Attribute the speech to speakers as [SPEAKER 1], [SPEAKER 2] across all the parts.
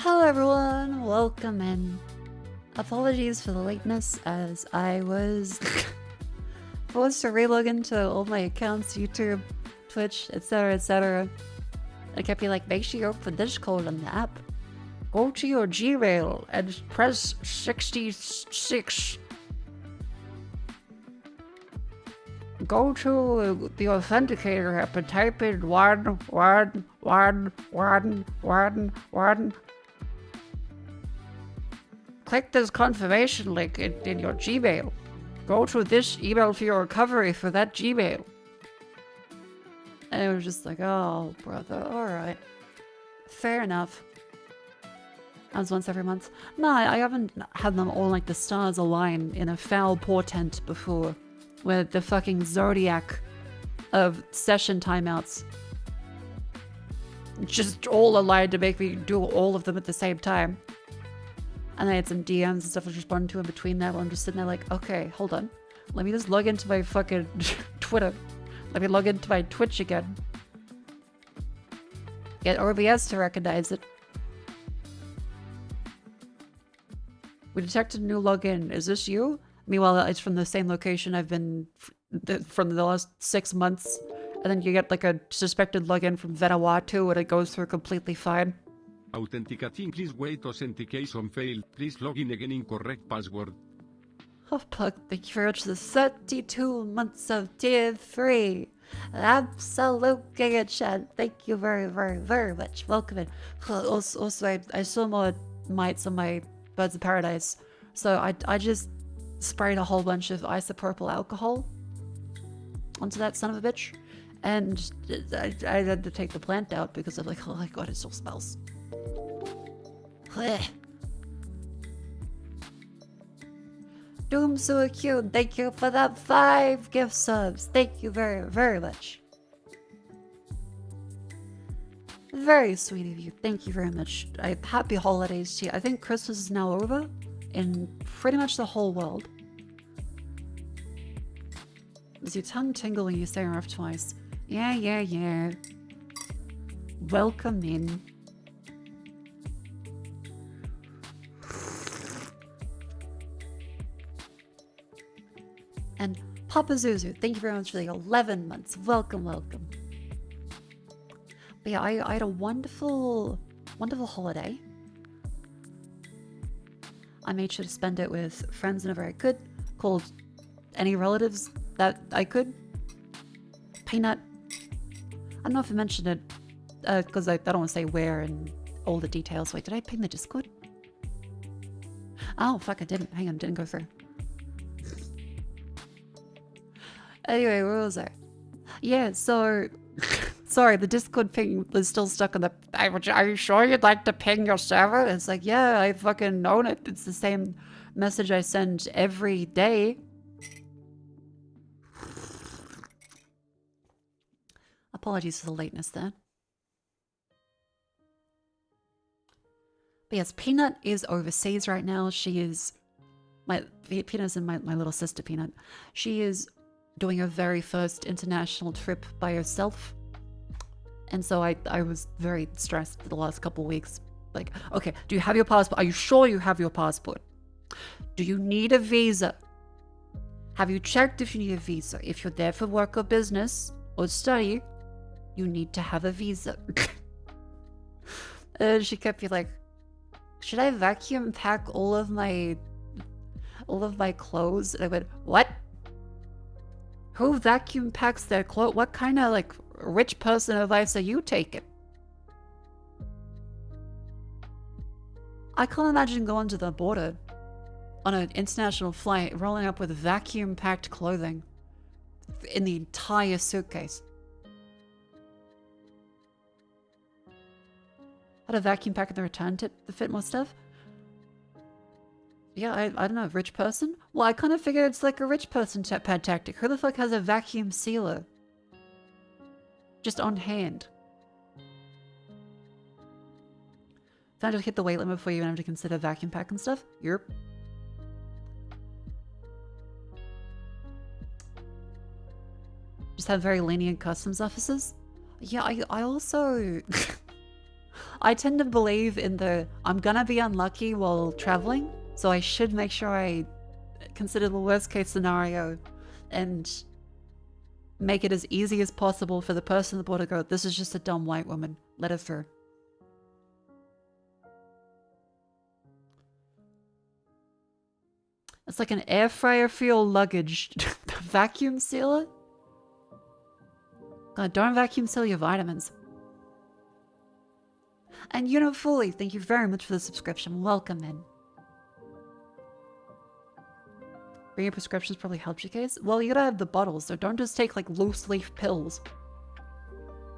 [SPEAKER 1] Hello everyone, welcome in. Apologies for the lateness as I was forced to relog into all my accounts, YouTube, Twitch, etc, etc. I kept being like, make sure you open this code on the app. Go to your Gmail and press 66. Go to the authenticator app and type in 1111111. Click this confirmation link in your Gmail. Go to this email for your recovery for that Gmail. And it was just like, oh, brother, alright. Fair enough. That was once every month. No, I haven't had them all like the stars align in a foul portent before. Where the fucking zodiac of session timeouts just all aligned to make me do all of them at the same time. And I had some DMs and stuff I was responding to in between that while I'm just sitting there like, okay, hold on. Let me just log into my fucking Twitter. Let me log into my Twitch again. Get OBS to recognize it. We detected a new login. Is this you? Meanwhile, it's from the same location I've been from the last 6 months. And then you get like a suspected login from Vanuatu and it goes through completely fine.
[SPEAKER 2] Authenticating, please wait. Authentication failed. Please log in again. Incorrect password.
[SPEAKER 1] Oh, fuck. Thank you very much for the 32 months of tier 3. Absolute giga chat. Thank you very, very, very much. Welcome in. Also, I saw more mites on my Birds of Paradise. So I just sprayed a whole bunch of isopropyl alcohol onto that son of a bitch. And I had to take the plant out because I'm like, oh my god, it still smells. Doom so cute, thank you for that 5 gift subs. Thank you very, very much. Very sweet of you. Thank you very much. Happy holidays to you. I think Christmas is now over in pretty much the whole world. Does your tongue tingle when you say "ruff" twice? Yeah. Welcome in. And Papa Zuzu, thank you very much for the 11 months. Welcome. But yeah, I had a wonderful holiday. I made sure to spend it with friends whenever I could. Called any relatives that I could. Peanut. I don't know if I mentioned it, because I don't want to say where and all the details. Wait, did I ping the Discord? Oh, fuck, I didn't. Hang on, didn't go through. Anyway, where was I? Yeah, so... Sorry, the Discord ping is still stuck on the... Are you sure you'd like to ping your server? It's like, yeah, I fucking own it. It's the same message I send every day. Apologies for the lateness there. But yes, Peanut is overseas right now. She is... Peanut's and my little sister Peanut. She is doing her very first international trip by herself. And so I was very stressed for the last couple weeks. Like, okay, do you have your passport? Are you sure you have your passport? Do you need a visa? Have you checked if you need a visa? If you're there for work or business or study, you need to have a visa. And she kept being like, should I vacuum pack all of my clothes? And I went, what? Who vacuum packs their clothes? What kind of like rich person advice are you taking? I can't imagine going to the border on an international flight, rolling up with vacuum-packed clothing in the entire suitcase. Had a vacuum pack in the return tip to fit more stuff? Yeah, I don't know, rich person? Well, I kind of figured it's like a rich person tactic. Who the fuck has a vacuum sealer? Just on hand. Time to hit the weight limit before you even have to consider vacuum pack and stuff? Yep. Just have very lenient customs officers? Yeah, I also... I tend to believe in the I'm gonna be unlucky while traveling, so I should make sure I consider the worst case scenario and make it as easy as possible for the person at the border to go, this is just a dumb white woman, let her through. It's like an air fryer for your luggage. Vacuum sealer? God, don't vacuum seal your vitamins. And you know, Fully, thank you very much for the subscription. Welcome in. Bring your prescriptions probably helps your case. Well, you gotta have the bottles, so don't just take like loose leaf pills.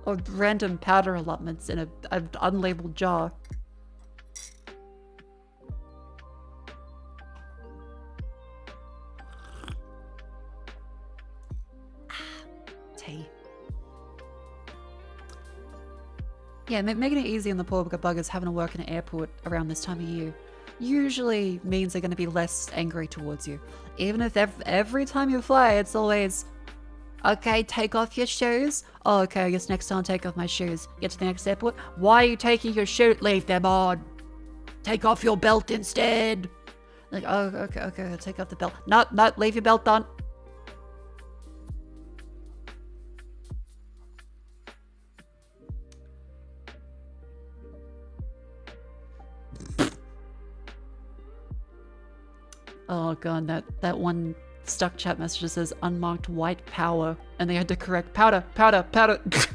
[SPEAKER 1] Or random powder allotments in an unlabeled jar. Tea. Yeah, making it easy on the poor buggers having to work in an airport around this time of year usually means they're going to be less angry towards you. Even if every time you fly, it's always, okay, take off your shoes. Oh, okay, I guess next time I'll take off my shoes. Get to the next airport. Why are you taking your shoe? Leave them on. Take off your belt instead. Like, oh, okay, I'll take off the belt. No, leave your belt on. Oh god, that one stuck chat message that says unmarked white power, and they had to correct powder. Because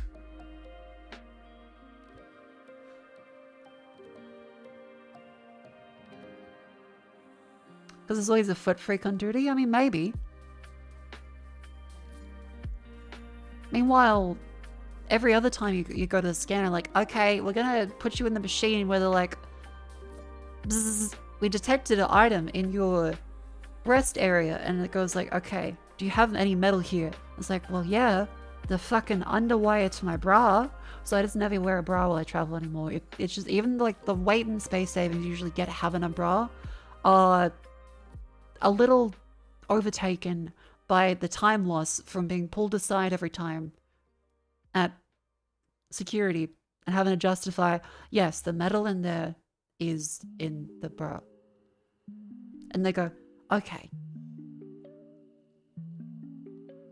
[SPEAKER 1] there's always a foot freak on duty? I mean, maybe. Meanwhile, every other time you go to the scanner, like, okay, we're gonna put you in the machine where they're like, bzzz, we detected an item in your breast area, and it goes like, okay, do you have any metal here? It's like, well, yeah, the fucking underwire to my bra, so I just never wear a bra while I travel anymore. It's just, even like the weight and space savings you usually get having a bra are a little overtaken by the time loss from being pulled aside every time at security and having to justify, yes, the metal in there is in the bra. And they go, okay.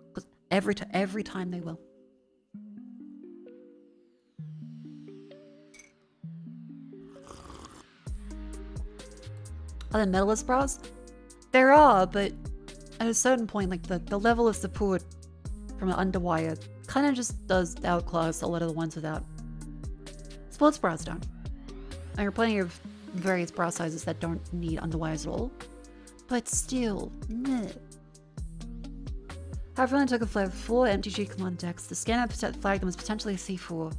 [SPEAKER 1] Because every time they will. Are there metalist bras? There are, but at a certain point, like the level of support from an underwire kind of just does outclass a lot of the ones without. Sports bras don't. There are plenty of various bra sizes that don't need underwires at all. But still, meh. However, when I took a flight 4 MTG command decks, the scanner flagged them as potentially a C4.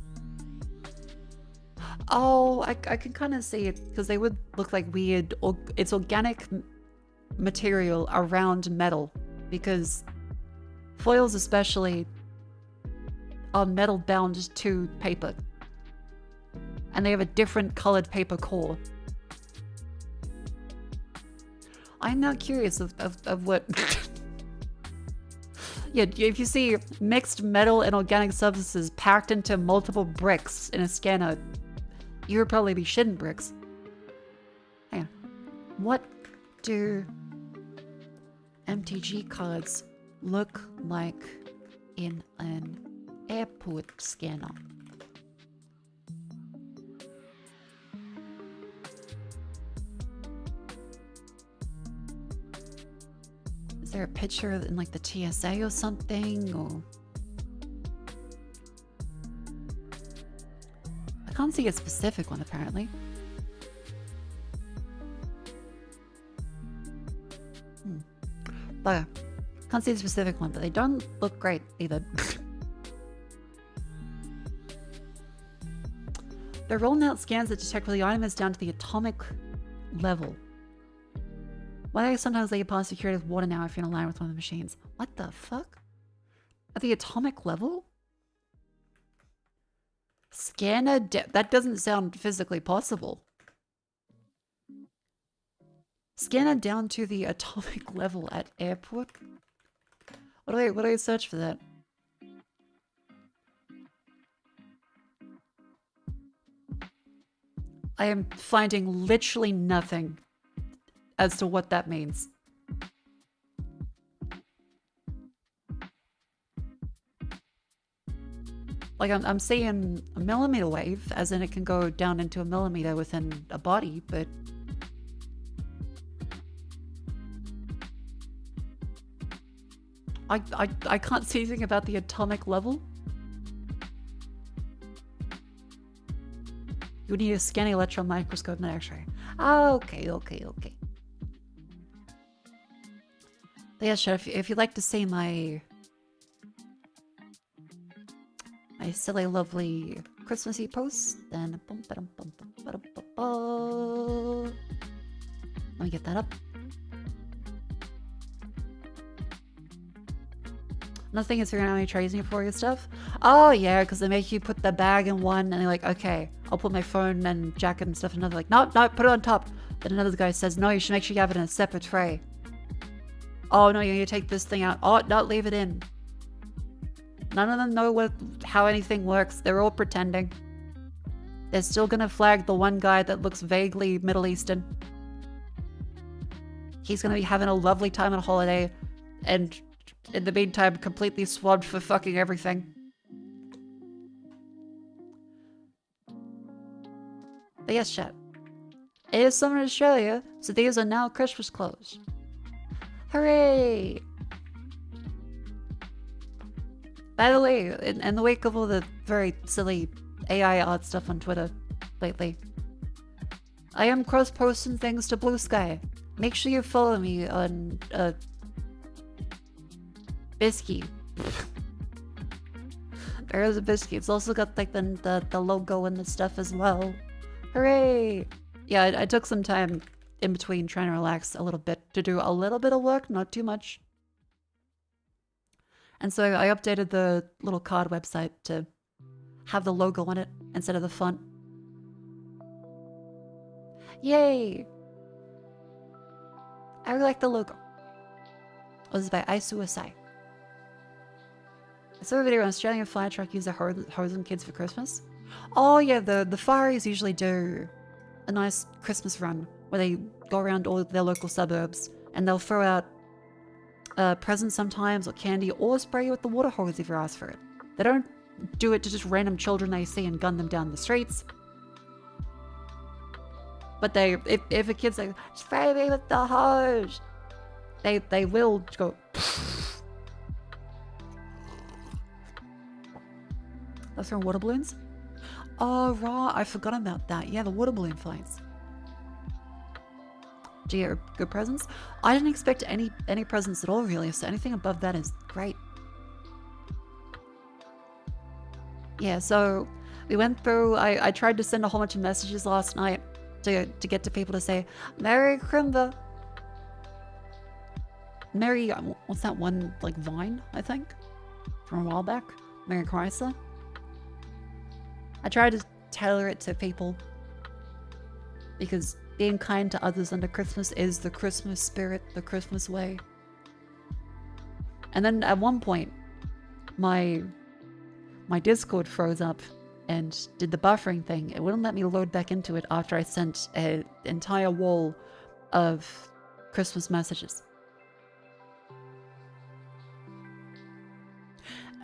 [SPEAKER 1] Oh, I can kind of see it, because they would look like weird, it's organic material around metal, because foils especially are metal bound to paper. And they have a different colored paper core. I'm now curious of what... Yeah, if you see mixed metal and organic substances packed into multiple bricks in a scanner, you would probably be shitting bricks. Hang on. What do MTG cards look like in an airport scanner? Is there a picture in like the TSA or something, or? I can't see a specific one apparently. But can't see a specific one, but they don't look great either. They're rolling out scans that detect where the item is down to the atomic level. Why sometimes they pass security with water now if you're in a line with one of the machines? What the fuck? At the atomic level? Scanner that doesn't sound physically possible. Scanner down to the atomic level at airport? What do I search for that? I am finding literally nothing as to what that means. Like, I'm seeing a millimeter wave, as in it can go down into a millimeter within a body, but... I can't see anything about the atomic level. You need a scanning electron microscope, not X-ray. Okay. But yeah, sure, if you'd like to see my silly, lovely Christmassy posts, then... Let me get that up. Nothing is figuring out any tracing for your stuff. Oh yeah, because they make you put the bag in one, and they're like, okay, I'll put my phone and jacket and stuff in another. Like, no, put it on top. Then another guy says, no, you should make sure you have it in a separate tray. Oh no, you need to take this thing out. Oh, no, leave it in. None of them know how anything works. They're all pretending. They're still gonna flag the one guy that looks vaguely Middle Eastern. He's gonna be having a lovely time on holiday, and in the meantime, completely swabbed for fucking everything. But yes, chat. It is summer in Australia, so these are now Christmas clothes. Hooray! By the way, in the wake of all the very silly AI art stuff on Twitter lately, I am cross-posting things to Blue Sky. Make sure you follow me on, Biscuit. There is a Biscuit. It's also got like the logo and the stuff as well. Hooray! Yeah, I took some time in between trying to relax a little bit to do a little bit of work, not too much. And so I updated the little card website to have the logo on it instead of the font. Yay! I really like the logo. This is by Isuasai. I saw a video on Australian fire truck user hosing kids for Christmas. Oh yeah, the fireys usually do a nice Christmas run where they go around all their local suburbs and they'll throw out presents sometimes, or candy, or spray you with the water hose if you ask for it. They don't do it to just random children they see and gun them down the streets. But if a kid's like, spray me with the hose, they will go. They're throwing water balloons? Oh right, I forgot about that. Yeah, the water balloon fights. Do you get good presents? I didn't expect any presents at all, really, so anything above that is great. Yeah, so we went through, I tried to send a whole bunch of messages last night to get to people to say, Merry Crimber. Merry, what's that one, like Vine, I think? From a while back? Merry Chrysler? I tried to tailor it to people because being kind to others under Christmas is the Christmas spirit, the Christmas way. And then at one point, my Discord froze up and did the buffering thing. It wouldn't let me load back into it after I sent an entire wall of Christmas messages.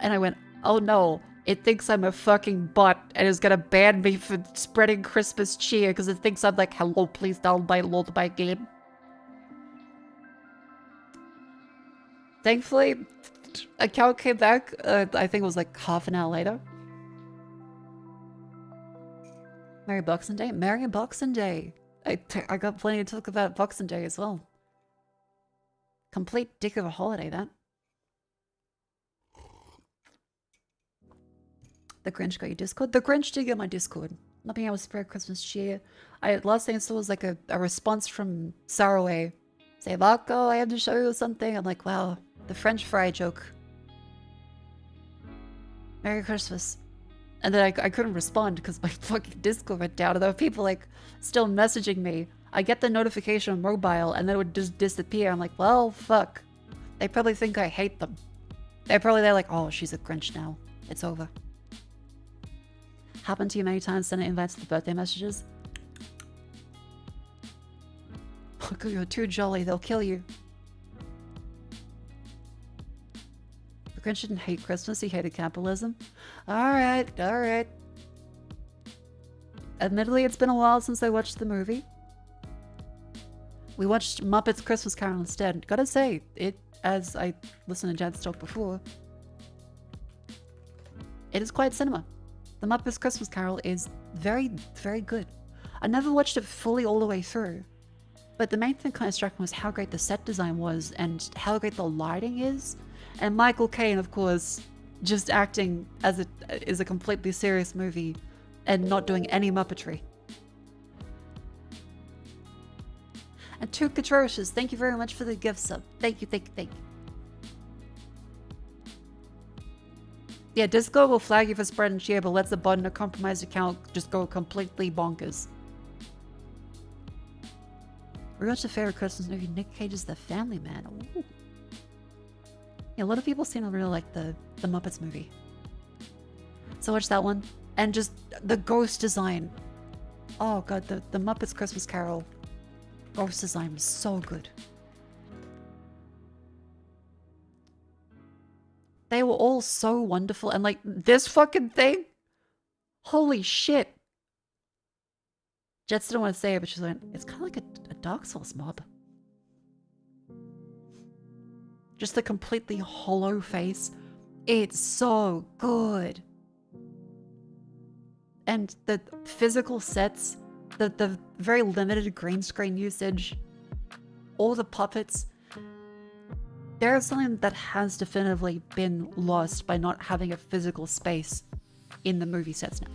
[SPEAKER 1] And I went, oh no, it thinks I'm a fucking bot and is gonna ban me for spreading Christmas cheer because it thinks I'm like, hello, please download my game. Thankfully, account came back, I think it was like half an hour later. Merry Boxing Day? Merry Boxing Day! I got plenty to talk about Boxing Day as well. Complete dick of a holiday, that. The Grinch got your Discord? The Grinch did get my Discord. Not being able to spread Christmas cheer. Last thing I saw was like a response from Saraway. Say, Mako, I have to show you something. I'm like, wow, the French fry joke. Merry Christmas. And then I couldn't respond because my fucking Discord went down. And there were people like still messaging me. I get the notification on mobile and then it would just disappear. I'm like, well, fuck. They probably think I hate them. They're like, oh, she's a Grinch now. It's over. Happened to you many times sending invites to the birthday messages? You're too jolly, they'll kill you. The Grinch didn't hate Christmas, he hated capitalism. Alright, alright. Admittedly, it's been a while since I watched the movie. We watched Muppets Christmas Carol instead. Gotta say, it, as I listened to Jad's talk before, it is quite cinema. The Muppets Christmas Carol is very, very good. I never watched it fully all the way through, but the main thing kind of struck me was how great the set design was and how great the lighting is. And Michael Caine, of course, just acting as it is a completely serious movie and not doing any Muppetry. And Two Catrocious, thank you very much for the gift sub. Thank you, thank you, thank you. Yeah, Discord will flag you for spreading cheer, but lets a bot in a compromised account just go completely bonkers. Rewatch your favorite Christmas movie, Nick Cage's The Family Man. Ooh. Yeah, a lot of people seem to really like the Muppets movie. So watch that one. And just the ghost design. Oh god, the Muppets Christmas Carol ghost design was so good. They were all so wonderful, and like this fucking thing, holy shit. Jets didn't want to say it, but she's like, it's kind of like a Dark Souls mob. Just the completely hollow face. It's so good. And the physical sets, the very limited green screen usage, all the puppets. There is something that has definitively been lost by not having a physical space in the movie sets now.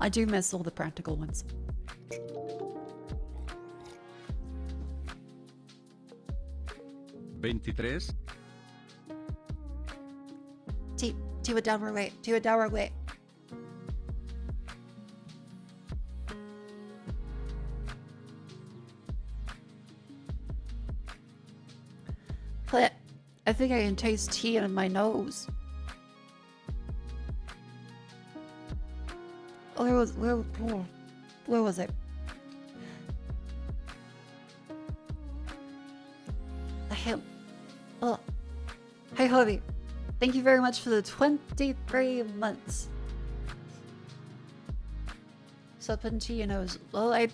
[SPEAKER 1] I do miss all the practical ones. To a downward way. To a downward way. I think I can taste tea in my nose. Oh, where was it? Oh. Hey, Hobie. Thank you very much for the 23 months. So put into your nose. Well, I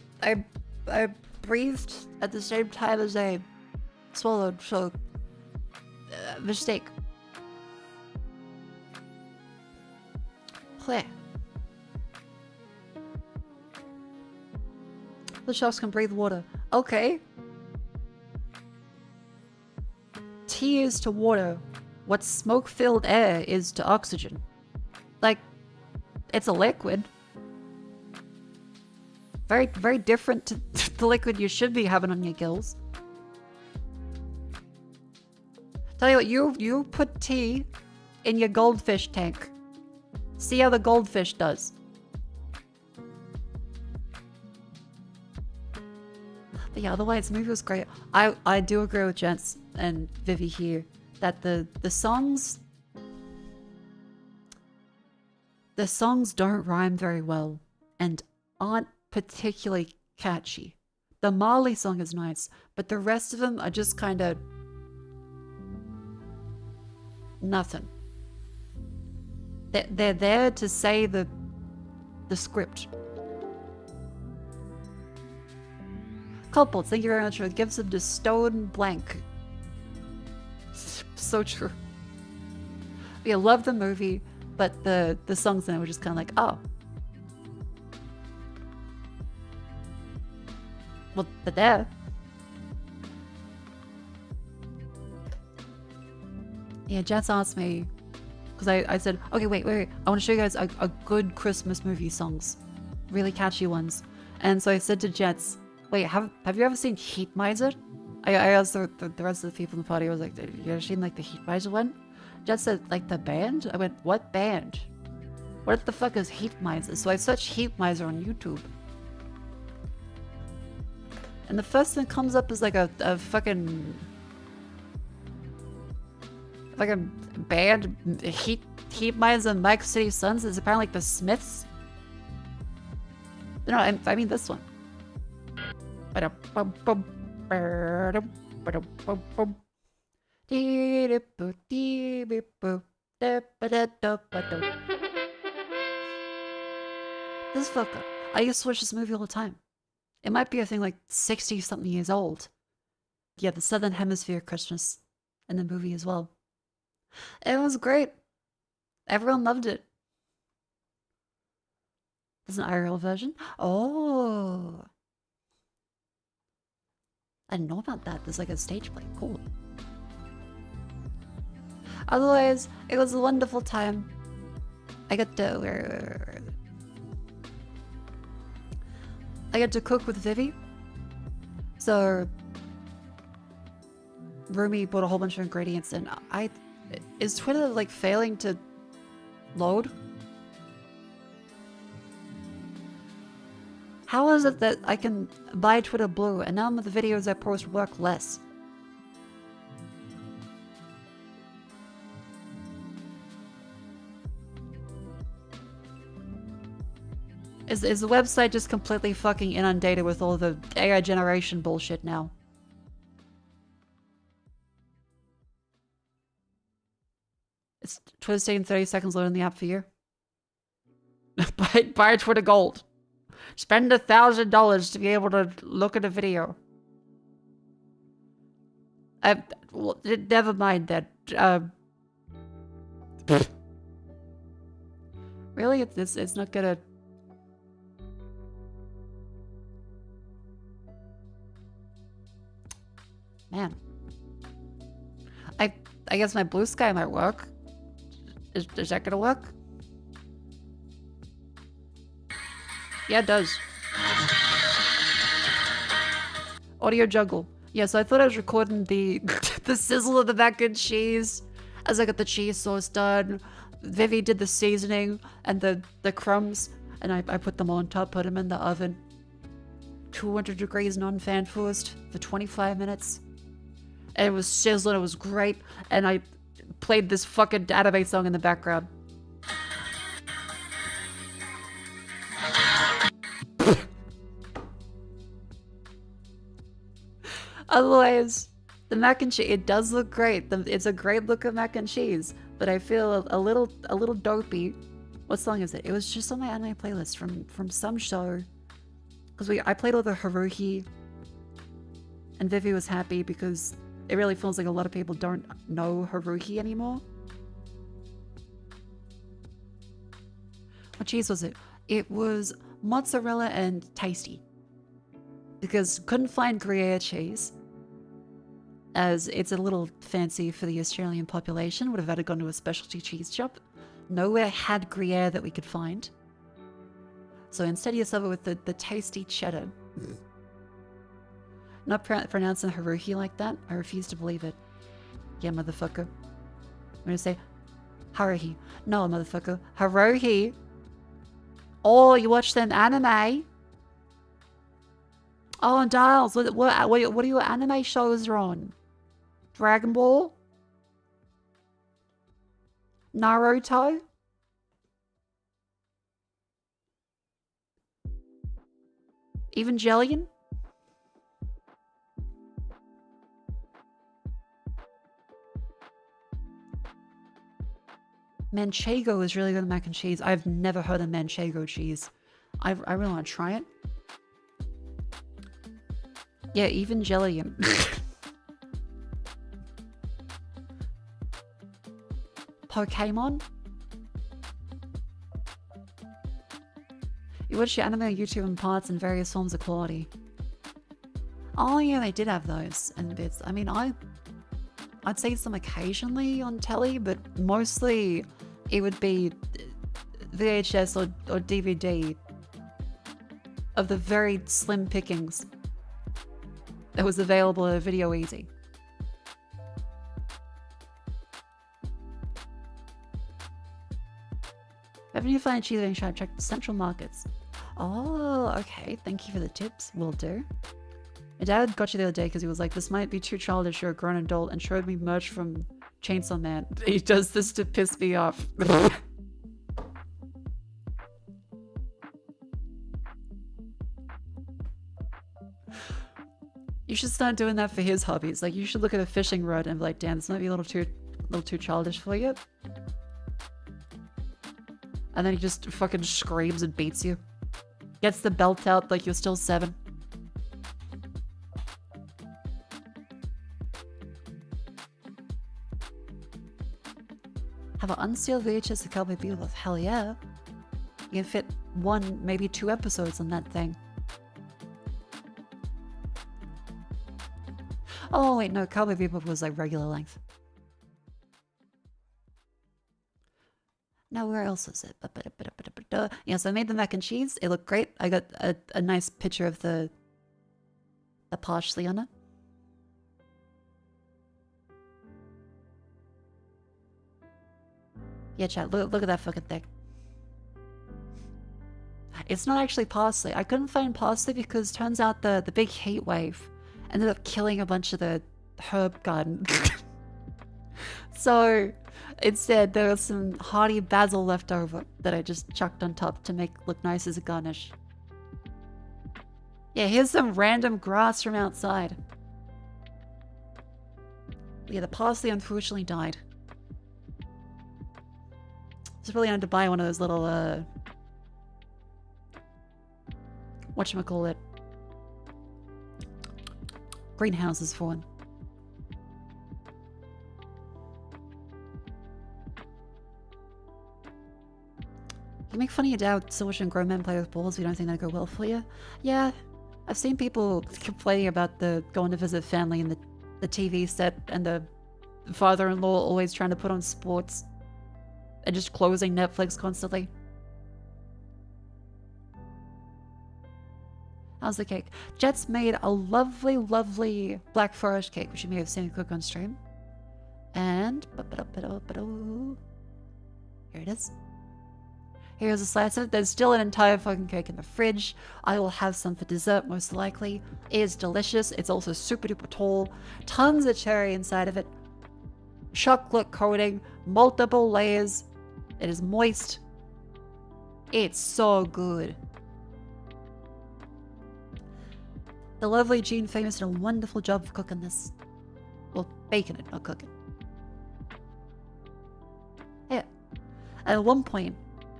[SPEAKER 1] breathed at the same time as I swallowed, so mistake. Play. The sharks can breathe water. Okay. Tea is to water what smoke-filled air is to oxygen. Like, it's a liquid. Very, very different to the liquid you should be having on your gills. Tell you what, you put tea in your goldfish tank. See how the goldfish does. But yeah, otherwise the movie was great. I do agree with Gents and Vivi here that the songs don't rhyme very well and aren't particularly catchy. The Marley song is nice, but the rest of them are just kind of nothing. They're there to say the script. Culpals, thank you very much for the gifts of the Stone Blank. So true. We love the movie, but the songs in it were just kind of like, oh. Well, they're there. Yeah, Jess asked me, because I said, okay, wait, I want to show you guys a good Christmas movie songs. Really catchy ones. And so I said to Jets, wait, have you ever seen Heat Miser? I asked the rest of the people in the party, I was like, have you ever seen like the Heat Miser one? Jets said, like the band? I went, what band? What the fuck is Heat Miser? So I searched Heat Miser on YouTube. And the first thing that comes up is like a fucking... like a band, Heat Miser and Mike City Sons is apparently like the Smiths. No, I mean this one. Ba-dum-bum-bum. Ba-dum-bum-bum. Dee-dee-boo-dee-bee-boo. Da-ba-da-da-ba-dum. This fucker. I used to watch this movie all the time. It might be, I think, like 60-something years old. Yeah, the Southern Hemisphere Christmas. And the movie as well. It was great. Everyone loved it. There's an IRL version. Oh. I didn't know about that. There's like a stage play. Cool. Otherwise, it was a wonderful time. I got to cook with Vivi. So Rumi bought a whole bunch of ingredients, and is Twitter like failing to load? How is it that I can buy Twitter Blue and now the videos I post work less? Is the website just completely fucking inundated with all the AI generation bullshit now? It's Twitter's taking 30 seconds loading the app for you. Buy Twitter Gold. Spend $1,000 to be able to look at a video. Well, never mind that. Really, it's not gonna. Man, I guess my blue sky might work. Is that gonna work? Yeah, it does. Audio juggle. Yeah, so I thought I was recording the the sizzle of the mac and cheese as I got the cheese sauce done. Vivi did the seasoning and the crumbs, and I put them on top, put them in the oven. 200 degrees non-fan forced for 25 minutes. And it was sizzling, it was great, and I played this fucking database song in the background. Otherwise, the mac and cheese, it does look great. It's a great look of mac and cheese, but I feel a little dopey. What song is it? It was just on my anime playlist from some show. Because I played all the Haruhi, and Vivi was happy because it really feels like a lot of people don't know Haruhi anymore. What cheese was it? It was mozzarella and tasty. Because couldn't find Gruyere cheese, as it's a little fancy for the Australian population. Would have had to go to a specialty cheese shop. Nowhere had Gruyere that we could find. So instead you suffer with the tasty cheddar. Not pronouncing Haruhi like that. I refuse to believe it. Yeah, motherfucker. I'm gonna say Haruhi. No, motherfucker. Haruhi. Oh, you watch them anime? Oh, Dials, what are your anime shows on? Dragon Ball? Naruto? Evangelion? Manchego is really good at mac and cheese. I've never heard of Manchego cheese. I really want to try it. Yeah, Evangelion. Pokemon? You watch your anime on YouTube in parts and various forms of quality. Oh yeah, they did have those and bits. I mean, I'd see some occasionally on telly, but mostly it would be VHS or DVD of the very slim pickings that was available at Video Easy. If you find cheese eating shop, check the Central Markets. Oh, okay. Thank you for the tips. Will do. My dad got you the other day because he was like, this might be too childish, you're a grown adult, and showed me merch from Chainsaw Man. He does this to piss me off. You should start doing that for his hobbies. Like, you should look at a fishing rod and be like, damn, this might be a little too childish for you. And then he just fucking screams and beats you. Gets the belt out like you're still 7. Have an unsealed VHS to Cowboy Bebop? Hell yeah. You can fit 1, maybe 2 episodes on that thing. Oh wait, no, Cowboy Bebop was like regular length. Now where else is it? Yeah, so I made the mac and cheese. It looked great. I got a nice picture of the parsley on it. Yeah, chat, look at that fucking thing. It's not actually parsley. I couldn't find parsley because turns out the big heat wave ended up killing a bunch of the herb garden. So instead there was some hardy basil left over that I just chucked on top to make look nice as a garnish. Yeah, here's some random grass from outside. Yeah, the parsley unfortunately died. Just really had to buy one of those little whatchamacallit, greenhouses for one. You make fun of your dad so much when grown men play with balls, you don't think that go well for you? Yeah, I've seen people complaining about the going to visit family and the TV set and the father-in-law always trying to put on sports and just closing Netflix constantly. How's the cake? Jet's made a lovely, lovely black forest cake, which you may have seen me cook on stream. And here it is. Here's a slice of it. There's still an entire fucking cake in the fridge. I will have some for dessert, most likely. It is delicious. It's also super duper tall. Tons of cherry inside of it. Chocolate coating. Multiple layers. It is moist. It's so good. The lovely Jean Famous did a wonderful job of cooking this. Well, baking it, not cooking. Yeah. At one point,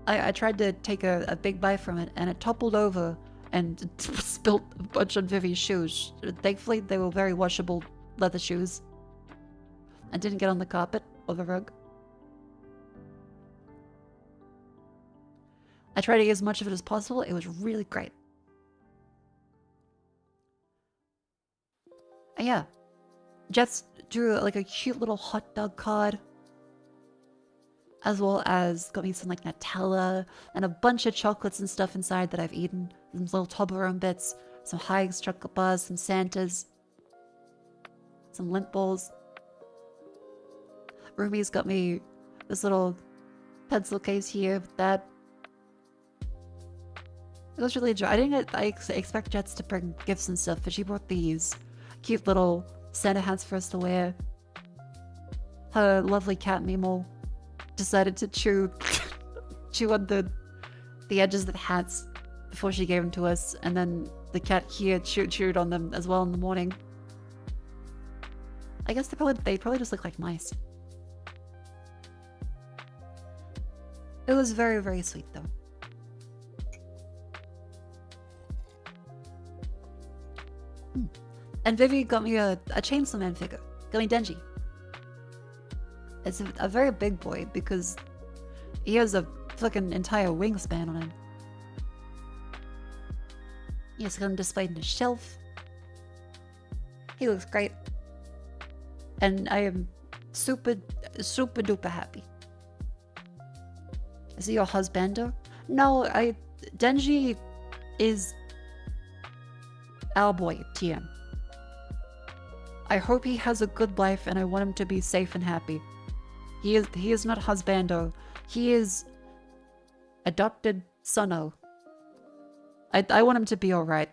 [SPEAKER 1] I tried to take a big bite from it, and it toppled over and spilt a bunch on Vivi's shoes. Thankfully, they were very washable leather shoes. I didn't get on the carpet or the rug. I tried to eat as much of it as possible. It was really great. And yeah, Jets drew like a cute little hot dog card, as well as got me some like Nutella and a bunch of chocolates and stuff inside that I've eaten. Some little Toblerone bits, some Heinz chocolate bars, some Santas, some lint balls. Rumi's got me this little pencil case here with that. It was really I didn't expect Jets to bring gifts and stuff, but she brought these cute little Santa hats for us to wear. Her lovely cat Mimo decided to chew on the edges of the hats before she gave them to us, and then the cat here chewed on them as well in the morning. I guess they probably just look like mice. It was very, very sweet though. And Vivi got me a Chainsaw Man figure. Got me Denji. It's a very big boy because he has a fucking entire wingspan on him. He's got him displayed on a shelf. He looks great. And I am super, super duper happy. Is he your husbander? No, Denji is our boy, TM. I hope he has a good life and I want him to be safe and happy. He is not husbando. He is adopted sono. I want him to be alright.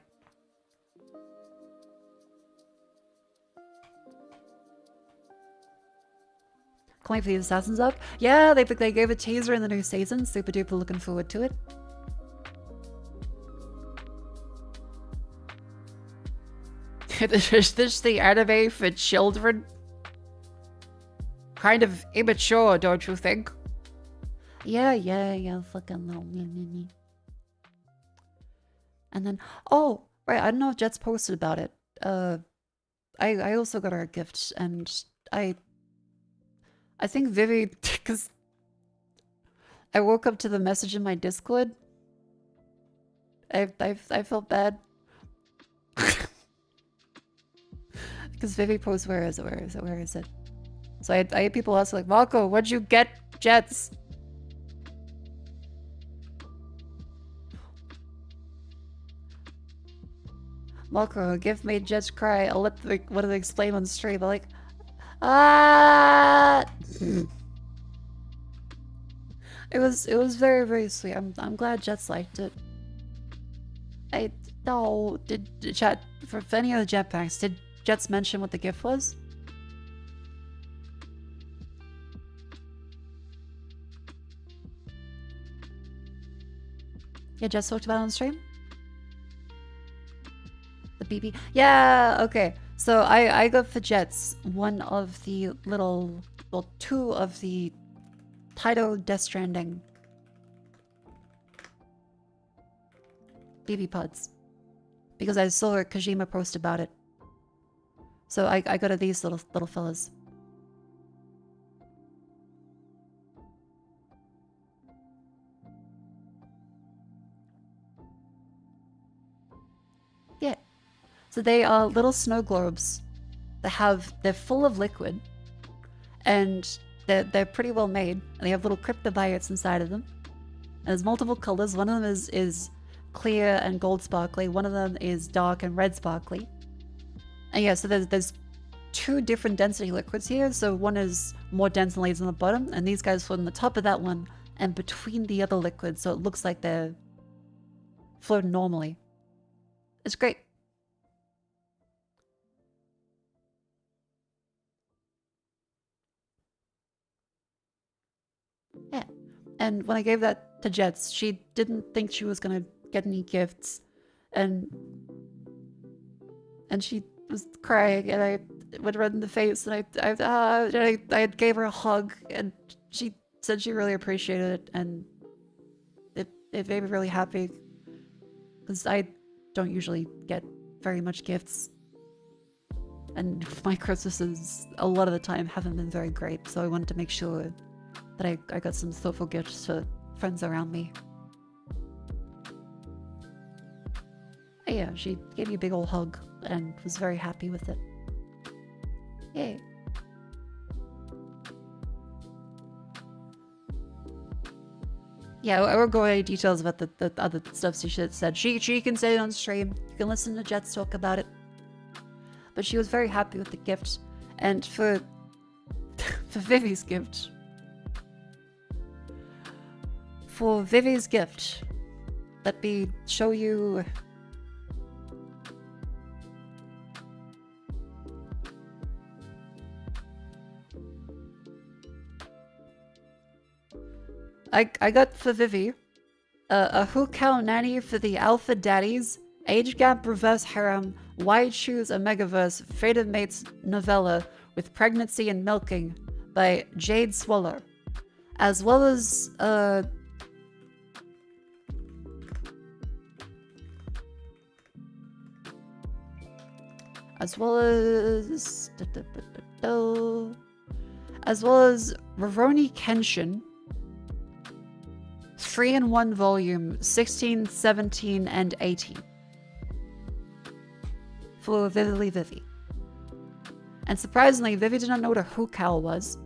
[SPEAKER 1] Can't wait for the Assassin's Arc. Yeah, they gave a teaser in the new season. Super duper looking forward to it. Is this the anime for children? Kind of immature, don't you think? Yeah, fucking little me. And then, oh, right, I don't know if Jet's posted about it. I also got her a gift, and I think Vivi, because I woke up to the message in my Discord. I felt bad. Because Vivi posted, where is it? So I had people ask like, Mako, what'd you get, Jets? Mako, give me Jets cry. I'll let one of them explain on the stream. I'm like, ah. It was very, very sweet. I'm glad Jets liked it. Did chat for any of the jetpacks, did Jets mention what the gift was? Yeah, Jets talked about it on stream? The BB? Yeah, okay. So I got for Jets one of the little, well, two of the Taito Death Stranding BB pods. Because I saw Kojima post about it. So I got her these little fellas. Yeah. So they are little snow globes. They're full of liquid. And they're pretty well made. And they have little cryptobiotes inside of them. And there's multiple colors. One of them is clear and gold sparkly. One of them is dark and red sparkly. And yeah, so there's two different density liquids here. So one is more dense and lays on the bottom, and these guys float on the top of that one and between the other liquids, so it looks like they're floating normally. It's great. Yeah. And when I gave that to Jets, she didn't think she was gonna get any gifts, and she was crying, and I went red in the face, and I gave her a hug, and she said she really appreciated it, and it made me really happy, because I don't usually get very much gifts, and my Christmases a lot of the time haven't been very great, so I wanted to make sure that I got some thoughtful gifts for friends around me. Yeah, she gave me a big old hug and was very happy with it. Yay. Yeah, I won't go into any details about the other stuff she said. She can say it on stream. You can listen to Jets talk about it. But she was very happy with the gift. And for Vivi's gift. For Vivi's gift, let me show you. I got for Vivi a Hukao nanny for the Alpha Daddies, Age Gap Reverse Harem, Why Choose a Megaverse Fated Mates novella with Pregnancy and Milking by Jade Swaller, as well as Rurouni Kenshin 3-in-1 volume 16, 17, and 18 for Vivi. And surprisingly, Vivi did not know what a Hukal was,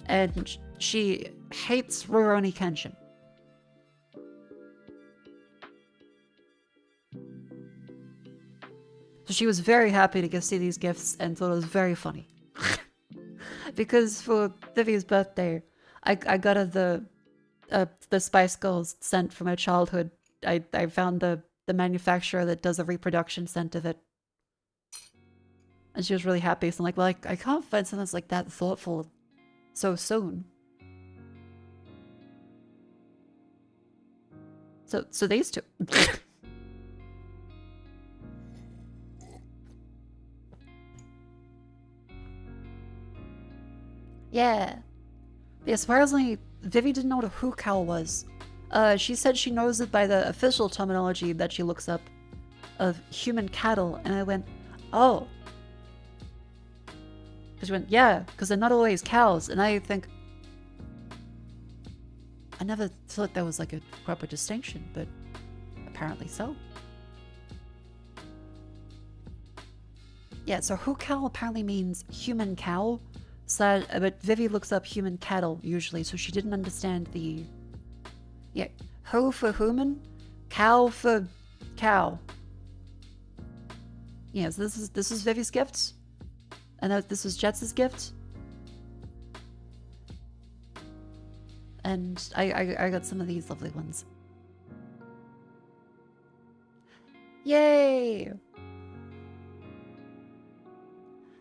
[SPEAKER 1] and she hates Rurouni Kenshin. So she was very happy to see these gifts and thought it was very funny. Because for Vivi's birthday, I got her the Spice Girls scent from her childhood. I found the manufacturer that does a reproduction scent of it. And she was really happy. So I'm like, well, I can't find something that's like that thoughtful so soon. So these two. Yeah. Yeah, surprisingly, Vivi didn't know what a hoo cow was. She said she knows it by the official terminology that she looks up of human cattle, and I went, oh. Because she went, yeah, because they're not always cows, and I think, I never thought there was like a proper distinction, but apparently so. Yeah, so hoo cow apparently means human cow, so, but Vivi looks up human cattle usually, so she didn't understand the... Yeah, ho for human, cow for cow. Yeah, so this is Vivi's gift, and this was Jets's gift. And I got some of these lovely ones. Yay!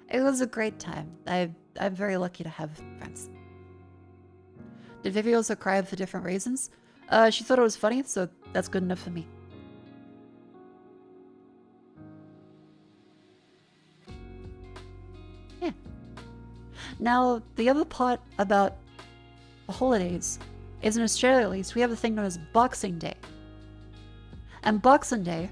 [SPEAKER 1] It was a great time. I'm very lucky to have friends. Did Vivi also cry for different reasons? She thought it was funny, so that's good enough for me. Yeah. Now, the other part about the holidays is, in Australia at least, we have a thing known as Boxing Day. And Boxing Day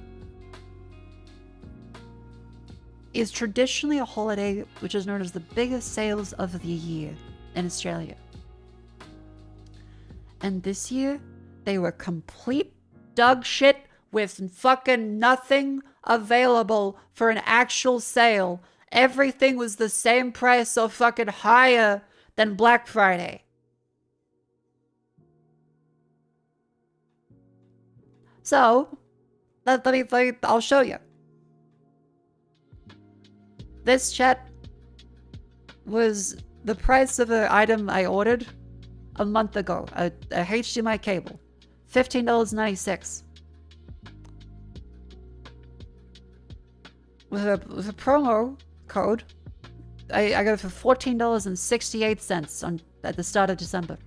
[SPEAKER 1] is traditionally a holiday which is known as the biggest sales of the year in Australia. And this year, they were complete dog shit with fucking nothing available for an actual sale. Everything was the same price or fucking higher than Black Friday. So, I'll show you. This chat was the price of an item I ordered a month ago. A HDMI cable. $15.96. With a promo code, I got it for $14.68 at the start of December.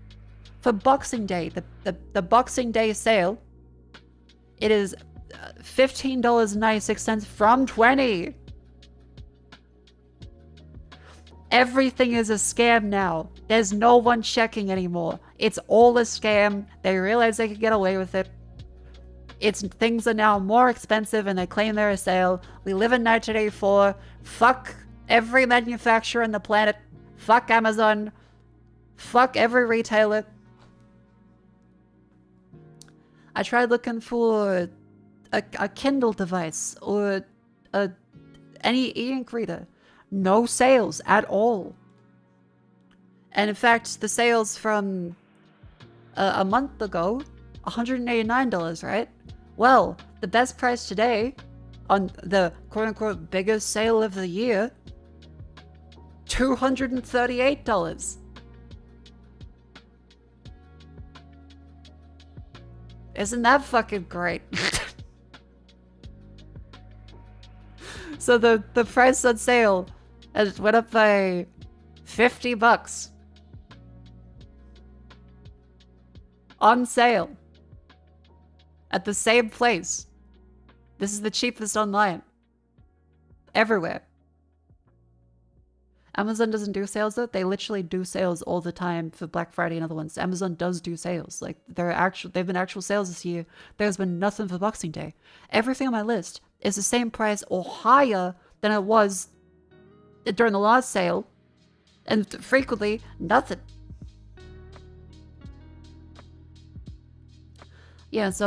[SPEAKER 1] For Boxing Day, the Boxing Day sale, it is $15.96 from $20. Everything is a scam now. There's no one checking anymore. It's all a scam. They realize they can get away with it. Things are now more expensive and they claim they're a sale. We live in 1984. Fuck every manufacturer on the planet. Fuck Amazon. Fuck every retailer. I tried looking for a Kindle device or any e-ink reader. No sales at all. And in fact, the sales from a month ago, $189, right? Well, the best price today on the quote-unquote biggest sale of the year, $238. Isn't that fucking great? So the price on sale has went up by $50 on sale at the same place. This is the cheapest online everywhere. Amazon doesn't do sales though. They literally do sales all the time for Black Friday and other ones. Amazon does do sales. Like they've been actual sales this year. There's been nothing for Boxing Day. Everything on my list is the same price or higher than it was during the last sale, and frequently nothing. Yeah, so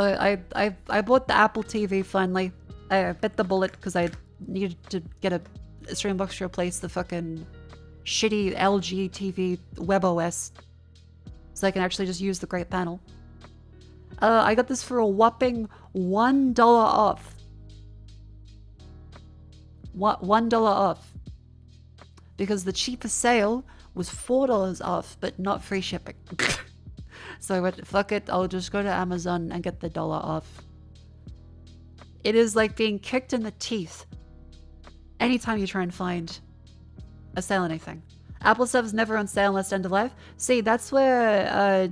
[SPEAKER 1] I bought the Apple TV finally. I bit the bullet because I needed to get a stream box to replace the fucking shitty LG TV WebOS, so I can actually just use the great panel. I got this for a whopping $1 off. $1 off. Because the cheapest sale was $4 off, but not free shipping. So I went, fuck it, I'll just go to Amazon and get the $1 off. It is like being kicked in the teeth anytime you try and find a sale on anything. Apple stuff is never on sale unless end of life. See, that's where,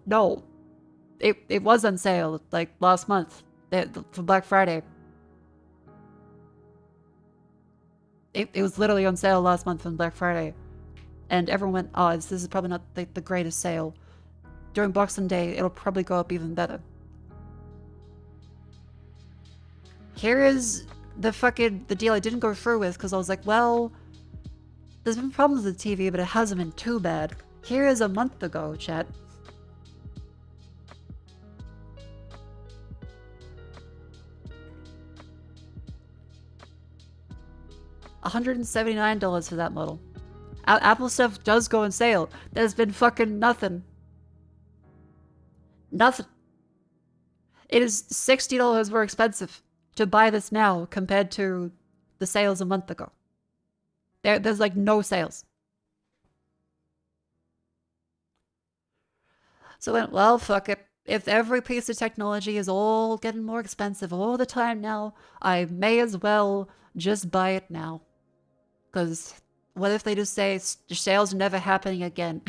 [SPEAKER 1] no. It was on sale, like, last month, for Black Friday. It was literally on sale last month on Black Friday. and everyone went, oh, this is probably not the greatest sale. During Boxing Day, it'll probably go up even better. Here is the deal I didn't go through with, because I was like, well, there's been problems with the TV, but it hasn't been too bad. Here is a month ago, chat. $179 for that model. Apple stuff does go on sale. There's been fucking nothing. Nothing. It is $60 more expensive to buy this now compared to the sales a month ago. There's like no sales. So I went, well, fuck it. If every piece of technology is all getting more expensive all the time now, I may as well just buy it now. Because what if they just say sales are never happening again?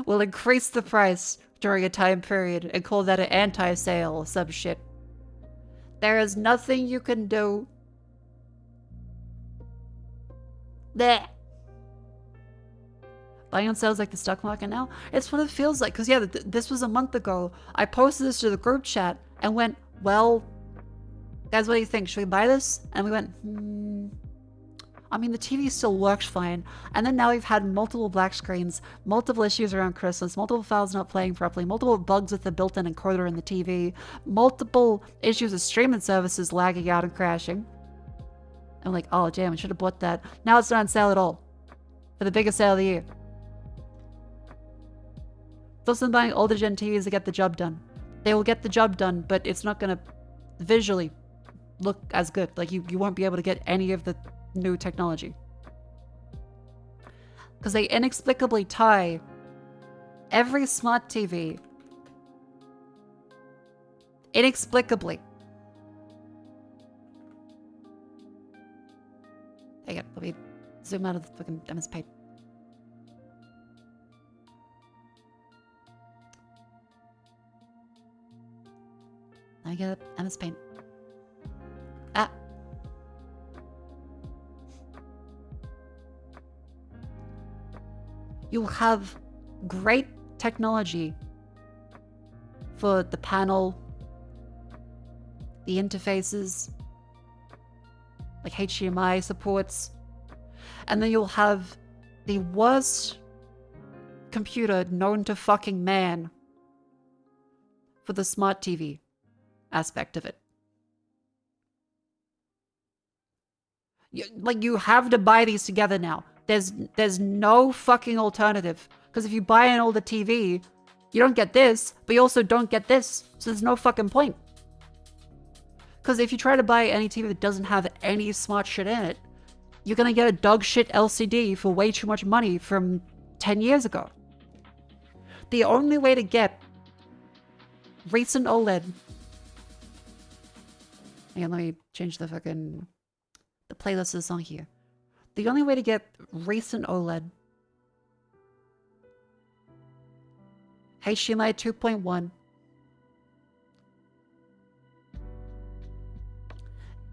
[SPEAKER 1] We'll increase the price during a time period and call that an anti-sale or some shit. There is nothing you can do. Blech. Buying on sales like the stock market now? It's what it feels like. Because, yeah, this was a month ago. I posted this to the group chat and went, well, guys, what do you think? Should we buy this? And we went, I mean, the TV still works fine. And then now we've had multiple black screens, multiple issues around Christmas, multiple files not playing properly, multiple bugs with the built-in encoder in the TV, multiple issues with streaming services lagging out and crashing. I'm like, oh, damn, I should have bought that. Now it's not on sale at all. For the biggest sale of the year. Those are buying older gen TVs to get the job done. They will get the job done, but it's not going to visually look as good. Like, you won't be able to get any of the new technology. Because they inexplicably tie every smart TV. Inexplicably. Hang on, let me zoom out of the fucking MS Paint. I get MS Paint. Ah. You'll have great technology for the panel, the interfaces, like HDMI supports, and then you'll have the worst computer known to fucking man for the smart TV aspect of it. You have to buy these together now. There's no fucking alternative. Because if you buy an older TV, you don't get this, but you also don't get this. So there's no fucking point. Because if you try to buy any TV that doesn't have any smart shit in it, you're gonna get a dog shit LCD for way too much money from 10 years ago. The only way to get recent OLED... Hang on, let me change the playlist of the song here. The only way to get recent OLED, HDMI 2.1,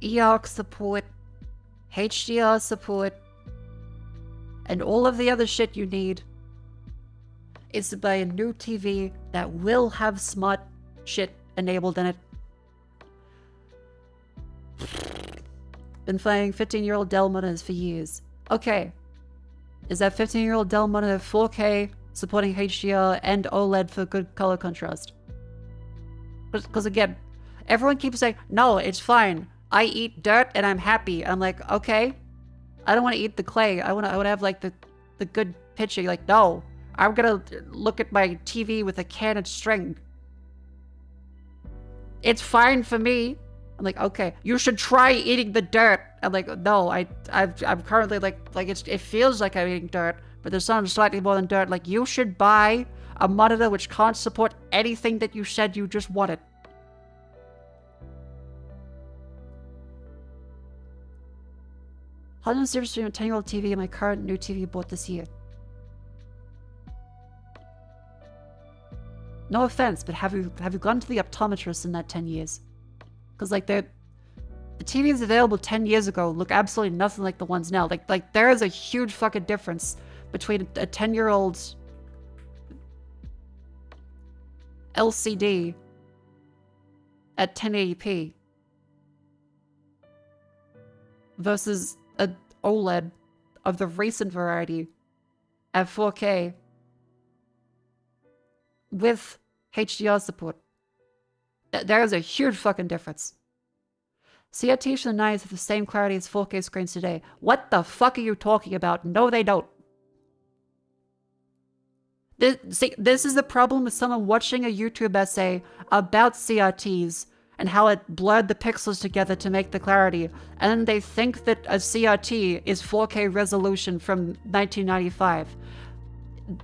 [SPEAKER 1] EOC support, HDR support, and all of the other shit you need, is to buy a new TV that will have smart shit enabled in it. Been playing 15-year-old Dell monitors for years. Okay. Is that 15-year-old Dell monitor 4K, supporting HDR and OLED for good color contrast? Because again, everyone keeps saying, no, it's fine. I eat dirt and I'm happy. I'm like, okay. I don't want to eat the clay. I want to have like the good picture. Like, no. I'm gonna look at my TV with a can of string. It's fine for me. I'm like, okay, you should try eating the dirt. I'm like, no, I'm currently like it feels like I'm eating dirt, but there's something slightly more than dirt. Like, you should buy a monitor which can't support anything that you said you just wanted. $100 stream a 10-year-old TV and my current new TV bought this year. No offense, but have you gone to the optometrist in that 10 years? Because like the TVs available 10 years ago look absolutely nothing like the ones now. Like there is a huge fucking difference between a 10-year-old LCD at 1080p versus an OLED of the recent variety at 4K with HDR support. There is a huge fucking difference. CRTs from the 90s have the same clarity as 4K screens today. What the fuck are you talking about? No, they don't. This is the problem with someone watching a YouTube essay about CRTs and how it blurred the pixels together to make the clarity, and then they think that a CRT is 4K resolution from 1995.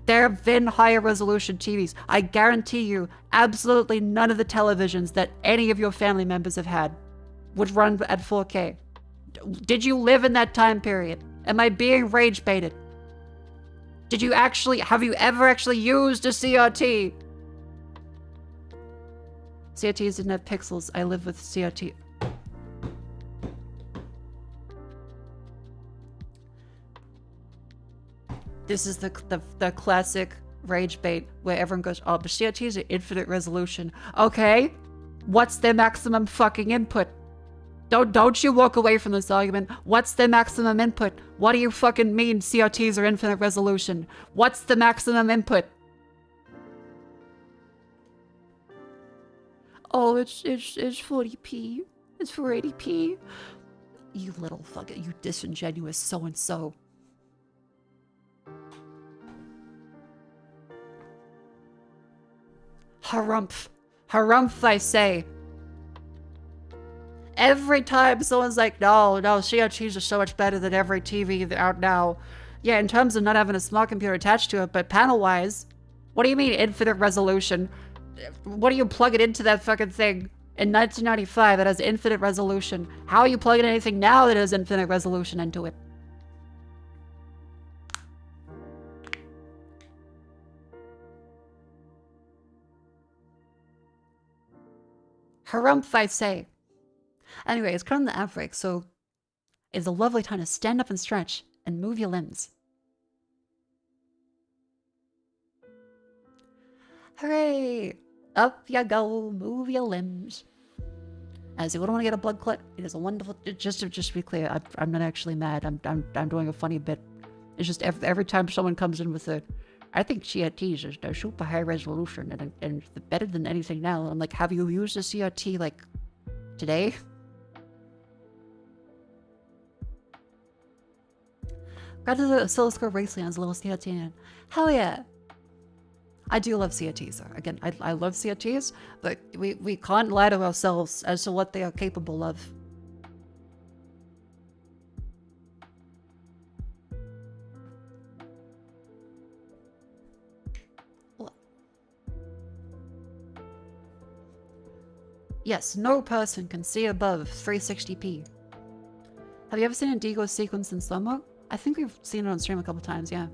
[SPEAKER 1] There have been higher resolution TVs. I guarantee you, absolutely none of the televisions that any of your family members have had would run at 4K. Did you live in that time period? Am I being rage baited? Have you ever actually used a CRT? CRTs didn't have pixels. I live with CRT. This is the classic rage bait where everyone goes, oh, but CRTs are infinite resolution. Okay, what's their maximum fucking input? Don't you walk away from this argument. What's the maximum input? What do you fucking mean CRTs are infinite resolution? What's the maximum input? Oh, it's 40p. It's 480p. You little fucking, you disingenuous so-and-so. Harumph. Harumph, I say. Every time someone's like, no, CRTs are so much better than every TV out now. Yeah, in terms of not having a smart computer attached to it, but panel-wise, what do you mean infinite resolution? What do you plug it into that fucking thing in 1995 that has infinite resolution? How are you plugging anything now that has infinite resolution into it? Harumph, I say. Anyway, it's currently the ad break, so it's a lovely time to stand up and stretch and move your limbs. Hooray! Up ya go, move your limbs. As you don't want to get a blood clot, it is a wonderful. Just to be clear, I'm not actually mad. I'm doing a funny bit. It's just every time someone comes in with a, I think CRTs are super high resolution and better than anything now. I'm like, have you used a CRT like today? Got to the oscilloscope recently on a little CRT and hell yeah. I do love CRTs. Again, I love CRTs, but we can't lie to ourselves as to what they are capable of. Yes, no person can see above 360p. Have you ever seen a degrowth sequence in slow-mo? I think we've seen it on stream a couple times, yeah.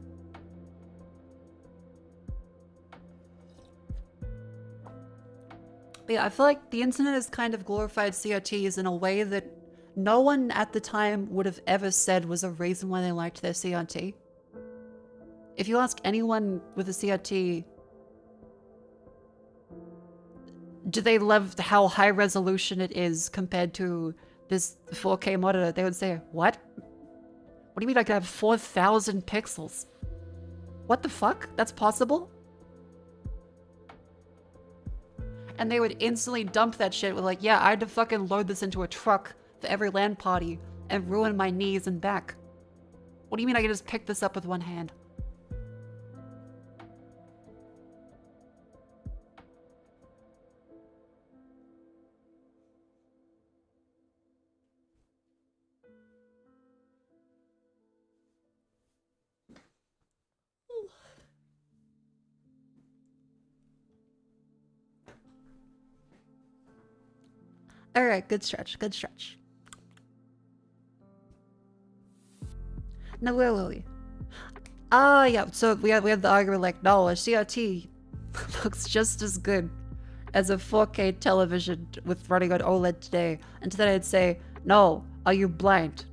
[SPEAKER 1] But yeah, I feel like the internet has kind of glorified CRTs in a way that no one at the time would have ever said was a reason why they liked their CRT. If you ask anyone with a CRT, do they love how high resolution it is compared to this 4K monitor, they would say, what? What do you mean I could have 4,000 pixels? What the fuck? That's possible? And they would instantly dump that shit with like, yeah, I had to fucking load this into a truck for every LAN party and ruin my knees and back. What do you mean I can just pick this up with one hand? Alright, good stretch, good stretch. Now, where were we? Yeah, so we have the argument like, no, a CRT looks just as good as a 4K television with running on OLED today. And to that I'd say, no, are you blind?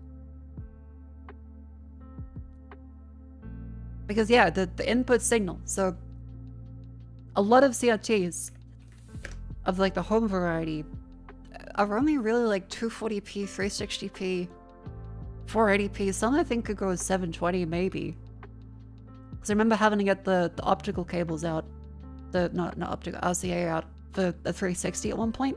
[SPEAKER 1] Because yeah, the input signal. So a lot of CRTs of like the home variety are only really like 240p, 360p, 480p. Some I think could go 720 maybe. Because I remember having to get the optical cables out, not optical, RCA out for the 360 at one point.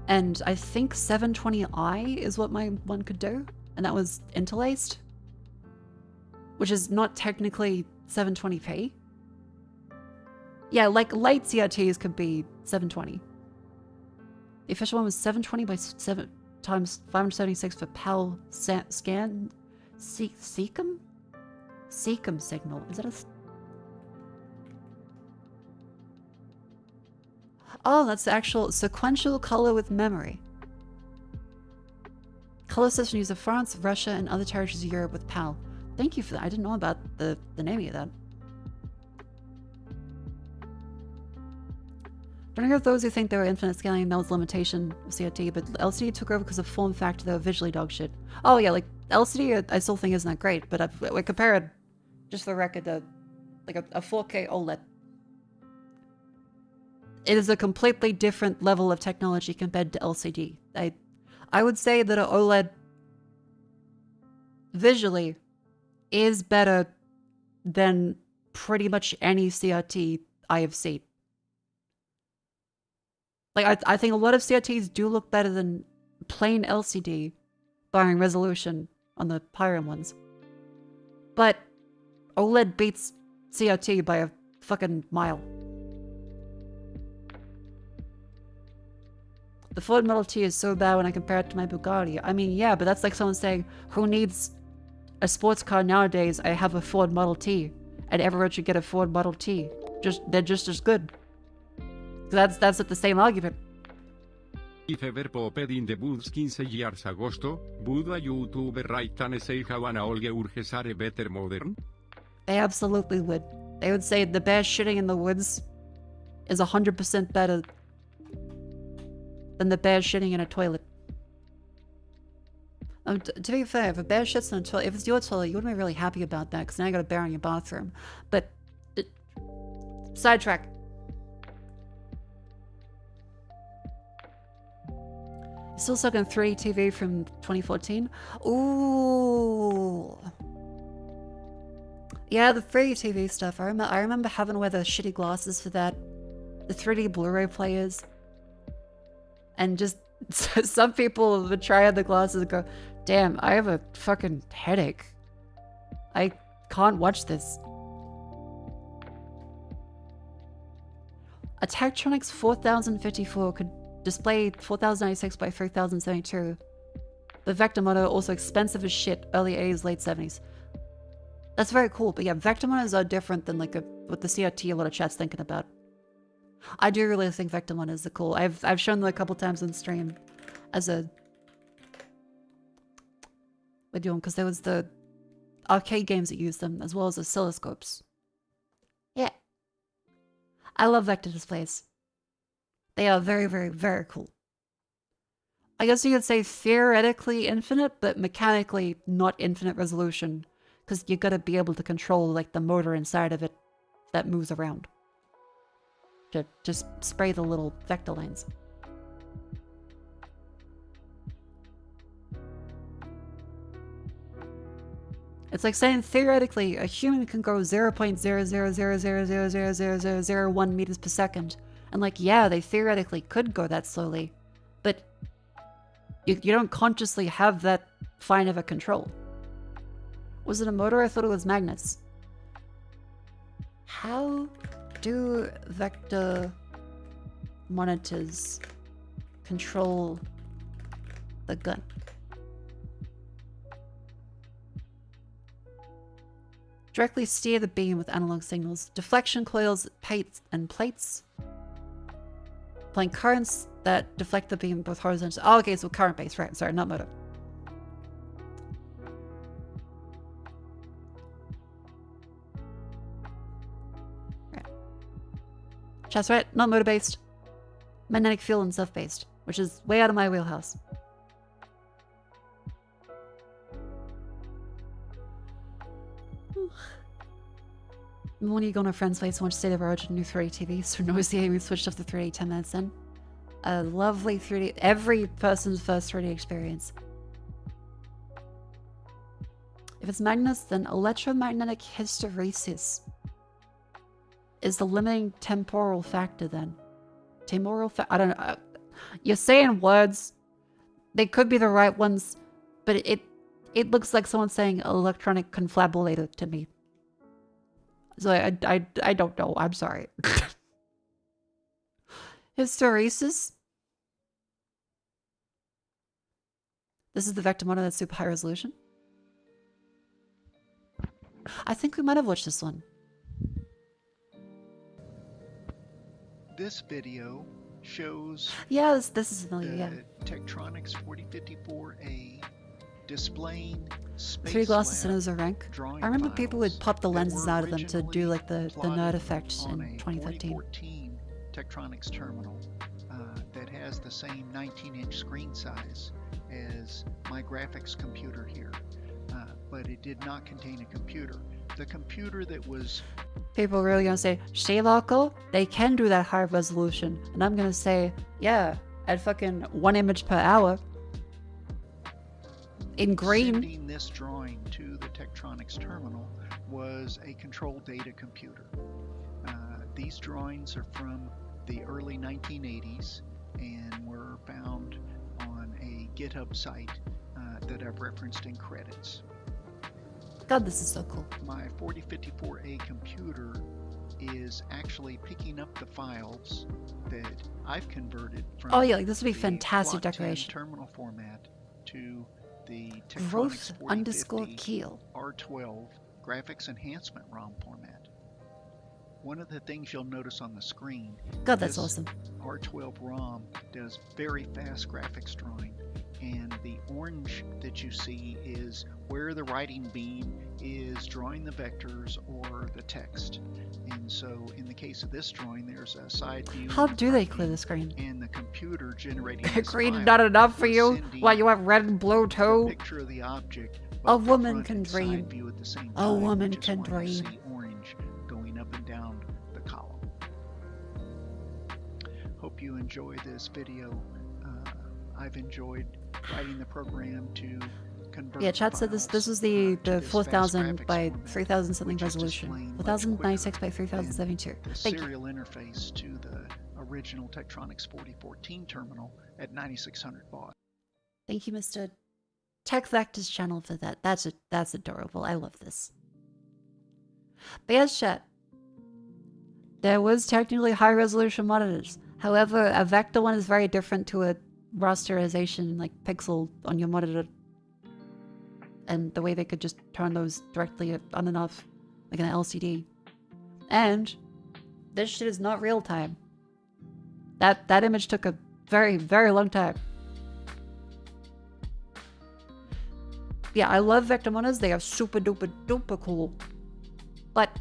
[SPEAKER 1] And I think 720i is what my one could do. And that was interlaced. Which is not technically 720p. Yeah, like light CRTs could be 720. The official one was 720 by 7 times 576 for PAL scan Seacom? Seacom signal. Is that a... Oh, that's the actual sequential color with memory. Color system used in France, Russia, and other territories of Europe with PAL. Thank you for that. I didn't know about the naming of that. Don't agree with those who think there were infinite scaling, that was limitation of CRT, but LCD took over because of form factor, they were visually dog shit. Oh yeah, like LCD I still think isn't that great, but we compared, just for the record, like a 4K OLED. It is a completely different level of technology compared to LCD. I would say that an OLED visually is better than pretty much any CRT I have seen. Like, I think a lot of CRTs do look better than plain LCD, barring resolution on the higher end ones. But OLED beats CRT by a fucking mile. The Ford Model T is so bad when I compare it to my Bugatti. I mean, yeah, but that's like someone saying, who needs a sports car nowadays? I have a Ford Model T, and everyone should get a Ford Model T. They're just as good. That's at the same argument.
[SPEAKER 2] If ever popped in the woods 15 years ago, would a YouTuber write and say how an old urges are better modern?
[SPEAKER 1] They absolutely would. They would say the bear shitting in the woods is 100% better than the bear shitting in a toilet. To be fair, if a bear shits in a toilet, if it's your toilet, you wouldn't be really happy about that, because now you got a bear in your bathroom. But, sidetrack. Still stuck on 3D TV from 2014? Ooh. Yeah, the 3D TV stuff. I remember having to wear the shitty glasses for that. The 3D Blu-ray players. And just, some people would try on the glasses and go, damn, I have a fucking headache. I can't watch this. A Tektronix 4054 could display 4096 by 3072. But vector monitor also expensive as shit, early 80s, late 70s. That's very cool, but yeah, vector monitors are different than like what the CRT a lot of chat's thinking about. I do really think vector monitors are cool. I've shown them a couple times on stream as a... We're doing, because there was the arcade games that used them, as well as oscilloscopes. Yeah. I love vector displays. They are very, very, very cool. I guess you could say theoretically infinite, but mechanically not infinite resolution. Because you gotta be able to control like the motor inside of it that moves around. To just spray the little vector lines. It's like saying theoretically a human can go 0.00000000001 meters per second. And like, yeah, they theoretically could go that slowly, but you don't consciously have that fine of a control. Was it a motor? I thought it was magnets. How do vector monitors control the gun? Directly steer the beam with analog signals. Deflection coils, plates. Applying currents that deflect the beam both horizontally. Oh, okay, so current based, right? Sorry, not motor. Right. Chat's right, not motor based. Magnetic field and stuff based, which is way out of my wheelhouse. When you go on a friend's place and watch State of Origin, new 3D TV, so noisy, we switched off the 3D 10 minutes in. A lovely 3D, every person's first 3D experience. If it's Magnus, then electromagnetic hysteresis is the limiting temporal factor then. I don't know. You're saying words. They could be the right ones, but it looks like someone saying electronic confabulator to me. So I don't know. I'm sorry. Hysteresis? This is the vector model that's super high resolution. I think we might have watched this one.
[SPEAKER 3] This video shows
[SPEAKER 1] Yes, this is familiar,
[SPEAKER 3] the
[SPEAKER 1] yeah.
[SPEAKER 3] Tektronix 4054A displaying space
[SPEAKER 1] 3 glasses
[SPEAKER 3] lab
[SPEAKER 1] in as a rank.
[SPEAKER 3] drawing
[SPEAKER 1] I remember people would
[SPEAKER 3] files
[SPEAKER 1] pop the
[SPEAKER 3] that
[SPEAKER 1] lenses
[SPEAKER 3] were
[SPEAKER 1] out of them to do like the
[SPEAKER 3] originally
[SPEAKER 1] nerd
[SPEAKER 3] plotted
[SPEAKER 1] effect
[SPEAKER 3] on
[SPEAKER 1] in
[SPEAKER 3] a
[SPEAKER 1] 2013.
[SPEAKER 3] 4014 Tektronix terminal that has the same 19-inch screen size as my graphics computer here, but it did not contain a computer. The computer that was
[SPEAKER 1] People are really gonna say, Mako, they can do that high resolution. And I'm gonna say, yeah, at fucking 1 image per hour. In green.
[SPEAKER 3] sending this drawing to the Tektronix terminal was a control data computer. These drawings are from the early 1980s and were found on a GitHub site that I've referenced in credits.
[SPEAKER 1] God, this is so cool.
[SPEAKER 3] My 4054A computer is actually picking up the files that I've converted from
[SPEAKER 1] Oh yeah, like this would be
[SPEAKER 3] the
[SPEAKER 1] fantastic
[SPEAKER 3] Plot 10
[SPEAKER 1] decoration.
[SPEAKER 3] terminal format to the Tektronix
[SPEAKER 1] Growth
[SPEAKER 3] 4050
[SPEAKER 1] _ keel.
[SPEAKER 3] R12 graphics enhancement ROM format. One of the things you'll notice on the screen,
[SPEAKER 1] God, that's
[SPEAKER 3] this
[SPEAKER 1] awesome.
[SPEAKER 3] R12 ROM does very fast graphics drawing, and the orange that you see is where the writing beam is drawing the vectors or the text. And so in the case of this drawing, there's a side view.
[SPEAKER 1] How
[SPEAKER 3] and
[SPEAKER 1] do they
[SPEAKER 3] front
[SPEAKER 1] clear
[SPEAKER 3] view,
[SPEAKER 1] the screen?
[SPEAKER 3] and the computer generating this
[SPEAKER 1] Green
[SPEAKER 3] file
[SPEAKER 1] not enough for
[SPEAKER 3] was
[SPEAKER 1] you?
[SPEAKER 3] sending
[SPEAKER 1] Why you have red and blue
[SPEAKER 3] the
[SPEAKER 1] too?
[SPEAKER 3] picture of the object,
[SPEAKER 1] A
[SPEAKER 3] both the
[SPEAKER 1] woman
[SPEAKER 3] front
[SPEAKER 1] can
[SPEAKER 3] and side
[SPEAKER 1] dream.
[SPEAKER 3] view at the same
[SPEAKER 1] A
[SPEAKER 3] time,
[SPEAKER 1] woman
[SPEAKER 3] which is
[SPEAKER 1] can
[SPEAKER 3] why you
[SPEAKER 1] dream.
[SPEAKER 3] see orange going up and down the column. Hope you enjoy this video. I've enjoyed writing the program to convert
[SPEAKER 1] Yeah, chat said this
[SPEAKER 3] files,
[SPEAKER 1] was
[SPEAKER 3] to
[SPEAKER 1] the
[SPEAKER 3] this fast
[SPEAKER 1] 4000
[SPEAKER 3] graphics
[SPEAKER 1] by
[SPEAKER 3] format,
[SPEAKER 1] 3000 something
[SPEAKER 3] which is
[SPEAKER 1] resolution.
[SPEAKER 3] displaying much
[SPEAKER 1] 4096 by
[SPEAKER 3] quicker
[SPEAKER 1] 3072.
[SPEAKER 3] than the
[SPEAKER 1] Thank you.
[SPEAKER 3] serial interface to the original Tektronix 4014 terminal at 9600 baud.
[SPEAKER 1] Thank you, Mr. Tech Vector's channel for that. That's adorable. I love this. But yes, chat. There was technically high resolution monitors. However, a vector one is very different to a rasterization like pixel on your monitor. And the way they could just turn those directly on and off like an LCD. And this shit is not real time. That image took a very, very long time. Yeah, I love vector monitors. They are super duper duper cool. But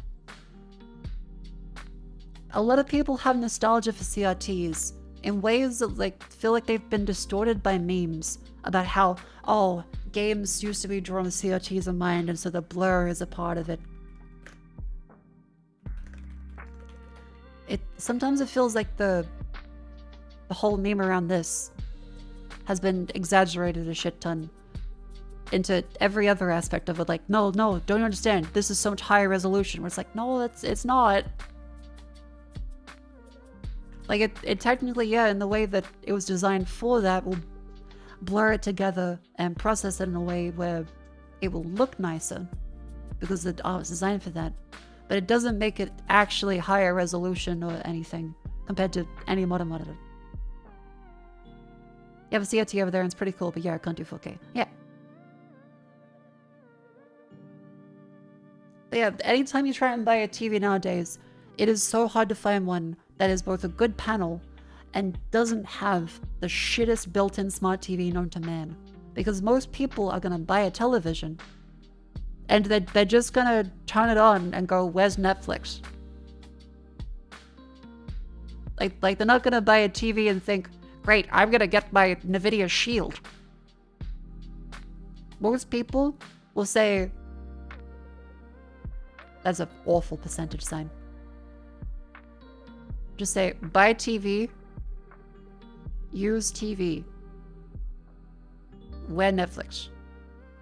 [SPEAKER 1] a lot of people have nostalgia for CRTs in ways that like feel like they've been distorted by memes about how, oh, games used to be drawn with CRTs in mind and so the blur is a part of it. Sometimes it feels like the whole meme around this has been exaggerated a shit ton into every other aspect of it. Like, no, don't you understand? This is so much higher resolution. Where it's like, no, it's not. Like, it technically, yeah, in the way that it was designed for that, will blur it together and process it in a way where it will look nicer because it was designed for that. But it doesn't make it actually higher resolution or anything compared to any modern monitor. You have a CRT over there and it's pretty cool, but yeah, it can't do 4K. Yeah. But yeah, anytime you try and buy a TV nowadays, it is so hard to find one that is both a good panel and doesn't have the shittest built-in smart TV known to man. Because most people are gonna buy a television and they're just gonna turn it on and go, where's Netflix? Like they're not gonna buy a TV and think, great, I'm gonna get my NVIDIA Shield. Most people will say, That's an awful percentage sign. Just say, buy TV, use TV, wear Netflix.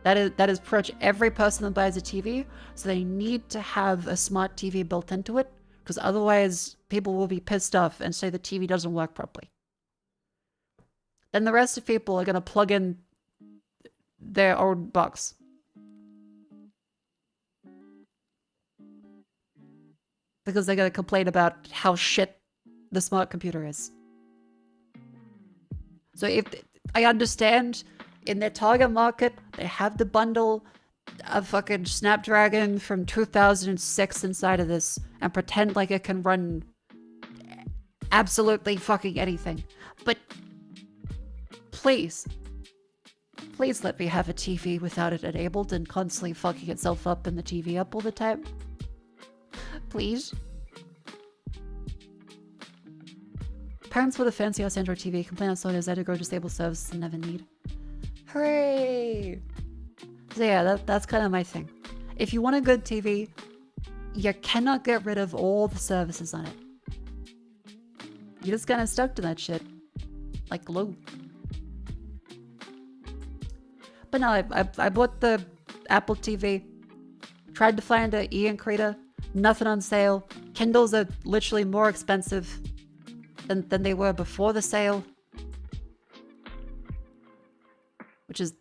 [SPEAKER 1] That is pretty much every person that buys a TV, so they need to have a smart TV built into it, because otherwise people will be pissed off and say the TV doesn't work properly. Then the rest of people are going to plug in their own box. Because they're going to complain about how shit the smart computer is. So if I understand in their target market, they have the bundle of fucking Snapdragon from 2006 inside of this and pretend like it can run absolutely fucking anything. But please let me have a TV without it enabled and constantly fucking itself up and the TV up all the time. Please. Parents with a fancy house Android TV complain on Sony as I had to go disable services and never need. Hooray! So yeah, that's kind of my thing. If you want a good TV, you cannot get rid of all the services on it. You're just kind of stuck to that shit. Like glue. But no, I bought the Apple TV. Tried to find an e-ink reader. Nothing on sale. Kindles are literally more expensive than they were before the sale. Which is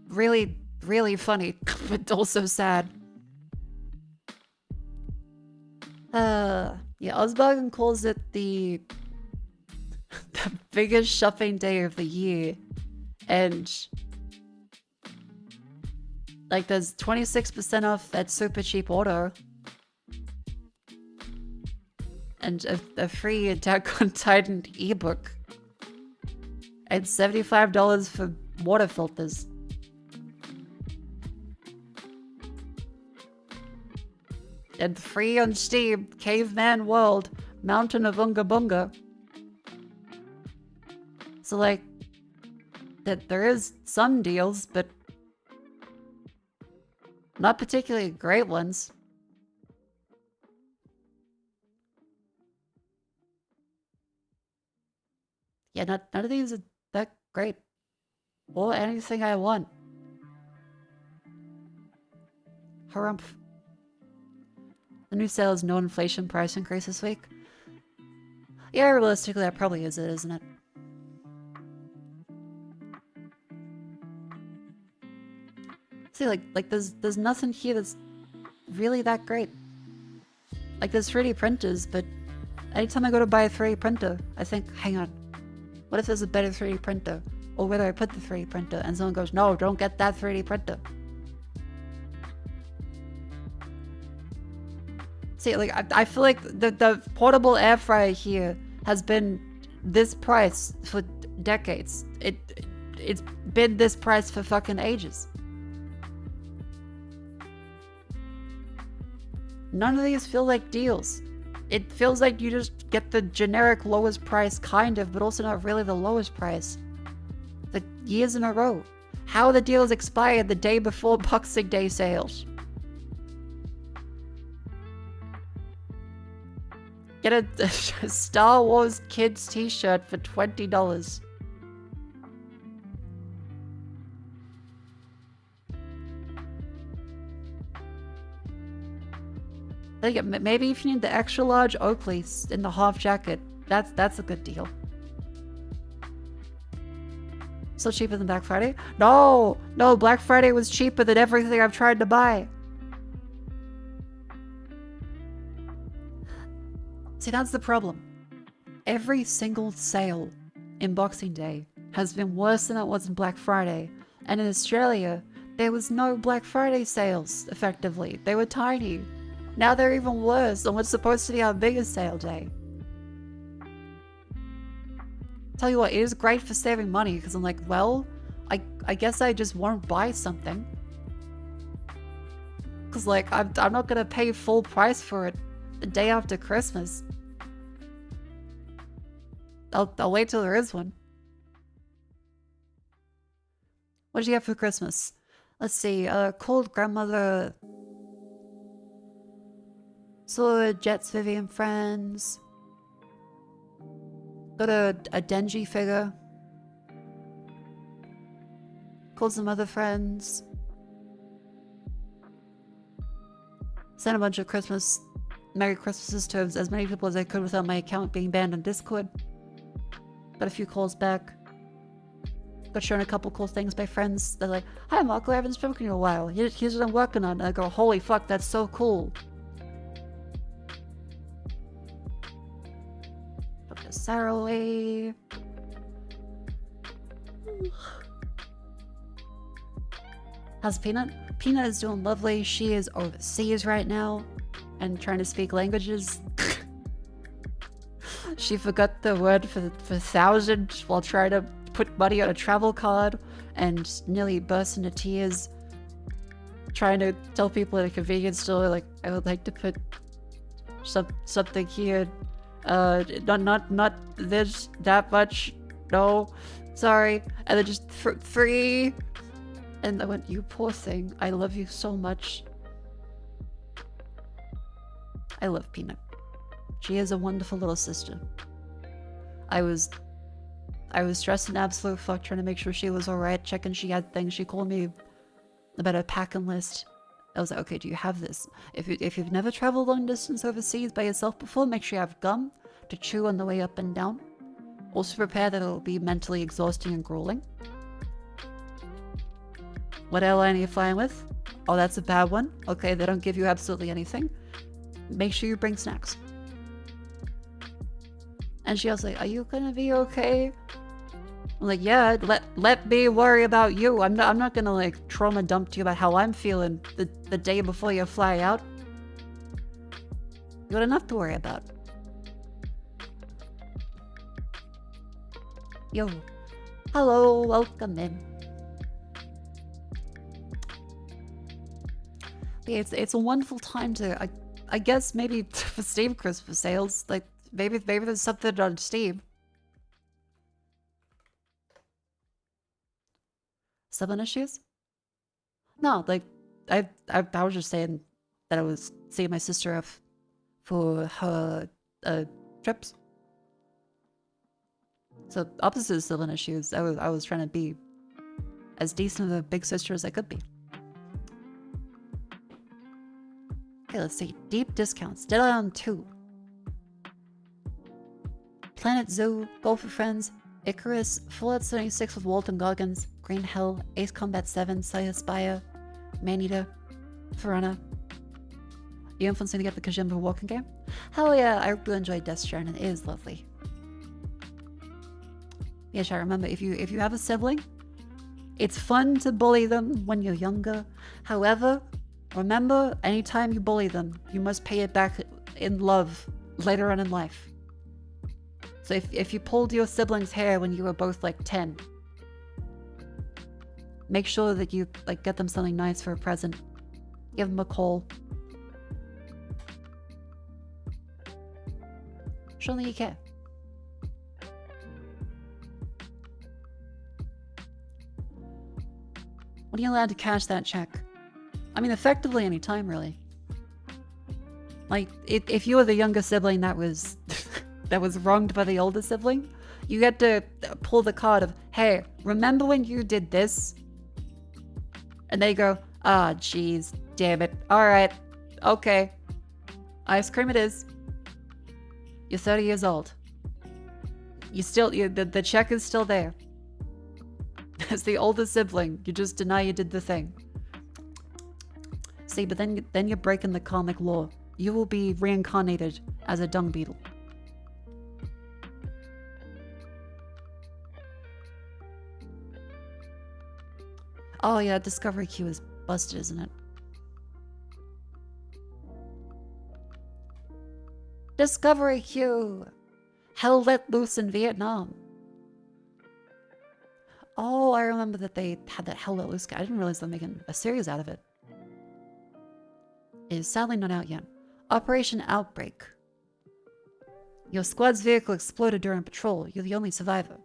[SPEAKER 1] really, really funny, but also sad. Yeah, Osborne calls it the biggest shopping day of the year. And like there's 26% off at Super Cheap Auto. And a free Attack on Titan ebook. And $75 for water filters. And free on Steam, Caveman World, Mountain of Unga Bunga. So like, that there is some deals, but not particularly great ones. Yeah, none of these are that great. Or anything I want. Harumph. The new sale is no inflation price increase this week. Yeah, realistically that probably is it, isn't it? See, like there's nothing here that's really that great. Like there's 3D printers, but anytime I go to buy a 3D printer, I think, hang on, what if there's a better 3D printer? Or where do I put the 3D printer? And someone goes, no, don't get that 3D printer. See, like I feel like the portable air fryer here has been this price for decades. It's been this price for fucking ages. None of these feel like deals. It feels like you just get the generic lowest price, kind of, but also not really the lowest price. For years in a row. How the deals expired the day before Boxing Day sales. Get a Star Wars Kids t-shirt for $20. Maybe if you need the extra large Oakleys in the half jacket, that's a good deal. Still cheaper than Black Friday? No, Black Friday was cheaper than everything I've tried to buy. See, that's the problem. Every single sale in Boxing Day has been worse than it was in Black Friday. And in Australia, there was no Black Friday sales, effectively. They were tiny. Now they're even worse on what's supposed to be our biggest sale day. Tell you what, it is great for saving money, because I'm like, well, I guess I just won't buy something. Because like, I'm not going to pay full price for it the day after Christmas. I'll wait till there is one. What did you get for Christmas? Let's see, called grandmother Saw Jet's Vivian friends. Got a Denji figure. Called some other friends. Sent a bunch of Merry Christmases to as many people as I could without my account being banned on Discord. Got a few calls back. Got shown a couple cool things by friends. They're like, "Hi Mako, I haven't spoken to you in a while. Here's what I'm working on." And I go, "Holy fuck, that's so cool." Put the Sarah away. How's Peanut? Peanut is doing lovely. She is overseas right now and trying to speak languages. She forgot the word for 1,000 while trying to put money on a travel card and nearly burst into tears trying to tell people at a convenience store, like, "I would like to put something here. Not this, that much. No, sorry." And then just free. And I went, "You poor thing. I love you so much." I love Peanut. She is a wonderful little sister. I was stressing absolute fuck trying to make sure she was alright, checking she had things. She called me about a packing list. I was like, "Okay, do you have this? If you've never traveled long distance overseas by yourself before, make sure you have gum to chew on the way up and down. Also prepare that it'll be mentally exhausting and grueling. What airline are you flying with? Oh, that's a bad one. Okay, they don't give you absolutely anything. Make sure you bring snacks." And she was like, "Are you gonna be okay?" I'm like, "Yeah, let me worry about you. I'm not gonna like trauma dump to you about how I'm feeling the day before you fly out. You got enough to worry about." Yo. Hello, welcome in. Yeah, it's a wonderful time to, I guess maybe for Steam Christmas sales, like maybe there's something on Steam. Summon issues? No, like I was just saying that I was seeing my sister off for her trips. So opposite of Sylvan issues, I was trying to be as decent of a big sister as I could be. Okay, let's see. Deep discounts. Dead Island 2. Planet Zoo, Golf with Friends, Icarus, Fallout 76 with Walton Goggins, Green Hell, Ace Combat 7, Saya Spire, Maneater, Verona. You influencing to get the Kojimbo walking game? Hell yeah, I really enjoyed Death Stranding. It is lovely. Yes, I remember if you have a sibling, it's fun to bully them when you're younger. However, remember, anytime you bully them, you must pay it back in love later on in life. So if you pulled your sibling's hair when you were both like 10, make sure that you like get them something nice for a present. Give them a call. Show them you care. When are you allowed to cash that check? I mean, effectively any time, really. Like, if you were the younger sibling that was that was wronged by the older sibling, you get to pull the card of, "Hey, remember when you did this?" And they go, "Ah, jeez, damn it. All right, okay. Ice cream it is. You're 30 years old. The check is still there. As the older sibling, you just deny you did the thing." See, but then you're breaking the karmic law. You will be reincarnated as a dung beetle. Oh yeah, Discovery Queue is busted, isn't it? Discovery Queue! Hell let loose in Vietnam. Oh, I remember that they had that Hell let loose guy. I didn't realize they're making a series out of it. It is sadly not out yet. Operation Outbreak. Your squad's vehicle exploded during patrol. You're the only survivor.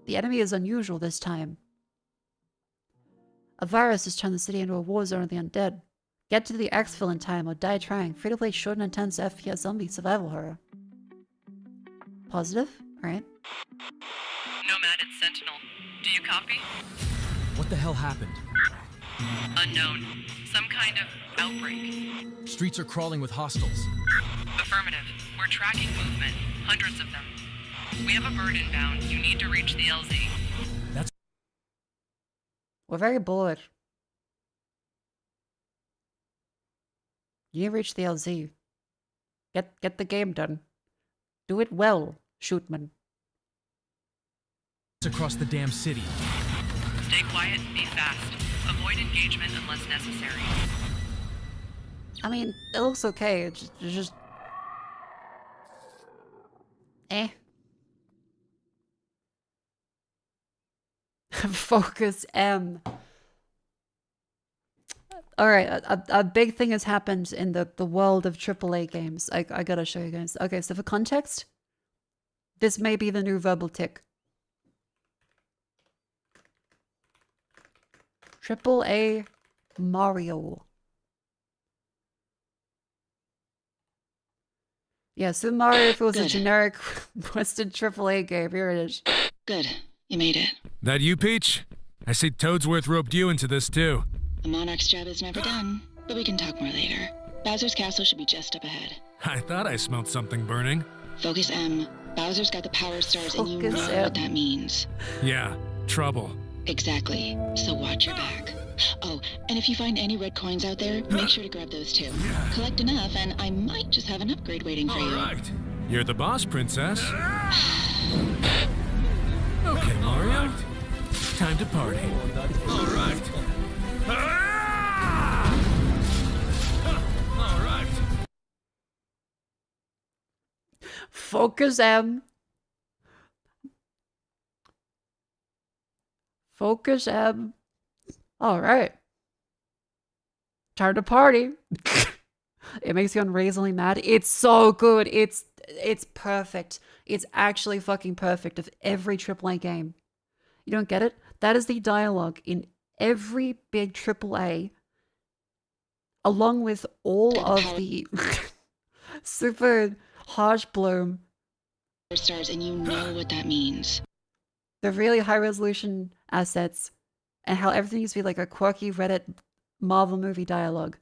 [SPEAKER 1] The enemy is unusual this time. A virus has turned the city into a war zone of the undead. Get to the exfil in time or die trying. Free-to-play short and intense FPS zombie survival horror. Positive? Alright.
[SPEAKER 4] Nomad, it's Sentinel. Do you copy?
[SPEAKER 5] What the hell happened?
[SPEAKER 4] Unknown. Some kind of outbreak.
[SPEAKER 5] Streets are crawling with hostiles.
[SPEAKER 4] Affirmative. We're tracking movement. Hundreds of them. We have a bird inbound. You need to reach the LZ.
[SPEAKER 1] We're very bored. You reach the LZ. Get the game done. Do it well, Shootman.
[SPEAKER 5] It's across the damn city.
[SPEAKER 4] Stay quiet and be fast. Avoid engagement unless necessary.
[SPEAKER 1] I mean, it looks okay. It's just... Eh. Focus M. Alright, a big thing has happened in the world of AAA games. I gotta show you guys. Okay, so for context, this may be the new verbal tick. AAA Mario. Yeah, Super Mario, if it was a generic Western AAA game, here it is.
[SPEAKER 6] Good. You made it.
[SPEAKER 7] That you, Peach? I see Toadsworth roped you into this, too.
[SPEAKER 6] The Monarch's job is never done, but we can talk more later. Bowser's castle should be just up ahead.
[SPEAKER 7] I thought I smelled something burning.
[SPEAKER 6] Focus M. Bowser's got the power stars, and you know
[SPEAKER 1] Focus M.
[SPEAKER 6] what that means.
[SPEAKER 7] Yeah, trouble.
[SPEAKER 6] Exactly. So watch your back. Oh, and if you find any red coins out there, make sure to grab those too. Collect enough, and I might just have an upgrade waiting for you.
[SPEAKER 7] Right. You're the boss, princess. Okay, Mario. Time to party. All right. All right.
[SPEAKER 1] Focus M. Focus M. Alright. Time to party. It makes you unreasonably mad. It's so good. It's perfect. It's actually fucking perfect of every AAA game. You don't get it? That is the dialogue in every big AAA, along with all of the super harsh bloom.
[SPEAKER 6] Stars, and you know what that means.
[SPEAKER 1] The really high resolution assets, and how everything used to be like a quirky Reddit Marvel movie dialogue.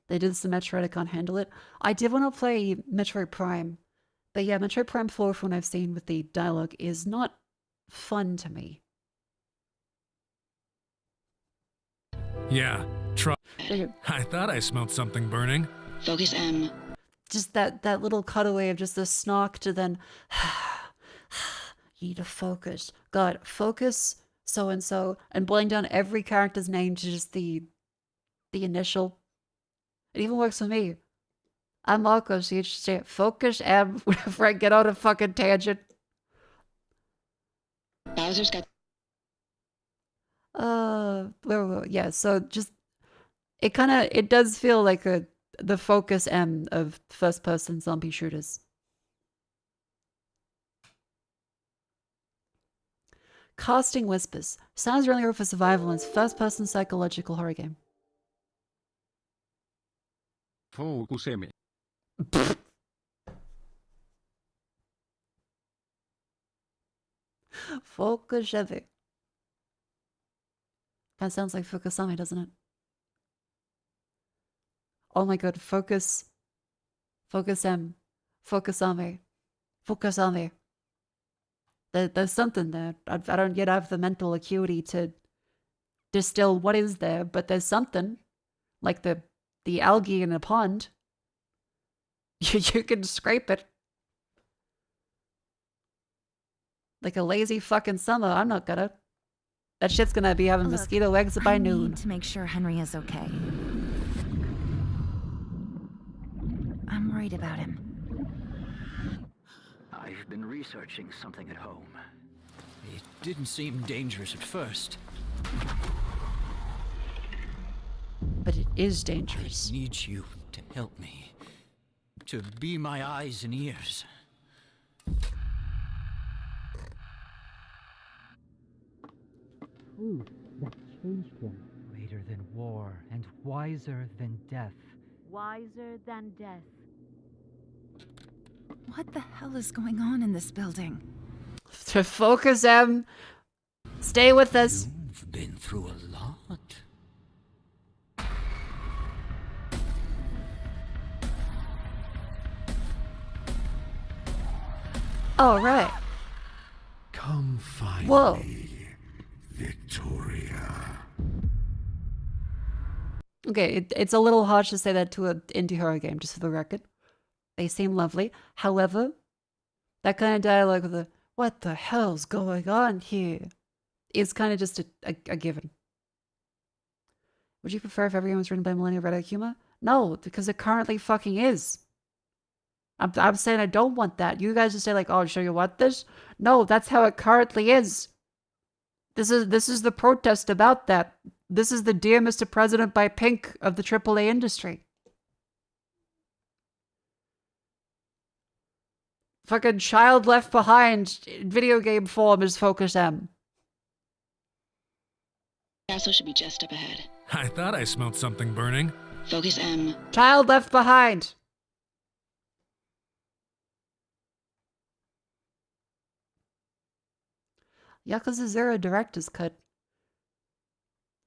[SPEAKER 1] They did some Metroid, I can't handle it. I did want to play Metroid Prime, but yeah, Metroid Prime 4, from what I've seen with the dialogue, is not fun to me.
[SPEAKER 7] Yeah,
[SPEAKER 1] Like,
[SPEAKER 7] I thought I smelled something burning.
[SPEAKER 6] Focus M.
[SPEAKER 1] just that little cutaway of just the snark to then, you need to focus. God, focus so-and-so, and boiling down every character's name to just the initial. It even works for me. I'm Mako, so you just say, focus M whenever I get on a fucking tangent.
[SPEAKER 6] Bowser's got...
[SPEAKER 1] Yeah, so just, it does feel like the focus M of first-person zombie shooters. Casting Whispers. Sounds really good for survival and first-person psychological horror game.
[SPEAKER 2] Focus M.
[SPEAKER 1] Focus M. Kind of sounds like Focusame, doesn't it? Oh my god, Focus M. Focusame. Focusame. There's something there. I don't yet have the mental acuity to distill what is there, but there's something. Like the algae in a pond. You can scrape it. Like a lazy fucking summer. I'm not gonna. That shit's gonna be having mosquito eggs by noon.
[SPEAKER 8] I need to make sure Henry is okay. I'm worried about him.
[SPEAKER 9] I've been researching something at home.
[SPEAKER 5] It didn't seem dangerous at first.
[SPEAKER 1] But it is dangerous.
[SPEAKER 5] I need you to help me. To be my eyes and ears.
[SPEAKER 9] Ooh, that changed him. Wait
[SPEAKER 10] greater than war and wiser than death.
[SPEAKER 8] Wiser than death. What the hell is going on in this building?
[SPEAKER 1] To focus, Em. Stay with us.
[SPEAKER 5] You've been through a lot.
[SPEAKER 1] All right.
[SPEAKER 11] Come find
[SPEAKER 1] Whoa.
[SPEAKER 11] me, Victoria.
[SPEAKER 1] Okay, it's a little harsh to say that to an indie horror game, just for the record. They seem lovely. However, that kind of dialogue with the "what the hell's going on here" is kind of just a given. Would you prefer if everyone was written by Millennial Red Akuma? No, because it currently fucking is. I'm saying I don't want that. You guys just say like, "Oh, sure you want this?" No, that's how it currently is. This is the protest about that. This is the Dear Mr. President by Pink of the AAA industry. Fucking child left behind in video game form is Focus M.
[SPEAKER 6] Castle should be just up ahead.
[SPEAKER 7] I thought I smelled something burning.
[SPEAKER 6] Focus M.
[SPEAKER 1] Child left behind. Yakuza 0 Director's Cut.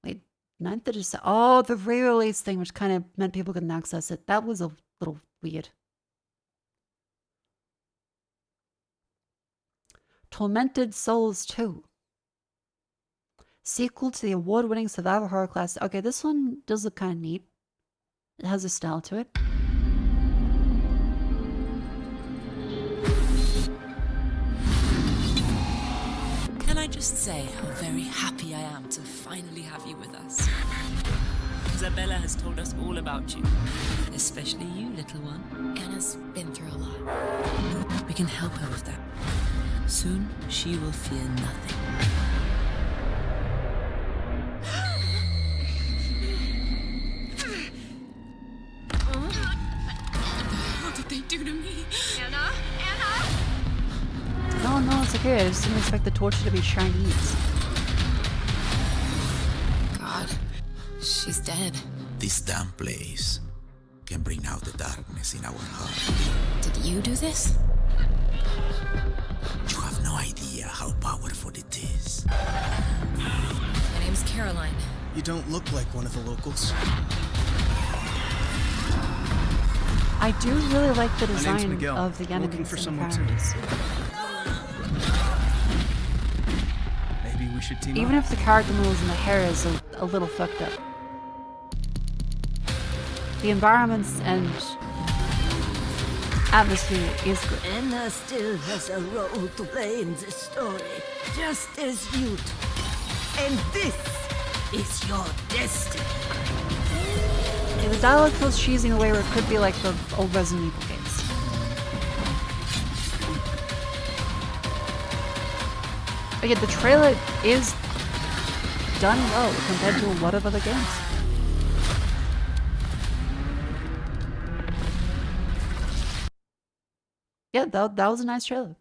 [SPEAKER 1] Wait, 9th of December. Oh, the re-release thing, which kind of meant people couldn't access it. That was a little weird. Tormented Souls 2. Sequel to the award-winning survival horror classic. Okay, this one does look kind of neat. It has a style to it.
[SPEAKER 12] Can I just say how very happy I am to finally have you with us? Isabella has told us all about you, especially you, little one. Anna's been through a lot. We can help her with that. Soon, she will fear nothing. What did they do to me? Anna? Anna?
[SPEAKER 1] No, it's okay. I just didn't expect the torture to be Chinese.
[SPEAKER 12] God, she's dead.
[SPEAKER 13] This damn place can bring out the darkness in our heart.
[SPEAKER 12] Did you do this?
[SPEAKER 13] You have no idea how powerful it is.
[SPEAKER 12] My name's Caroline.
[SPEAKER 14] You don't look like one of the locals.
[SPEAKER 1] I do really like the design
[SPEAKER 14] Miguel.
[SPEAKER 1] of the
[SPEAKER 14] Looking
[SPEAKER 1] enemies
[SPEAKER 14] for
[SPEAKER 1] and the
[SPEAKER 14] someone too.
[SPEAKER 1] characters.
[SPEAKER 14] Maybe we should team
[SPEAKER 1] Even
[SPEAKER 14] up.
[SPEAKER 1] if the character moves and the hair is a little fucked up. The environments and atmosphere is good.
[SPEAKER 15] Anna still has a role to play in this story, just as you do. And this is your destiny.
[SPEAKER 1] Yeah, the dialogue feels cheesy in a way where it could be like the old Resident Evil games. Again, the trailer is done well compared to a lot of other games. Yeah, that was a nice trailer.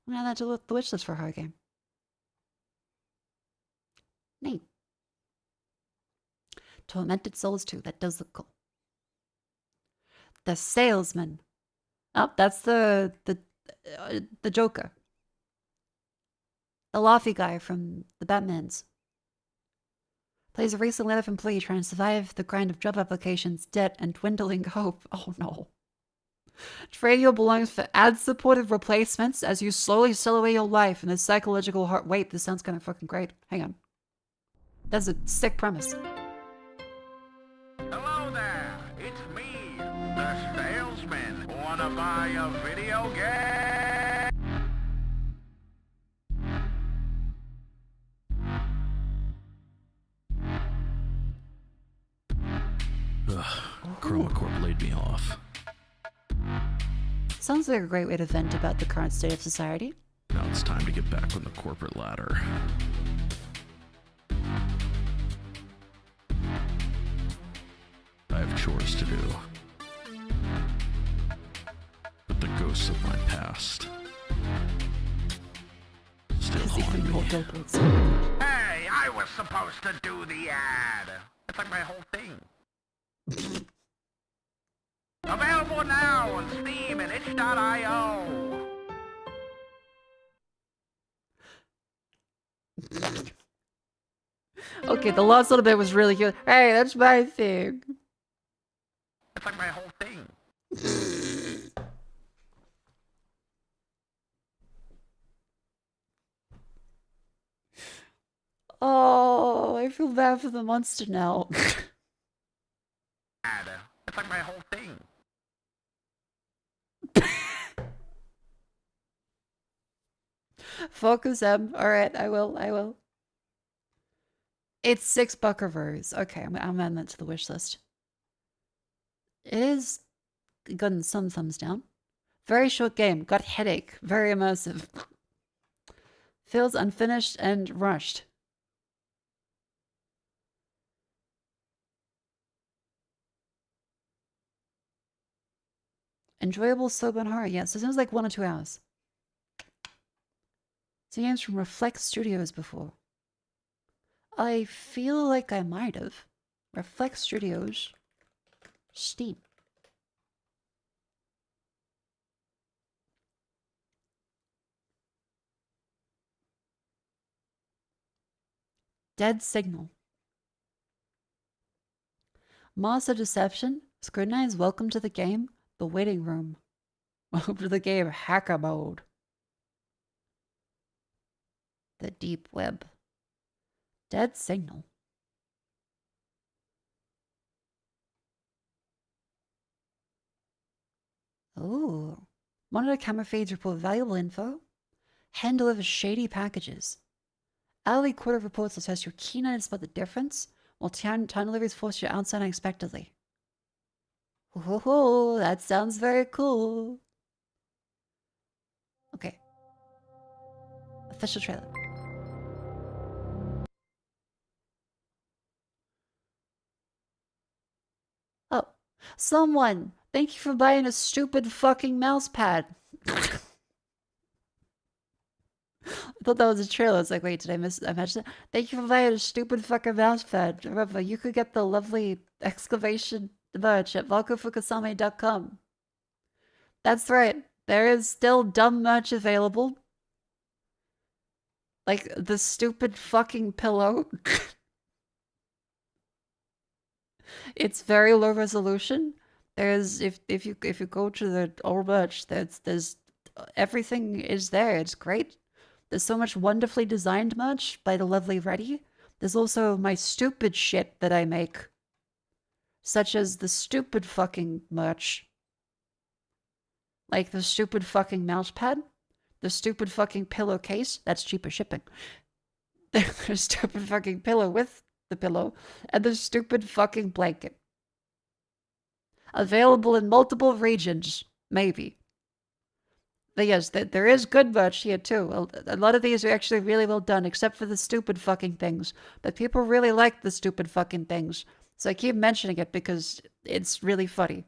[SPEAKER 1] I'm gonna add that to the wish list for a horror game. Neat. Tormented Souls 2. That does look cool. The Salesman. Oh, that's the Joker. The Laufey guy from the Batmans. Plays a recent laid-off employee trying to survive the grind of job applications, debt, and dwindling hope. Oh no. Trade your belongings for ad-supported replacements as you slowly sell away your life in the psychological heart. Wait, this sounds kind of fucking great. Hang on. That's a sick premise.
[SPEAKER 16] Hello there, it's me, the salesman. Wanna buy a video game?
[SPEAKER 7] Chroma Corp laid me off.
[SPEAKER 1] Sounds like a great way to vent about the current state of society.
[SPEAKER 7] Now it's time to get back on the corporate ladder. I have chores to do. But the ghosts of my past still haunt me.
[SPEAKER 16] Hey, I was supposed to do the ad. It's like my whole thing. Available now on Steam and itch.io.
[SPEAKER 1] Okay, the last little bit was really good. Hey, that's my thing.
[SPEAKER 16] It's like my whole thing.
[SPEAKER 1] Oh, I feel bad for the monster now.
[SPEAKER 16] It's like my whole thing.
[SPEAKER 1] Focus M. Alright, I will. It's 6 buckaroos. Okay, I'm adding that to the wish list. It is gotten some thumbs down. Very short game. Got headache. Very immersive. Feels unfinished and rushed. Enjoyable, sober, and horror. Yes, it sounds like 1 or 2 hours. Some games from Reflect Studios before. I feel like I might have. Reflect Studios. Steam. Dead Signal. Master Deception. Scrutinize. Welcome to the game. The Waiting Room. Welcome to the game. Hacker Mode. The Deep Web. Dead Signal. Oh. Monitor camera feeds report valuable info. Hand delivers shady packages. Hourly quarter reports will test your keen eye to spot the difference, while time deliveries force you outside unexpectedly. Oh, that sounds very cool. Okay. Official trailer. Oh, someone! Thank you for buying a stupid fucking mouse pad. I thought that was a trailer. I was like, wait, did I mention it? Thank you for buying a stupid fucking mouse pad. Remember, you could get the lovely exclamation merch at valkofukasame.com. That's right. There is still dumb merch available. Like the stupid fucking pillow. It's very low resolution. There's if you go to the old merch, there's everything is there. It's great. There's so much wonderfully designed merch by the lovely Reddy. There's also my stupid shit that I make. Such as the stupid fucking merch. Like the stupid fucking mouse pad. The stupid fucking pillowcase. That's cheaper shipping. The stupid fucking pillow with the pillow. And the stupid fucking blanket. Available in multiple regions. Maybe. But yes, there is good merch here too. A lot of these are actually really well done, except for the stupid fucking things. But people really like the stupid fucking things. So I keep mentioning it because it's really funny.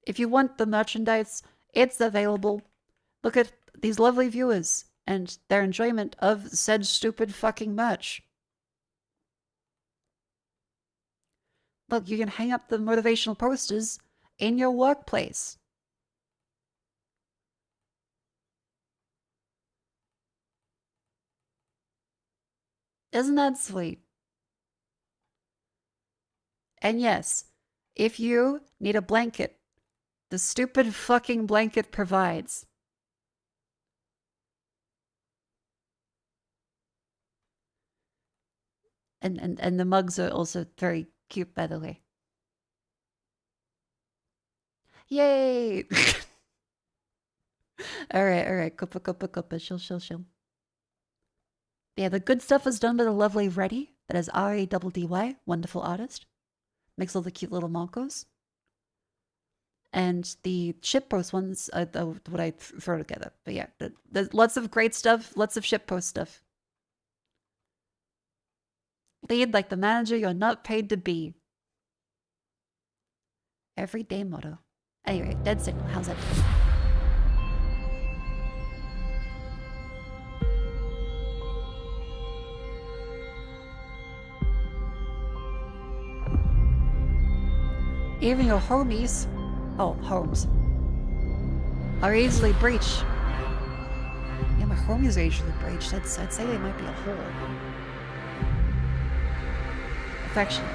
[SPEAKER 1] If you want the merchandise, it's available. Look at these lovely viewers and their enjoyment of said stupid fucking merch. Look, you can hang up the motivational posters in your workplace. Isn't that sweet? And yes, if you need a blanket, the stupid fucking blanket provides. And the mugs are also very cute, by the way. Yay! Alright. Kuppa. Chill. Yeah, the good stuff is done by the lovely Reddy. That is R-A-D-D-Y. Wonderful artist. Makes all the cute little Makos. And the shitpost ones are what I throw together. But yeah, there's lots of great stuff. Lots of shitpost stuff. Lead like the manager you're not paid to be. Everyday motto. Anyway, Dead Signal. How's that? Even your homies, homes, are easily breached. Yeah, my homies are easily breached. I'd say they might be a whore. Affection.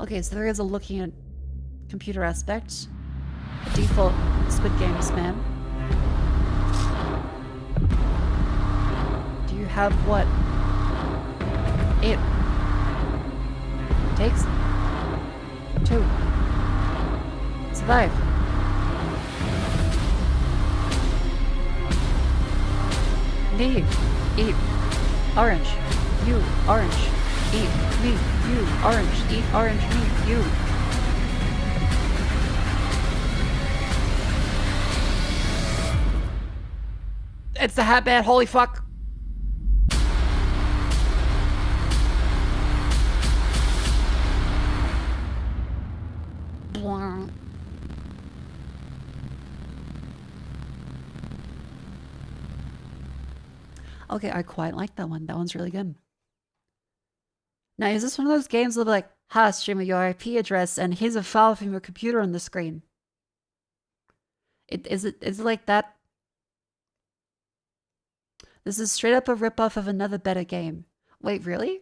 [SPEAKER 1] Okay, so there is a looking at computer aspect. A default Squid Game spam. Do you have what it takes to survive? Me, eat orange. You, orange. Eat me, you, orange. Eat orange, me, you. It's the hat band, holy fuck. Blah. Okay, I quite like that one. That one's really good. Now, is this one of those games that like, ha, streamer, your IP address, and here's a file from your computer on the screen? Is it like that? This is straight up a ripoff of another better game. Wait, really?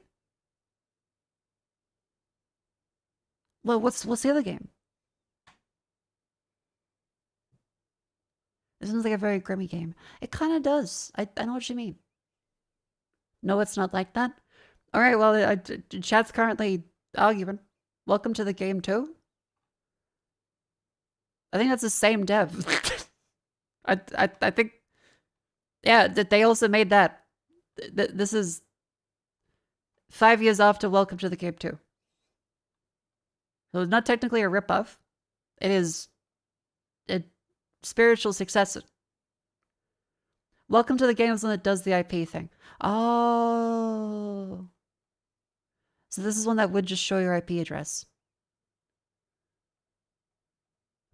[SPEAKER 1] Well, what's the other game? This sounds like a very grimy game. It kind of does. I know what you mean. No, it's not like that. All right, well, chat's currently arguing. Welcome to the game too. I think that's the same dev. I think, yeah, that they also made that. This is 5 years after Welcome to the Game 2. So it's not technically a ripoff. It is a spiritual successor. Welcome to the Game is one that does the IP thing. Oh. So this is one that would just show your IP address.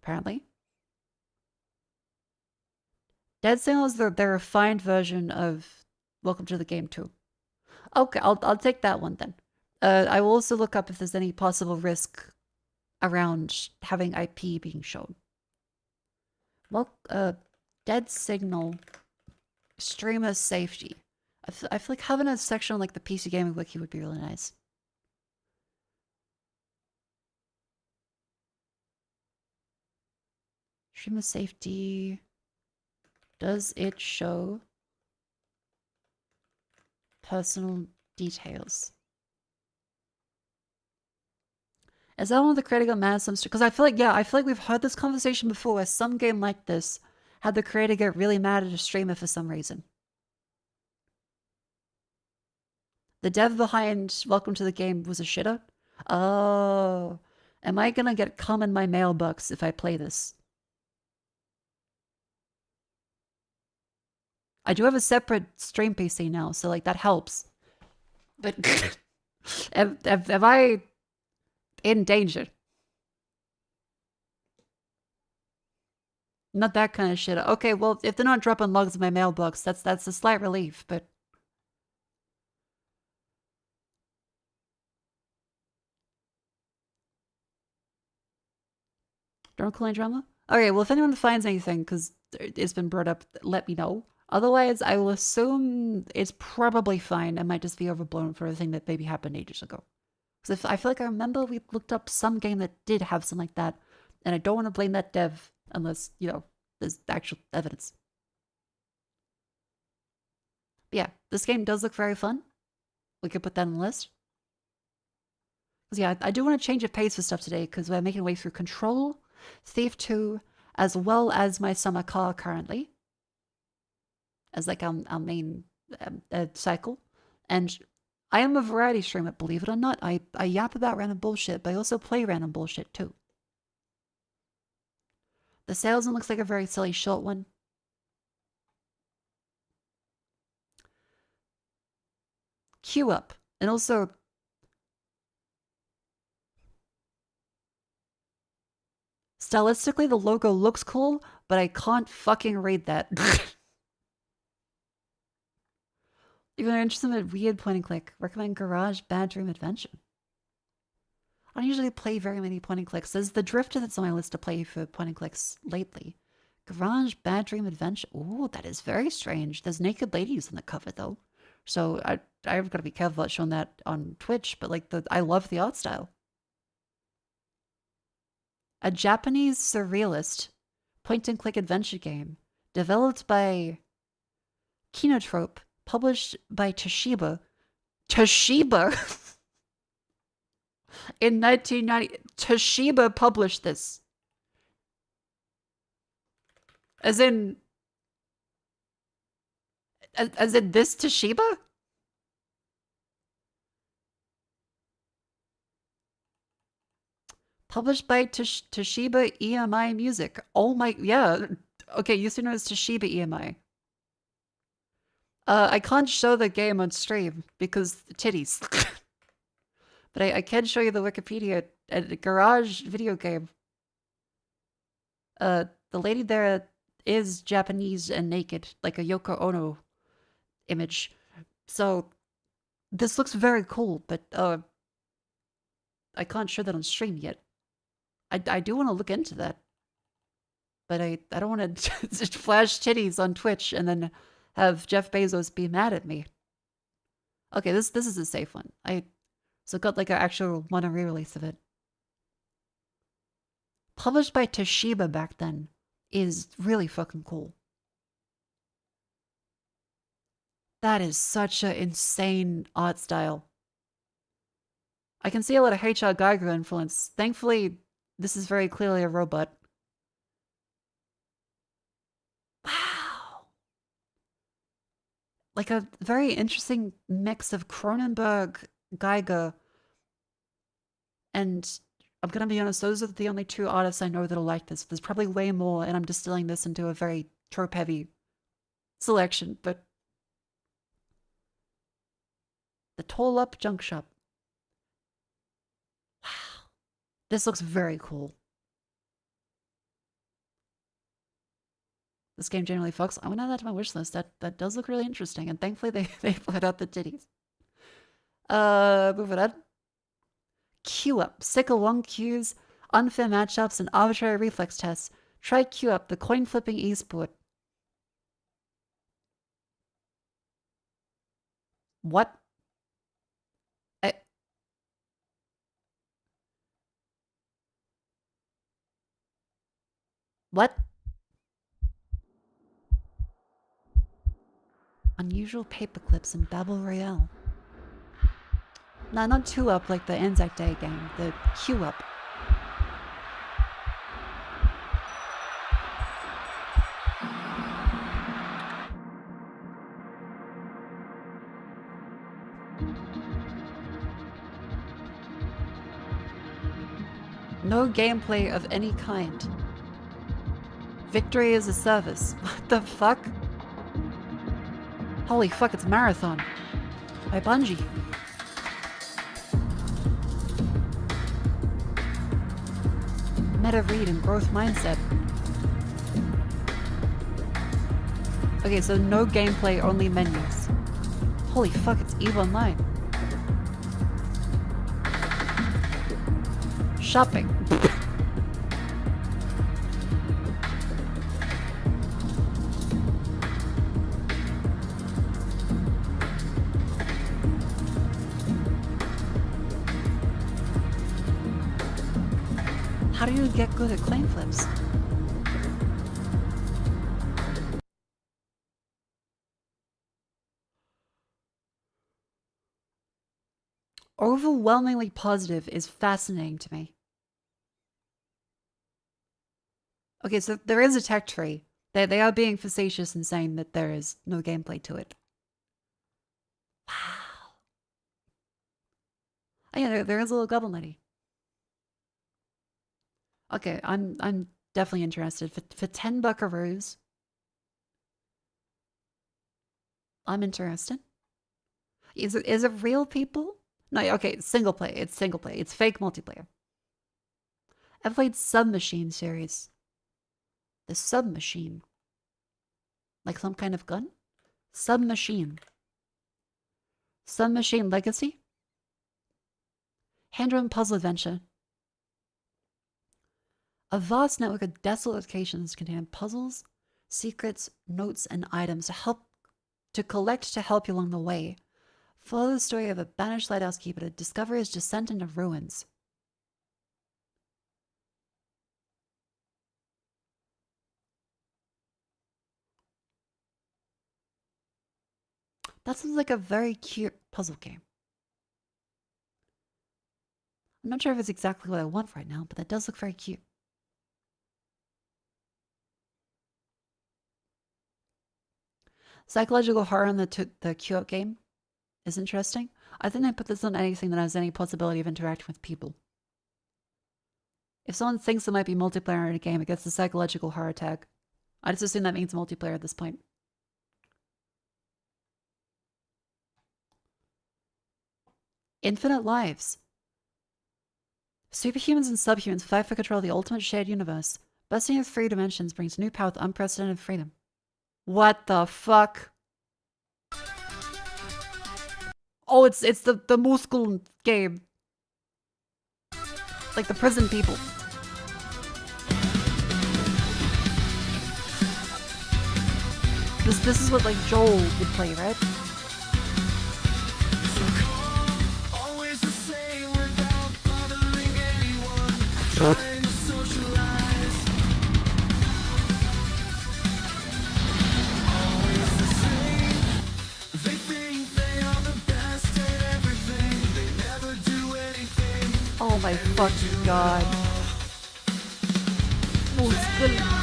[SPEAKER 1] Apparently. Dead Signal is their refined version of Welcome to the Game 2. Okay, I'll take that one then. I will also look up if there's any possible risk around having IP being shown. Well, Dead Signal streamer safety. I feel like having a section on like the PC Gaming Wiki would be really nice. Streamer safety. Does it show personal details? Is that one of the creator got mad at some because I feel like we've heard this conversation before where some game like this had the creator get really mad at a streamer for some reason. The dev behind Welcome to the Game was a shitter? Oh. Am I gonna get cum in my mailbox if I play this? I do have a separate stream PC now, so like that helps. But am I in danger? Not that kind of shit. Okay, well, if they're not dropping logs in my mailbox, that's a slight relief, but don't call any drama? Okay, well, if anyone finds anything, because it's been brought up, let me know. Otherwise, I will assume it's probably fine. It might just be overblown for a thing that maybe happened ages ago. Because I feel like I remember we looked up some game that did have something like that, and I don't want to blame that dev unless, you know, there's actual evidence. But yeah, this game does look very fun. We could put that on the list. Because yeah, I do want to change the pace for stuff today because we're making our way through Control, Thief 2, as well as my summer car currently. As like our main cycle. And I am a variety streamer, believe it or not. I yap about random bullshit, but I also play random bullshit too. The salesman looks like a very silly short one. Queue up. And also stylistically the logo looks cool, but I can't fucking read that. If you're interested in a weird point and click, recommend Garage Bad Dream Adventure. I don't usually play very many point and clicks. There's the Drifter that's on my list to play for point and clicks lately. Garage Bad Dream Adventure. Ooh, that is very strange. There's naked ladies on the cover though. So I've got to be careful about showing that on Twitch, but like I love the art style. A Japanese surrealist point and click adventure game developed by Kinotrope, published by Toshiba. Toshiba? In 1990, Toshiba published this. As in this Toshiba? Published by Toshiba EMI Music. Oh my, yeah. Okay, used to know as Toshiba EMI. I can't show the game on stream because titties. But I can show you the Wikipedia garage video game. The lady there is Japanese and naked, like a Yoko Ono image. So this looks very cool, but I can't show that on stream yet. I do want to look into that. But I don't want to flash titties on Twitch and then have Jeff Bezos be mad at me. Okay, this is a safe one. So got like an actual one re-release of it. Published by Toshiba back then is really fucking cool. That is such an insane art style. I can see a lot of H.R. Geiger influence. Thankfully, this is very clearly a robot. Wow. Like a very interesting mix of Cronenberg, Geiger, and I'm gonna be honest, those are the only two artists I know that'll like this. There's probably way more, and I'm distilling this into a very trope-heavy selection, but the Toll Up Junk Shop. Wow. This looks very cool. This game generally fucks. I want to add that to my wish list. That does look really interesting, and thankfully they put out the titties. Moving on. Queue Up. Sickle long queues, unfair matchups, and arbitrary reflex tests. Try Queue Up, the coin flipping esport. What? What? Unusual paper clips in Babel Royale. Nah, not 2-Up like the Anzac Day game. The Queue-Up. No gameplay of any kind. Victory is a service. What the fuck? Holy fuck, it's Marathon. By Bungie. Meta read and growth mindset. Okay, so no gameplay, only menus. Holy fuck, it's EVE Online. Shopping. How do you get good at claim flips? Overwhelmingly positive is fascinating to me. Okay, so there is a tech tree. They are being facetious in saying that there is no gameplay to it. Wow. Oh yeah, there is a little Goblin Lady. Okay, I'm definitely interested. For 10 buckaroos, I'm interested. Is it real people? No, okay, it's single play. It's single play. It's fake multiplayer. I've played Submachine series. The Submachine. Like some kind of gun? Submachine. Sun Machine Legacy. Hand-drawn puzzle adventure. A vast network of desolate locations contain puzzles, secrets, notes, and items to collect to help you along the way. Follow the story of a banished lighthouse keeper to discover his descent into ruins. That sounds like a very cute puzzle game. I'm not sure if it's exactly what I want right now, but that does look very cute. Psychological horror in the queue-up game is interesting. I think I put this on anything that has any possibility of interacting with people. If someone thinks there might be multiplayer in a game, it gets the psychological horror tag. I just assume that means multiplayer at this point. Infinite lives. Superhumans and subhumans fight for control of the ultimate shared universe. Busting of 3 dimensions brings new power with unprecedented freedom. What the fuck? Oh, it's the Muskel game. Like the prison people. This is what like Joel would play, right? Oh my fucking god. Muskel.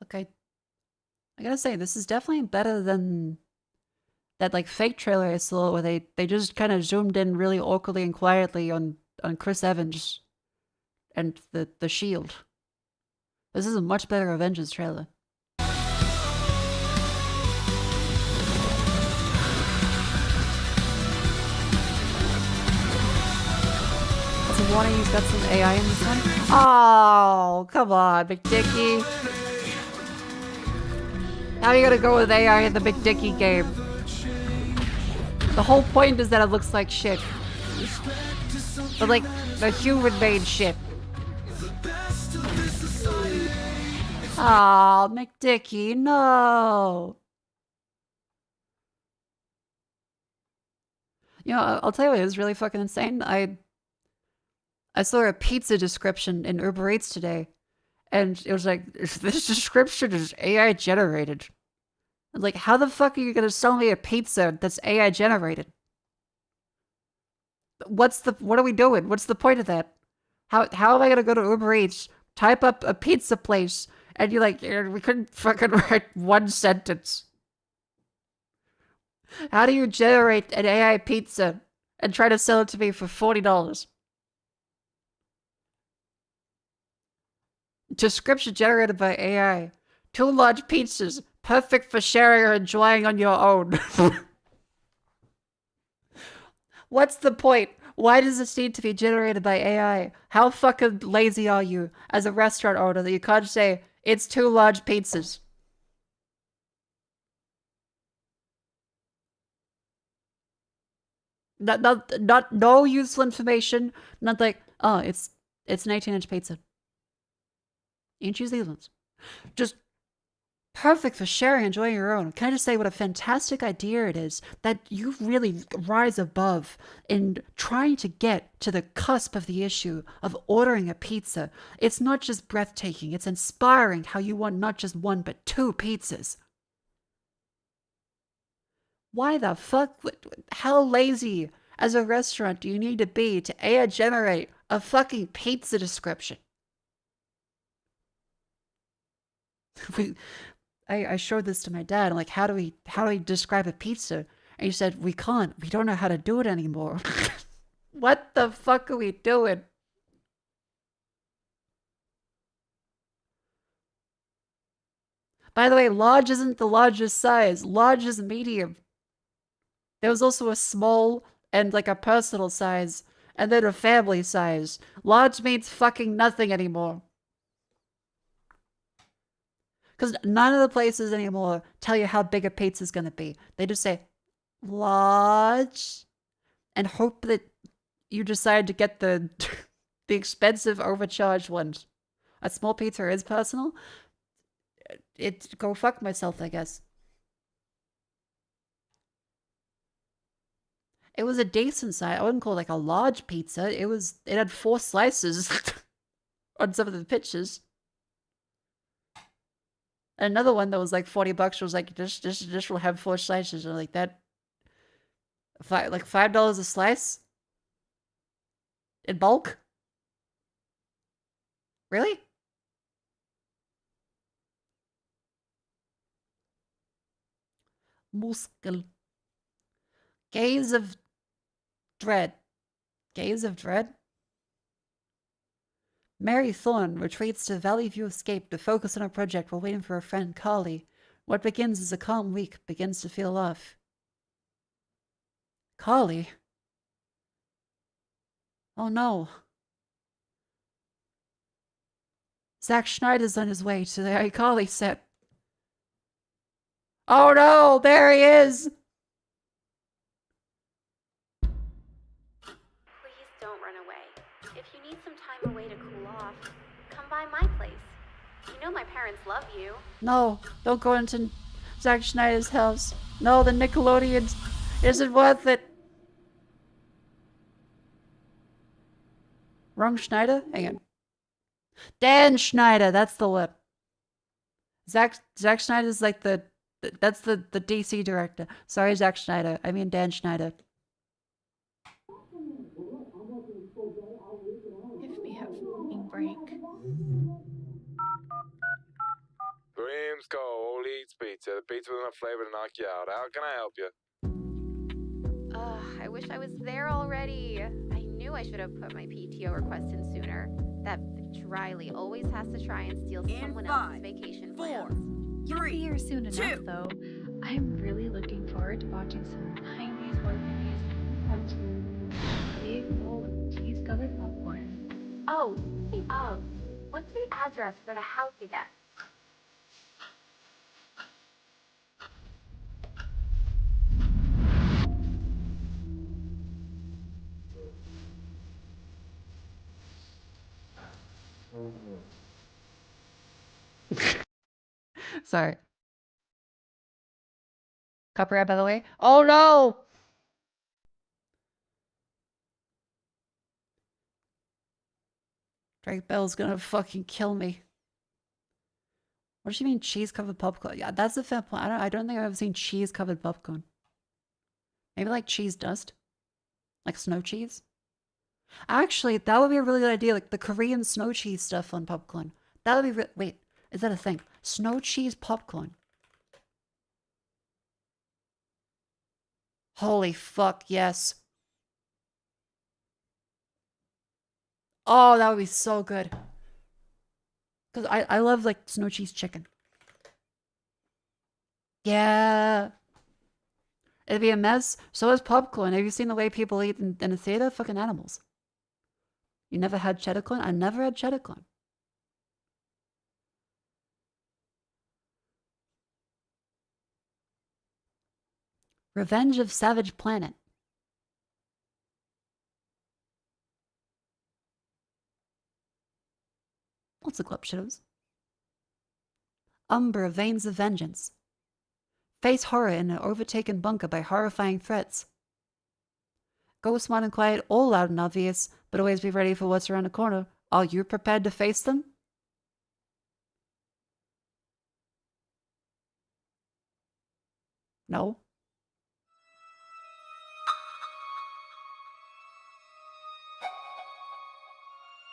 [SPEAKER 1] Okay, I gotta say, this is definitely better than that like fake trailer I saw where they just kind of zoomed in really awkwardly and quietly on Chris Evans and the shield. This is a much better Avengers trailer. It's a warning, he's got some AI in this one. Oh, come on, McDicky. How are you gonna go with AI in the McDicky game? The whole point is that it looks like shit. But like, the human-made shit. Oh, McDicky, no! You know, I'll tell you what is really fucking insane. I saw a pizza description in Uber Eats today, and it was like, this description is AI generated. Like, how the fuck are you gonna sell me a pizza that's AI generated? What are we doing? What's the point of that? How am I gonna go to Uber Eats, type up a pizza place, and you're like, we couldn't fucking write one sentence. How do you generate an AI pizza and try to sell it to me for $40? Description generated by AI. 2 large pizzas, perfect for sharing or enjoying on your own. What's the point? Why does this need to be generated by AI? How fucking lazy are you as a restaurant owner that you can't say, it's 2 large pizzas? No useful information. Not like, oh, it's an 18-inch pizza. You can choose these ones. Just perfect for sharing, enjoying your own. Can I just say what a fantastic idea it is that you really rise above in trying to get to the cusp of the issue of ordering a pizza. It's not just breathtaking, it's inspiring how you want not just 1 but 2 pizzas. Why the fuck? How lazy as a restaurant do you need to be to AI generate a fucking pizza description? I showed this to my dad. I'm like, how do we describe a pizza? And he said, we can't. We don't know how to do it anymore. What the fuck are we doing? By the way, large isn't the largest size. Large is medium. There was also a small and like a personal size, and then a family size. Large means fucking nothing anymore. Because none of the places anymore tell you how big a pizza's gonna be. They just say, large, and hope that you decide to get the the expensive, overcharged ones. A small pizza is personal. Go fuck myself, I guess. It was a decent size. I wouldn't call it like a large pizza. It had 4 slices on some of the pictures. And another one that was like $40 was like, this will have 4 slices. Or like that. Like $5 a slice? In bulk? Really? Muskel. Gaze of dread. Gaze of dread? Mary Thorne retreats to Valley View Escape to focus on her project while waiting for her friend Carly. What begins as a calm week begins to feel off. Carly? Oh no. Zack Schneider's on his way to the iCarly set. Oh no, there he is!
[SPEAKER 17] Please don't run away. If you need some time away to cool off, come by my place. You know my parents love you.
[SPEAKER 1] No, don't go into Zack Schneider's house. No, the Nickelodeon isn't worth it. Wrong Schneider? Hang on. Dan Schneider, that's the one. Zack Schneider's like that's the DC director. Sorry, Zack Schneider. I mean Dan Schneider.
[SPEAKER 18] Give me a fucking break.
[SPEAKER 19] Dreamsco, all eats pizza. The pizza with enough flavor to knock you out. How can I help you?
[SPEAKER 17] I wish I was there already. I knew I should have put my PTO request in sooner. That bitch Riley always has to try and steal someone else's vacation plans.
[SPEAKER 8] You'll be here soon enough, though. I'm really looking forward to watching some 90s horror movies and some big old cheese-covered popcorn.
[SPEAKER 17] Oh, what's the address for the house again?
[SPEAKER 1] Sorry. Copyright, by the way. Oh no! Drake Bell's gonna fucking kill me. What does she mean, cheese-covered popcorn? Yeah, that's a fair point. I don't think I've ever seen cheese-covered popcorn. Maybe like cheese dust? Like snow cheese? Actually, that would be a really good idea. Like the Korean snow cheese stuff on popcorn. That would be wait, is that a thing? Snow cheese popcorn. Holy fuck, yes. Oh, that would be so good. Because I love like snow cheese chicken. Yeah. It'd be a mess. So is popcorn. Have you seen the way people eat in a theater? Fucking animals. You never had cheddar corn? I never had cheddar corn. Revenge of Savage Planet. Let's look up shadows. Umbra, Veins of Vengeance. Face horror in an overtaken bunker by horrifying threats. Go smart and quiet, all loud and obvious, but always be ready for what's around the corner. Are you prepared to face them? No.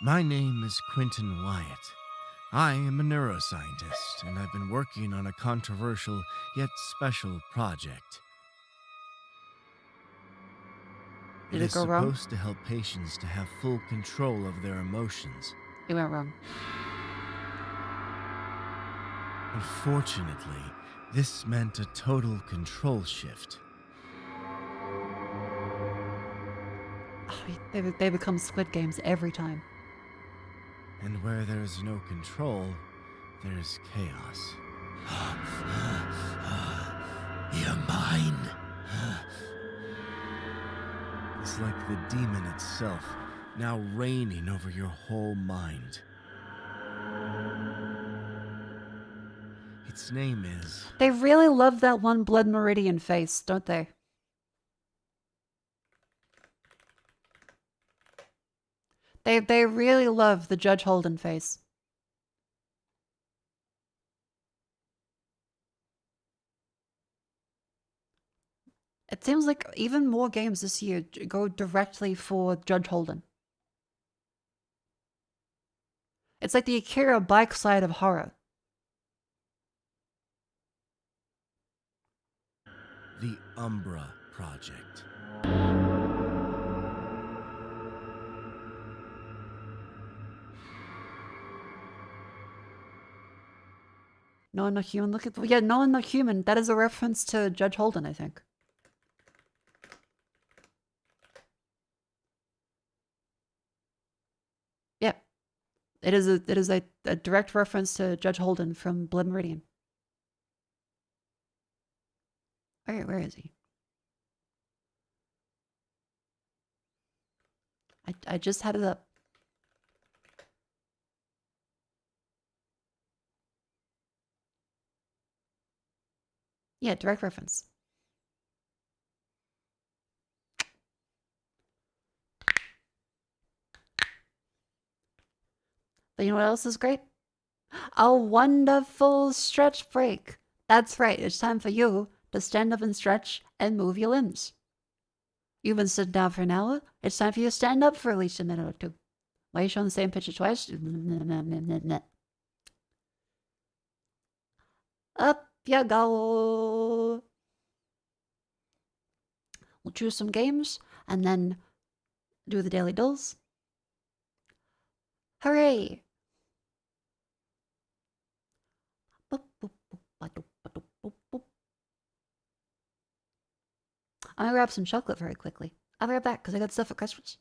[SPEAKER 20] My name is Quentin Wyatt. I am a neuroscientist, and I've been working on a controversial yet special project.
[SPEAKER 1] Did
[SPEAKER 20] It
[SPEAKER 1] it
[SPEAKER 20] is
[SPEAKER 1] go wrong?
[SPEAKER 20] supposed to help patients to have full control of their emotions.
[SPEAKER 1] It went wrong.
[SPEAKER 20] Unfortunately, this meant a total control shift.
[SPEAKER 1] They become Squid Games every time.
[SPEAKER 20] And where there's no control, there's chaos.
[SPEAKER 11] You're mine.
[SPEAKER 20] It's like the demon itself, now reigning over your whole mind. Its name is...
[SPEAKER 1] They really love that one Blood Meridian face, don't they? They really love the Judge Holden face. It seems like even more games this year go directly for Judge Holden. It's like the Akira bike side of horror.
[SPEAKER 20] The Umbra Project.
[SPEAKER 1] No one, no human. Look at no one, no human. That is a reference to Judge Holden, I think. Yeah, it is a direct reference to Judge Holden from Blood Meridian. Okay, where is he? I just had it up. Yeah, direct reference. But you know what else is great? A wonderful stretch break. That's right, it's time for you to stand up and stretch and move your limbs. You've been sitting down for an hour. It's time for you to stand up for at least a minute or two. Why are you showing the same picture twice? Up you go. We'll choose some games and then do the daily dulls. Hooray! I'm gonna grab some chocolate very quickly. I'll be right back because I got stuff for Christmas.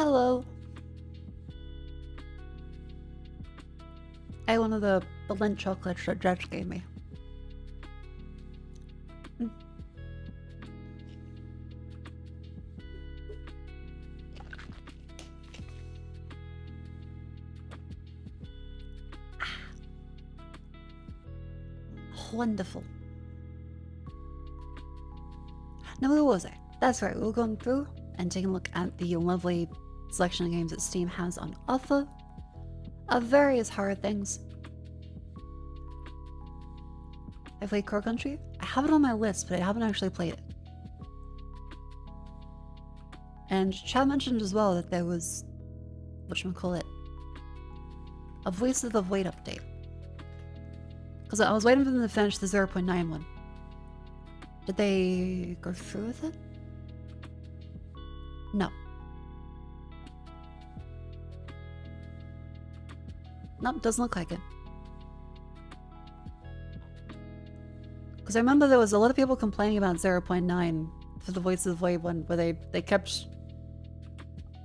[SPEAKER 1] Hello. I one of the Lint chocolates that Judge gave me. Wonderful. Now where was I? That's right, we were going through and taking a look at the lovely selection of games that Steam has on offer of various horror things. I played Core Country. I have it on my list, but I haven't actually played it. And Chad mentioned as well that there was, whatchamacallit, a Voice of the Void update. Because I was waiting for them to finish the 0.9 one. Did they go through with it? No. Nope, doesn't look like it. Because I remember there was a lot of people complaining about 0.9 for the Voice of the Void one, where they kept...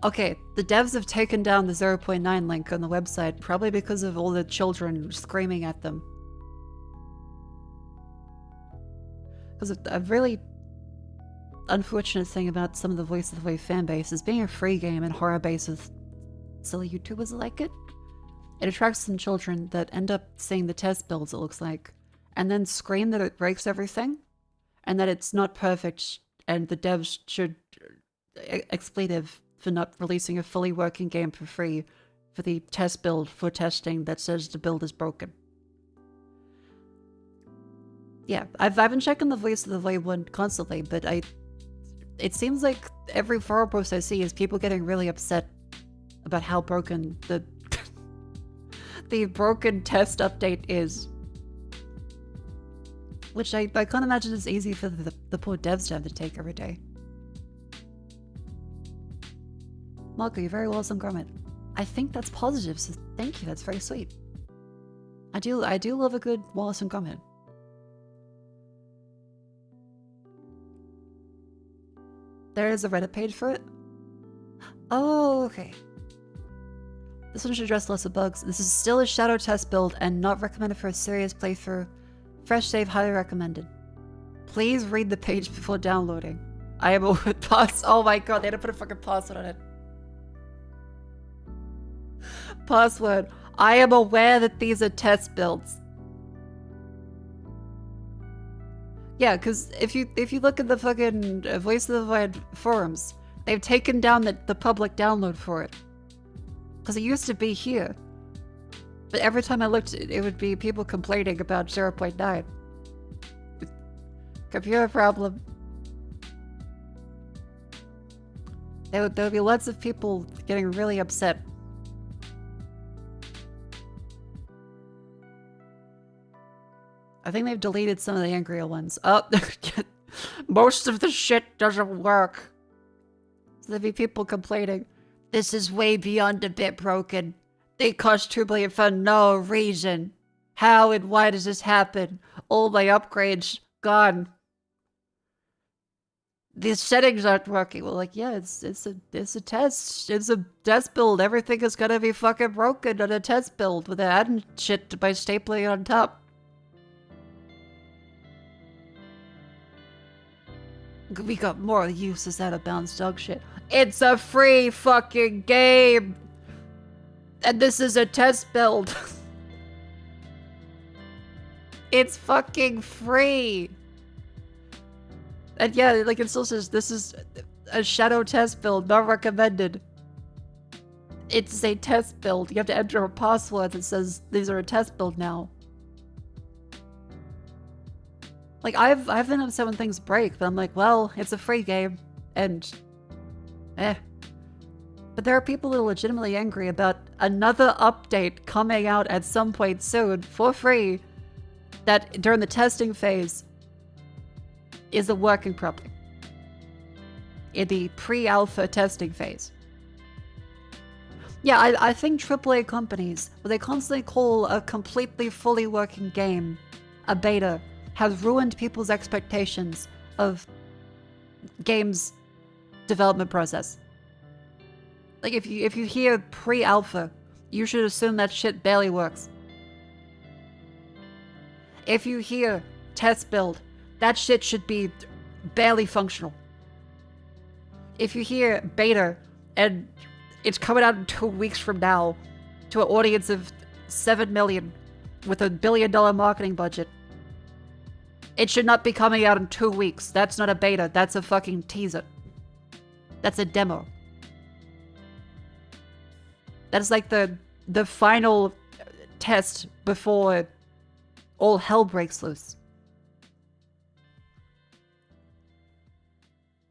[SPEAKER 1] Okay, the devs have taken down the 0.9 link on the website, probably because of all the children screaming at them. Because a really unfortunate thing about some of the Voice of the Void fanbase is being a free game and horror based with silly YouTubers like it. It attracts some children that end up seeing the test builds, it looks like, and then scream that it breaks everything, and that it's not perfect, and the devs should expletive for not releasing a fully working game for free for the test build for testing that says the build is broken. Yeah, I've been checking the Voice of the Void one constantly, but it seems like every forum post I see is people getting really upset about how broken the the broken test update is. Which I can't imagine is easy for the poor devs to have to take every day. Mako, you're very welcome, Gromit. I think that's positive, so thank you, that's very sweet. I do love a good Wallace and Gromit. There is a Reddit page for it. Oh, okay. This one should address lots of bugs. This is still a shadow test build and not recommended for a serious playthrough. Fresh save highly recommended. Please read the page before downloading. I am a pass. Oh my god, they had to put a fucking password on it. Password. I am aware that these are test builds. Yeah, because if you look at the fucking Voice of the Void forums, they've taken down the public download for it. Because it used to be here. But every time I looked, it would be people complaining about 0.9. Computer problem. There would be lots of people getting really upset. I think they've deleted some of the angrier ones. Oh, most of the shit doesn't work. So there'd be people complaining, this is way beyond a bit broken. They cost $2 billion for no reason. How and why does this happen? All my upgrades gone. These settings aren't working. Well, like, yeah, it's a test. It's a test build. Everything is gonna be fucking broken on a test build with adding shit by stapling it on top. We got more uses out of bounds dog shit. It's a free fucking game! And this is a test build. It's fucking free! And yeah, like it still says, this is a shadow test build, not recommended. It's a test build. You have to enter a password that says these are a test build now. Like, I've been upset when things break, but I'm like, well, it's a free game, and But there are people that are legitimately angry about another update coming out at some point soon, for free, that during the testing phase isn't working properly. In the pre-alpha testing phase. Yeah, I think AAA companies, where they constantly call a completely fully working game a beta, has ruined people's expectations of games' development process. Like, if you hear pre-alpha, you should assume that shit barely works. If you hear test build, that shit should be barely functional. If you hear beta, and it's coming out in 2 weeks from now to an audience of 7 million with $1 billion marketing budget, it should not be coming out in 2 weeks. That's not a beta. That's a fucking teaser. That's a demo. That's like the final test before all hell breaks loose.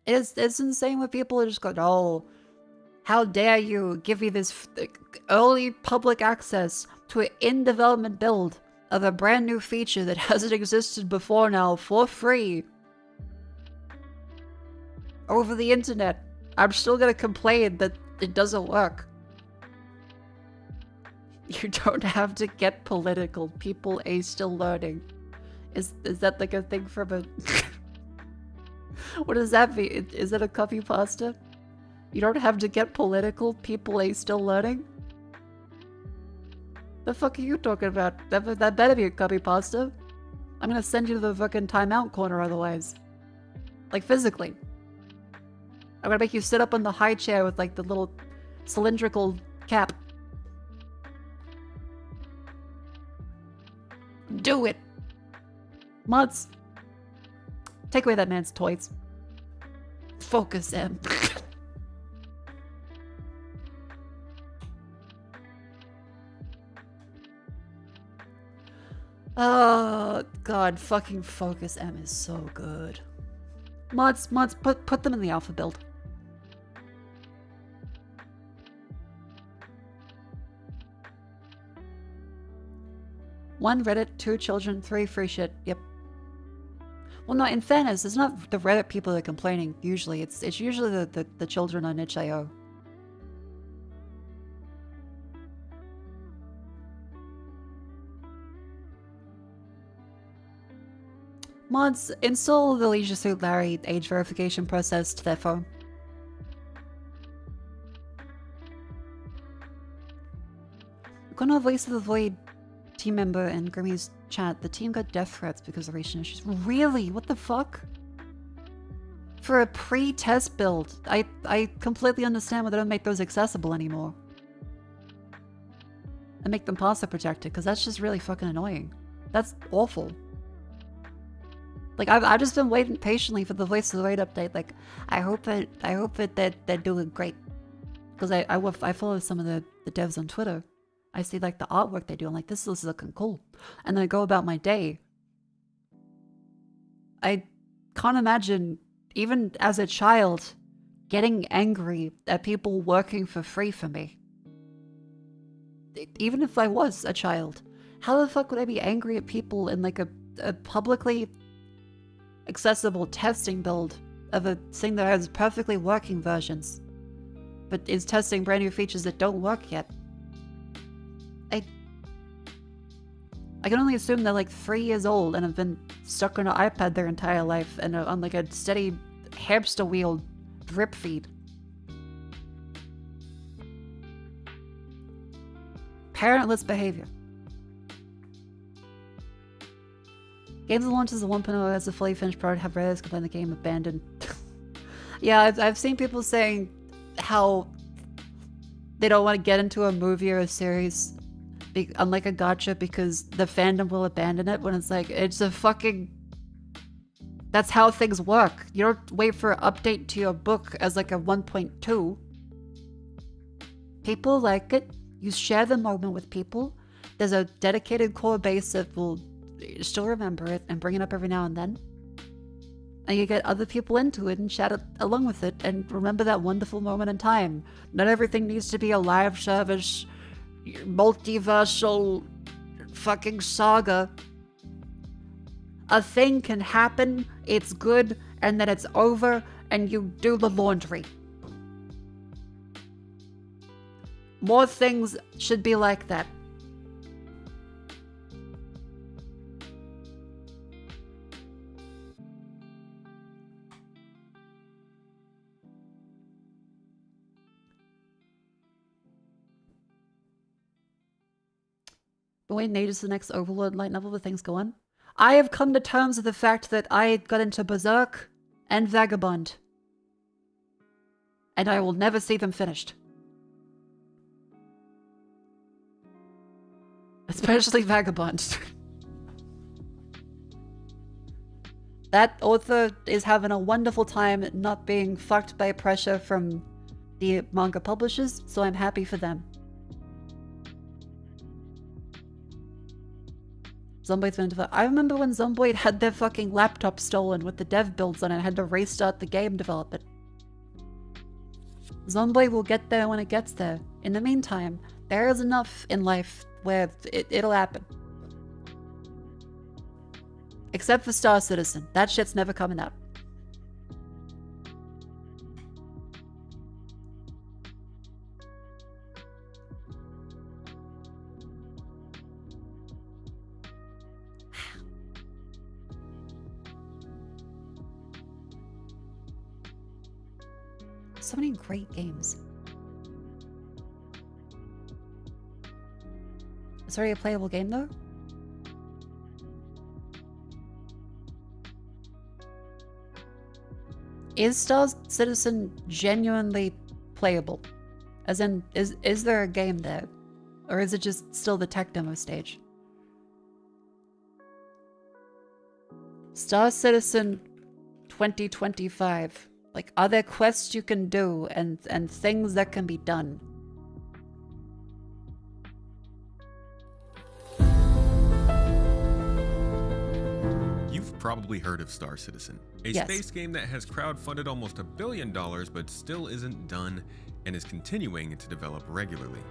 [SPEAKER 1] It's insane when people just go, oh, how dare you give me this early public access to an in-development build of a brand new feature that hasn't existed before now for free over the internet. I'm still gonna complain that it doesn't work. You don't have to get political. People are still learning. Is that like a thing from a... What does that mean? Is it a copy pasta? You don't have to get political. People are still learning? The fuck are you talking about? That better be a copy pasta. I'm gonna send you to the fucking timeout corner otherwise. Like physically. I'm gonna make you sit up on the high chair with like the little cylindrical cap. Do it! Mods. Take away that man's toys. Focus, Em. Oh, God. Fucking Focus M is so good. Mods, put them in the alpha build. One Reddit, 2 children, 3 free shit. Yep. Well, no, in fairness, it's not the Reddit people that are complaining, usually. It's usually the children on itch.io. Mods, install the Leisure Suit Larry age verification process to their phone. Gonna voice of the void team member in Grimmy's chat. The team got death threats because of recent issues. Really? What the fuck? For a pre-test build. I completely understand why they don't make those accessible anymore. And make them password protected, because that's just really fucking annoying. That's awful. Like, I've just been waiting patiently for the Voice of the Void update. Like, I hope that they're doing great. Because I follow some of the devs on Twitter. I see like the artwork they do. I'm like, this is looking cool. And then I go about my day. I can't imagine, even as a child, getting angry at people working for free for me. Even if I was a child, how the fuck would I be angry at people in like a publicly accessible testing build of a thing that has perfectly working versions, but is testing brand new features that don't work yet? I can only assume they're like 3 years old and have been stuck on an iPad their entire life and on like a steady hamster wheel drip feed. Parentless behavior. Games that launches a 1.0 as a fully finished product have Redditors complain the game abandoned. Yeah, I've seen people saying how they don't want to get into a movie or a series unlike a gacha because the fandom will abandon it, when it's like, it's a fucking... That's how things work. You don't wait for an update to your book as like a 1.2. People like it. You share the moment with people. There's a dedicated core base that will still remember it and bring it up every now and then. And you get other people into it and chat it along with it and remember that wonderful moment in time. Not everything needs to be a live service, multiversal fucking saga. A thing can happen, it's good, and then it's over, and you do the laundry. More things should be like that. waiting ages for the next Overlord light novel with things go on. I have come to terms with the fact that I got into Berserk and Vagabond. And I will never see them finished. Especially Vagabond. That author is having a wonderful time not being fucked by pressure from the manga publishers, so I'm happy for them. Zomboid's been developed. I remember when Zomboid had their fucking laptop stolen with the dev builds on it and had to restart the game development. Zomboid will get there when it gets there. In the meantime, there is enough in life where it'll happen. Except for Star Citizen. That shit's never coming out. So many great games. It's already a playable game though? Is Star Citizen genuinely playable? As in, is there a game there? Or is it just still the tech demo stage? Star Citizen 2025. Like, are there quests you can do and things that can be done?
[SPEAKER 21] You've probably heard of Star Citizen, a space game that has crowdfunded almost $1 billion but still isn't done and is continuing to develop regularly.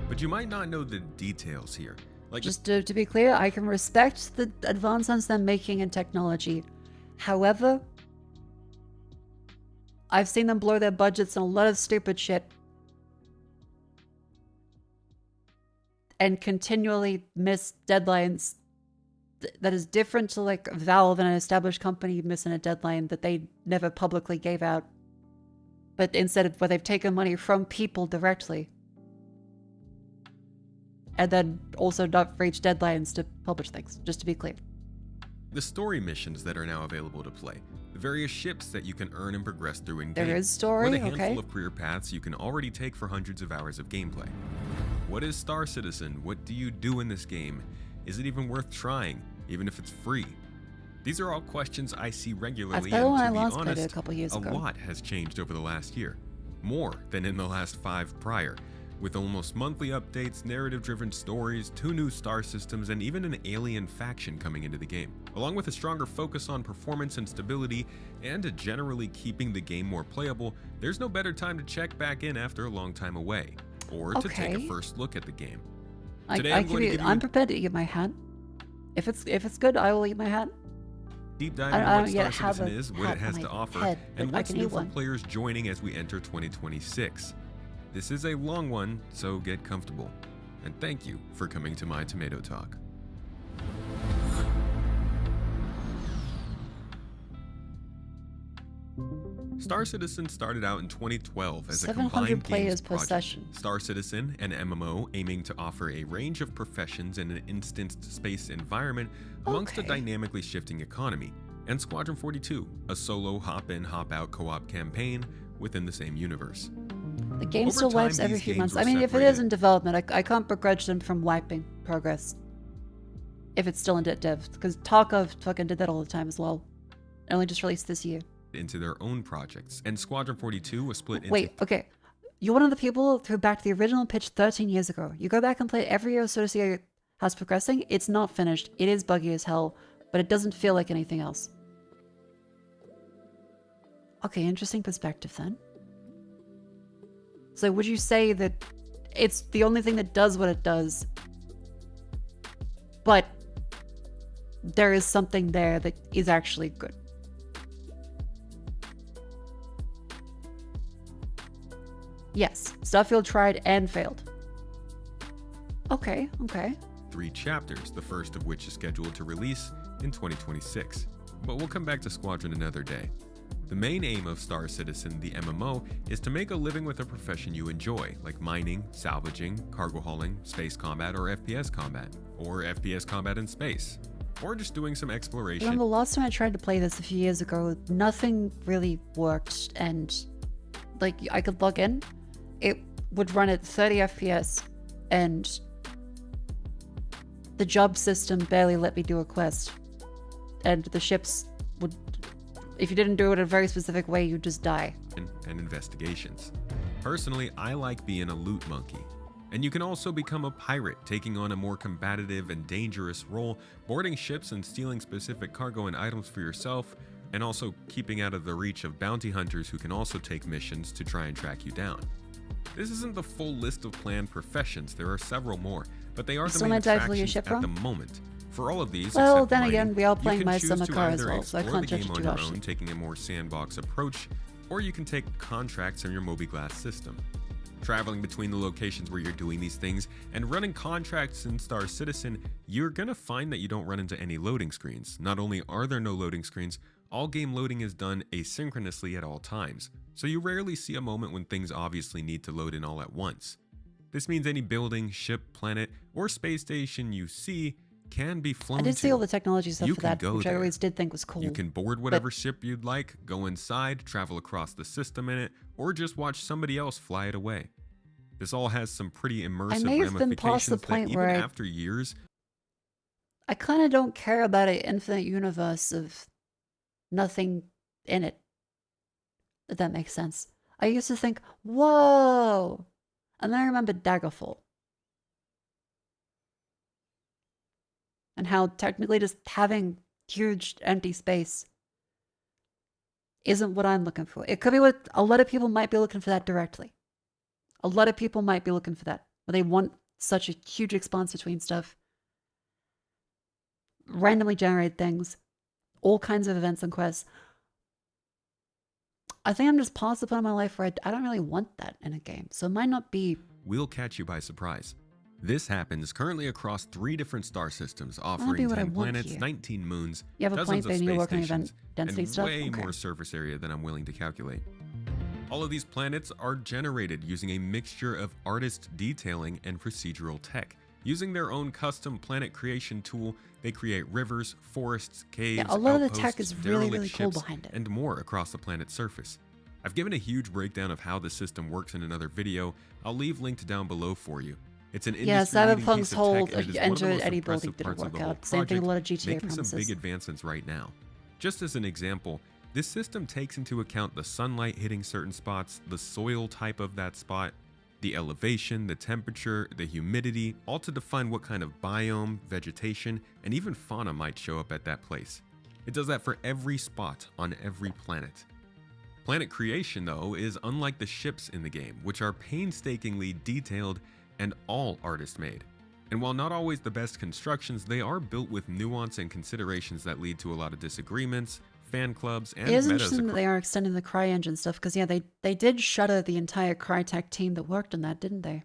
[SPEAKER 21] But you might not know the details here. Like,
[SPEAKER 1] just to be clear, I can respect the advancements they're making in technology. However, I've seen them blow their budgets on a lot of stupid shit. And continually miss deadlines. That is different to like Valve and an established company missing a deadline that they never publicly gave out. But instead of where they've taken money from people directly. And then also not reach deadlines to publish things, just to be clear.
[SPEAKER 21] The story missions that are now available to play, the various ships that you can earn and progress through in-game,
[SPEAKER 1] there is story,
[SPEAKER 21] or the handful of career paths you can already take for hundreds of hours of gameplay. What is Star Citizen? What do you do in this game? Is it even worth trying, even if it's free? These are all questions I see regularly, and to be honest, a lot has changed over the last year. More than in the last 5 prior. With almost monthly updates, narrative-driven stories, 2 new star systems, and even an alien faction coming into the game. Along with a stronger focus on performance and stability, and generally keeping the game more playable, there's no better time to check back in after a long time away, or to take a first look at the game. Today
[SPEAKER 1] I'm prepared to eat my hat. If it's good, I will eat my hat.
[SPEAKER 21] Deep dive into what Star Citizen is, what it has to offer, and what's new for players joining as we enter 2026. This is a long one, so get comfortable. And thank you for coming to my Tomato Talk. Star Citizen started out in 2012 as a combined games project. Star Citizen, an MMO aiming to offer a range of professions in an instanced space environment amongst a dynamically shifting economy, and Squadron 42, a solo hop-in, hop-out co-op campaign within the same universe.
[SPEAKER 1] The game still wipes every few months. I mean, if it is in development, I can't begrudge them from wiping progress. If it's still in dev, because Tarkov fucking did that all the time as well. It only just released this year.
[SPEAKER 21] Into their own projects, and Squadron 42 was split into...
[SPEAKER 1] Wait, okay. You're one of the people who threw back the original pitch 13 years ago. You go back and play it every year so to see how's progressing. It's not finished. It is buggy as hell, but it doesn't feel like anything else. Okay, interesting perspective then. So would you say that it's the only thing that does what it does, but there is something there that is actually good? Yes, Starfield tried and failed. Okay.
[SPEAKER 21] 3 chapters, the first of which is scheduled to release in 2026. But we'll come back to Squadron another day. The main aim of Star Citizen, the MMO, is to make a living with a profession you enjoy, like mining, salvaging, cargo hauling, space combat, or FPS combat in space, or just doing some exploration.
[SPEAKER 1] Remember the last time I tried to play this a few years ago, nothing really worked, and like I could log in, it would run at 30 FPS, and the job system barely let me do a quest, and the ships would, if you didn't do it in a very specific way, you'd just die.
[SPEAKER 21] And investigations. Personally, I like being a loot monkey. And you can also become a pirate, taking on a more combative and dangerous role, boarding ships and stealing specific cargo and items for yourself, and also keeping out of the reach of bounty hunters who can also take missions to try and track you down. This isn't the full list of planned professions, there are several more, but they are the main attractions at the moment. For all of these,
[SPEAKER 1] well,
[SPEAKER 21] except
[SPEAKER 1] then
[SPEAKER 21] mining,
[SPEAKER 1] again, we are
[SPEAKER 21] you
[SPEAKER 1] playing
[SPEAKER 21] can
[SPEAKER 1] my
[SPEAKER 21] choose
[SPEAKER 1] summer
[SPEAKER 21] to
[SPEAKER 1] car as
[SPEAKER 21] either
[SPEAKER 1] well, so I
[SPEAKER 21] explore
[SPEAKER 1] can't
[SPEAKER 21] the
[SPEAKER 1] judge
[SPEAKER 21] game
[SPEAKER 1] it
[SPEAKER 21] on
[SPEAKER 1] too
[SPEAKER 21] your
[SPEAKER 1] harshly.
[SPEAKER 21] own, taking a more sandbox approach, or you can take contracts from your MobiGlass system. Traveling between the locations where you're doing these things and running contracts in Star Citizen, you're gonna find that you don't run into any loading screens. Not only are there no loading screens, all game loading is done asynchronously at all times, so you rarely see a moment when things obviously need to load in all at once. This means any building, ship, planet, or space station you see can be flown
[SPEAKER 1] I did
[SPEAKER 21] to.
[SPEAKER 1] see all the technology stuff
[SPEAKER 21] You
[SPEAKER 1] for
[SPEAKER 21] can
[SPEAKER 1] that,
[SPEAKER 21] go
[SPEAKER 1] which I
[SPEAKER 21] there.
[SPEAKER 1] always did think was cool.
[SPEAKER 21] You can board whatever ship you'd like, go inside, travel across the system in it, or just watch somebody else fly it away. This all has some pretty immersive
[SPEAKER 1] may have been past the
[SPEAKER 21] ramifications that
[SPEAKER 1] point
[SPEAKER 21] even
[SPEAKER 1] where
[SPEAKER 21] after years,
[SPEAKER 1] I kind of don't care about an infinite universe of nothing in it. If that makes sense. I used to think, whoa! And then I remembered Daggerfall. And how technically just having huge empty space isn't what I'm looking for. It could be what a lot of people might be looking for that directly. A lot of people might be looking for that. Where they want such a huge expanse between stuff. Randomly generated things. All kinds of events and quests. I think I'm just past the point in my life where I don't really want that in a game. So it might not be...
[SPEAKER 21] we'll catch you by surprise. This happens currently across 3 different star systems, offering
[SPEAKER 1] be what I
[SPEAKER 21] 10
[SPEAKER 1] want
[SPEAKER 21] planets,
[SPEAKER 1] here.
[SPEAKER 21] 19 moons,
[SPEAKER 1] You have a
[SPEAKER 21] dozens
[SPEAKER 1] point,
[SPEAKER 21] of
[SPEAKER 1] but you're
[SPEAKER 21] space
[SPEAKER 1] working on
[SPEAKER 21] stations,
[SPEAKER 1] event density
[SPEAKER 21] and
[SPEAKER 1] stuff?
[SPEAKER 21] way
[SPEAKER 1] Okay.
[SPEAKER 21] more surface area than I'm willing to calculate. All of these planets are generated using a mixture of artist detailing and procedural tech. Using their own custom planet creation tool, they create rivers, forests, caves,
[SPEAKER 1] Yeah, a lot of the tech
[SPEAKER 21] outposts,
[SPEAKER 1] is really,
[SPEAKER 21] derelict
[SPEAKER 1] really cool
[SPEAKER 21] ships,
[SPEAKER 1] behind it.
[SPEAKER 21] and more across the planet's surface. I've given a huge breakdown of how the system works in another video. I'll leave linked down below for you. It's an
[SPEAKER 1] Yeah,
[SPEAKER 21] industry-leading
[SPEAKER 1] Cyberpunk's
[SPEAKER 21] piece of
[SPEAKER 1] whole
[SPEAKER 21] tech, and it is one of the
[SPEAKER 1] enter
[SPEAKER 21] most
[SPEAKER 1] any
[SPEAKER 21] impressive
[SPEAKER 1] building didn't
[SPEAKER 21] parts of
[SPEAKER 1] work
[SPEAKER 21] the whole
[SPEAKER 1] out. Same thing a
[SPEAKER 21] project,
[SPEAKER 1] lot of GTA
[SPEAKER 21] making some
[SPEAKER 1] promises.
[SPEAKER 21] big advancements right now. Just as an example, this system takes into account the sunlight hitting certain spots, the soil type of that spot, the elevation, the temperature, the humidity, all to define what kind of biome, vegetation, and even fauna might show up at that place. It does that for every spot on every planet. Planet creation, though, is unlike the ships in the game, which are painstakingly detailed and all artist-made. And while not always the best constructions, they are built with nuance and considerations that lead to a lot of disagreements, fan clubs, and
[SPEAKER 1] It is
[SPEAKER 21] metas
[SPEAKER 1] interesting that they are extending the CryEngine stuff, because yeah, they did shutter the entire Crytek team that worked on that, didn't they?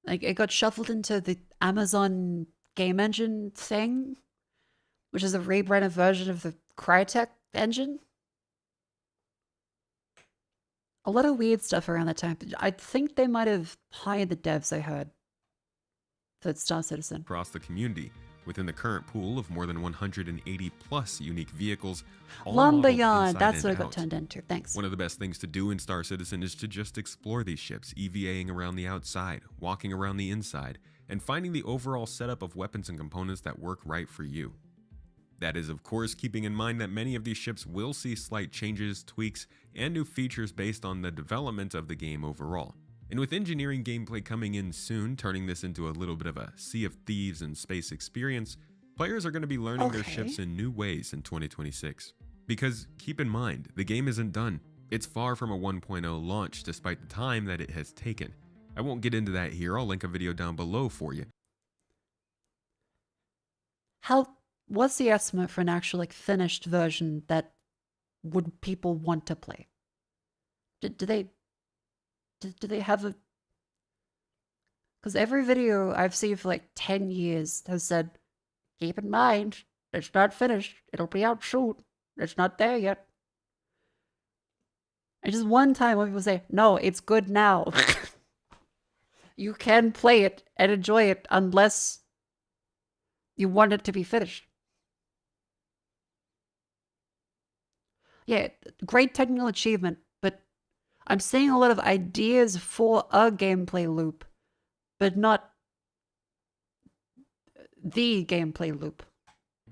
[SPEAKER 1] Like, it got shuffled into the Amazon game engine thing, which is a rebranded version of the Crytek engine. A lot of weird stuff around that time. I think they might have hired the devs, I heard, for Star Citizen.
[SPEAKER 21] across the community, within the current pool of more than 180 plus unique vehicles. All modeled
[SPEAKER 1] Lumberyard,
[SPEAKER 21] inside
[SPEAKER 1] that's
[SPEAKER 21] and
[SPEAKER 1] what it got
[SPEAKER 21] out.
[SPEAKER 1] turned into. Thanks.
[SPEAKER 21] One of the best things to do in Star Citizen is to just explore these ships, EVAing around the outside, walking around the inside, and finding the overall setup of weapons and components that work right for you. That is, of course, keeping in mind that many of these ships will see slight changes, tweaks, and new features based on the development of the game overall. And with engineering gameplay coming in soon, turning this into a little bit of a Sea of Thieves and space experience, players are going to be learning their ships in new ways in 2026. Because keep in mind, the game isn't done. It's far from a 1.0 launch despite the time that it has taken. I won't get into that here, I'll link a video down below for you.
[SPEAKER 1] What's the estimate for an actual like finished version that would people want to play? Do they have a... Because every video I've seen for like 10 years has said, keep in mind, it's not finished. It'll be out soon. It's not there yet. And just one time when people say, no, it's good now. You can play it and enjoy it unless you want it to be finished. Yeah, great technical achievement, but I'm seeing a lot of ideas for a gameplay loop, but not the gameplay loop.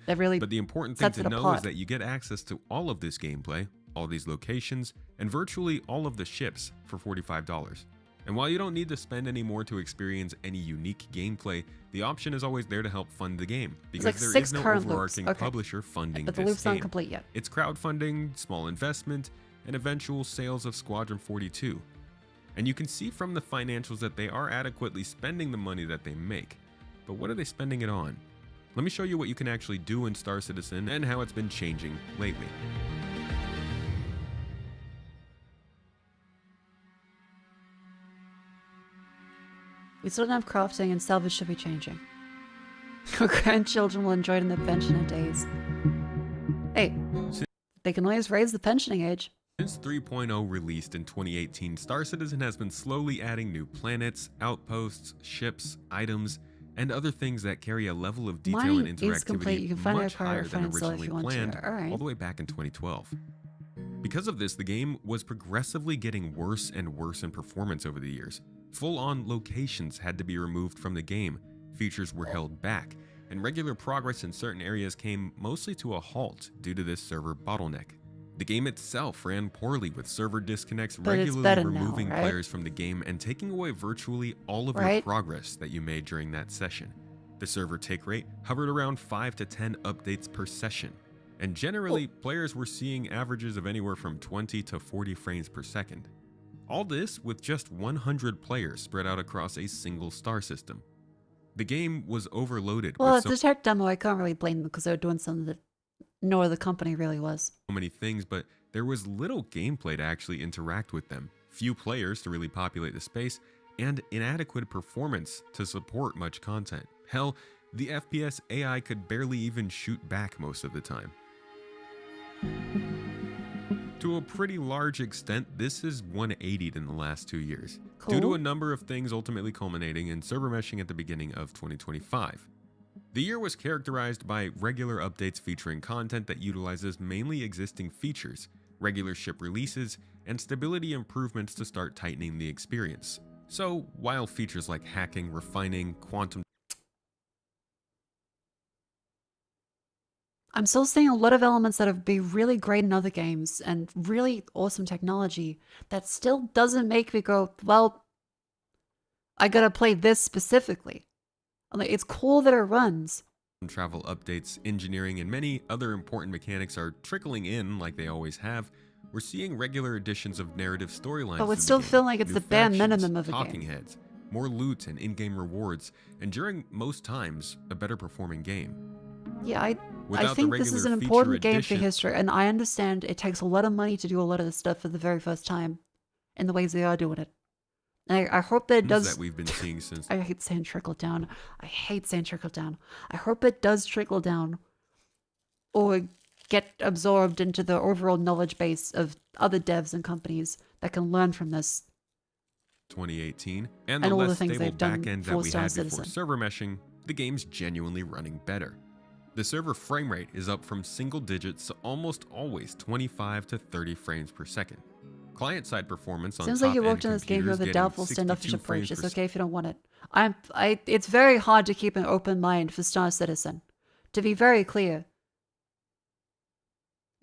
[SPEAKER 1] That really
[SPEAKER 21] But the important thing
[SPEAKER 1] sets
[SPEAKER 21] to
[SPEAKER 1] it
[SPEAKER 21] know
[SPEAKER 1] apart.
[SPEAKER 21] is that you get access to all of this gameplay, all these locations, and virtually all of the ships for $45. And while you don't need to spend any more to experience any unique gameplay, the option is always there to help fund the game, because
[SPEAKER 1] like
[SPEAKER 21] there
[SPEAKER 1] 6
[SPEAKER 21] is no
[SPEAKER 1] current loops.
[SPEAKER 21] overarching
[SPEAKER 1] Okay.
[SPEAKER 21] publisher funding
[SPEAKER 1] But the
[SPEAKER 21] this
[SPEAKER 1] loop's not
[SPEAKER 21] game.
[SPEAKER 1] complete yet.
[SPEAKER 21] It's crowdfunding, small investment, and eventual sales of Squadron 42. And you can see from the financials that they are adequately spending the money that they make. But what are they spending it on? Let me show you what you can actually do in Star Citizen and how it's been changing lately.
[SPEAKER 1] We still don't have crafting, and salvage should be changing. Your grandchildren will enjoy it in their pensioner days. Hey, they can always raise the pensioning age.
[SPEAKER 21] Since 3.0 released in 2018, Star Citizen has been slowly adding new planets, outposts, ships, items, and other things that carry a level of detail
[SPEAKER 1] Mine
[SPEAKER 21] and
[SPEAKER 1] is complete.
[SPEAKER 21] interactivity
[SPEAKER 1] You can find
[SPEAKER 21] much
[SPEAKER 1] a car or
[SPEAKER 21] higher
[SPEAKER 1] find
[SPEAKER 21] than
[SPEAKER 1] and sell if
[SPEAKER 21] originally
[SPEAKER 1] you want to.
[SPEAKER 21] planned,
[SPEAKER 1] Alright.
[SPEAKER 21] all the way back in 2012. Because of this, the game was progressively getting worse and worse in performance over the years. Full-on locations had to be removed from the game, features were held back, and regular progress in certain areas came mostly to a halt due to this server bottleneck. The game itself ran poorly, with server disconnects
[SPEAKER 1] But it's
[SPEAKER 21] regularly
[SPEAKER 1] better now,
[SPEAKER 21] removing
[SPEAKER 1] right?
[SPEAKER 21] players from the game and taking away virtually all of your
[SPEAKER 1] Right?
[SPEAKER 21] progress that you made during that session. The server take rate hovered around 5 to 10 updates per session, and generally, players were seeing averages of anywhere from 20 to 40 frames per second. All this with just 100 players spread out across a single star system. The game was overloaded
[SPEAKER 1] Well,
[SPEAKER 21] with
[SPEAKER 1] it's a tech demo. I can't really blame them because they're doing something that no other company really was.
[SPEAKER 21] so many things, but there was little gameplay to actually interact with them, few players to really populate the space, and inadequate performance to support much content. Hell, the FPS AI could barely even shoot back most of the time. To a pretty large extent, this is 180'd in the last 2 years, due to
[SPEAKER 1] Cool.
[SPEAKER 21] a number of things ultimately culminating in server meshing at the beginning of 2025. The year was characterized by regular updates featuring content that utilizes mainly existing features, regular ship releases, and stability improvements to start tightening the experience. So, while features like hacking, refining, quantum
[SPEAKER 1] I'm still seeing a lot of elements that have been really great in other games and really awesome technology that still doesn't make me go, well, I gotta play this specifically. I'm like, it's cool that it runs.
[SPEAKER 21] travel updates, engineering, and many other important mechanics are trickling in like they always have. We're seeing regular additions of narrative storylines.
[SPEAKER 1] But it would
[SPEAKER 21] to the
[SPEAKER 1] still
[SPEAKER 21] game,
[SPEAKER 1] feel like it's
[SPEAKER 21] new
[SPEAKER 1] the bare
[SPEAKER 21] factions,
[SPEAKER 1] minimum of a
[SPEAKER 21] talking
[SPEAKER 1] game.
[SPEAKER 21] heads, more loot and in-game rewards, and during most times, a better performing game.
[SPEAKER 1] Yeah, I
[SPEAKER 21] Without the
[SPEAKER 1] think this is
[SPEAKER 21] regular
[SPEAKER 1] an
[SPEAKER 21] feature
[SPEAKER 1] important game for
[SPEAKER 21] addition-
[SPEAKER 1] history, and I understand it takes a lot of money to do a lot of this stuff for the very first time, in the ways they are doing it. And I hope that it does.
[SPEAKER 21] that we've been seeing since
[SPEAKER 1] I hate saying trickle down. I hate saying trickle down. I hope it does trickle down, or get absorbed into the overall knowledge base of other devs and companies that can learn from this.
[SPEAKER 21] 2018, and
[SPEAKER 1] And
[SPEAKER 21] the
[SPEAKER 1] all the
[SPEAKER 21] less
[SPEAKER 1] things
[SPEAKER 21] stable
[SPEAKER 1] they've done
[SPEAKER 21] backend
[SPEAKER 1] for
[SPEAKER 21] that we
[SPEAKER 1] Star
[SPEAKER 21] had before
[SPEAKER 1] Citizen.
[SPEAKER 21] server meshing, the game's genuinely running better. The server frame rate is up from single digits to almost always 25 to 30 frames per second. Client-side performance on
[SPEAKER 1] Seems like you
[SPEAKER 21] top-end
[SPEAKER 1] worked on this game
[SPEAKER 21] computers
[SPEAKER 1] with a
[SPEAKER 21] getting
[SPEAKER 1] doubtful
[SPEAKER 21] 62
[SPEAKER 1] standoffish
[SPEAKER 21] frames
[SPEAKER 1] approach.
[SPEAKER 21] per
[SPEAKER 1] It's okay if you don't want it. It's very hard to keep an open mind for Star Citizen. To be very clear,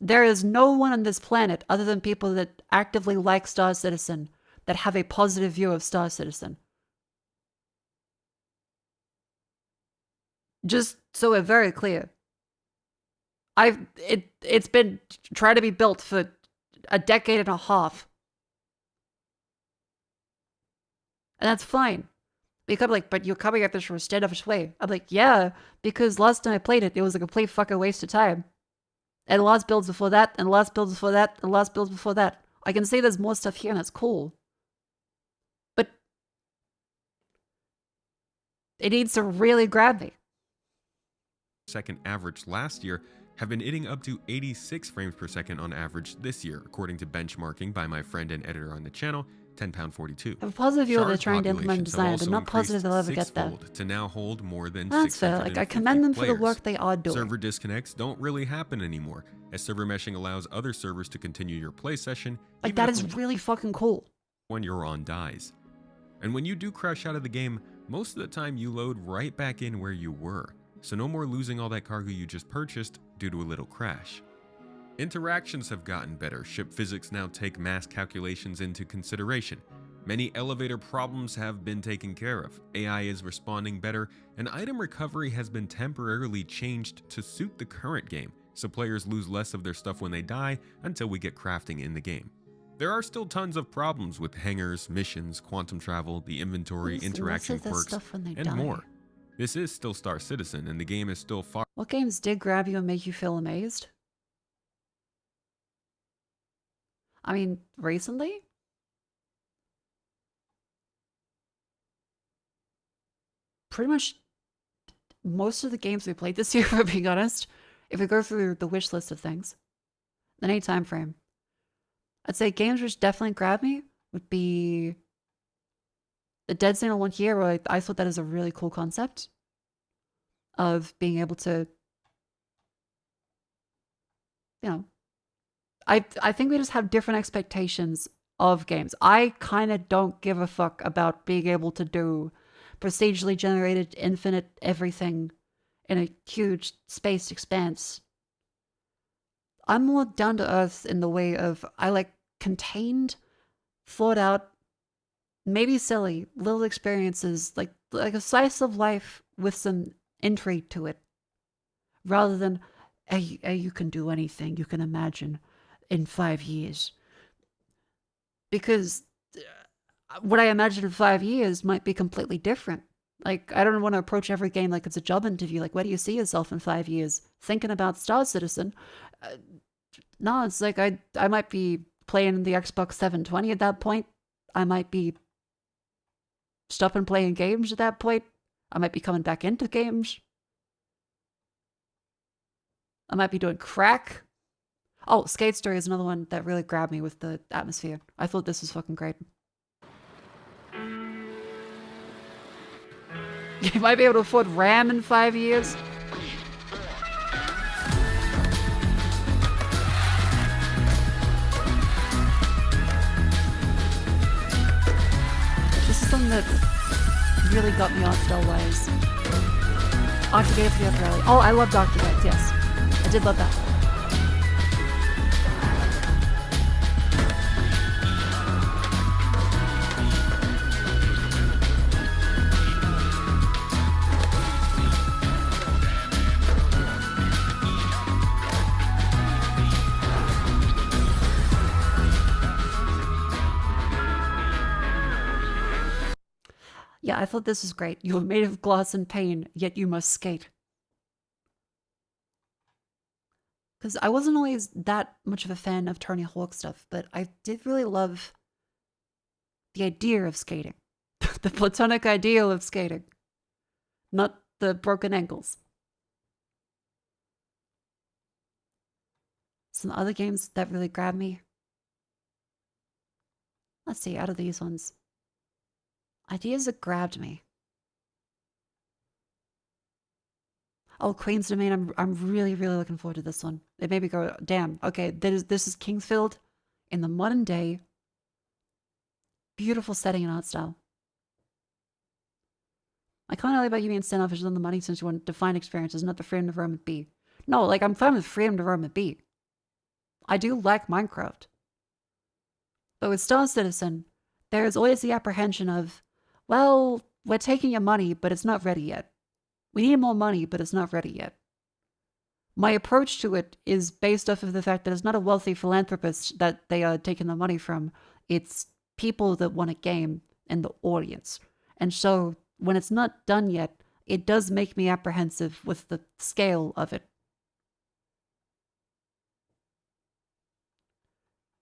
[SPEAKER 1] there is no one on this planet other than people that actively like Star Citizen that have a positive view of Star Citizen. Just so we're very clear. It's been trying to be built for a decade and a half. And that's fine. You could be like, but you're coming at this from a standoffish way. I'm like, yeah, because last time I played it, it was a complete fucking waste of time. And the last builds before that, and the last builds before that, and the last builds before that. I can say there's more stuff here, and that's cool. But it needs to really grab me.
[SPEAKER 21] second average last year, have been hitting up to 86 frames per second on average this year, according to benchmarking by my friend and editor on the channel, 10pound42.
[SPEAKER 1] I have a positive view that they're
[SPEAKER 21] Shard's
[SPEAKER 1] trying to implement
[SPEAKER 21] populations have
[SPEAKER 1] design, but
[SPEAKER 21] also
[SPEAKER 1] not positive they'll ever
[SPEAKER 21] increased
[SPEAKER 1] get there.
[SPEAKER 21] sixfold to now hold more than
[SPEAKER 1] That's fair.
[SPEAKER 21] 650
[SPEAKER 1] Like, I commend them for the
[SPEAKER 21] players.
[SPEAKER 1] work they are doing.
[SPEAKER 21] Server disconnects don't really happen anymore, as server meshing allows other servers to continue your play session.
[SPEAKER 1] Like,
[SPEAKER 21] even
[SPEAKER 1] that
[SPEAKER 21] if
[SPEAKER 1] is
[SPEAKER 21] the
[SPEAKER 1] really fucking cool.
[SPEAKER 21] one you're on dies. And when you do crash out of the game, most of the time you load right back in where you were, so no more losing all that cargo you just purchased due to a little crash. Interactions have gotten better. Ship physics now take mass calculations into consideration. Many elevator problems have been taken care of, AI is responding better, and item recovery has been temporarily changed to suit the current game, so players lose less of their stuff when they die until we get crafting in the game. There are still tons of problems with hangars, missions, quantum travel, the inventory, interaction quirks, and more. This is still Star Citizen, and the game is still far.
[SPEAKER 1] What games did grab you and make you feel amazed? I mean, recently? Pretty much most of the games we played this year, for being honest, if we go through the wish list of things, in any time frame, I'd say games which definitely grabbed me would be the Dead Signal one here, where I thought that is a really cool concept of being able to, you know, I think we just have different expectations of games. I kind of don't give a fuck about being able to do procedurally generated infinite everything in a huge spaced expanse. I'm more down to earth in the way of I like contained, thought out, maybe silly little experiences, like a slice of life with some intrigue to it, rather than hey, you can do anything you can imagine in 5 years. Because what I imagine in 5 years might be completely different. Like, I don't want to approach every game like it's a job interview. Like, where do you see yourself in 5 years? Thinking about Star Citizen? No, it's like I might be playing the Xbox 720 at that point. I might be stopping playing games at that point. I might be coming back into games. I might be doing crack. Oh, Skate Story is another one that really grabbed me with the atmosphere. I thought this was fucking great. You might be able to afford RAM in 5 years. This is something that really got me on Stellwise. Octagate for the Up Rally. Oh, I loved Octagate, yes. I did love that. Yeah, I thought this was great. You are made of glass and pain, yet you must skate. Because I wasn't always that much of a fan of Tony Hawk stuff, but I did really love the idea of skating. The platonic ideal of skating. Not the broken ankles. Some other games that really grabbed me. Let's see, out of these ones. Ideas that grabbed me. Oh, Queen's Domain. I'm really, really looking forward to this one. It made me go, damn, okay, this is Kingsfield in the modern day. Beautiful setting and art style. I can't really about you being standoffish on the money since you want defined experiences, not the freedom to roam and be. No, like, I'm fine with freedom to roam and be. I do like Minecraft. But with Star Citizen, there is always the apprehension of, well, we're taking your money, but it's not ready yet. We need more money, but it's not ready yet. My approach to it is based off of the fact that it's not a wealthy philanthropist that they are taking the money from. It's people that want a game and the audience. And so, when it's not done yet, it does make me apprehensive with the scale of it.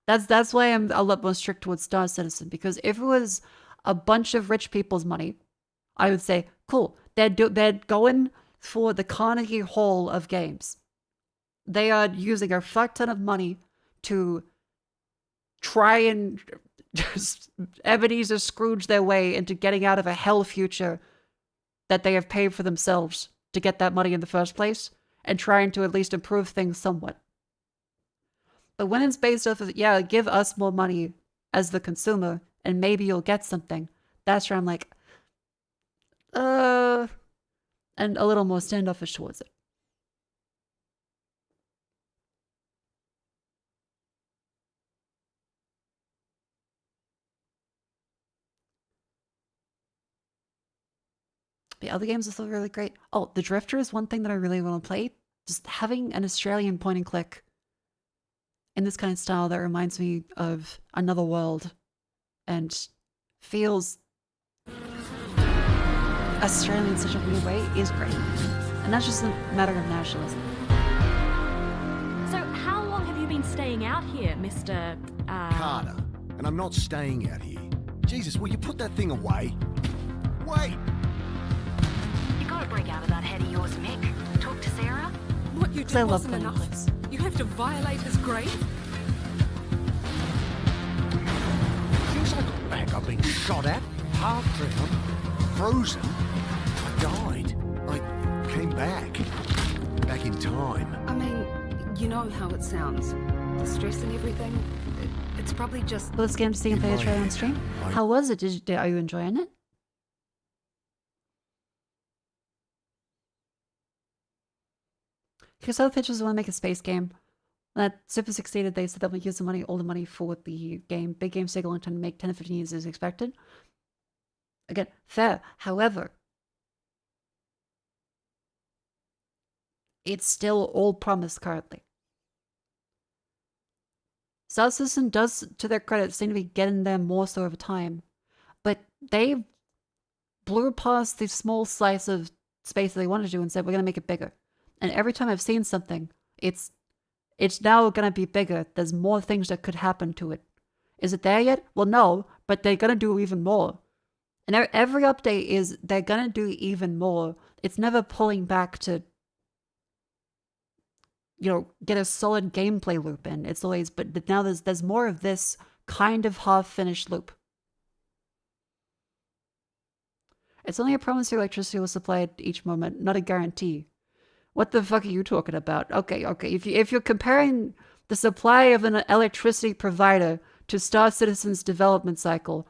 [SPEAKER 1] That's why I'm a lot more strict towards Star Citizen, because if it was a bunch of rich people's money, I would say, cool, they're going for the Carnegie Hall of games. they are using a fuck ton of money to try and just Ebenezer Scrooge their way into getting out of a hell future that they have paid for themselves to get that money in the first place, and trying to at least improve things somewhat. But when it's based off of, yeah, give us more money as the consumer, and maybe you'll get something, that's where I'm like, and a little more standoffish towards it. The other games are still really great. Oh, The Drifter is one thing that I really want to play. Just having an Australian point and click in this kind of style that reminds me of another world and feels Australian in such a weird way is great. And that's just a matter of nationalism.
[SPEAKER 3] So how long have you been staying out here, Mr.
[SPEAKER 11] Carter, and I'm not staying out here. Jesus, will you put that thing away? Wait!
[SPEAKER 22] You gotta break out of that head of yours, Mick. Talk to Sarah.
[SPEAKER 23] What you did wasn't enough. You have to violate his grave?
[SPEAKER 11] Since I got back, I've been shot at, half drowned, frozen. I died. I came back. Back in time.
[SPEAKER 24] I mean, you know how it sounds. The stress and everything. It's probably just...
[SPEAKER 1] Well, this game to see and play the trailer on stream. How was it? Are you enjoying it? Because other pitchers want to make a space game. That Super succeeded. They said they'll use the money, all the money for the game. Big games take a long time to make, 10 to 15 years as expected. Again, fair. However, it's still all promise currently. Star Citizen does, to their credit, seem to be getting there more so over time. But they blew past the small slice of space that they wanted to do and said, we're going to make it bigger. And every time I've seen something, it's now going to be bigger. There's more things that could happen to it. Is it there yet? Well, no, but they're going to do even more. And every update is they're going to do even more. It's never pulling back to, you know, get a solid gameplay loop in. It's always, but now there's more of this kind of half-finished loop. It's only a promise your electricity will supply at each moment, not a guarantee. What the fuck are you talking about? Okay. If you're comparing the supply of an electricity provider to Star Citizen's development cycle,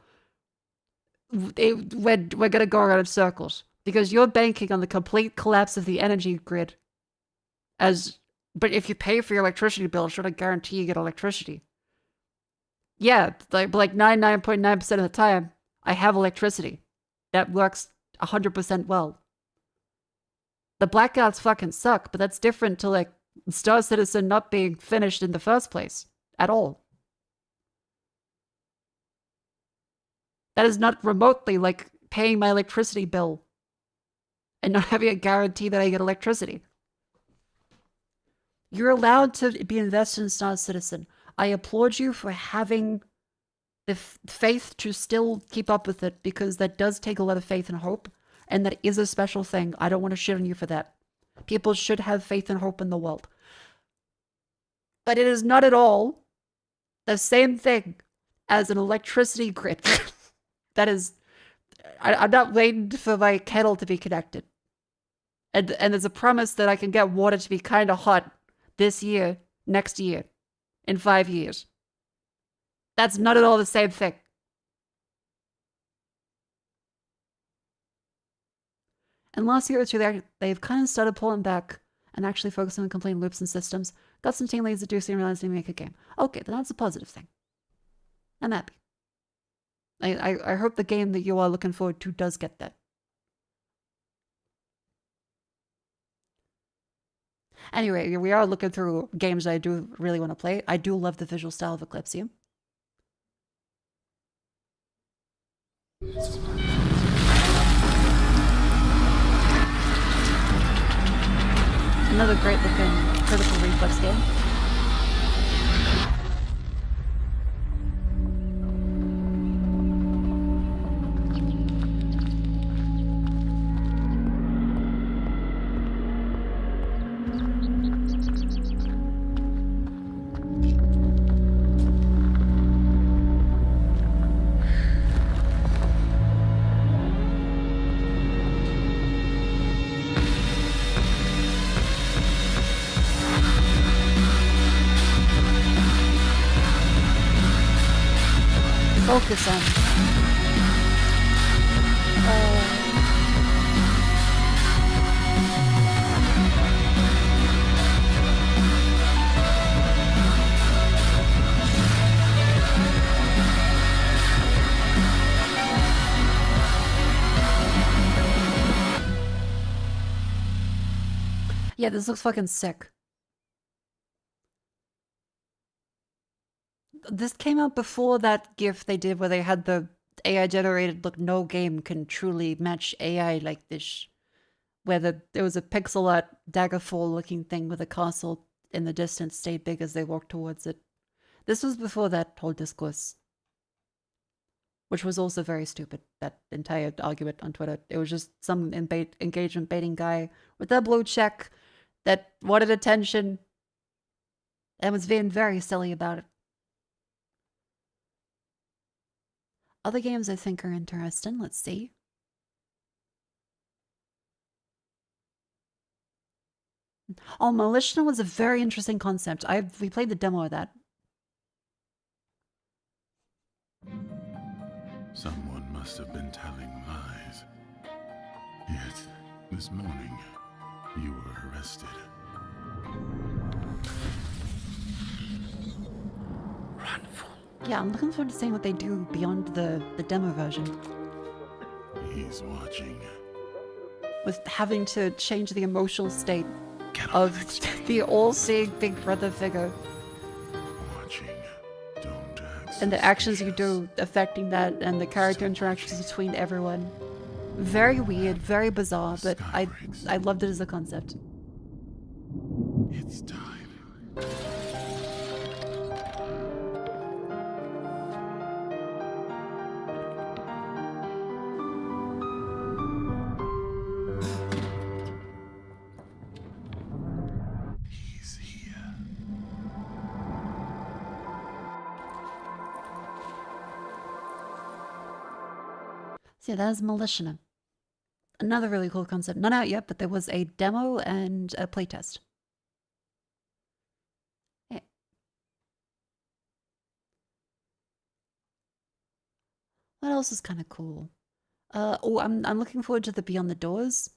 [SPEAKER 1] we're gonna go around in circles because you're banking on the complete collapse of the energy grid. But if you pay for your electricity bill, it's not a guarantee you get electricity. Yeah, like 99.9% of the time, I have electricity. That works 100% well. The blackouts fucking suck, but that's different to like Star Citizen not being finished in the first place at all. That is not remotely like paying my electricity bill and not having a guarantee that I get electricity. You're allowed to be invested in Star Citizen. I applaud you for having the faith to still keep up with it because that does take a lot of faith and hope. And that is a special thing. I don't want to shit on you for that. People should have faith and hope in the world. But it is not at all the same thing as an electricity grid. That is... I'm not waiting for my kettle to be connected. And there's a promise that I can get water to be kind of hot this year, next year, in 5 years. That's not at all the same thing. And last year or two, they've kind of started pulling back and actually focusing on complete loops and systems. Got some team leads that do seem realize they make a game. Okay, then that's a positive thing. I'm happy. I hope the game that you are looking forward to does get that. Anyway, we are looking through games I do really want to play. I do love the visual style of Eclipsium. Another great looking Critical Reflex game. Focus on. Yeah, this looks fucking sick. This came out before that GIF they did where they had the AI generated, look, no game can truly match AI like this. Where there was a pixel art Daggerfall looking thing with a castle in the distance stayed big as they walked towards it. This was before that whole discourse. Which was also very stupid, that entire argument on Twitter. It was just some engagement baiting guy with a blue check that wanted attention and was being very silly about it. Other games I think are interesting. Let's see. Oh, Multistream was a very interesting concept. We played the demo of that.
[SPEAKER 2] Someone must have been telling lies. Yet, this morning, you were arrested.
[SPEAKER 1] Yeah, I'm looking forward to seeing what they do beyond the demo version.
[SPEAKER 2] He's watching.
[SPEAKER 1] With having to change the emotional state of the all-seeing Big Brother figure.
[SPEAKER 2] Watching. Don't act.
[SPEAKER 1] And the actions you do affecting that, and the character interactions between everyone. Very weird, very bizarre, but I loved it as a concept.
[SPEAKER 2] It's time.
[SPEAKER 1] So yeah, that is Multistream. Another really cool concept. Not out yet, but there was a demo and a playtest. Yeah. What else is kind of cool? Oh, I'm looking forward to the Beyond the Doors.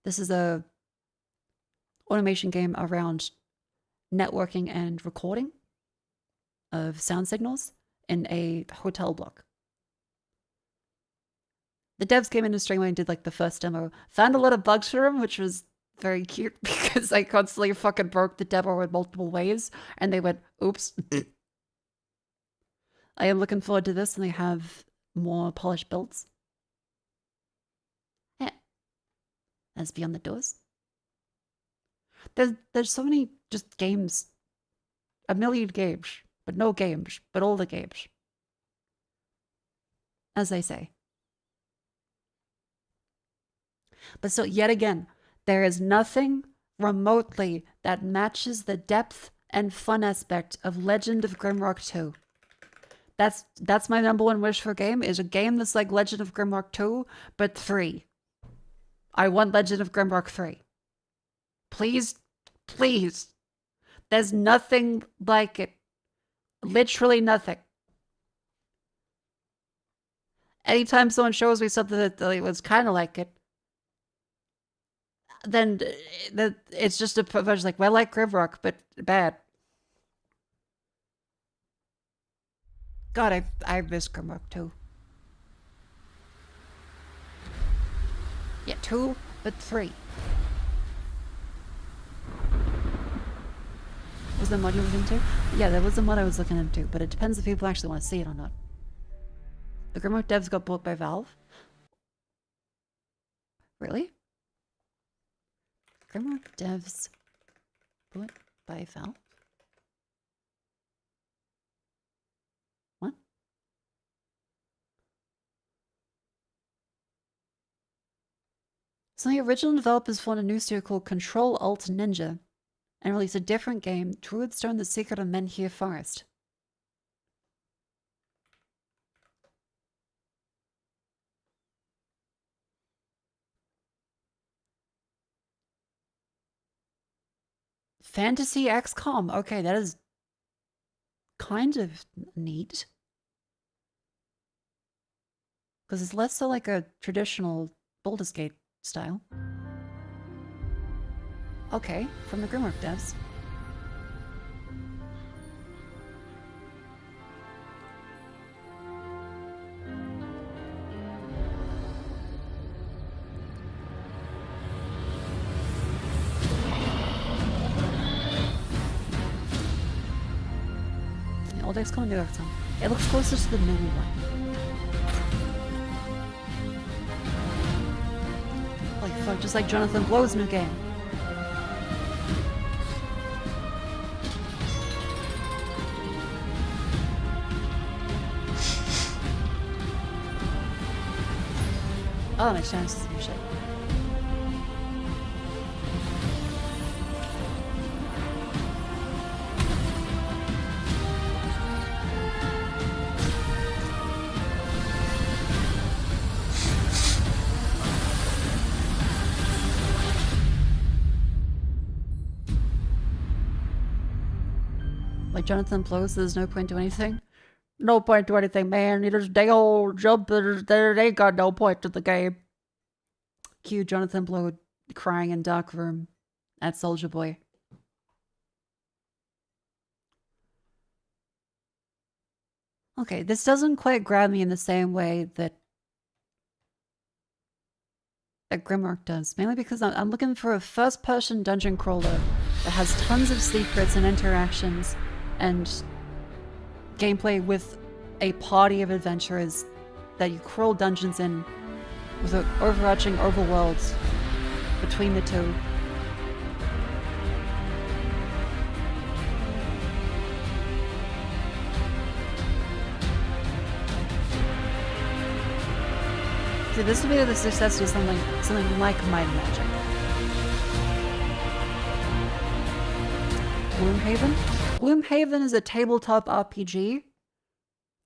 [SPEAKER 1] This is a automation game around networking and recording of sound signals in a hotel block. The devs came in a stream and did like the first demo. Found a lot of bugs for them, which was very cute because I constantly fucking broke the demo in multiple ways. And they went, oops. I am looking forward to this, and they have more polished builds. Yeah. That's Beyond the Doors. There's so many just games. A million games. But no games. But all the games. As they say. But so, yet again, there is nothing remotely that matches the depth and fun aspect of Legend of Grimrock 2. That's my number one wish for a game, is a game that's like Legend of Grimrock 2, but 3. I want Legend of Grimrock 3. Please, please. There's nothing like it. Literally nothing. Anytime someone shows me something that was kind of like it, then it's just a version like, well, like Grimrock, but bad. God, I miss Grimrock 2. Yeah, 2, but 3. Was the mod you were looking into? Yeah, there was the mod I was looking into, but it depends if people actually want to see it or not. The Grimrock devs got bought by Valve. Really? Grimrock devs bought by Valve? What? So the original developers formed a new studio called Control Alt Ninja and released a different game, Druidstone: The Secret of Menhir Forest. Fantasy XCOM. Okay, that is kind of neat. Because it's less so like a traditional Baldur's Gate style. Okay, from the Grimwork devs. Old XCOM, new XCOM. It looks closer to the new one. Like fuck, just like Jonathan Blow's new game. Oh, that makes sense. New shit. Like Jonathan Blows, there's no point to anything. No point to anything, man. There's they all jumpers there. They got no point to the game. Cue Jonathan Blow crying in dark room at Soldier Boy. Okay, this doesn't quite grab me in the same way that Grimwork does. Mainly because I'm looking for a first-person dungeon crawler that has tons of secrets and interactions and gameplay with a party of adventurers that you crawl dungeons in with an overarching overworld between the two. See, this would be the success of something like Might and Magic. Gloomhaven? Gloomhaven is a tabletop RPG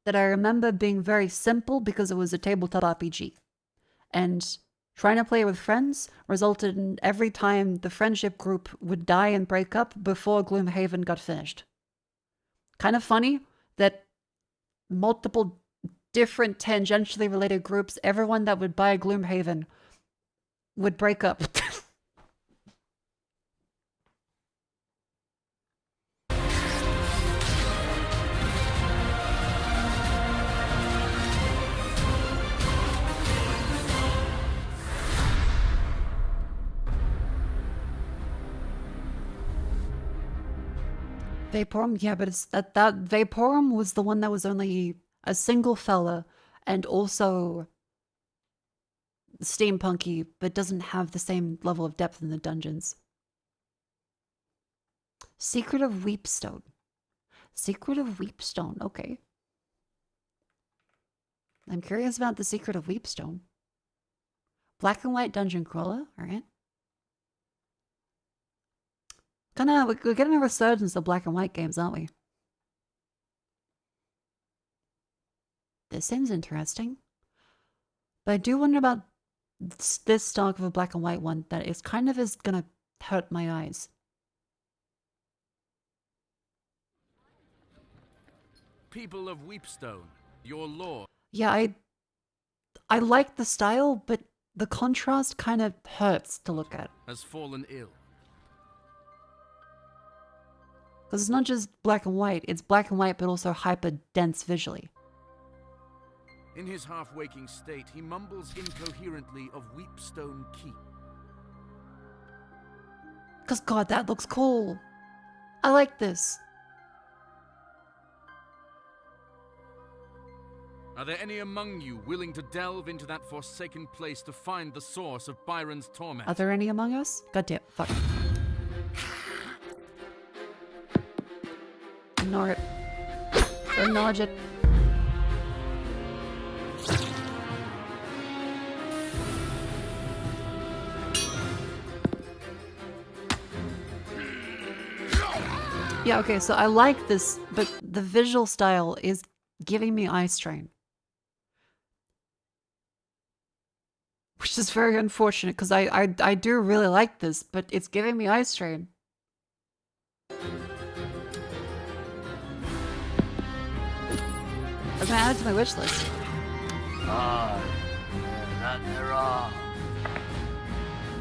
[SPEAKER 1] that I remember being very simple because it was a tabletop RPG. And trying to play with friends resulted in every time the friendship group would die and break up before Gloomhaven got finished. Kind of funny that multiple different tangentially related groups, everyone that would buy Gloomhaven would break up. Vaporum? Yeah, but it's that Vaporum was the one that was only a single fella and also steampunky, but doesn't have the same level of depth in the dungeons. Secret of Weepstone. Secret of Weepstone, okay. I'm curious about the Secret of Weepstone. Black and white dungeon crawler, alright. We're getting a resurgence of black and white games, aren't we? This seems interesting. But I do wonder about this stock of a black and white one that is kind of is gonna hurt my eyes.
[SPEAKER 4] People of Weepstone, your lord.
[SPEAKER 1] Yeah, I like the style, but the contrast kind of hurts to look at.
[SPEAKER 4] Has fallen ill.
[SPEAKER 1] Because it's not just black and white, it's black and white but also hyper dense visually.
[SPEAKER 4] In his half-waking state, he mumbles incoherently of Weepstone Keep.
[SPEAKER 1] Because God, that looks cool. I like this.
[SPEAKER 4] Are there any among you willing to delve into that forsaken place to find the source of Byron's torment?
[SPEAKER 1] Are there any among us? God damn, fuck. Ignore it. Acknowledge it. Yeah, okay, so I like this, but the visual style is giving me eye strain. Which is very unfortunate, because I do really like this, but it's giving me eye strain. I'm gonna add it to my wish list.
[SPEAKER 15] Not there are.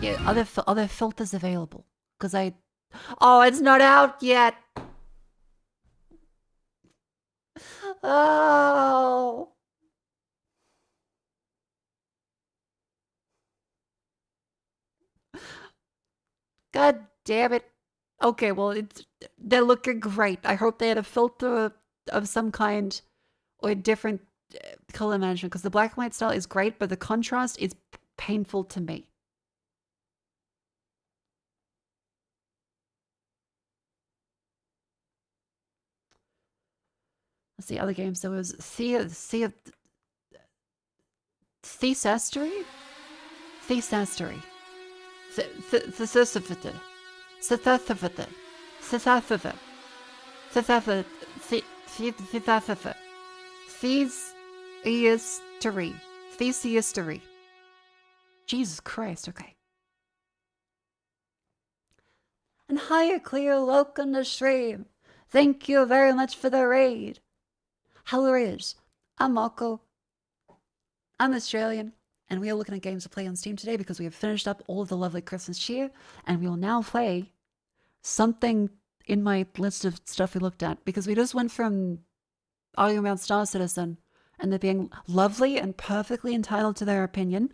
[SPEAKER 1] Yeah, other filters available. Because Oh, it's not out yet! Oh! God damn it. Okay, well, they're looking great. I hope they had a filter of some kind or a different color management, because the black and white style is great, but the contrast is painful to me. Let's see, other games. There was Thesastery? Thesastery? Thesastery. Thesastery. Thesastery. Jesus Christ, okay. And hi, Cleo, welcome to stream. Thank you very much for the raid. Hello, Raiders. I'm Mako. I'm Australian, and we are looking at games to play on Steam today because we have finished up all of the lovely Christmas cheer, and we will now play something in my list of stuff we looked at, because we just went from arguing about Star Citizen and they're being lovely and perfectly entitled to their opinion.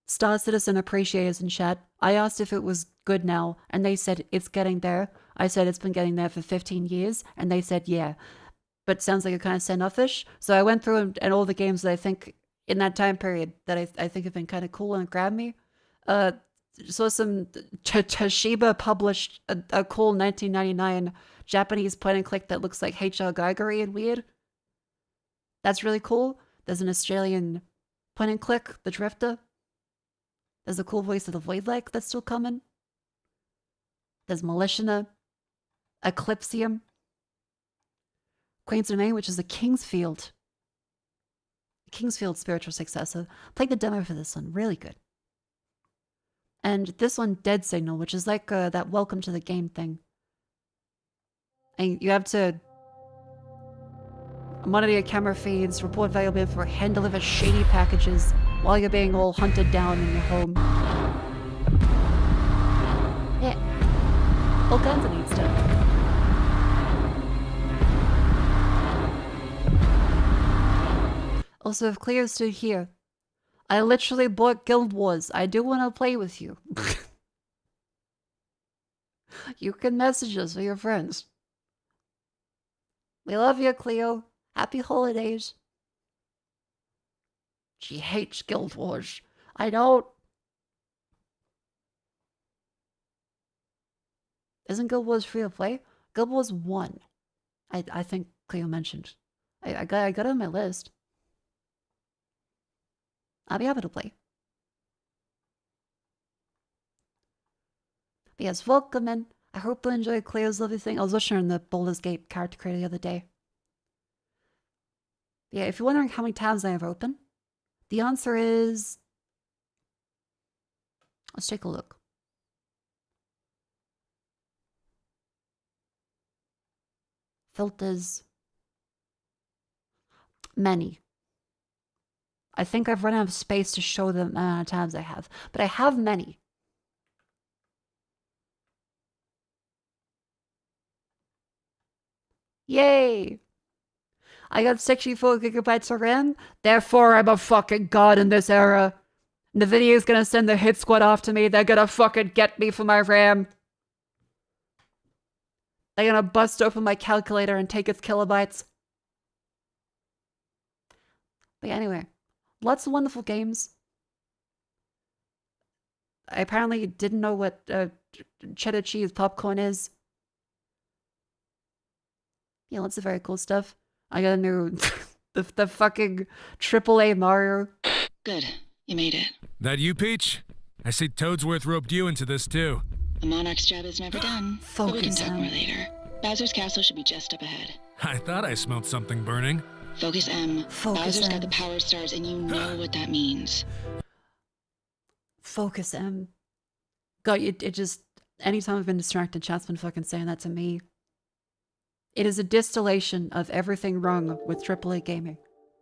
[SPEAKER 1] Star Citizen appreciators in chat. I asked if it was good now, and they said it's getting there. I said it's been getting there for 15 years, and they said yeah. But sounds like a kind of standoffish. So I went through and all the games that I think in that time period that I think have been kind of cool and grabbed me. Saw some Toshiba published a cool 1999 Japanese point and click that looks like H.R. Geigery and weird. That's really cool. There's an Australian point and click, The Drifter. There's the cool voice of the Void Lake that's still coming. There's Militiana, Eclipsium, Queen's Domain, which is a Kingsfield spiritual successor. Played the demo for this one, really good. And this one, Dead Signal, which is like that welcome to the game thing. And you have to monitor your camera feeds, report valuable info, hand deliver shady packages while you're being all hunted down in your home. Yeah. All kinds of neat stuff. Also, if Cleo stood here, I literally bought Guild Wars. I do want to play with you. You can message us with your friends. We love you, Cleo. Happy holidays. She hates Guild Wars. I don't. Isn't Guild Wars free to play? Guild Wars 1. I think Cleo mentioned. I got it on my list. I'll be happy to play. But yes, welcome in. I hope you enjoyed Cleo's lovely thing. I was watching her in the Baldur's Gate character creator the other day. But yeah, if you're wondering how many tabs I have open, the answer is... Let's take a look. Filters. Many. I think I've run out of space to show the amount of tabs I have, but I have many. Yay! I got 64 gigabytes of RAM, therefore I'm a fucking god in this era. NVIDIA's gonna send the hit squad after me, they're gonna fucking get me for my RAM. They're gonna bust open my calculator and take its kilobytes. But yeah, anyway. Lots of wonderful games. I apparently didn't know what cheddar cheese popcorn is. Yeah, lots of very cool stuff. I got a new the fucking AAA Mario.
[SPEAKER 5] Good, you made it.
[SPEAKER 7] That you, Peach? I see Toadsworth roped you into this too.
[SPEAKER 5] The Monarch's job is never done. But we can talk more later. Bowser's castle should be just up ahead.
[SPEAKER 7] I thought I smelled something burning.
[SPEAKER 5] Focus M. Bowser's got the power stars, and you know what that means.
[SPEAKER 1] Focus M. God, it just... Anytime I've been distracted, chat's been fucking saying that to me. It is a distillation of everything wrong with AAA gaming.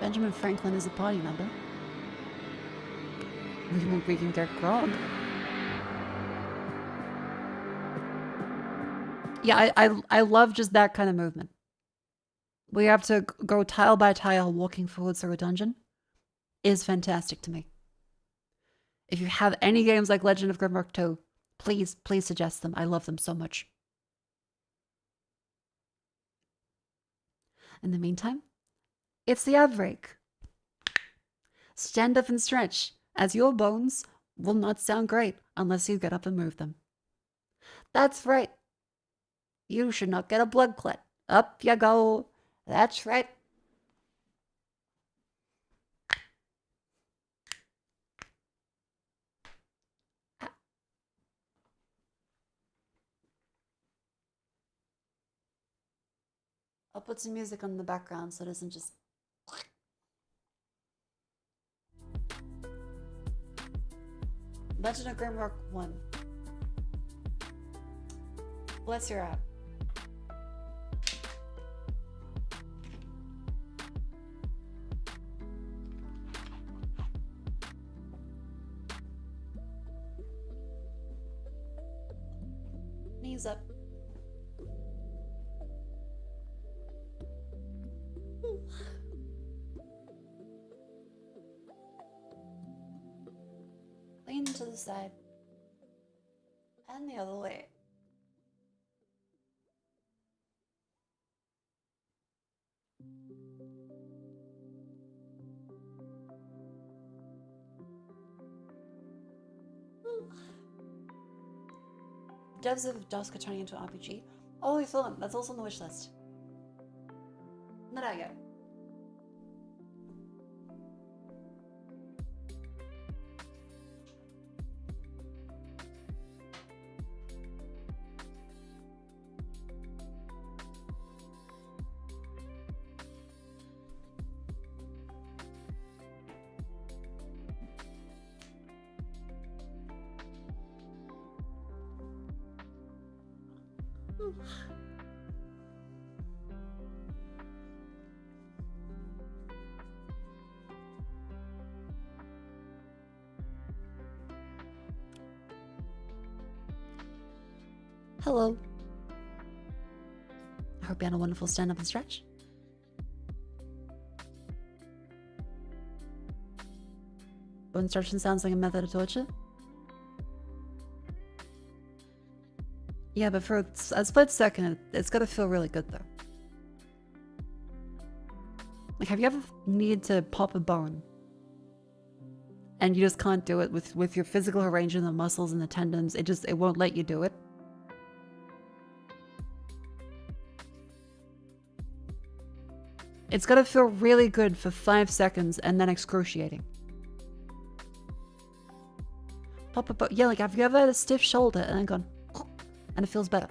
[SPEAKER 1] Benjamin Franklin is a party member. We can get grog. Yeah, I love just that kind of movement. We have to go tile by tile walking forward through a dungeon. Is fantastic to me. If you have any games like Legend of Grimrock 2, please suggest them. I love them so much. In the meantime, it's the ad break. Stand up and stretch, as your bones will not sound great unless you get up and move them. That's right. You should not get a blood clot. Up you go. That's right. I'll put some music on the background so it doesn't just... Legend of Grimrock 1. Bless your app. Knees up. Lean to the side. And the other way. Devs of Dusk are turning into an RPG. Oh, we film. That's also on the wish list. Not out yet. Hello. I hope you had a wonderful stand up and stretch. Bone stretching sounds like a method of torture. Yeah, but for a split second, it's gotta feel really good though. Like, have you ever needed to pop a bone and you just can't do it with your physical arrangement of the muscles and the tendons? It won't let you do it. It's gotta feel really good for 5 seconds and then excruciating. Pop a bone. Yeah, like, have you ever had a stiff shoulder and then gone and it feels better?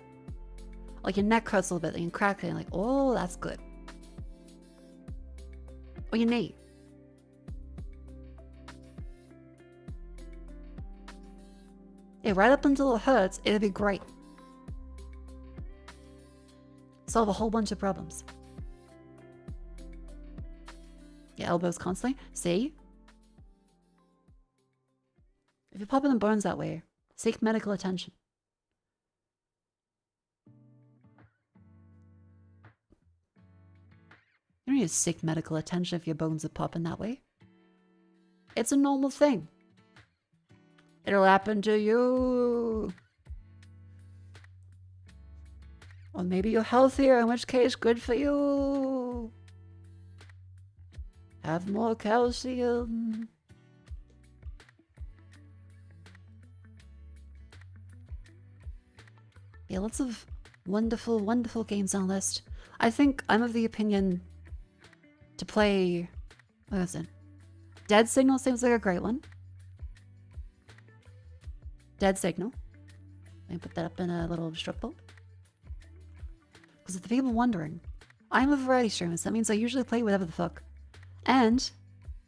[SPEAKER 1] Like your neck hurts a little bit and you crack it and you're like, oh, that's good. Or your knee. Yeah, right up until it hurts, it'll be great. Solve a whole bunch of problems. Your elbows constantly. See? If you're popping the bones that way, seek medical attention. You don't need to seek medical attention if your bones are popping that way. It's a normal thing. It'll happen to you. Or maybe you're healthier, in which case, good for you. Have more calcium. Yeah, lots of wonderful, wonderful games on the list. I think I'm of the opinion to play... What is it? Dead Signal seems like a great one. Dead Signal. Let me put that up in a little strip bowl. Because if the people wondering, I'm a variety streamer, so that means I usually play whatever the fuck. And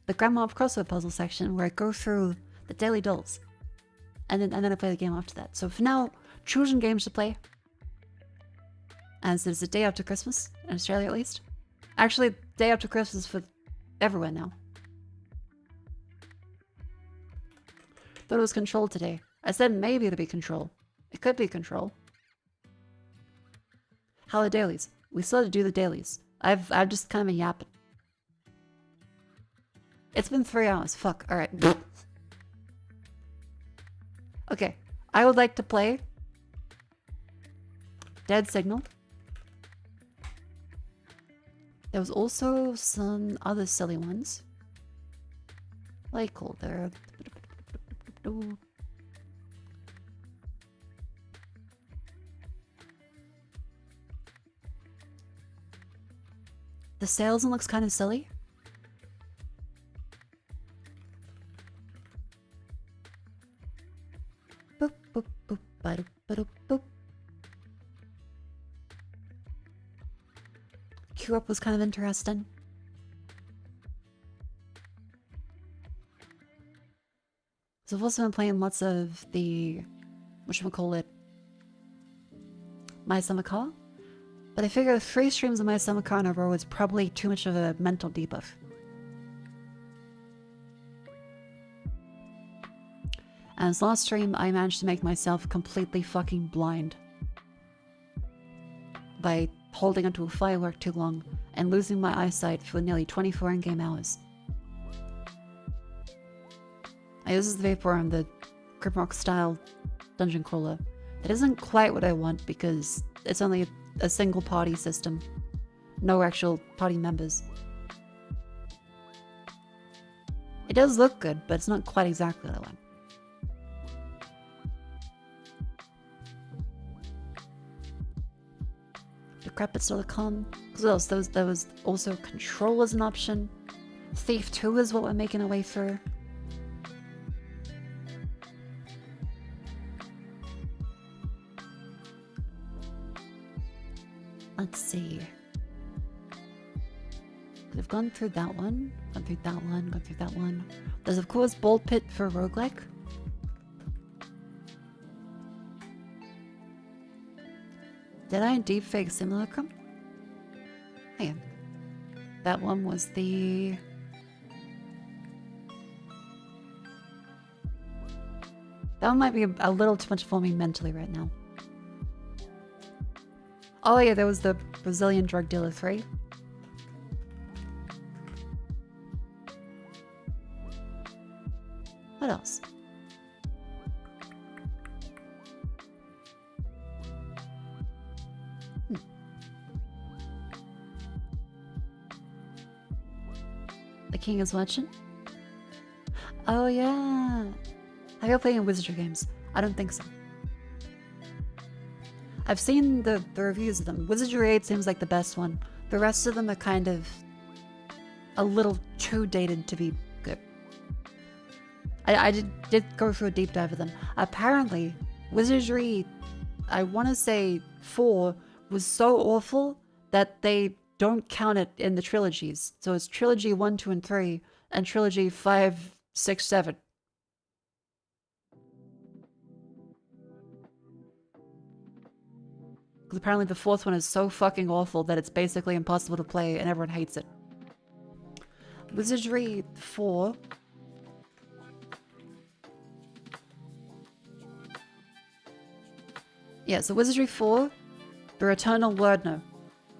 [SPEAKER 1] the Grandma of Crossword puzzle section where I go through the daily dolls. And then I play the game after that. So for now, choosing games to play. As it's the day after Christmas, in Australia at least. Actually, day after Christmas for everywhere now. Thought it was Control today. I said maybe it'll be Control. It could be Control. How are the dailies? We still have to do the dailies. I've just kind of been yapping. It's been 3 hours. Fuck. Alright. Okay. I would like to play Dead Signal. There was also some other silly ones. Like called there. The salesman looks kind of silly. Boop, boop, boop, ba-doop, ba-doop, boop. Q-Up was kind of interesting. So I've also been playing lots of the, whatchamacallit, My Summer Car. But I figure 3 streams of My Summer Car in a row is probably too much of a mental debuff. And this last stream, I managed to make myself completely fucking blind. By holding onto a firework too long and losing my eyesight for nearly 24 in-game hours. This is the Vaporum, the Grimrock style dungeon crawler. It isn't quite what I want because it's only a single party system. No actual party members. It does look good, but it's not quite exactly what I want. Decrepit.com. Because there was also Control as an option. Thief 2 is what we're making our way through. Let's see. Could have gone through that one, gone through that one, gone through that one. There's of course Bold Pit for roguelike. Did I indeed fake Simulacrum? Hang on. That one was the... That one might be a little too much for me mentally right now. Oh yeah, there was the Brazilian Drug Dealer 3. What else? The King is watching? Oh yeah. Have you playing wizardry games? I don't think so. I've seen the reviews of them. Wizardry 8 seems like the best one. The rest of them are kind of a little too dated to be good. I did go through a deep dive of them. Apparently, Wizardry, I want to say 4, was so awful that they don't count it in the trilogies. So it's Trilogy 1, 2, and 3, and Trilogy 5, 6, 7. Because apparently the 4th one is so fucking awful that it's basically impossible to play and everyone hates it. Wizardry 4. Yeah, so Wizardry 4, The Returnal Wordner,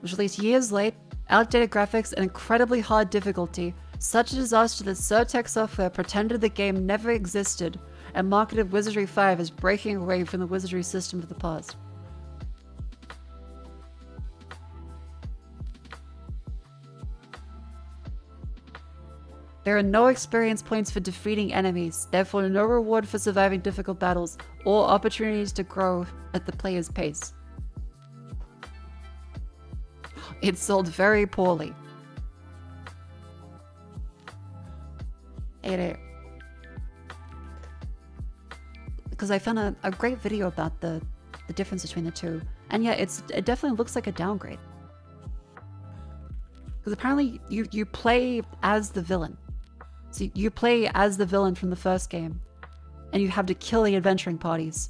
[SPEAKER 1] was released years late, outdated graphics, and incredibly hard difficulty. Such a disaster that Surtech Software pretended the game never existed and marketed Wizardry 5 as breaking away from the Wizardry system of the past. There are no experience points for defeating enemies, therefore no reward for surviving difficult battles, or opportunities to grow at the player's pace. It sold very poorly. 8. Because I found a great video about the difference between the two. And yeah, it definitely looks like a downgrade. Because apparently you play as the villain. So you play as the villain from the first game, and you have to kill the adventuring parties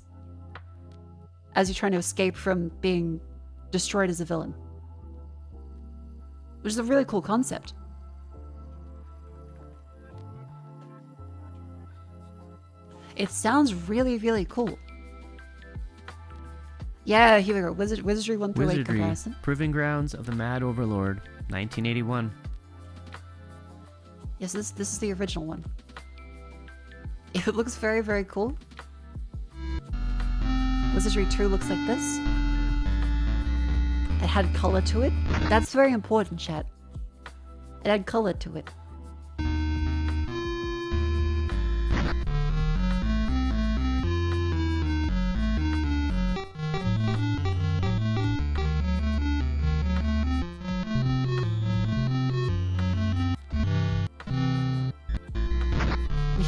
[SPEAKER 1] as you're trying to escape from being destroyed as a villain. Which is a really cool concept. It sounds really, really cool. Yeah, here we go. Wizardry 1 through 8 comparison.
[SPEAKER 9] Proving Grounds of the Mad Overlord, 1981.
[SPEAKER 1] Yes, this is the original one. It looks very, very cool. Wizardry 2 looks like this. It had color to it. That's very important, chat. It had color to it.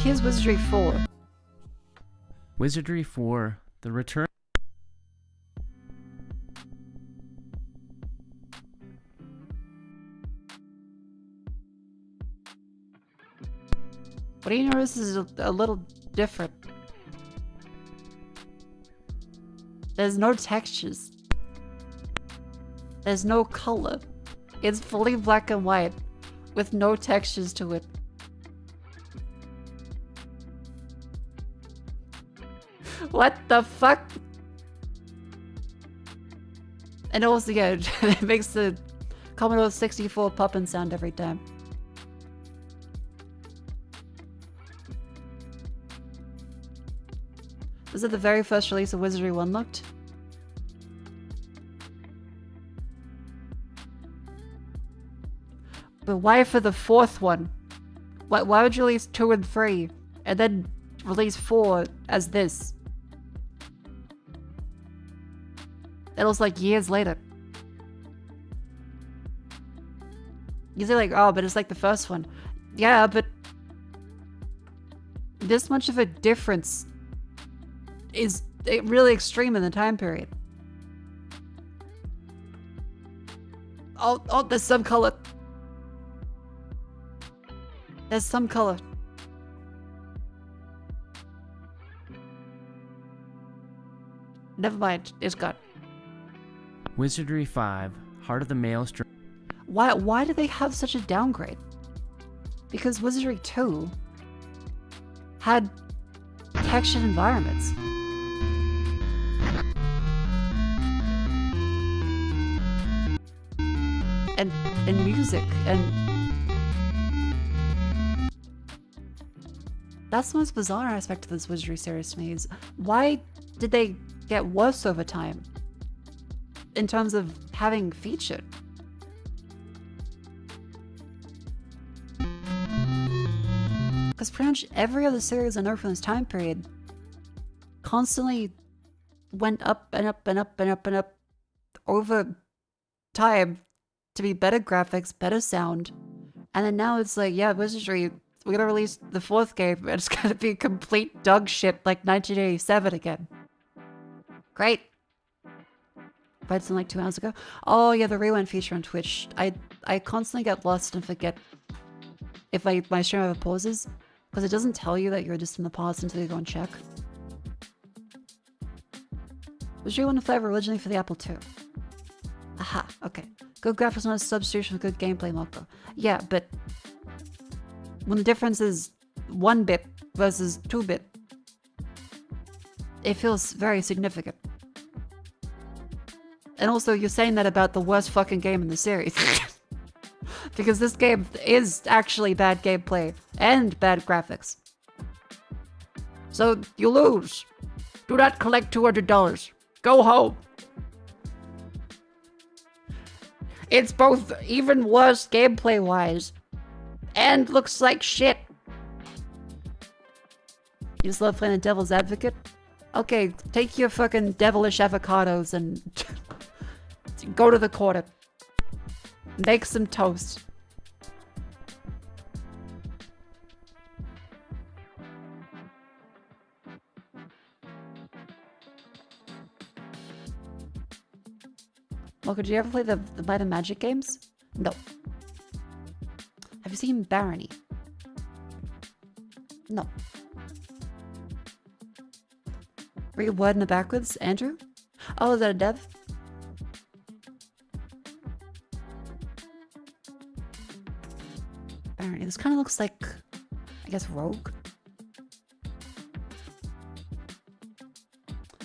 [SPEAKER 1] Here's Wizardry 4.
[SPEAKER 9] Wizardry 4, The Return.
[SPEAKER 1] What do you notice is a little different? There's no textures. There's no color. It's fully black and white with no textures to it. What the fuck? And also, yeah, it makes the Commodore 64 poppin' sound every time. Was it the very first release of Wizardry 1 looked? But why for the fourth one? Why would you release 2 and 3 and then release 4 as this? It was like years later. You say like, oh, but it's like the first one. Yeah, but this much of a difference is really extreme in the time period. Oh, there's some color. There's some color. Never mind, it's gone.
[SPEAKER 9] Wizardry 5, Heart of the Maelstrom.
[SPEAKER 1] Why do they have such a downgrade? Because Wizardry 2 had textured environments. And music, and that's the most bizarre aspect of this Wizardry series to me is why did they get worse over time in terms of having featured? Because pretty much every other series I know from this time period constantly went up and up and up and up and up over time to be better graphics, better sound. And then now it's like, yeah, Wizardry, we're gonna release the 4th game and it's gonna be complete dog shit like 1987 again. Great. Played something like 2 hours ago. Oh yeah, the rewind feature on Twitch. I constantly get lost and forget if my stream ever pauses, because it doesn't tell you that you're just in the pause until you go and check. Wizardry 1 flavor originally for the Apple II. Aha, okay. Good graphics not a substitution for good gameplay, Mako. Yeah, but when the difference is 1-bit versus 2-bit, it feels very significant. And also, you're saying that about the worst fucking game in the series. Because this game is actually bad gameplay and bad graphics. So, you lose. Do not collect $200. Go home. It's both even worse gameplay-wise and looks like shit. You just love playing the devil's advocate? Okay, take your fucking devilish avocados and go to the corner. Make some toast. Mako, did you ever play the Might and Magic games? No. Have you seen Barony? No. Read a word in the backwards, Andrew? Oh, is that a dev? Barony. This kind of looks like, I guess, Rogue.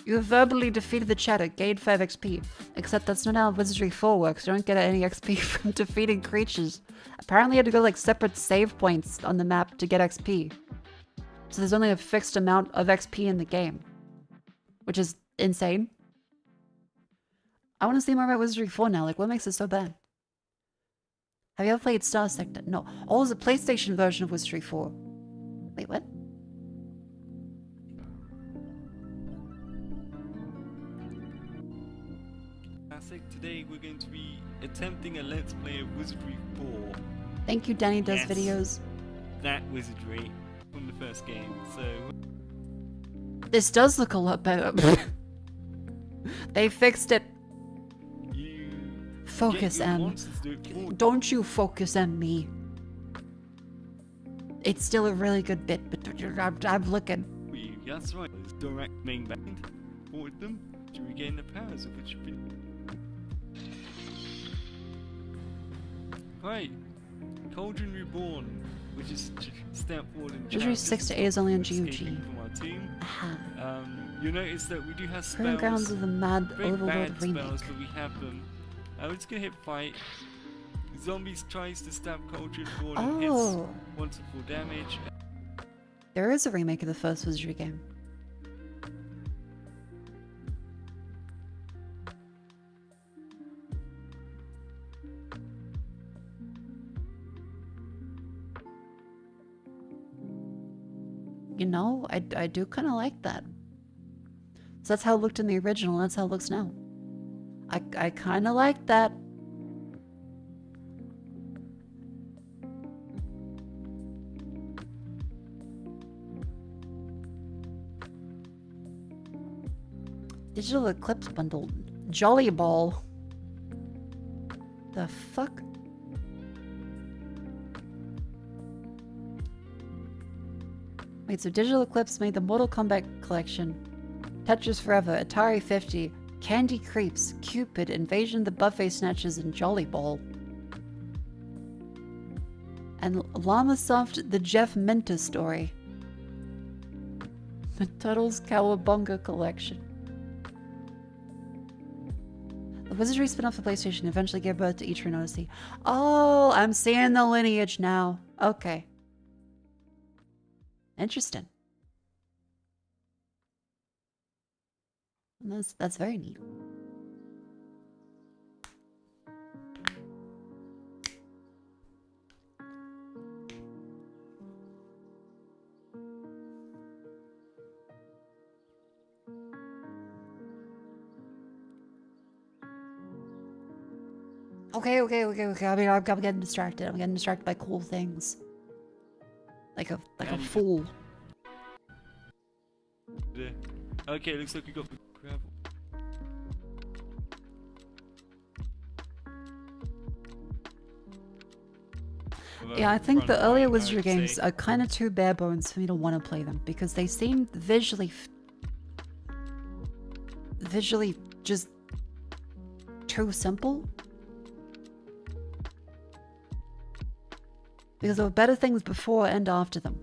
[SPEAKER 1] You verbally defeated the chatter, gained 5 XP. Except that's not how Wizardry 4 works. You don't get any XP from defeating creatures. Apparently you had to go like separate save points on the map to get XP. So there's only a fixed amount of XP in the game. Which is insane. I want to see more about Wizardry 4 now. Like, what makes it so bad? Have you ever played Star Sector? No. Oh, it's a PlayStation version of Wizardry 4. Wait, what?
[SPEAKER 10] Today we're going to be attempting a Let's Play of Wizardry 4.
[SPEAKER 1] Thank you, Danny Does
[SPEAKER 10] Yes,
[SPEAKER 1] Videos.
[SPEAKER 10] That Wizardry from the first game, so...
[SPEAKER 1] This does look a lot better. They fixed it. Focus, Em. Don't you focus on me. It's still a really good bit, but I'm looking.
[SPEAKER 10] That's right, there's direct main band. Forward them to regain the powers of which you've been... Right, Cauldron Reborn, which is step forward in
[SPEAKER 1] Wizardry 6 to 8 is only on GOG.
[SPEAKER 10] From our team. You notice that we do have spells.
[SPEAKER 1] Proving Grounds of the Mad
[SPEAKER 10] very
[SPEAKER 1] Overworld
[SPEAKER 10] bad
[SPEAKER 1] remake.
[SPEAKER 10] spells, but we have them. We're just gonna hit fight. Zombies tries to stab Cauldron Reborn and hits once for full damage.
[SPEAKER 1] There is a remake of the first Wizardry game. You know, I do kind of like that. So that's how it looked in the original, that's how it looks now. I kind of like that. Digital Eclipse bundle. Jolly Ball. The fuck? Wait, so Digital Eclipse made the Mortal Kombat collection, Tetris Forever, Atari 50, Candy Creeps, Cupid, Invasion of the Buffet Snatchers, and Jolly Ball. And Llamasoft, the Jeff Minter story. The Turtles Cowabunga collection. The Wizardry spin-off for PlayStation eventually gave birth to Etrian Odyssey. Oh, I'm seeing the lineage now. Okay. Interesting. That's very neat. Okay. I mean, I'm getting distracted. I'm getting distracted by cool things. Like a fool.
[SPEAKER 10] Yeah. Okay, looks like we got the gravel.
[SPEAKER 1] Yeah, I think the earlier Wizardry games are kind of too bare bones for me to want to play them because they seem visually just too simple. Because there were better things before and after them.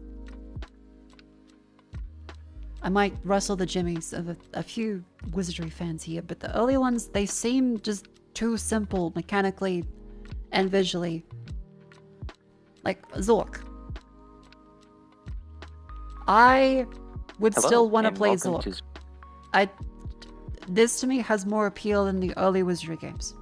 [SPEAKER 1] I might rustle the jimmies of a few Wizardry fans here, but the earlier ones, they seem just too simple mechanically and visually. Like Zork. I would still want to play Zork. This to me has more appeal than the early Wizardry games.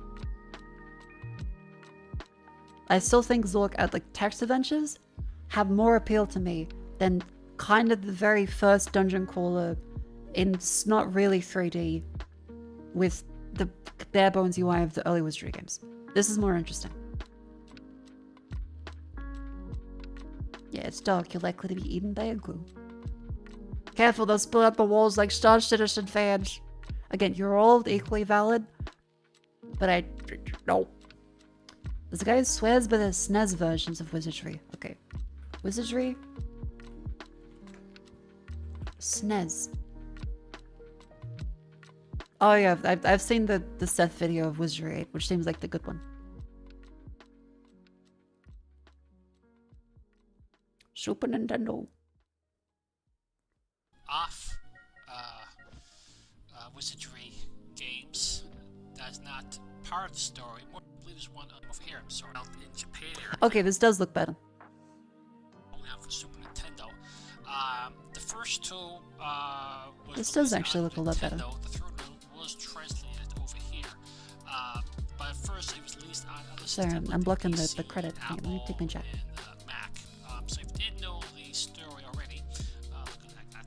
[SPEAKER 1] I still think Zork at like text adventures have more appeal to me than kind of the very first dungeon crawler in not really 3D with the bare bones UI of the early Wizardry games. This is more interesting. Yeah, it's dark. You're likely to be eaten by a glue. Careful, they'll spill out the walls like Star Citizen fans. Again, you're all equally valid, but no. There's a guy who swears by the SNES versions of Wizardry. Okay. Wizardry. SNES. Oh yeah, I've seen the Seth video of Wizardry 8, which seems like the good one. Super Nintendo.
[SPEAKER 12] Off art story. More latest one of here. Sorry, out in Japan.
[SPEAKER 1] Okay, this does look better.
[SPEAKER 12] Only out for Super Nintendo. The first two was
[SPEAKER 1] This does actually look a lot better.
[SPEAKER 12] Nintendo. The third one was translated over here. But first it was released on other
[SPEAKER 1] Sorry,
[SPEAKER 12] systems
[SPEAKER 1] I'm
[SPEAKER 12] like
[SPEAKER 1] blocking
[SPEAKER 12] PC,
[SPEAKER 1] the credit. Hang on, let me take my chat.
[SPEAKER 12] and Mac. So if you didn't know the story already, look at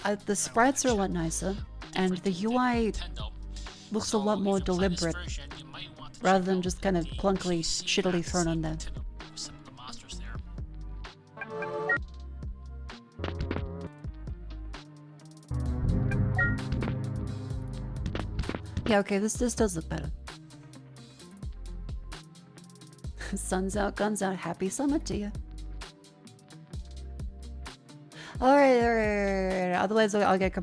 [SPEAKER 12] that.
[SPEAKER 1] The sprites are a lot nicer, and the UI looks a lot more deliberate, rather than just kind of clunkily, shittily thrown on there. Yeah, okay, this does look better. Sun's out, guns out, happy summer to you. Alright, otherwise I'll get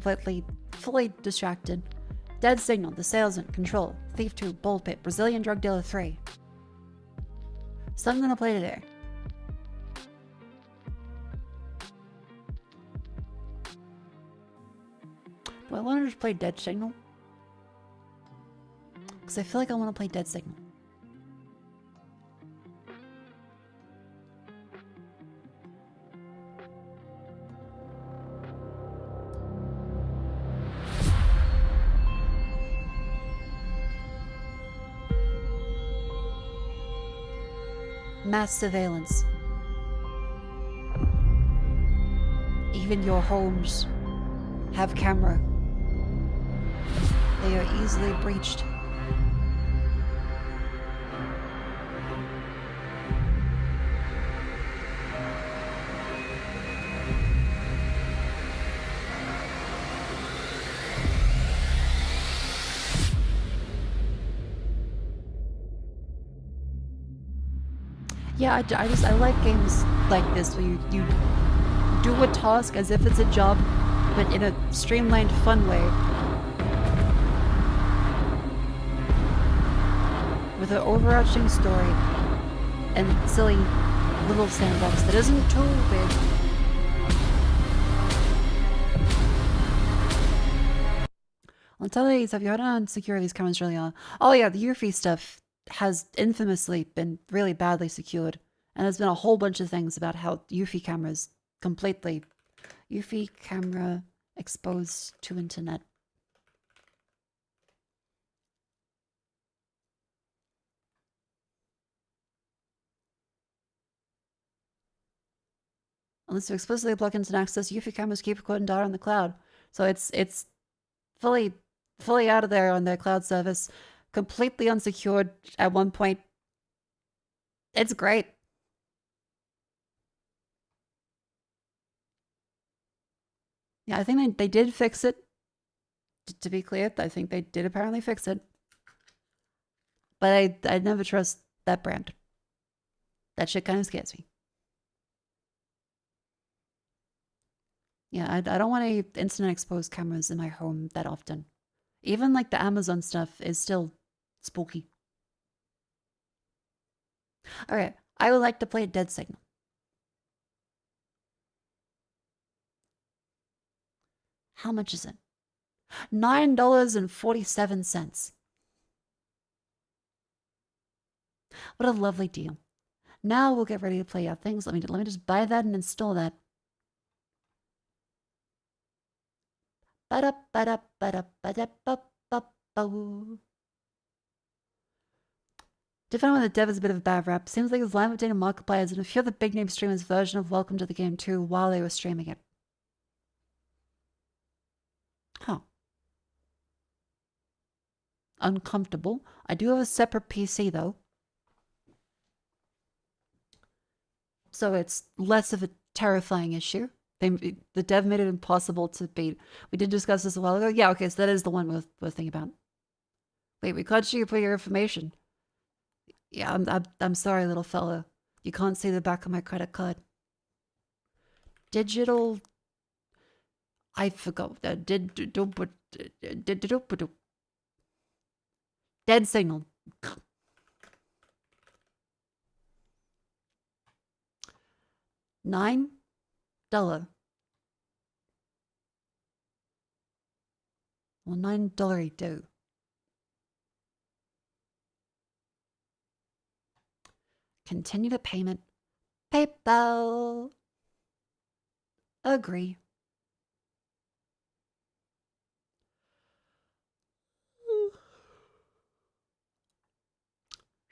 [SPEAKER 1] fully distracted. Dead Signal, The Salesman, Control, Thief 2, Bold Pit, Brazilian Drug Dealer 3. So I'm gonna play today. Do I want to just play Dead Signal? Because I feel like I want to play Dead Signal. Mass surveillance. Even your homes have camera. They are easily breached. Yeah, I like games like this where you do a task as if it's a job, but in a streamlined, fun way. With an overarching story and silly little sandbox that isn't too big. On Teles, have you heard how insecure these cameras really are? Oh yeah, the Earfee stuff has infamously been really badly secured. And there's been a whole bunch of things about how Earfee cameras completely... Earfee camera exposed to internet. Unless you explicitly block internet access, Earfee cameras keep recording data on the cloud. So it's fully out of there on their cloud service. Completely unsecured at one point. It's great. Yeah, I think they did fix it. To be clear, I think they did apparently fix it. But I'd never trust that brand. That shit kind of scares me. Yeah, I don't want any internet exposed cameras in my home that often. Even like the Amazon stuff is still spooky. Alright, I would like to play Dead Signal. How much is it? $9.47. What a lovely deal. Now we'll get ready to play out things. Let me just buy that and install that. Different when the dev is a bit of a bad rap. Seems like his live updated Markipliers and a few other big name streamers' version of Welcome to the Game 2 while they were streaming it. Huh. Uncomfortable. I do have a separate PC though. So it's less of a terrifying issue. The dev made it impossible to beat. We did discuss this a while ago. Yeah, okay, so that is the one we're thinking about. Wait, we caught you for your information. Yeah, I'm sorry, little fella. You can't see the back of my credit card. Digital. I forgot. Dead Signal. $9. Well, $9 do. Continue the payment. PayPal. Agree.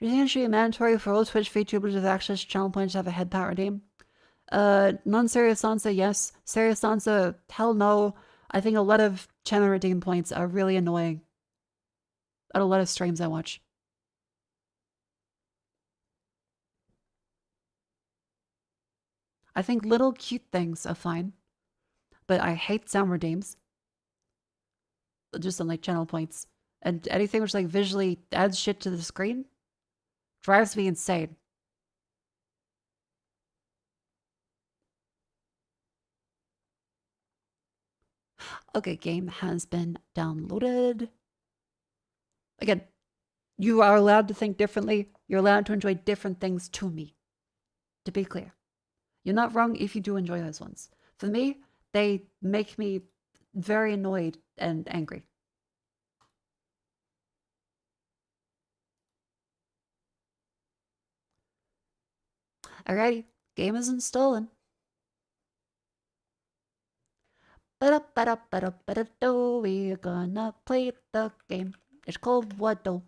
[SPEAKER 1] Do you think it should be mandatory for all Twitch VTubers with access to channel points to have a head pat redeem? Non-serious answer, yes. Serious answer, hell no. I think a lot of channel redeem points are really annoying. At a lot of streams I watch. I think little cute things are fine. But I hate sound redeems. Just on like channel points. And anything which like visually adds shit to the screen drives me insane. Okay, game has been downloaded. Again, you are allowed to think differently. You're allowed to enjoy different things to me. To be clear. You're not wrong if you do enjoy those ones. For me, they make me very annoyed and angry. Alrighty, game is installing. We're gonna play the game. It's called Waddle.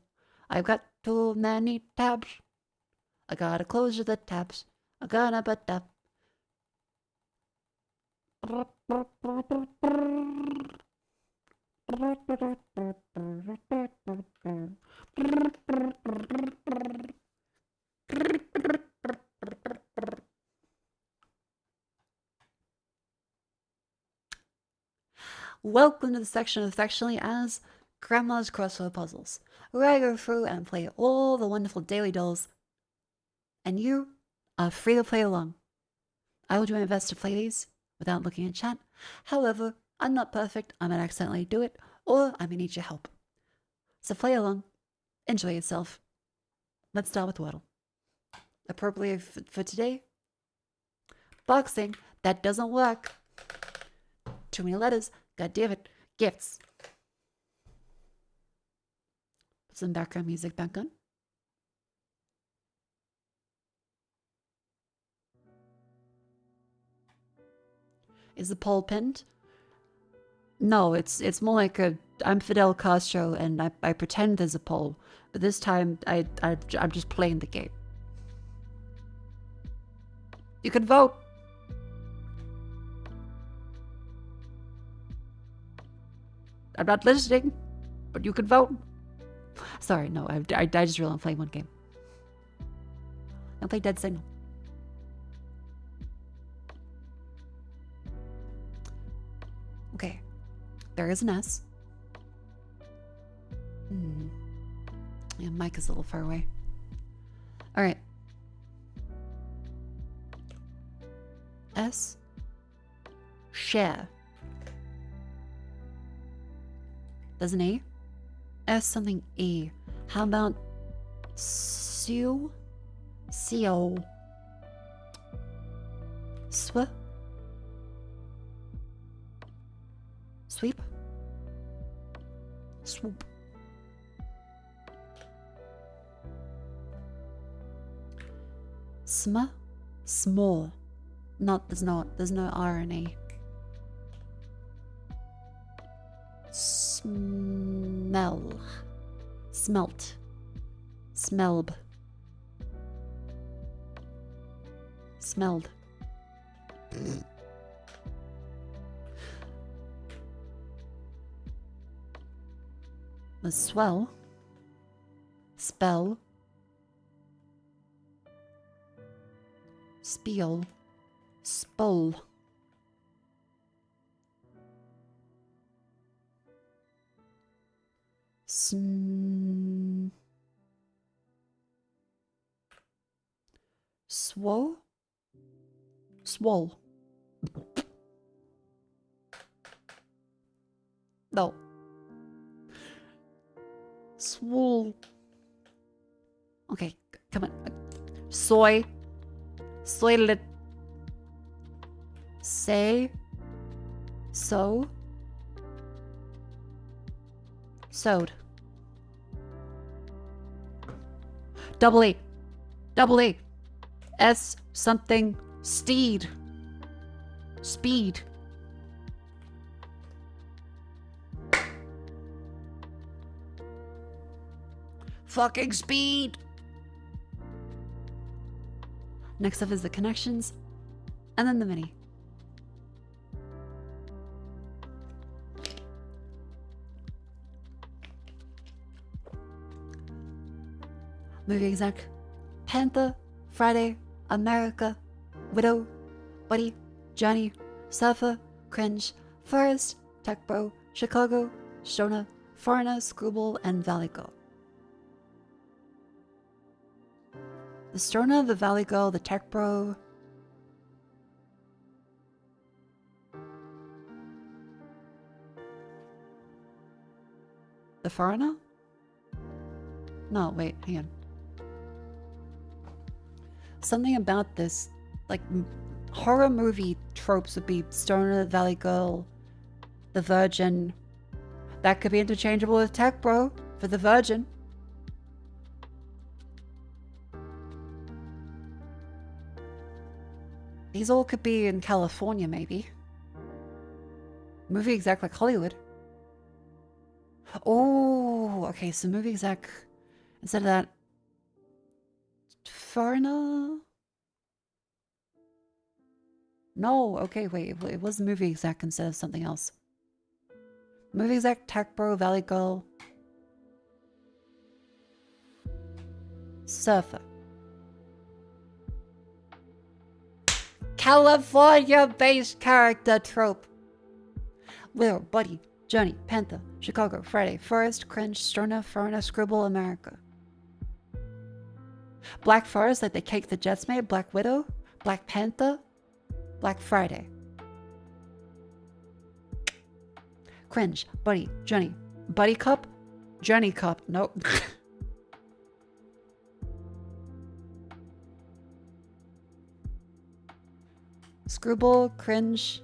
[SPEAKER 1] I've got too many tabs. I gotta close the tabs. I'm gonna put up. Welcome to the section affectionately as Grandma's Crossword Puzzles, where I go through and play all the wonderful daily dolls, and you are free to play along. I will do my best to play these without looking at chat. However, I'm not perfect, I might accidentally do it, or I may need your help. So play along, enjoy yourself. Let's start with Waddle. Appropriately for today, boxing. That doesn't work. Too many letters. God damn it. Gifts. Put some background music back on. Is the poll pinned? No, it's more like a I'm Fidel Castro and I pretend there's a poll, but this time I'm just playing the game. You can vote. I'm not listening, but you can vote. Sorry, no, I just realized I'm playing one game. I play Dead Signal. Okay, there is an S. Yeah, mic is a little far away. All right. S. Share. There's an A. S something E. How about Sue? C-O. Sw? Sweep? Swoop. Sm? Small. There's no R and A. Smell. Smelt. Smelb. Smelled. The swell. Spell. Spiel. Spole. Swole? Swole. No. Swole. Okay, come on. Soy. Soilet. Say. So. Sewed. Double E. Double E. S something steed. Speed. Fucking speed. Next up is the connections, and then the mini. Movie exec: Panther, Friday, America, Widow, Buddy, Johnny, Surfer, Cringe, Forest, Tech Bro, Chicago, Shona, Foreigner, Screwball, and Valley Girl. The Stoner, the Valley Girl, the Tech Bro. The Foreigner? No, wait, hang on. Something about this, like, horror movie tropes would be Stoner, Valley Girl, the Virgin. That could be interchangeable with Tech Bro for the Virgin. These all could be in California, maybe. Movie exec like Hollywood. Oh, okay, so movie exec, instead of that, Foreigner? No, okay, wait, it was movie exec instead of something else. Movie exec, Tech Bro, Valley Girl, Surfer. California-based character trope. Widow, Buddy, Johnny, Panther, Chicago, Friday, Forest, Cringe, Stoner, Foreigner, Scribble, America. Black Forest, like the cake the Jets made. Black Widow, Black Panther, Black Friday. Cringe, Buddy, Johnny, Buddy Cup, Johnny Cup. Nope. Screwball, Cringe.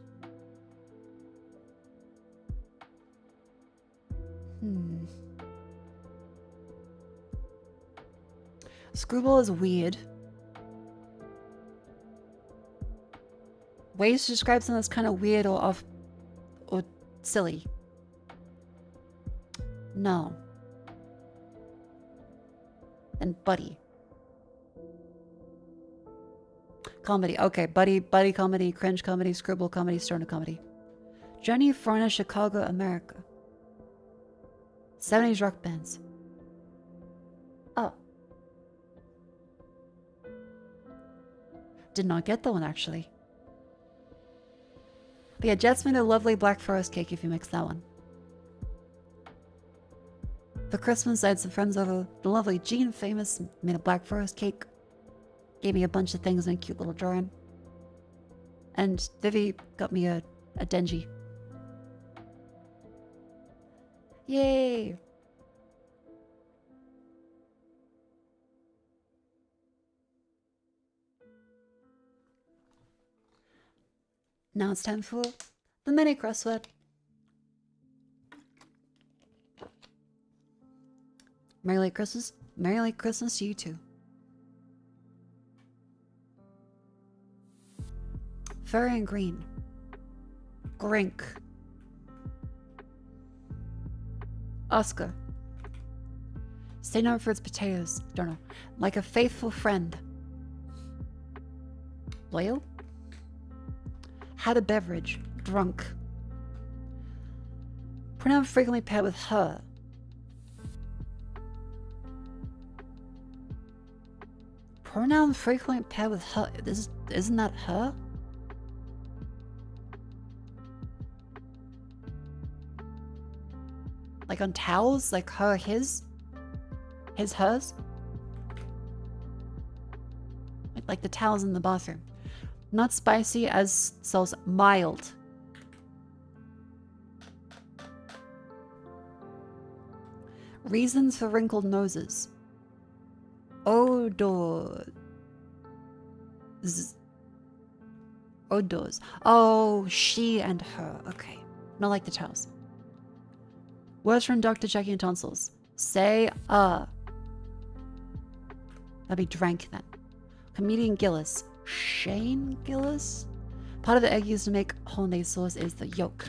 [SPEAKER 1] Screwball is weird. Ways to describe something that's kind of weird or off or silly. No. Then Buddy. Comedy. Okay, Buddy comedy, Cringe comedy, Screwball comedy, Stoner comedy. Johnny, Foreigner, Chicago, America. 70s rock bands. Oh. Did not get that one, actually. But yeah, Jets made a lovely Black Forest cake if you mix that one. For Christmas, I had some friends over. The lovely Jean Famous made a Black Forest cake. Gave me a bunch of things in a cute little drawing. And Vivi got me a Denji. Yay! Now it's time for the mini crossword. Merry Christmas. Merry Christmas to you too. Furry and green. Grink. Oscar. Stay known for its potatoes. Don't know. Like a faithful friend. Loyal? Had a beverage. Drunk. Pronoun frequently paired with her. Pronoun frequently paired with her. Isn't that her? Like on towels? Like her, his? His, hers? Like the towels in the bathroom. Not spicy as salsa. Mild. Reasons for wrinkled noses. Odors. Odors. Oh, she and her. Okay. Not like the towels. Words from Dr. Checking tonsils. Say, That'd be drank then. Comedian Gillis. Shane Gillis? Part of the egg used to make hollandaise sauce is the yolk.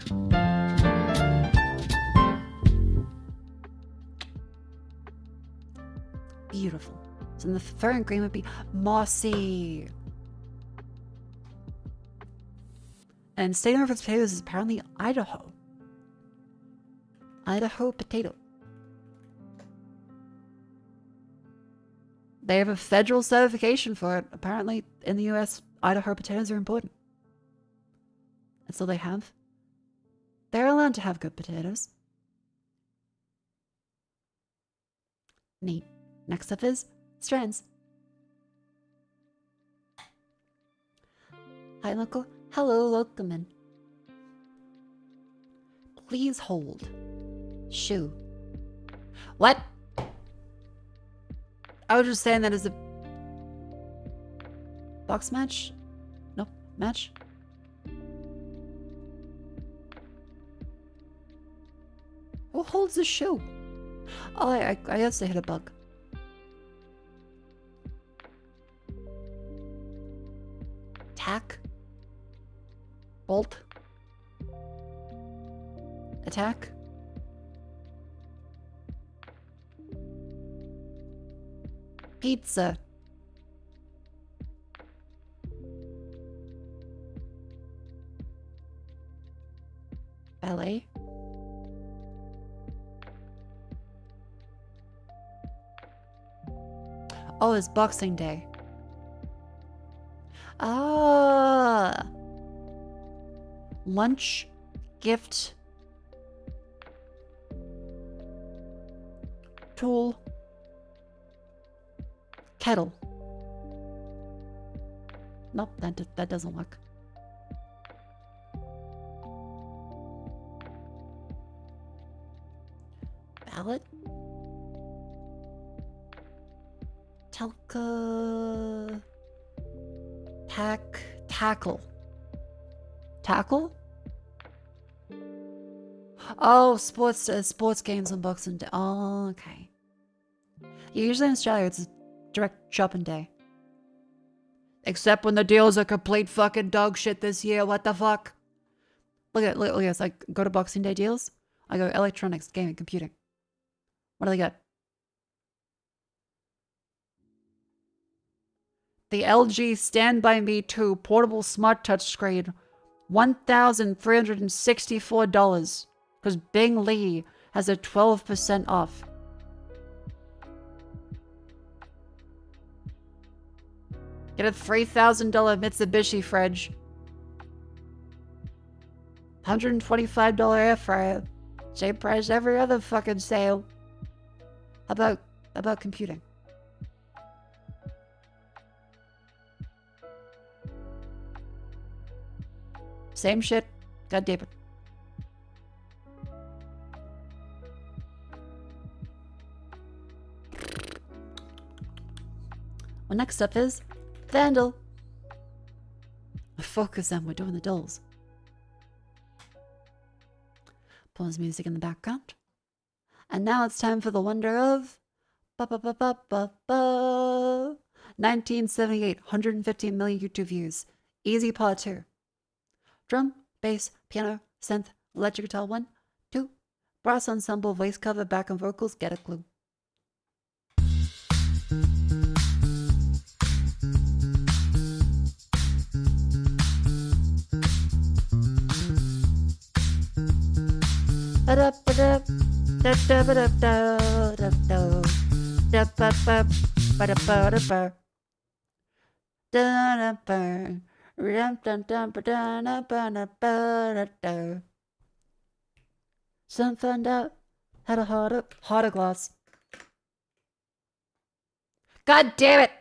[SPEAKER 1] Beautiful. So then the third ingredient would be mossy. And state of potatoes is apparently Idaho. Idaho potato. They have a federal certification for it. Apparently, in the US, Idaho potatoes are important. And so they have. They're allowed to have good potatoes. Neat. Next up is strands. Hi, Uncle. Hello, welcome in. Please hold. Shoe. What? I was just saying that as a box match? Nope. Match? Who holds the shoe? Oh, I guess they hit a bug. Attack. Bolt. Attack. Pizza. Ballet. Oh, it's Boxing Day. Ah. Lunch. Gift. Tool. Kettle. Nope, that doesn't work. Ballot. Telka. Tackle. Tackle? Oh, sports games on Boxing Day. Oh, okay. Usually in Australia, it's direct shopping day. Except when the deals are complete fucking dog shit this year. What the fuck? Look at this. Like, go to Boxing Day deals. I go electronics, gaming, computing. What do they got? The LG Stand By Me 2 portable smart touchscreen, $1,364. Because Bing Lee has a 12% off. Get a $3,000 Mitsubishi fridge. $125 air fryer. Same price every other fucking sale. How about computing? Same shit. God damn it. Well, next up is Vandal. Focus them, we're doing the dolls. Pause music in the background. And now it's time for the wonder of 1978, 115 million YouTube views. Easy Part 2. Drum, bass, piano, synth, electric guitar 1, 2. Brass ensemble, voice cover, backing vocals, get a clue. Some found out had a harder glass. God damn it!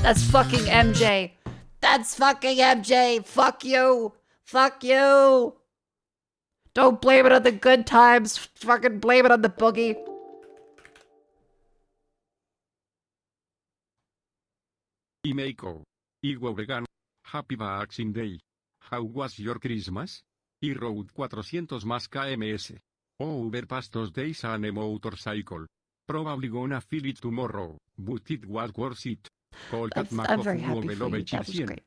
[SPEAKER 1] That's fucking MJ. That's fucking MJ. Fuck you. Fuck you. Don't blame it on the good times. Fucking blame it on the boogie.
[SPEAKER 13] Mako. Iwo vegan. Happy Boxing Day. How was your Christmas? Y Road 400 más KMS. Oh, overpass those days on a motorcycle. Probably gonna feel it tomorrow, but it was worth it.
[SPEAKER 1] I'm very happy for you. That was great.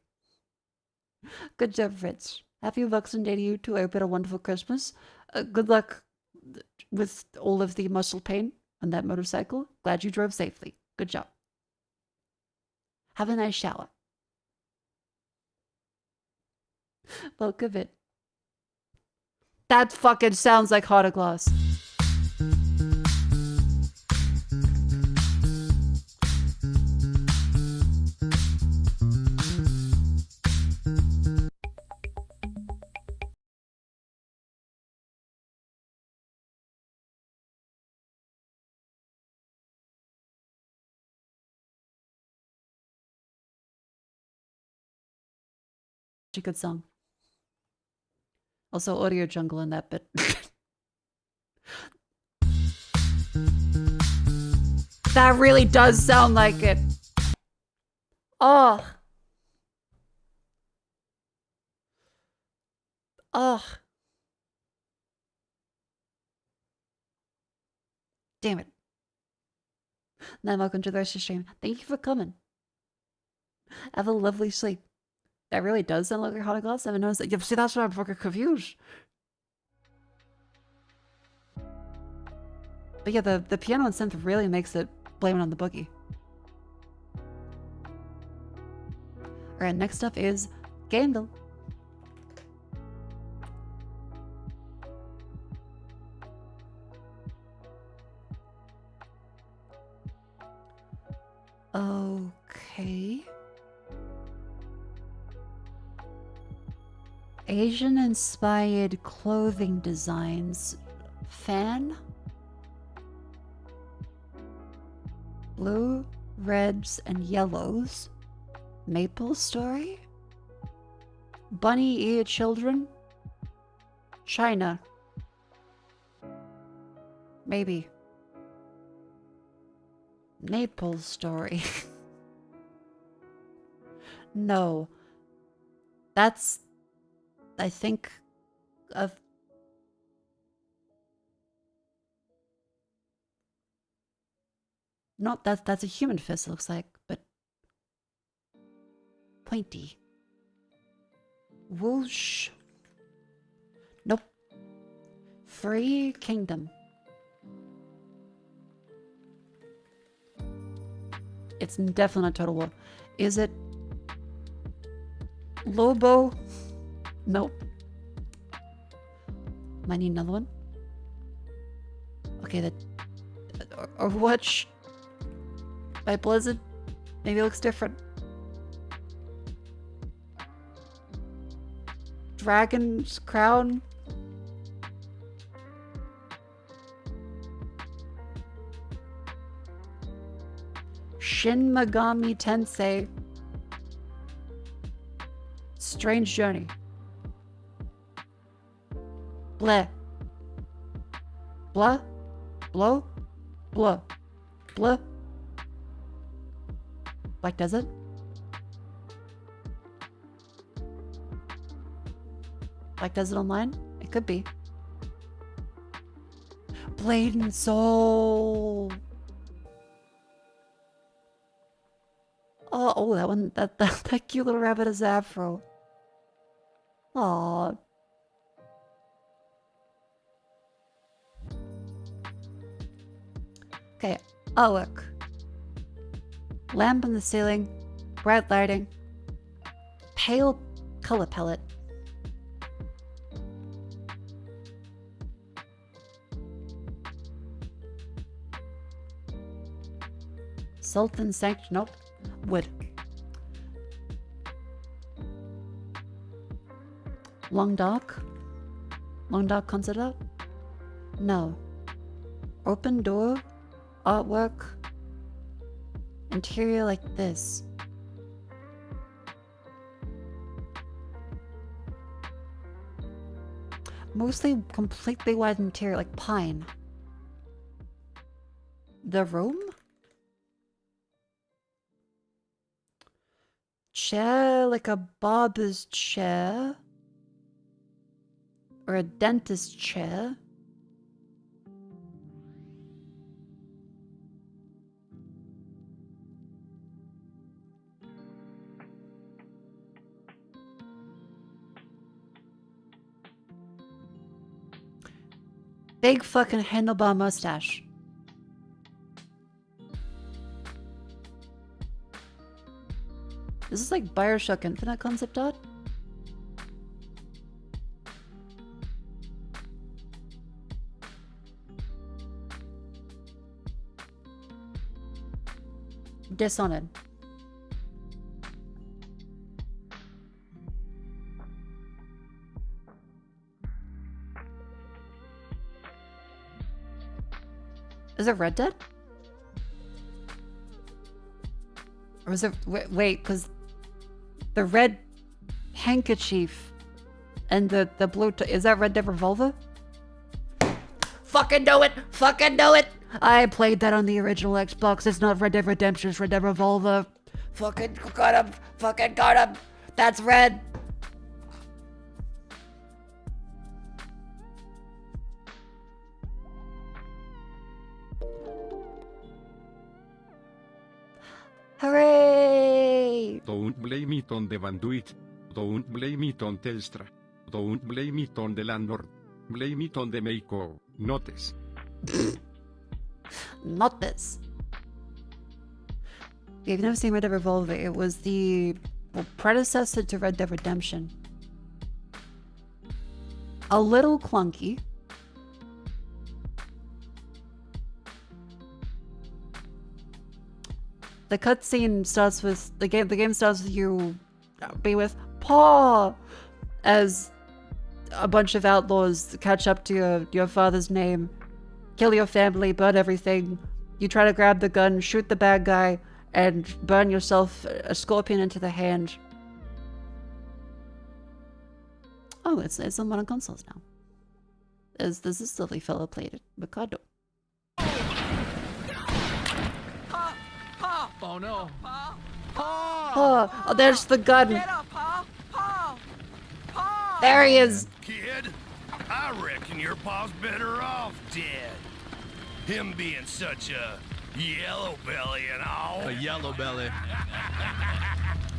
[SPEAKER 1] Good job, Fritz. Happy Boxing Day to you too. I hope you had a wonderful Christmas. Good luck with all of the muscle pain on that motorcycle. Glad you drove safely. Good job. Have a nice shower. Welcome in. That fucking sounds like Heart of Glass. A good song. Also, audio jungle in that bit. That really does sound like it. Oh. Oh. Damn it. Now welcome to the rest of the stream. Thank you for coming. Have a lovely sleep. That really does sound like a Heart of Glass. I haven't noticed that. See, that's why I'm fucking confused. But yeah, the piano and synth really makes it blame it on the boogie. Alright, next up is Gandalf. Okay. Asian-inspired clothing designs. Fan? Blue, reds, and yellows. Maple Story? Bunny-ear children? China. Maybe. Maple Story. No. That's... I think of not that's a human fist, it looks like, but pointy. Whoosh. Nope. Free Kingdom. It's definitely not Total War. Is it Lobo? Nope. Might need another one. Okay, that Overwatch by Blizzard. Maybe it looks different. Dragon's Crown. Shin Megami Tensei. Strange Journey. Bleh. Blah. Blow. Blah. Blah. Black Desert. Black Desert Online? It could be. Blade and Soul. Oh, that one, that cute little rabbit is Afro. Aww. Okay, artwork. Lamp on the ceiling, bright lighting, pale color palette. Sultan Sanct, nope. Wood. Long Dark? Long Dark concept art? No. Open door? Artwork? Interior like this. Mostly completely white interior like pine. The room? chair, like a barber's chair. Or a dentist's chair. Big fucking handlebar mustache. This is like Bioshock Infinite concept art. Dishonored. Is it Red Dead? Or is it... Wait, because the red handkerchief and the blue... Is that Red Dead Revolver? Fucking know it! Fucking know it! I played that on the original Xbox. It's not Red Dead Redemption, it's Red Dead Revolver. Fucking got him! Fucking got him! That's red! Hooray!
[SPEAKER 13] Don't blame it on the bandwidth. Don't blame it on Telstra. Don't blame it on the landlord. Blame it on the Mako. Notice.
[SPEAKER 1] Not this. If you've never seen Red Dead Revolver, it was the predecessor to Red Dead Redemption. A little clunky. The cutscene starts with the game starts with you be with Paw as a bunch of outlaws catch up to your father's name, kill your family, burn everything. You try to grab the gun, shoot the bad guy, and burn yourself a scorpion into the hand. Oh, it's on modern consoles now. As this silly fellow played it, Mikado.
[SPEAKER 4] Oh no.
[SPEAKER 1] Oh, there's the gun. There he is.
[SPEAKER 14] Kid, I reckon your pa's better off dead. Him being such a yellow belly and all.
[SPEAKER 4] A yellow belly.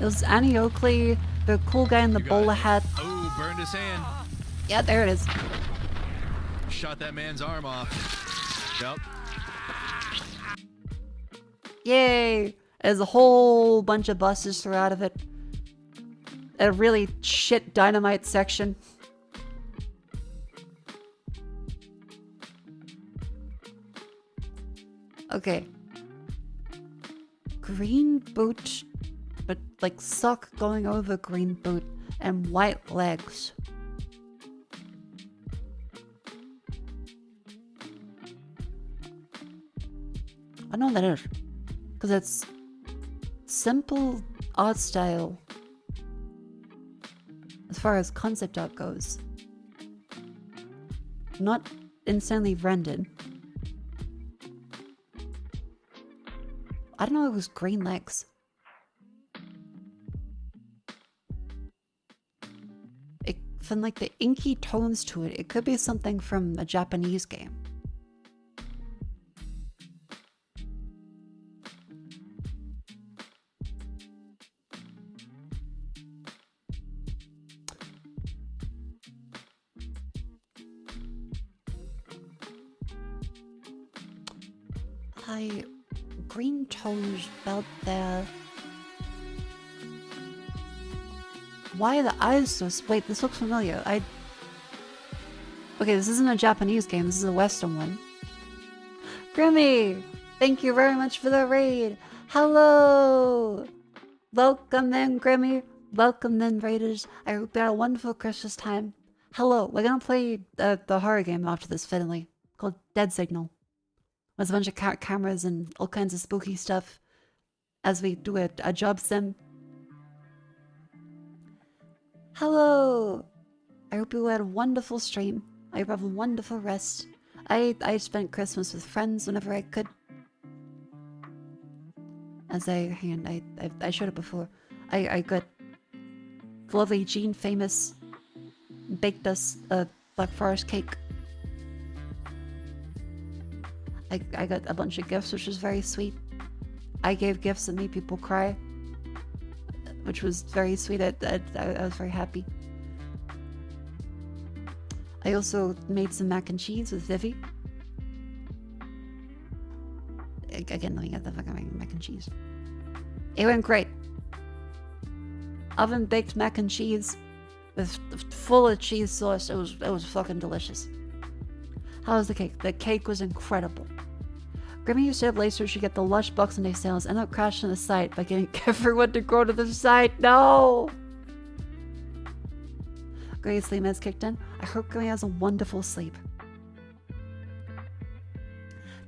[SPEAKER 1] It was Annie Oakley, the cool guy in the bowler hat.
[SPEAKER 4] Oh, burned his hand.
[SPEAKER 1] Yeah, there it is.
[SPEAKER 4] Shot that man's arm off. Yep.
[SPEAKER 1] Yay! There's a whole bunch of buses through out of it. A really shit dynamite section. Okay. Green boot, but like sock going over green boot, and white legs. I know what that is. Because it's simple art style as far as concept art goes. Not insanely rendered. I don't know, it was green legs. From like the inky tones to it, it could be something from a Japanese game. Green tones about there. Why are the eyes so... Wait, this looks familiar. Okay, this isn't a Japanese game. This is a Western one. Grimmy! Thank you very much for the raid. Hello! Welcome then, Grimmy. Welcome then, Raiders. I hope you had a wonderful Christmas time. Hello. We're gonna play the horror game after this, finally. Called Dead Signal. With a bunch of cameras and all kinds of spooky stuff as we do a job sim. Hello! I hope you had a wonderful stream. I hope you have a wonderful rest. I spent Christmas with friends whenever I could. Hang on, I showed it before. I got lovely Jean famous baked us a Black Forest cake. I got a bunch of gifts, which was very sweet. I gave gifts that made people cry, which was very sweet. I was very happy. I also made some mac and cheese with Vivi. Again, let me get the fucking mac and cheese. It went great. Oven baked mac and cheese with full of cheese sauce. It was fucking delicious. How was the cake? The cake was incredible. Grimmy used to have Lacer should get the lush Boxing Day sales, end up crashing the site by getting everyone to go to the site. No! Grammy's sleep meds kicked in. I hope Grimmy has a wonderful sleep.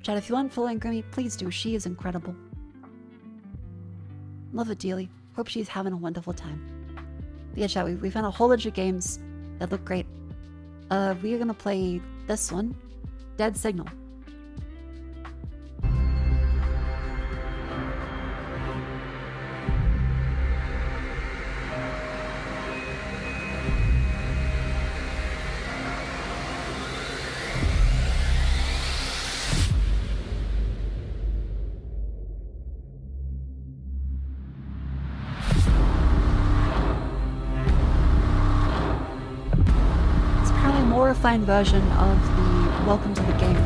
[SPEAKER 1] Chat, if you want following Grimmy, please do. She is incredible. Love it dearly. Hope she's having a wonderful time. But yeah, chat, we found a whole bunch of games that look great. We are gonna play this one, Dead Signal. Refined version of the welcome to the game thing.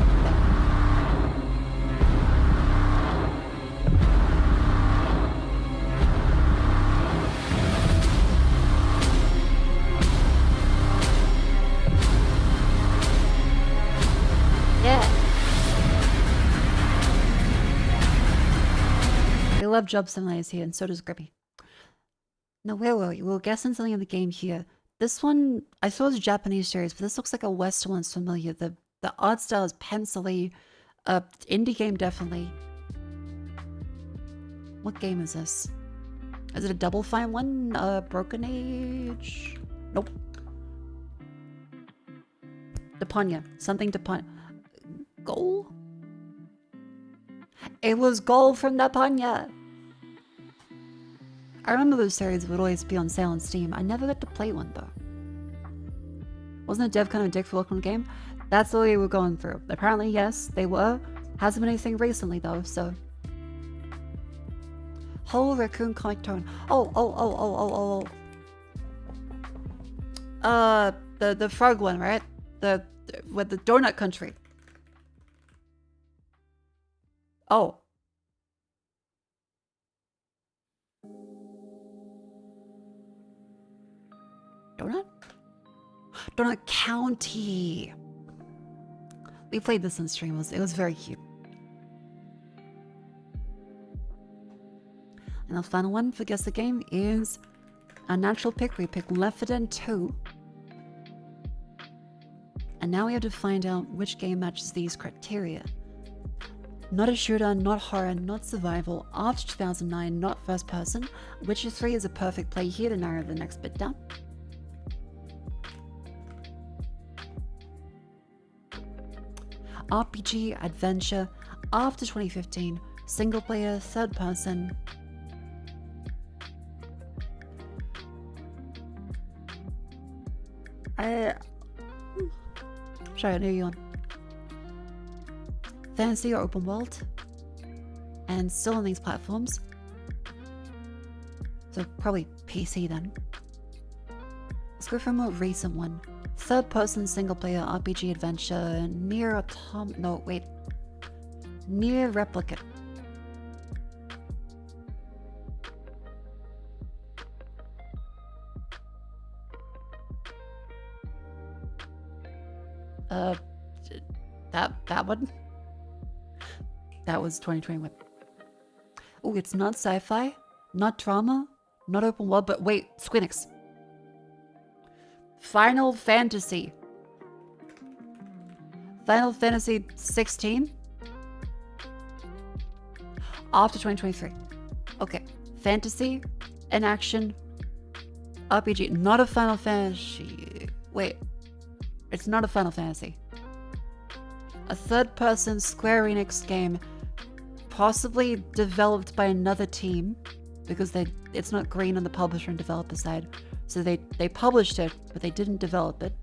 [SPEAKER 1] Yeah. I love job simulators here, and so does Grippy. Now, where were we? We were guessing something in the game here. This one, I saw it's a Japanese series, but this looks like a Western one's familiar. The art style is pencil-y. Indie game, definitely. What game is this? Is it a Double Fine one? Broken Age? Nope. Deponia. Something Deponia. Goal? It was Goal from Deponia! I remember those series would always be on sale on Steam. I never got to play one though. Wasn't a dev kind of a dick for looking at the game? That's what we were going through. Apparently, yes, they were. Hasn't been anything recently though, so. Whole raccoon comic tone. Oh. The frog one, right? With the donut country. Oh. Donut County. We played this on stream. It was very cute. And the final one for Guess the Game is a natural pick. We pick Left 4 Dead 2. And now we have to find out which game matches these criteria. Not a shooter, not horror, not survival, after 2009, not first person. Witcher 3 is a perfect play here to narrow the next bit down. RPG, adventure, after 2015, single player, third person. Sorry, I knew you on. Fantasy or open world. And still on these platforms. So probably PC then. Let's go for a more recent one. Third person single player RPG adventure. Near Replicant. That one? That was 2021. Oh, it's not sci-fi, not drama, not open world, but wait, Squeenix. Final Fantasy. Final Fantasy 16? After 2023. Okay. Fantasy and action RPG. Not a Final Fantasy. Wait. It's not a Final Fantasy. A third-person Square Enix game, possibly developed by another team. because it's not green on the publisher and developer side. So they published it, but they didn't develop it.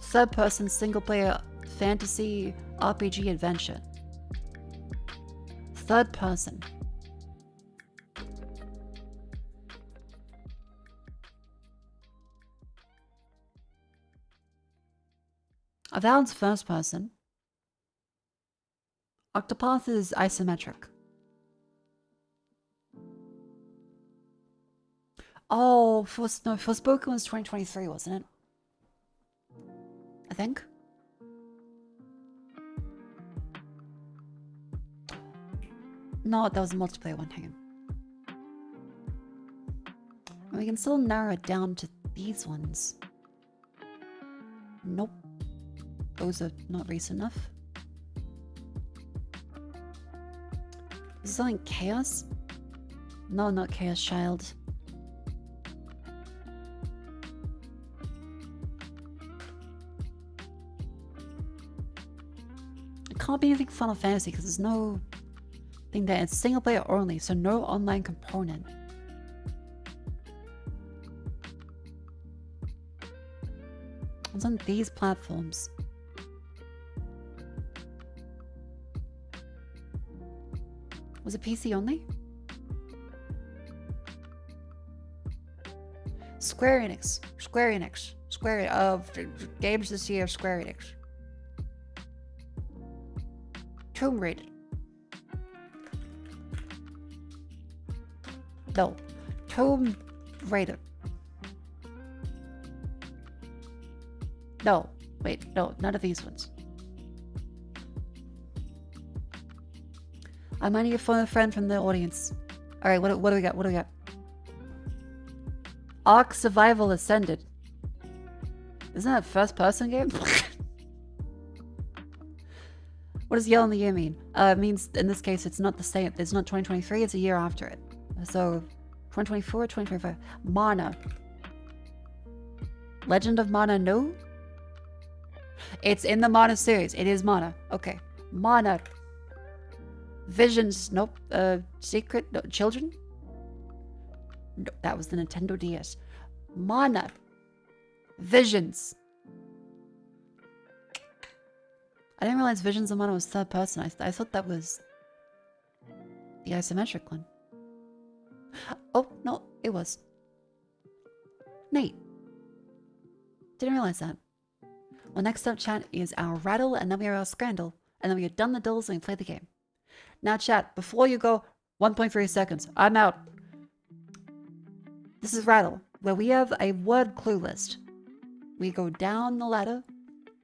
[SPEAKER 1] Third-person single-player fantasy RPG adventure. Third person. Avowed's first person. Octopath is isometric. Oh, Forspoken was 2023, wasn't it? I think. No, that was a multiplayer one. Hang on. We can still narrow it down to these ones. Nope. Those are not recent enough. Is something Chaos? No, not Chaos Child. It can't be anything Final Fantasy because there's no thing that it's single player only, so no online component. It's on these platforms. Was it PC only? Square Enix. Games this year, Square Enix. Tomb Raider. No. Tomb Raider. No. Wait, no, none of these ones. I'm on your phone, a friend from the audience. Alright, what do we got? What do we got? Ark Survival Ascended. Isn't that a first person game? What does Yell in the Year mean? It means in this case it's not the same. It's not 2023, it's a year after it. So 2024, 2025. Mana. Legend of Mana No? It's in the Mana series. It is Mana. Okay. Mana. Visions. Nope. Secret. No, Children? No, that was the Nintendo DS. Mana. Visions. I didn't realize Visions of Mana was third person. I thought that was the isometric one. Oh, no, it was. Neat. Didn't realize that. Well, next up, chat, is our rattle, and then we are our scrandle, and then we are done the dills and we play the game. Now, chat, before you go, 1.3 seconds. I'm out. This is rattle, where we have a word clue list. We go down the ladder,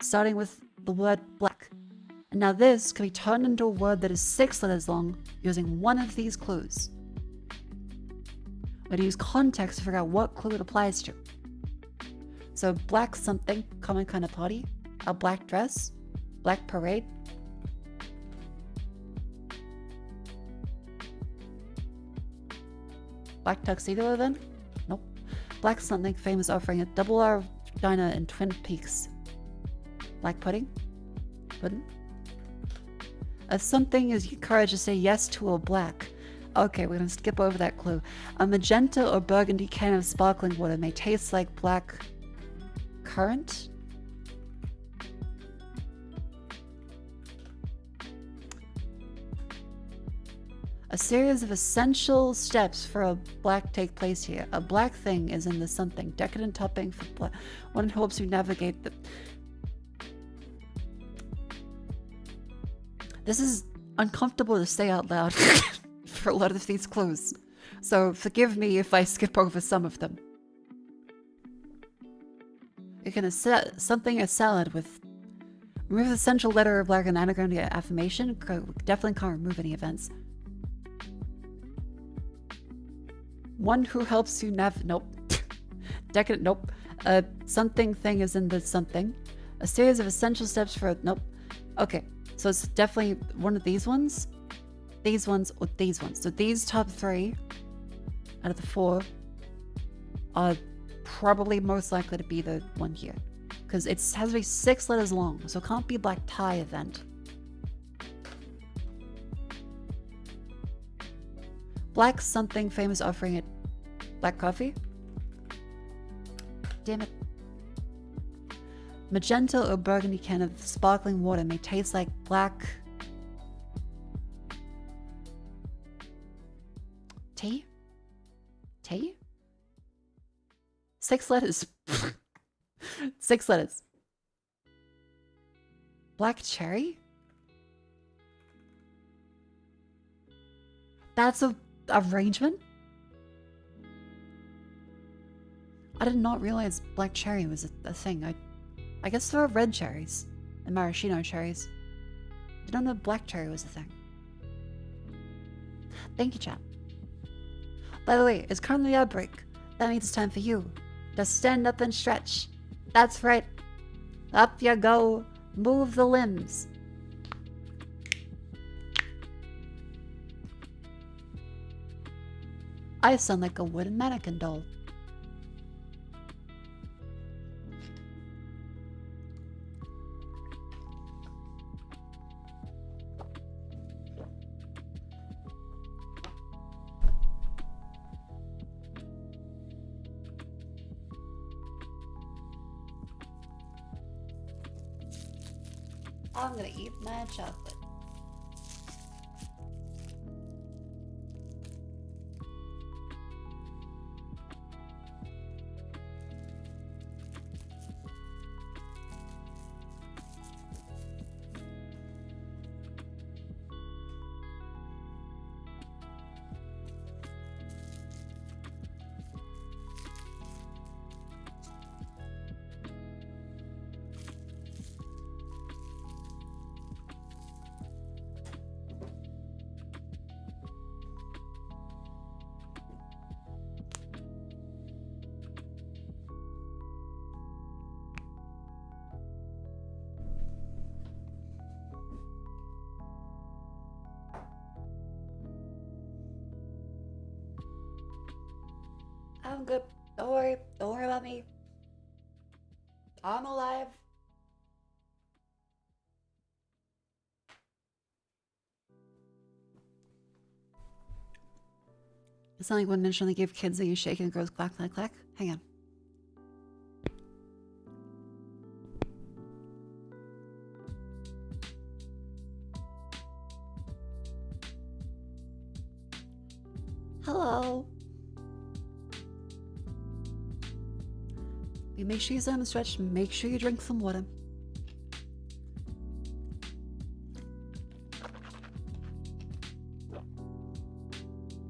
[SPEAKER 1] starting with the word black. And now this can be turned into a word that is 6 letters long using one of these clues. We're going to use context to figure out what clue it applies to. So black something, common kind of party, a black dress, black parade. Black tuxedo event? Nope. Black something, famous offering at Double R Diner in Twin Peaks. Black pudding? Pudding? Something is courage to say yes to a black. Okay, we're gonna skip over that clue. A magenta or burgundy can of sparkling water may taste like black currant? A series of essential steps for a black take place here. A black thing is in the something. Decadent topping for black. One hopes you navigate the... This is uncomfortable to say out loud for a lot of these clues. So forgive me if I skip over some of them. You're gonna set something a salad with... Remove the central letter of black and anagram to affirmation. Definitely can't remove any events. One who helps you nope. Decadent, nope. Something thing is in the something. A series of essential steps for, nope. Okay, so it's definitely one of these ones, or these ones. So these top 3 out of the 4 are probably most likely to be the one here. Because it has to be 6 letters long, so it can't be black tie event. Black something famous offering it. Black coffee? Damn it. Magenta or burgundy can of sparkling water may taste like black tea? Tea? 6 letters. 6 letters. Black cherry? That's a arrangement? I did not realize black cherry was a thing. I guess there are red cherries and maraschino cherries. I don't know black cherry was a thing. Thank you, chat. By the way, it's currently outbreak. That means it's time for you to stand up and stretch. That's right. Up you go. Move the limbs. I sound like a wooden mannequin doll. I'm gonna eat my chocolate. I'm good. Don't worry. Don't worry about me. I'm alive. It's not like when mentioned they give kids that you shake and it goes clack, clack, clack. Hang on. Hello. You make sure you stand and stretch. Make sure you drink some water.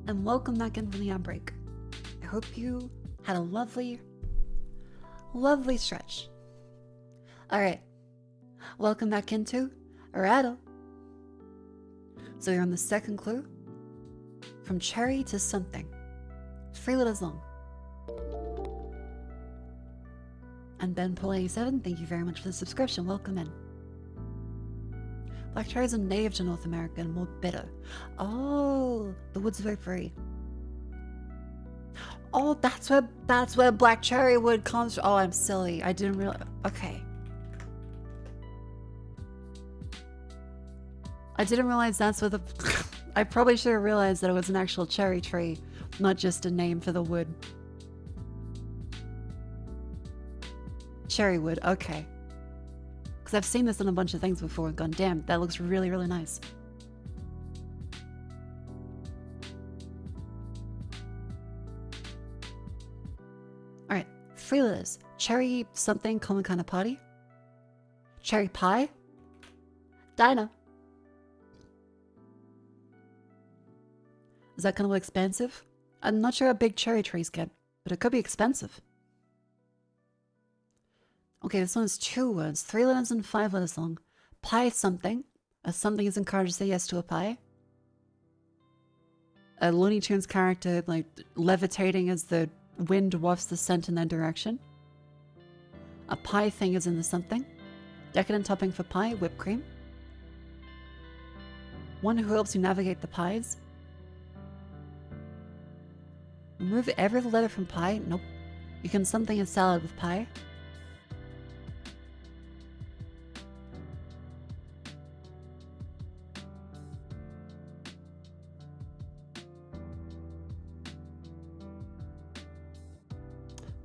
[SPEAKER 1] And welcome back in from the outbreak. I hope you had a lovely, lovely stretch. Alright. Welcome back into Rattle. So you're on the second clue. From cherry to something. 3 letters long. And Ben Paul 87, thank you very much for the subscription. Welcome in. Black cherries are native to North America and more bitter. Oh, the wood's very free. Oh, that's where black cherry wood comes from. Oh, I'm silly. I didn't realize. Okay. I didn't realize that's where the. I probably should have realized that it was an actual cherry tree, not just a name for the wood. Cherry wood, okay. Because I've seen this in a bunch of things before and gone, damn, that looks really, really nice. Alright, 3 letters. Cherry something, common kind of party. Cherry pie. Dinah. Is that kind of expensive? I'm not sure how big cherry trees get, but it could be expensive. Okay, this one is 2 words, 3 letters and 5 letters long. Pie something. A something is encouraged to say yes to a pie. A Looney Tunes character, like, levitating as the wind wafts the scent in their direction. A pie thing is in the something. Decadent topping for pie, whipped cream. One who helps you navigate the pies. Remove every letter from pie. Nope. You can something a salad with pie.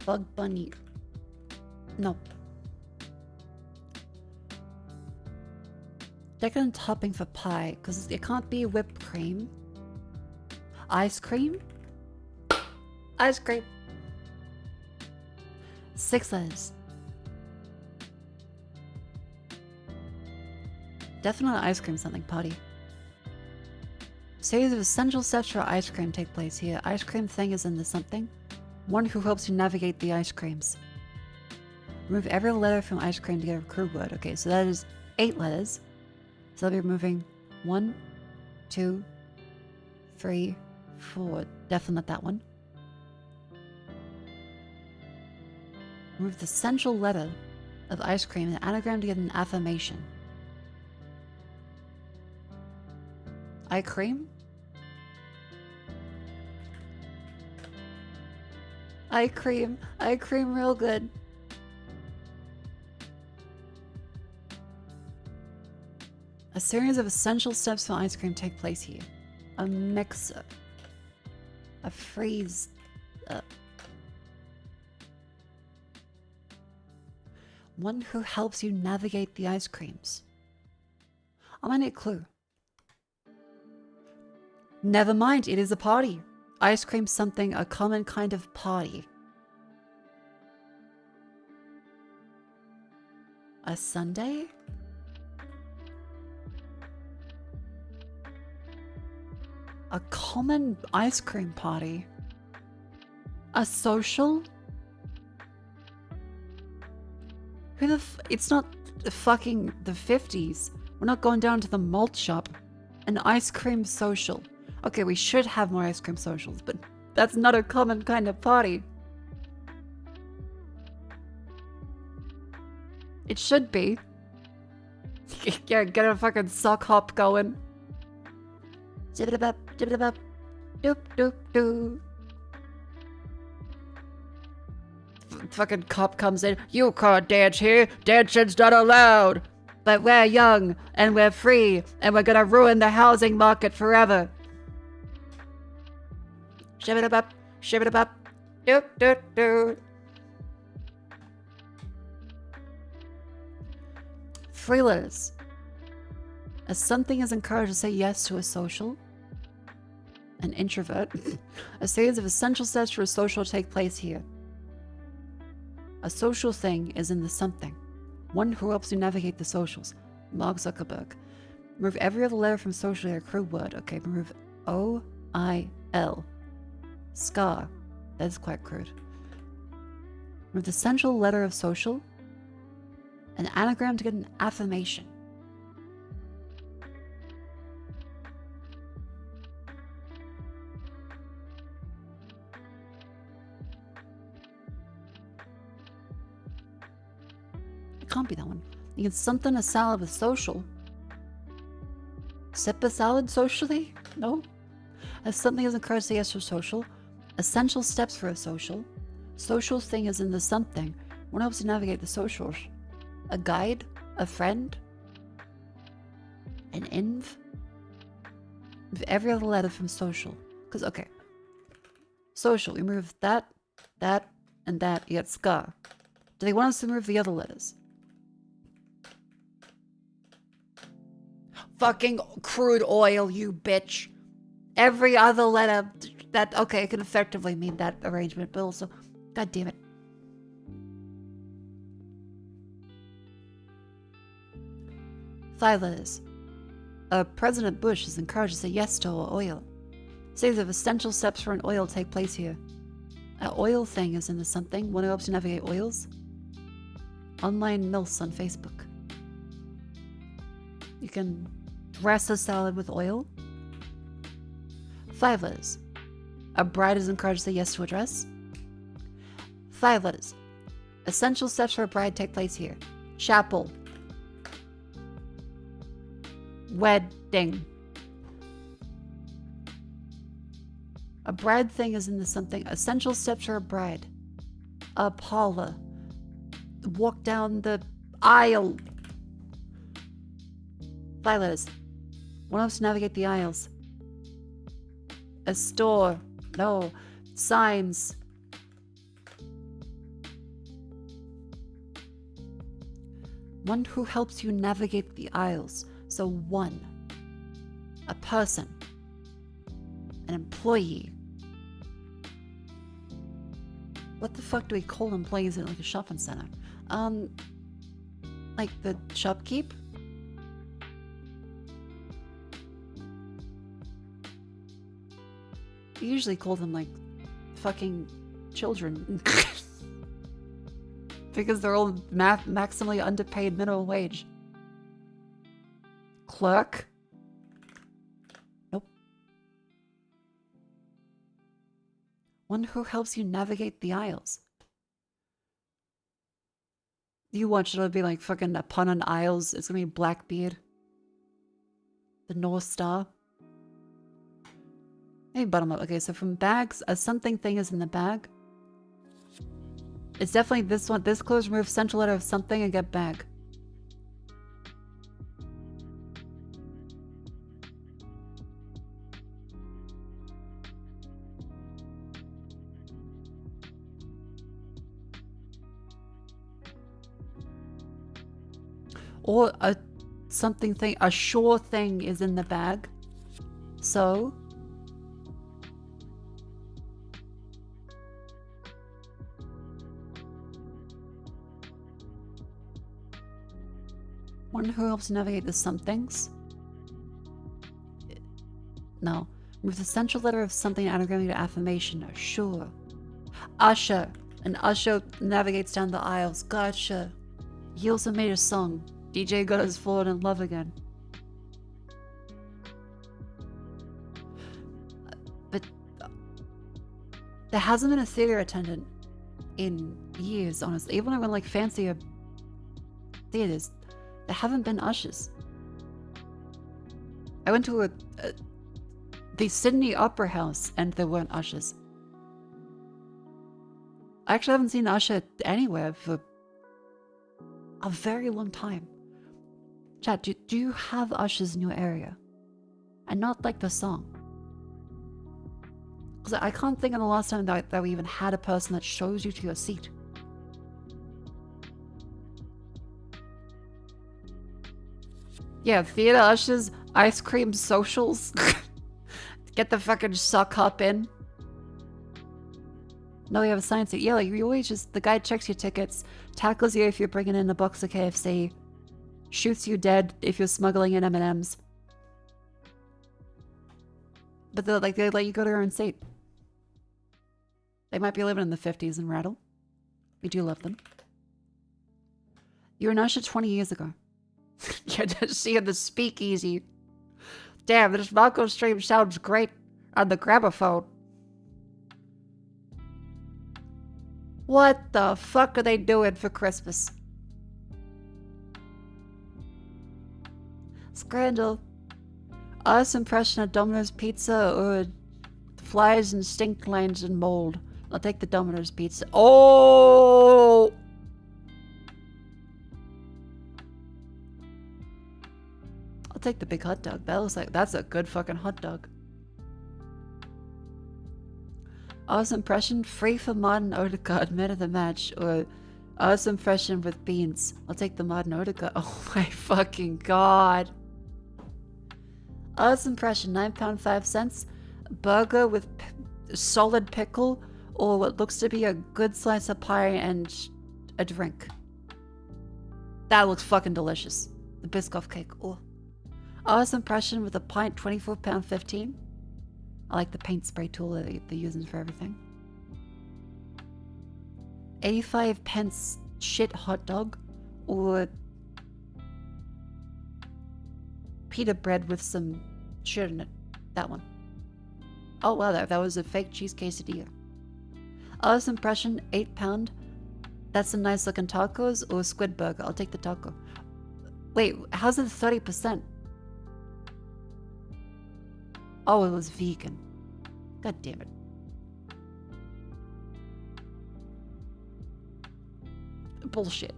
[SPEAKER 1] Bug bunny. No. Decadent topping for pie, because it can't be whipped cream. Ice cream? Ice cream. 6 letters. Definitely ice cream something party. Series of essential steps for ice cream take place here. Ice cream thing is in the something. One who helps you navigate the ice creams. Remove every letter from ice cream to get a crew word. Okay, so that is 8 letters. So I'll be removing 1, 2, 3, 4. Definitely not that one. Remove the central letter of ice cream and anagram to get an affirmation. Eye cream? Eye cream. Eye cream real good. A series of essential steps for ice cream take place here. A mixer. A freeze. One who helps you navigate the ice creams. I might need a clue. Never mind, it is a party. Ice cream something, a common kind of party. A Sunday? A common ice cream party? A social? Who the it's not fucking the 50s. We're not going down to the malt shop. An ice cream social. Okay, we should have more ice cream socials, but that's not a common kind of party. It should be. Yeah, get a fucking sock hop going. Jibbidabap, jibbidabap, doop doop doo. Fucking cop comes in. You can't dance here. Dancing's not allowed. But we're young and we're free and we're gonna ruin the housing market forever. Shibbidabap, shibbidabap, doop doop doo. Freelance. As something is encouraged to say yes to a social. An introvert. A series of essential steps for a social take place here. A social thing is in the something. One who helps you navigate the socials. Mark Zuckerberg. Remove every other letter from social or crew word. Okay, remove O-I-L. Scar. That is quite crude. Remove the central letter of social. An anagram to get an affirmation. Can't be that one. You can something a salad with social. Sip a salad socially? No. As something is encouraged to say yes to social. Essential steps for a social. Social thing is in the something. One helps you navigate the socials. A guide? A friend? An inv? With every other letter from social. Because, okay. Social, we remove that, and that. You get scar. Do they want us to remove the other letters? Fucking crude oil, you bitch. Every other letter that, okay, it can effectively mean that arrangement, but also, god damn it. Five letters. President Bush is encouraged to say yes to oil. Series of essential steps for an oil take place here. An oil thing is in the something. One who helps you navigate oils. Online milfs on Facebook. You can dress a salad with oil. 5 letters. A bride is encouraged to say yes to a dress. 5 letters. Essential steps for a bride take place here. Chapel. Wedding. A bride thing is in the something. Essential steps for a bride. A parlor. Walk down the aisle. 5 letters. One helps to navigate the aisles. A store. No. Signs. One who helps you navigate the aisles. So one. A person. An employee. What the fuck do we call employees at like a shopping center? Like the shopkeep? We usually call them like fucking children. Because they're all maximally underpaid minimum wage. Clerk? Nope. One who helps you navigate the aisles. You watch it'll be like fucking a pun on aisles. It's gonna be Blackbeard. The North Star. Maybe bottom up. Okay, so from bags, a something thing is in the bag. It's definitely this one. This close, remove central letter of something and get bag. Or a something thing, a sure thing is in the bag. So one who helps navigate the somethings. No. With the central letter of something anagramming to affirmation. Sure. Usher. An usher navigates down the aisles. Gotcha. He also made a song. DJ got us fallen in love again. But there hasn't been a theater attendant in years, honestly. Even when I went like fancier theaters, there haven't been ushers. I went to the Sydney Opera House and there weren't ushers. I actually haven't seen usher anywhere for a very long time. Chat, do you have ushers in your area? And not like the song. Because I can't think of the last time that we even had a person that shows you to your seat. Yeah, theater ushers, ice cream socials. Get the fucking suck hop in. No, we have a science suit. Yeah, like you always just, the guy checks your tickets, tackles you if you're bringing in a box of KFC, shoots you dead if you're smuggling in M&Ms. But they let you go to your own seat. They might be living in the 50s in Rattle. We do love them. You were an usher 20 years ago. You're just seeing the speakeasy. Damn, this Mako stream sounds great on the gramophone. What the fuck are they doing for Christmas? Scrandal. Us impression of Domino's pizza or flies and stink lines and mold. I'll take the Domino's pizza. Oh! I'll take the big hot dog. That looks like that's a good fucking hot dog. Us impression free for modern Odegaard, men of the match, or us impression with beans. I'll take the modern Odegaard. Oh my fucking god. Us impression £9.05. Burger with solid pickle, or what looks to be a good slice of pie and a drink. That looks fucking delicious. The Biscoff cake. Oh. Us impression with a pint, £24.15. I like the paint spray tool that they're using for everything. 85 pence shit hot dog, or pita bread with some shit in it. That one. Oh wow, that was a fake cheese quesadilla. Us impression, £8. That's some nice looking tacos or squid burger. I'll take the taco. Wait, how's it 30%? Oh, it was vegan. God damn it. Bullshit.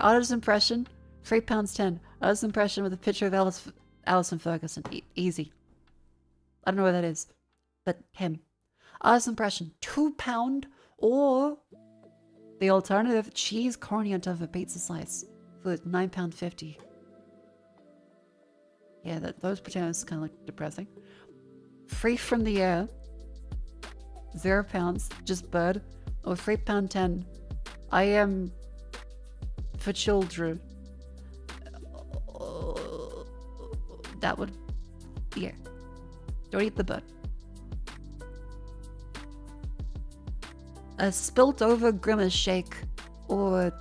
[SPEAKER 1] Artist impression, £3.10. Artist impression with a picture of Alison Ferguson. Easy. I don't know where that is, but him. Artist impression, £2, or the alternative, cheese corny on top of a pizza slice. for £9.50. Yeah, those potatoes kind of look depressing. Free from the air, £0, just bird, or £3.10. I am for children. That would, yeah. Don't eat the bird. A spilt over grimace shake, or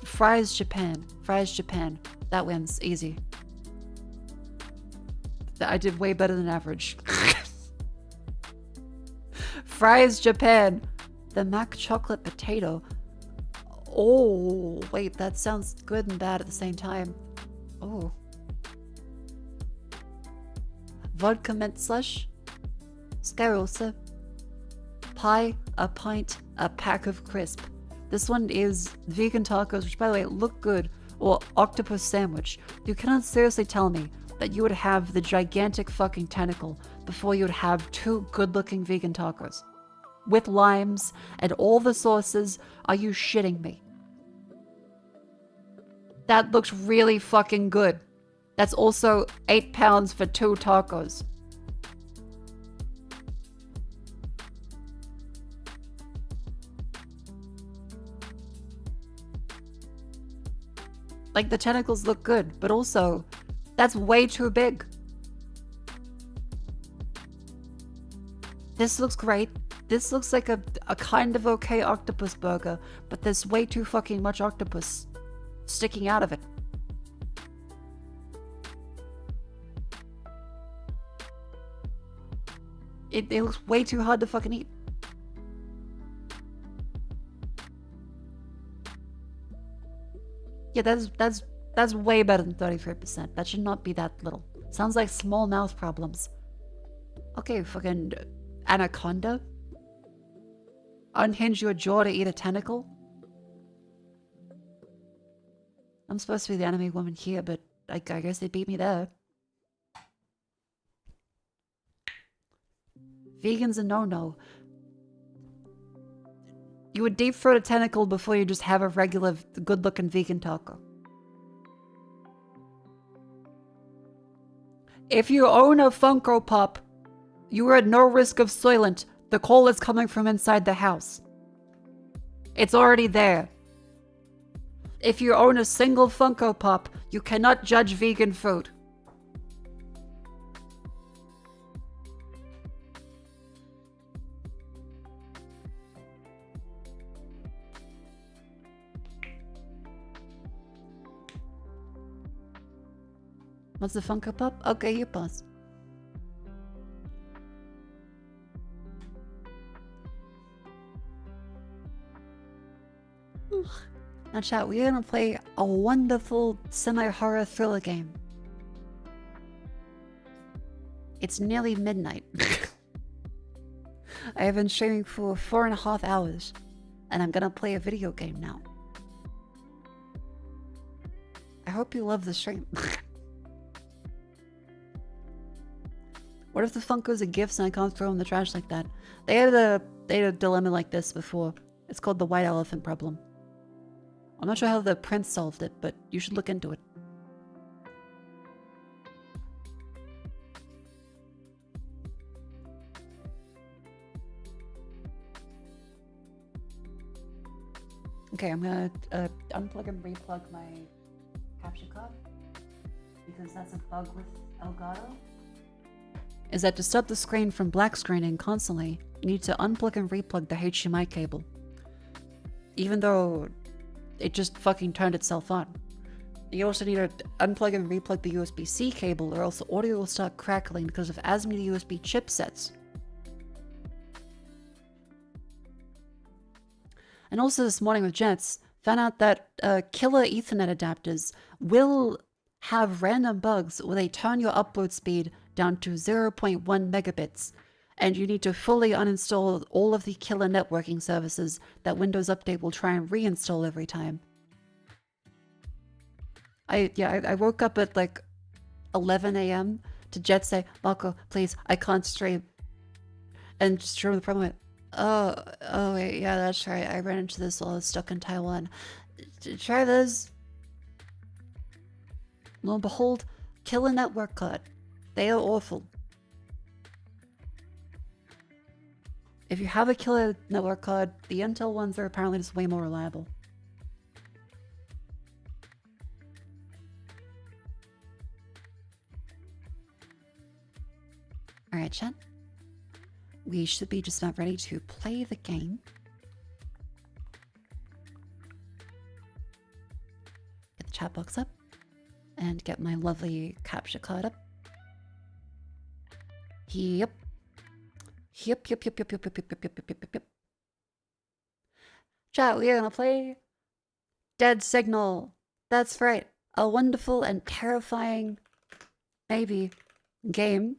[SPEAKER 1] fries Japan. Fries Japan. That wins, easy. I did way better than average. Fries Japan. The Mac chocolate potato. Oh, wait, that sounds good and bad at the same time. Oh. Vodka mint slush. Scarosa. Pie, a pint, a pack of crisp. This one is vegan tacos, which by the way look good, or octopus sandwich. You cannot seriously tell me that you would have the gigantic fucking tentacle before you would have 2 good-looking vegan tacos. With limes and all the sauces, are you shitting me? That looks really fucking good. That's also £8 for 2 tacos. Like, the tentacles look good, but also, that's way too big. This looks great. This looks like a kind of okay octopus burger, but there's way too fucking much octopus sticking out of it. It looks way too hard to fucking eat. Yeah, that's way better than 33%. That should not be that little. Sounds like small mouth problems. Okay, fucking anaconda? Unhinge your jaw to eat a tentacle? I'm supposed to be the anime woman here, but I guess they beat me there. Vegan's a no-no. You would deep throat a tentacle before you just have a regular, good-looking vegan taco. If you own a Funko Pop, you are at no risk of Soylent. The coal is coming from inside the house. It's already there. If you own a single Funko Pop, you cannot judge vegan food. What's the Funko Pop? Okay, you pause. Now chat, we're gonna play a wonderful semi-horror thriller game. It's nearly midnight. I have been streaming for 4.5 hours, and I'm gonna play a video game now. I hope you love the stream. What if the Funkos are gifts and I can't throw them in the trash like that? They had a dilemma like this before. It's called the white elephant problem. I'm not sure how the prince solved it, but you should look into it. Okay, I'm gonna unplug and replug my capture card, because that's a bug with Elgato. Is that to stop the screen from black screening constantly, you need to unplug and replug the HDMI cable. Even though it just fucking turned itself on. You also need to unplug and replug the USB-C cable, or else the audio will start crackling because of as many USB chipsets. And also this morning with Jets, found out that killer Ethernet adapters will have random bugs where they turn your upload speed down to 0.1 megabits, and you need to fully uninstall all of the killer networking services that Windows Update will try and reinstall every time. I woke up at like 11 a.m. to Jet say, Mako, please, I can't stream. And just remember the problem with, oh wait, yeah, that's right, I ran into this while I was stuck in Taiwan. Try this. lo and behold, killer network card. They are awful. If you have a killer network card, the Intel ones are apparently just way more reliable. Alright, chat. We should be just about ready to play the game. Get the chat box up and get my lovely capture card up. Yep. Yep. Chat, we are gonna play Dead Signal. That's right. A wonderful and terrifying, maybe, game.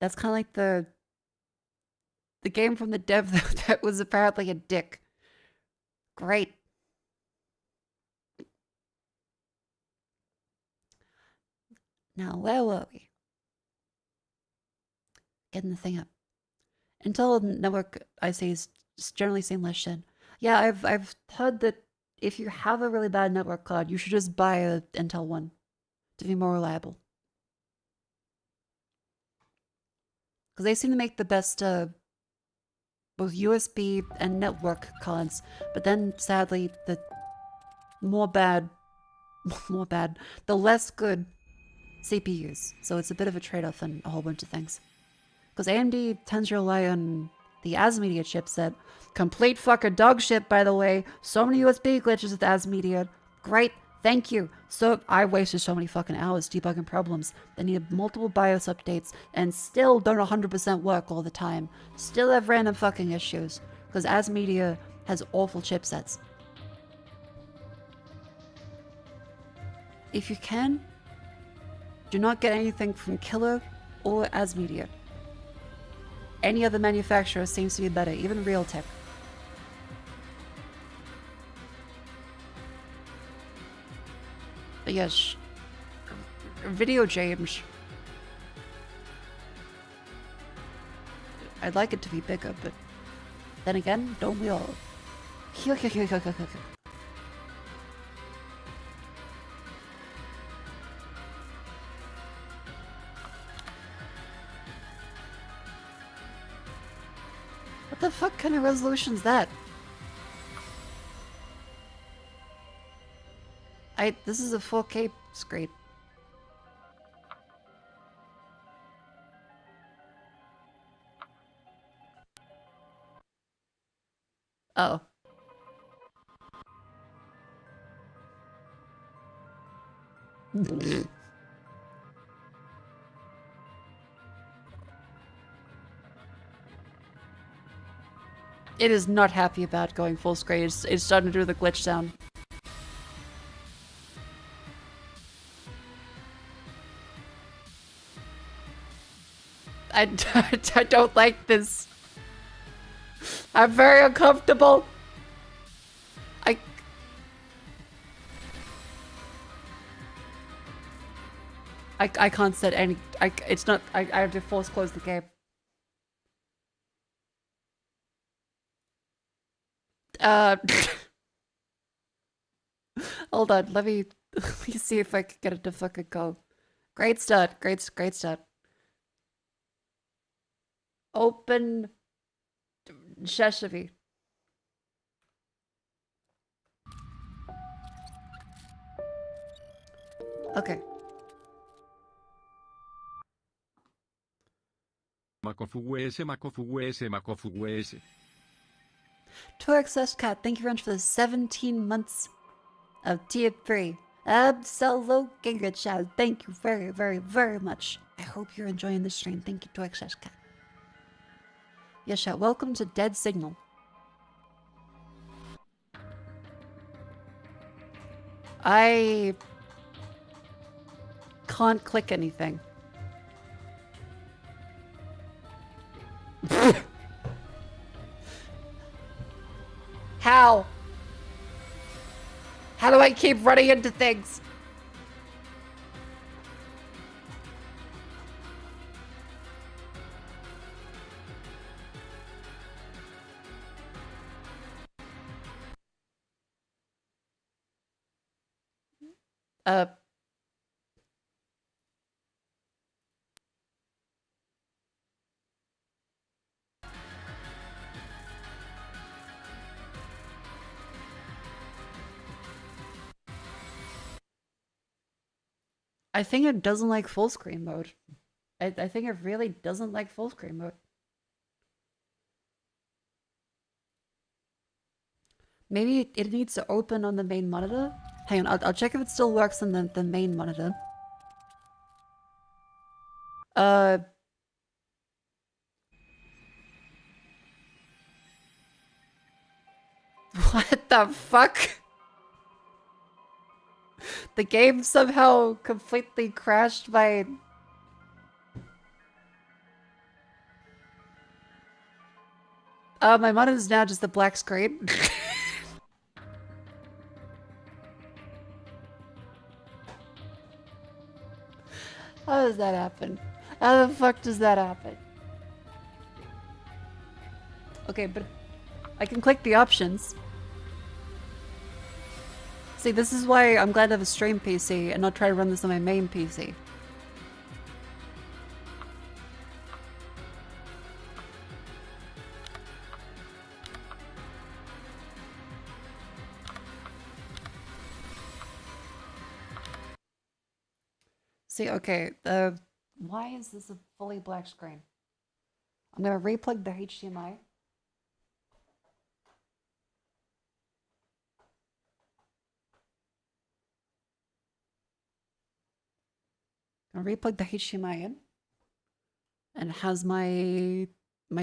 [SPEAKER 1] That's kind of like the game from the dev that was apparently a dick. Great. Now, where were we? Getting the thing up. Intel network, I say, is generally seen less shit. Yeah, I've heard that if you have a really bad network card, you should just buy a Intel one to be more reliable. Because they seem to make the best both USB and network cards, but then sadly the the less good CPUs. So it's a bit of a trade-off in a whole bunch of things. Because AMD tends to rely on the ASMedia chipset. Complete fucking dog shit, by the way. So many USB glitches with ASMedia. Great, thank you. So I wasted so many fucking hours debugging problems that need multiple BIOS updates and still don't 100% work all the time. Still have random fucking issues. Because ASMedia has awful chipsets. If you can, do not get anything from Killer or ASMedia. Any other manufacturer seems to be better, even Realtek. But yes, video games. I'd like it to be bigger, but then again, don't we all? What the fuck kind of resolution's that? This is a 4K screen. Oh. It is not happy about going full screen. It's starting to do the glitch sound. I don't like this. I'm very uncomfortable. I can't set any. It's not. I have to force close the game. Hold on. Let me see if I can get it to fucking go. Great start. Great start. Open Sesame. Okay.
[SPEAKER 13] Makofuese.
[SPEAKER 1] Torx Cat, thank you very much for the 17 months of tier 3. Absolutely, child. Thank you very, very, very much. I hope you're enjoying the stream. Thank you, Torx Cat. Yes, chat. Welcome to Dead Signal. I can't click anything. How? How do I keep running into things? Uh. I think it doesn't like full screen mode. I think it really doesn't like full screen mode. Maybe it needs to open on the main monitor. Hang on, I'll check if it still works on the main monitor. What the fuck? The game somehow completely crashed my... my monitor is now just a black screen. How does that happen? How the fuck does that happen? Okay, but I can click the options. See, this is why I'm glad to have a stream PC and not try to run this on my main PC. See, okay, why is this a fully black screen? I'm gonna replug the HDMI. I'm gonna replug the HDMI in. And it has my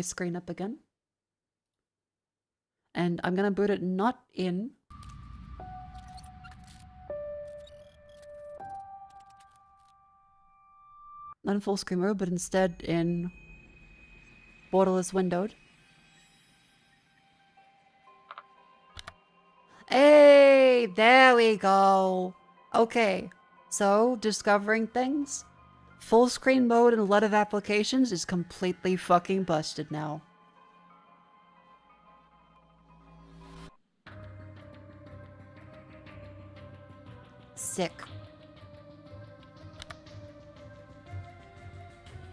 [SPEAKER 1] screen up again. And I'm gonna boot it not in not in full screen mode, but instead in borderless windowed. Hey, there we go. Okay, so discovering things. Full screen mode in a lot of applications is completely fucking busted now. Sick.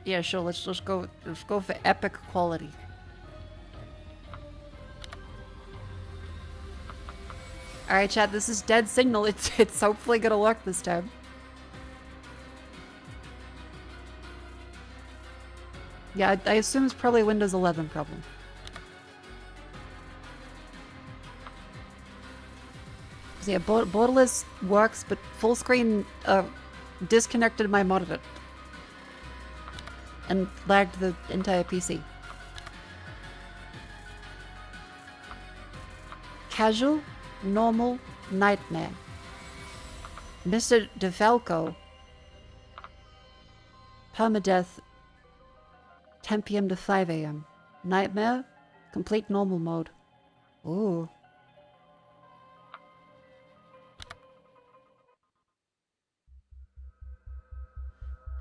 [SPEAKER 1] Yeah, sure. Let's go for epic quality. All right, chat. This is dead signal. It's hopefully gonna work this time. Yeah, I assume it's probably a Windows 11 problem. So yeah, borderless works, but full screen disconnected my monitor. And lagged the entire PC. Casual, normal, nightmare. Mr. DeFalco. Permadeath. 10 PM to 5 AM. Nightmare, complete normal mode. Ooh.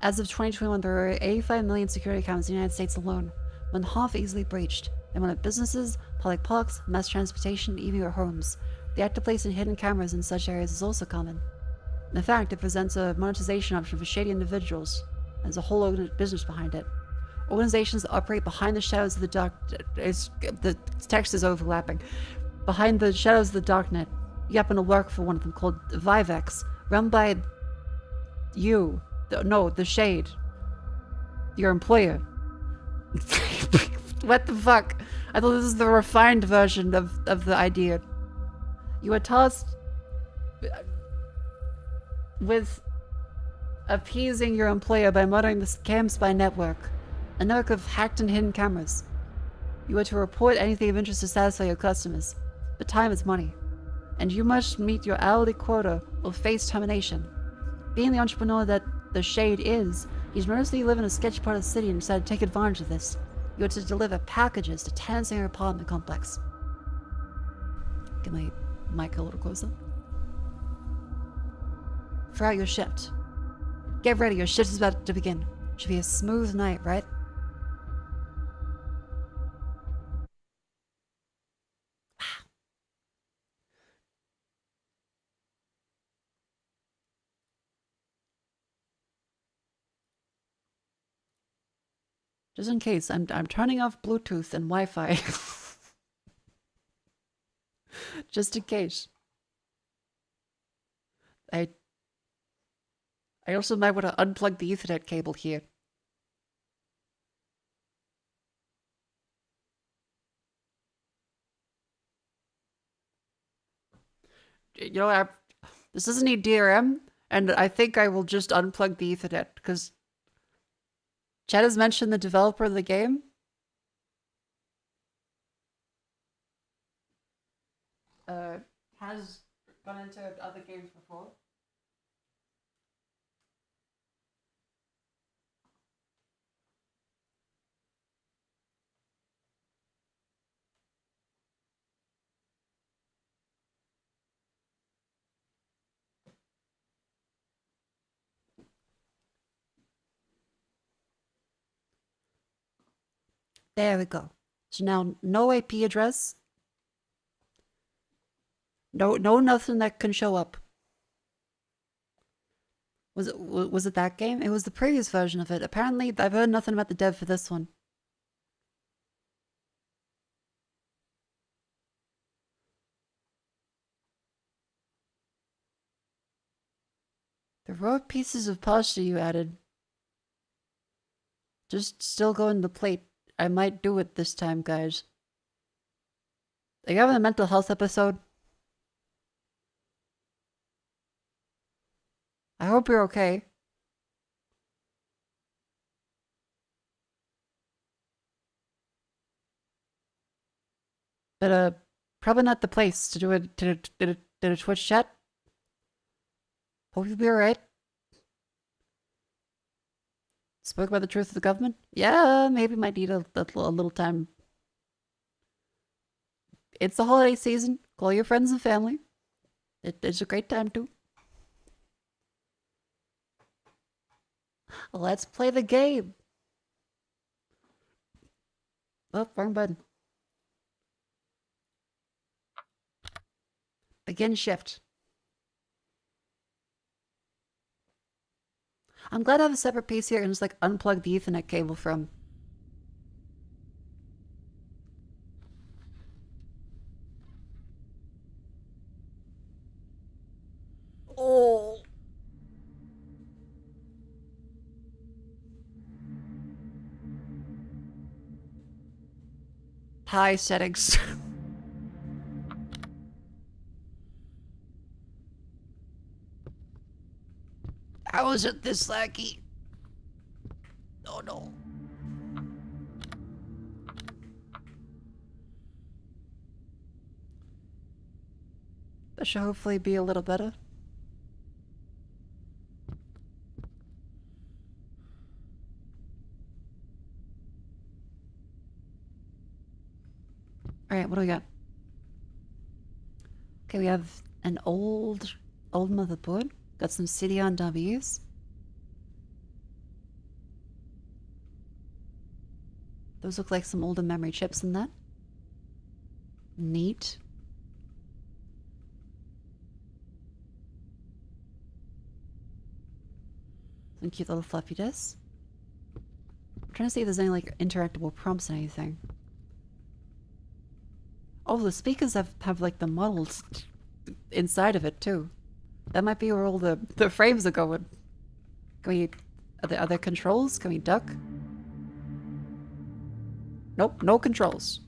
[SPEAKER 1] As of 2021, there are 85 million security cameras in the United States alone, when half easily breached. They went at businesses, public parks, mass transportation, even your homes. The active placing hidden cameras in such areas is also common. In fact, it presents a monetization option for shady individuals. There's a whole business behind it. Organizations that operate behind the shadows of the dark... the text is overlapping. Behind the shadows of the darknet. You happen to work for one of them called Vivex, run by you. No, the Shade. Your employer. What the fuck? I thought this was the refined version of the idea. You are tasked with appeasing your employer by monitoring the scam spy network. A network of hacked and hidden cameras. You are to report anything of interest to satisfy your customers. But time is money. And you must meet your hourly quota or face termination. Being the entrepreneur that the Shade is, he's noticed that you live in a sketchy part of the city and decided to take advantage of this. You are to deliver packages to tenants in your apartment complex. Get my mic a little closer. Throughout your shift. Get ready, your shift is about to begin. Should be a smooth night, right? Just in case, I'm turning off Bluetooth and Wi-Fi. Just in case. I also might want to unplug the Ethernet cable here. You know, this doesn't need DRM, and I think I will just unplug the Ethernet, because Chad has mentioned the developer of the game. Has gone into other games before. There we go. So now no IP address. No nothing that can show up. Was it that game? It was the previous version of it. Apparently, I've heard nothing about the dev for this one. The raw pieces of pasta you added. Just still go in the plate. I might do it this time, guys. Are you having a mental health episode? I hope you're okay. But probably not the place to do it. Did a Twitch chat? Hope you'll be alright. Spoke about the truth of the government? Yeah, maybe might need a little time. It's the holiday season. Call your friends and family. It's a great time too. Let's play the game. Oh, wrong button. Begin shift. I'm glad I have a separate PC I can just like unplug the Ethernet cable from. Oh. High settings. How is it this laggy? Oh no. That should hopefully be a little better. Alright, what do we got? Okay, we have an old motherboard. Got some Cydion W's. Those look like some older memory chips in that. Neat. Some cute little floppy disks. I'm trying to see if there's any like interactable prompts and anything. Oh, the speakers have like the models inside of it too. That might be where all the frames are going. Can we... Are there controls? Can we duck? Nope, no controls.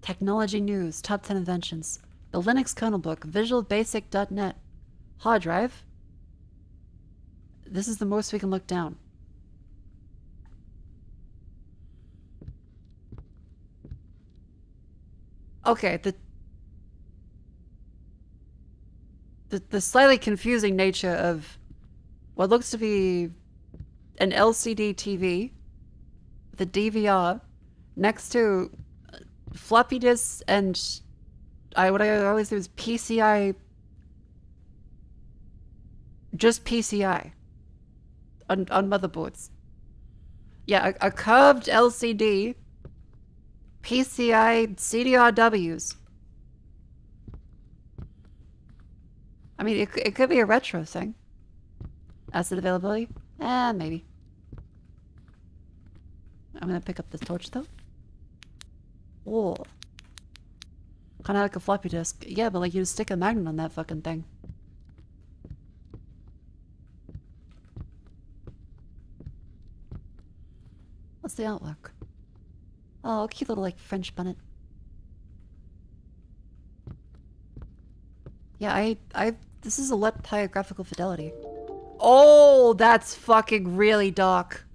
[SPEAKER 1] Technology news, top 10 inventions. The Linux kernel book, visualbasic.net. Hard drive. This is the most we can look down. Okay, the slightly confusing nature of what looks to be an LCD TV, the DVR, next to floppy disks and what I always do is PCI, just PCI on motherboards. Yeah, a curved LCD. PCI CDRWs. I mean, it could be a retro thing. Acid availability? Maybe. I'm gonna pick up this torch though. Oh. Kinda like a floppy disk. Yeah, but like you just stick a magnet on that fucking thing. What's the artwork? Oh, cute little like French bonnet. Yeah, this is a lot higher graphical fidelity. Oh, that's fucking really dark.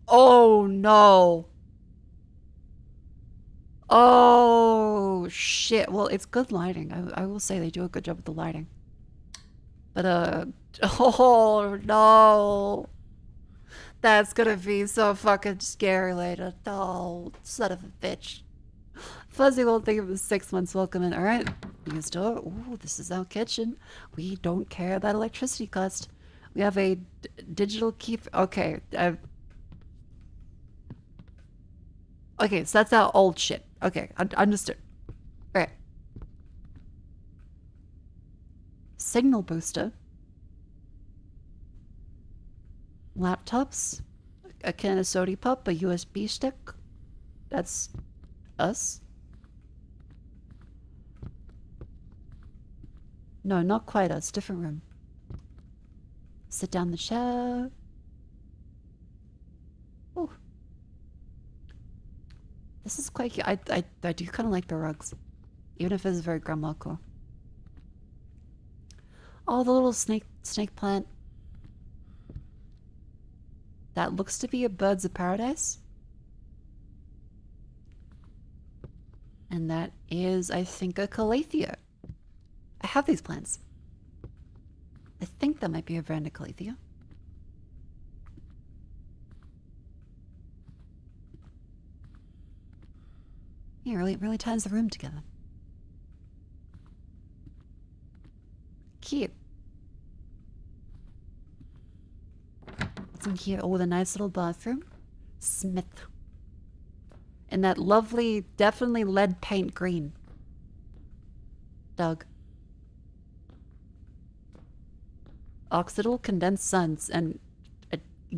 [SPEAKER 1] Oh no. Oh shit. Well, it's good lighting. I will say they do a good job with the lighting. But oh no. That's gonna be so fucking scary later. Oh, son of a bitch. Fuzzy won't think of 6 months welcome in. Alright. Use door. Ooh, this is our kitchen. We don't care about electricity cost. We have a digital key. Okay. Okay, so that's our old shit. Okay, understood. Alright. Signal booster. Laptops. A can of soda pop. A USB stick. That's us. No, not quite us. Different room. Sit down in the chair. Oh. This is quite cute. I do kind of like the rugs. Even if it's very grandma-core. Oh, the little snake plant. That looks to be a birds of paradise. And that is, I think, a calathea. I have these plants. I think that might be a brand of calathea. Yeah, really ties the room together. Cute. What's in here? Oh, the nice little bathroom. Smith. And that lovely, definitely lead paint green. Doug. Occidental condensed suns and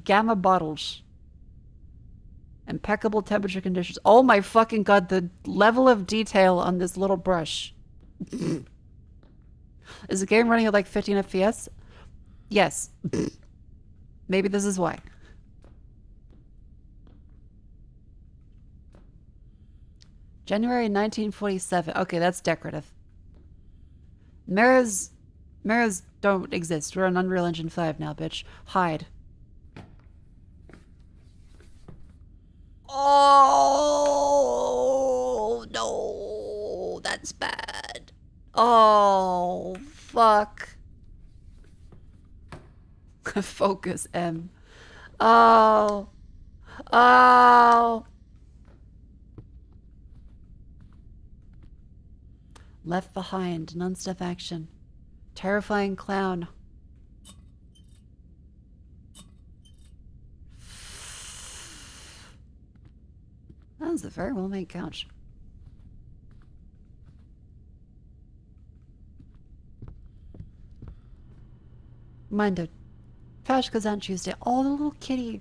[SPEAKER 1] gamma bottles. Impeccable temperature conditions. Oh my fucking god, the level of detail on this little brush. Is the game running at like 15 FPS? Yes. Maybe this is why. January 1947. Okay, that's decorative. Mirrors don't exist. We're on Unreal Engine 5 now, bitch. Hide. Oh, no. That's bad. Oh, fuck. Focus, M. Oh. Oh. Left behind. Non-stop action. Terrifying clown. That was a very well-made couch. Reminder. Trash goes out on Tuesday. Oh, the little kitty.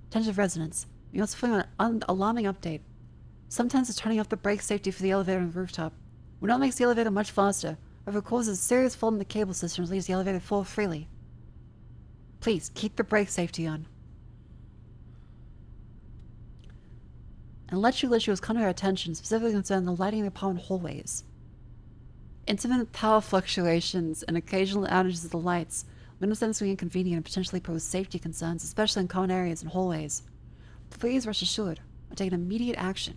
[SPEAKER 1] Attention residents. You also find an alarming update. Sometimes it's turning off the brake safety for the elevator on the rooftop. We know it makes the elevator much faster. However, it causes a serious fault in the cable system and leaves the elevator fall freely. Please, keep the brake safety on. An electrical issue has come to our attention, specifically concerning the lighting in the apartment hallways. Intermittent power fluctuations and occasional outages of the lights may not be inconvenient and potentially pose safety concerns, especially in common areas and hallways. Please rest assured, we're taking immediate action.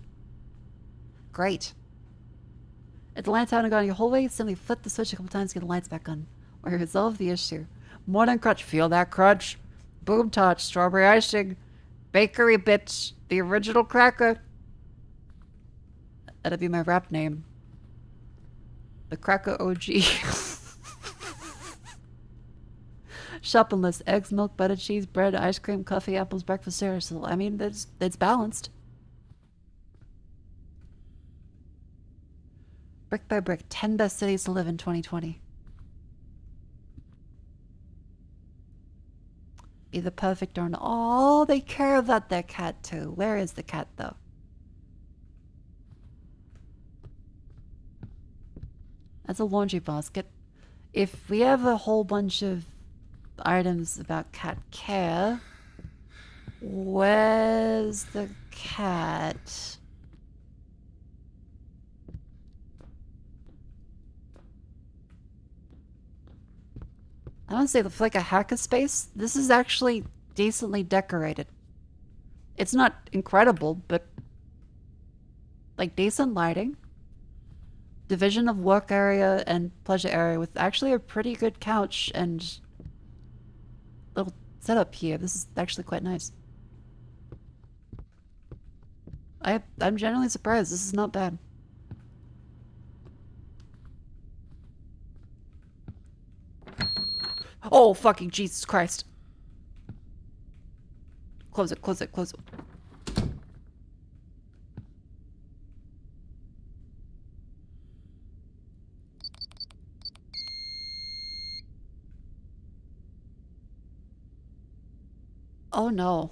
[SPEAKER 1] Great. If the lights haven't gone in your hallway, simply flip the switch a couple times to get the lights back on. Or resolve the issue. Morning crunch, feel that crunch. Boom touch, strawberry icing. Bakery bits, the original cracker. That'd be my rap name. The Cracker OG. Shopping list: eggs, milk, butter, cheese, bread, ice cream, coffee, apples, breakfast cereal. I mean, it's balanced. Brick by brick, 10 best cities to live in 2020. Be the perfect owner. Oh, they care about their cat too. Where is the cat though? That's a laundry basket. If we have a whole bunch of items about cat care, where's the cat? I don't say for like a hackerspace. This is actually decently decorated. It's not incredible, but like decent lighting. Division of work area and pleasure area with actually a pretty good couch and little setup here. This is actually quite nice. I'm genuinely surprised. This is not bad. Oh, fucking Jesus Christ. Close it, close it, close it. Oh no.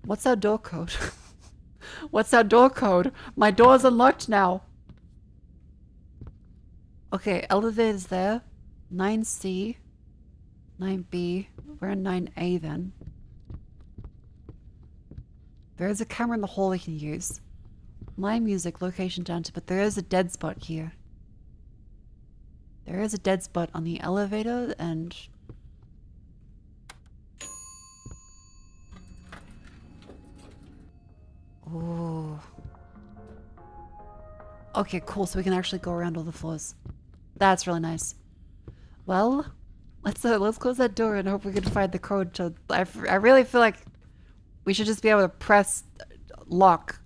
[SPEAKER 1] What's our door code? What's our door code? My door's unlocked now. Okay, elevator's there. 9C. 9B. We're in 9A then. There is a camera in the hall we can use. My music, location down to, but there is a dead spot here. There is a dead spot on the elevator and... Ooh. Okay, cool, so we can actually go around all the floors. That's really nice. Well, let's close that door and hope we can find the code to... I really feel like we should just be able to press lock.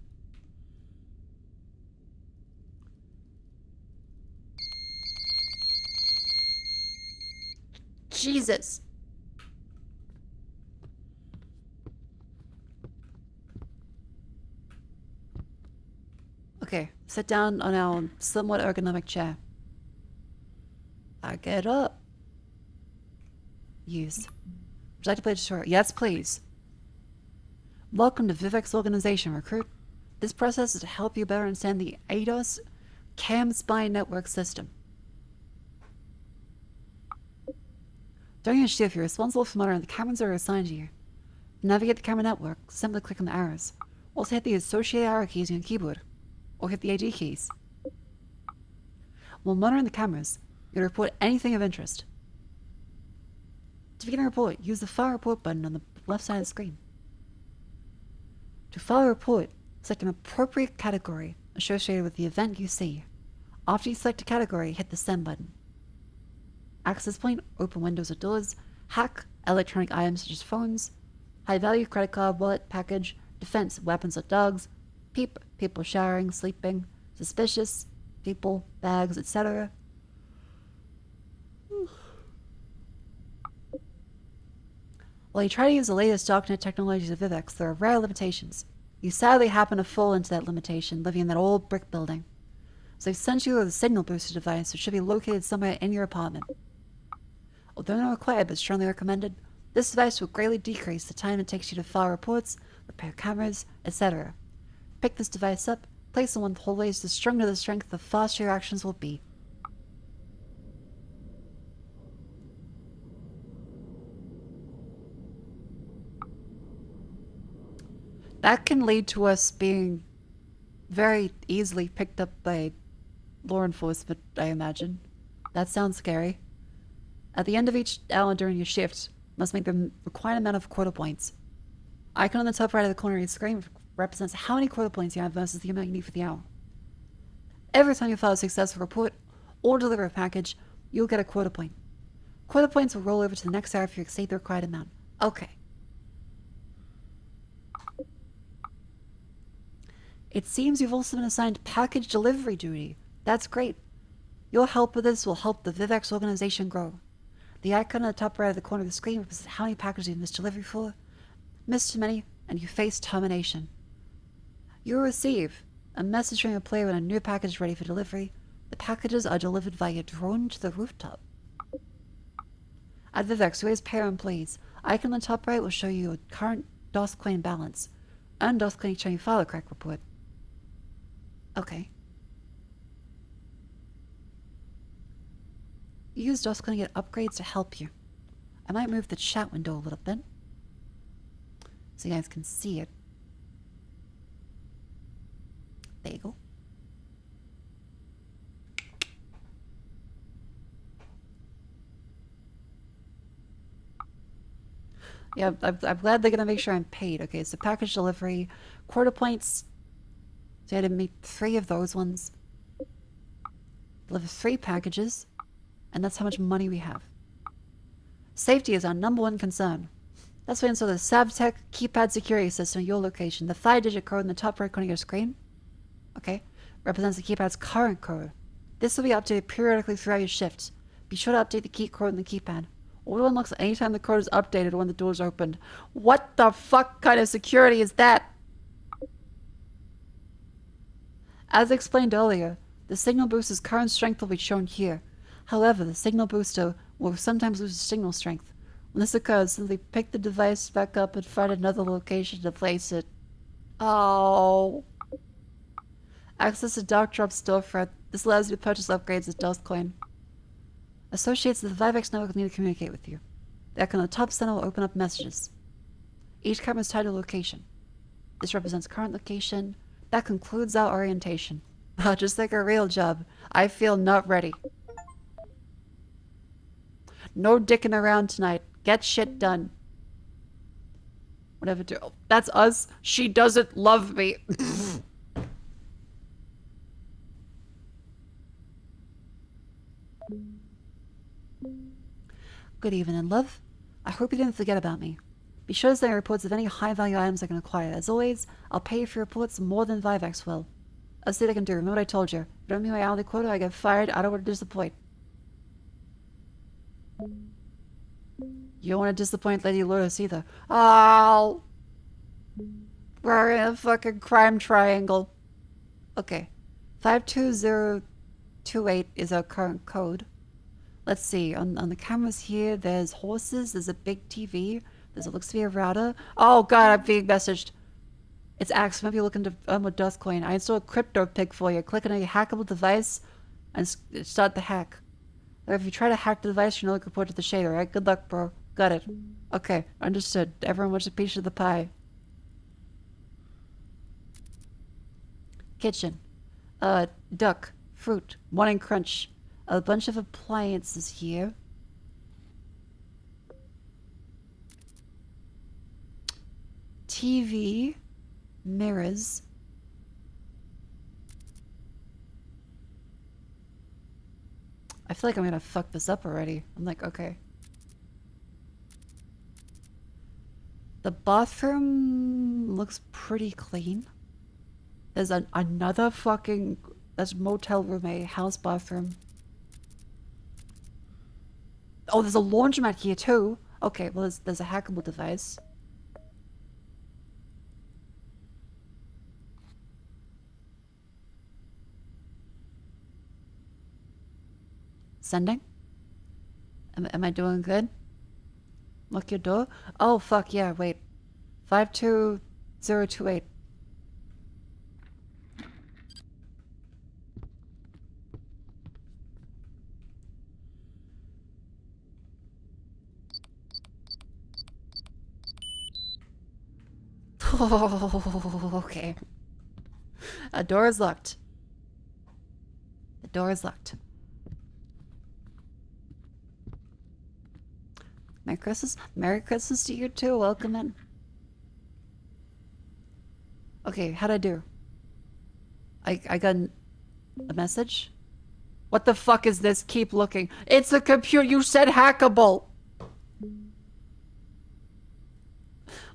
[SPEAKER 1] Jesus. Okay, sit down on our somewhat ergonomic chair. I get up. Use. Would you like to play a tutorial? Yes, please. Welcome to Vivek's organization, recruit. This process is to help you better understand the ADOS CAM spy network system. During your shift, you're responsible for monitoring the cameras that are assigned to you. To navigate the camera network, simply click on the arrows. Also hit the associated arrow keys on your keyboard, or hit the AD keys. While monitoring the cameras, you can report anything of interest. To begin a report, use the File Report button on the left side of the screen. To file a report, select an appropriate category associated with the event you see. After you select a category, hit the Send button. Access point, open windows or doors, hack, electronic items such as phones, high-value credit card, wallet, package, defense, weapons or dogs, peep, people showering, sleeping, suspicious, people, bags, etc. While you try to use the latest darknet technologies of Vivex, there are rare limitations. You sadly happen to fall into that limitation, living in that old brick building. So they've sent you with a signal booster device, which should be located somewhere in your apartment. Although not required but strongly recommended, this device will greatly decrease the time it takes you to file reports, repair cameras, etc. Pick this device up, place it in one of the hallways. The stronger the strength, the faster your actions will be. That can lead to us being very easily picked up by law enforcement, I imagine. That sounds scary. At the end of each hour during your shift, must make the required amount of quota points. Icon on the top right of the corner of your screen represents how many quota points you have versus the amount you need for the hour. Every time you file a successful report or deliver a package, you'll get a quota point. Quota points will roll over to the next hour if you exceed the required amount. Okay. It seems you've also been assigned package delivery duty. That's great. Your help with this will help the Vivex organization grow. The icon on the top right of the corner of the screen represents how many packages you missed delivery for. Missed too many, and you face termination. You'll receive A message from a player when a new package is ready for delivery. The packages are delivered via drone to the rooftop. At Vivex, who is pair employees? Icon on the top right will show you a current DOS-Coin balance. And DOS-Coin showing file crack report. Okay. Use DOS-Coin to get upgrades to help you. I might move the chat window a little bit, so you guys can see it. There you go. Yeah, I'm glad they're gonna make sure I'm paid. Okay, so package delivery, quarter points. So I had to make 3 of those ones. Deliver 3 packages, and that's how much money we have. Safety is our #1 concern. That's why I install the Savtech keypad security system at your location. The 5-digit code in the top right corner of your screen, okay, represents the keypad's current code. This will be updated periodically throughout your shift. Be sure to update the key code in the keypad. Auto unlocks anytime the code is updated when the door is opened. What the fuck kind of security is that? As explained earlier, the signal booster's current strength will be shown here. However, the signal booster will sometimes lose signal strength. When this occurs, simply pick the device back up and find another location to place it. Oh. Access to Dark Drop storefront. This allows you to purchase upgrades with DOS-Coin. Associates of the Vivex network need to communicate with you. The icon on the top center will open up messages. Each camera is tied to a location. This represents current location. That concludes our orientation. Just like a real job. I feel not ready. No dicking around tonight. Get shit done. Whatever. Oh, that's us. She doesn't love me. Good evening, love. I hope you didn't forget about me. Be sure to send reports of any high-value items I can acquire. As always, I'll pay you for reports more than Vivex will. I'll see what I can do. Remember what I told you. If you don't meet my hourly quota, I get fired. I don't want to disappoint. You don't want to disappoint Lady Lotus either. Oh! We're in a fucking crime triangle. Okay. 52028 is our current code. Let's see, on the cameras here, there's horses, there's a big TV, there's what looks to be a router. Oh god, I'm being messaged. It's Axe, maybe looking to with DOS-Coin. I installed a crypto pig for you. Click on a hackable device and start the hack. If you try to hack the device, you know, report to the shader, right? Good luck, bro. Got it. Okay, understood. Everyone wants a piece of the pie. Kitchen. Duck. Fruit. Morning crunch. A bunch of appliances here. TV. Mirrors. I feel like I'm gonna fuck this up already. I'm like, okay. The bathroom looks pretty clean. There's another fucking... That's motel room, a house bathroom. Oh, there's a laundromat here too. Okay, well there's a hackable device. Sending? Am I doing good? Lock your door? Oh fuck yeah, wait. 52028. Oh, okay. A door is locked. The door is locked. Merry Christmas. Merry Christmas to you too. Welcome in. Okay, how'd I do? I got a message? What the fuck is this? Keep looking. It's a computer. You said hackable.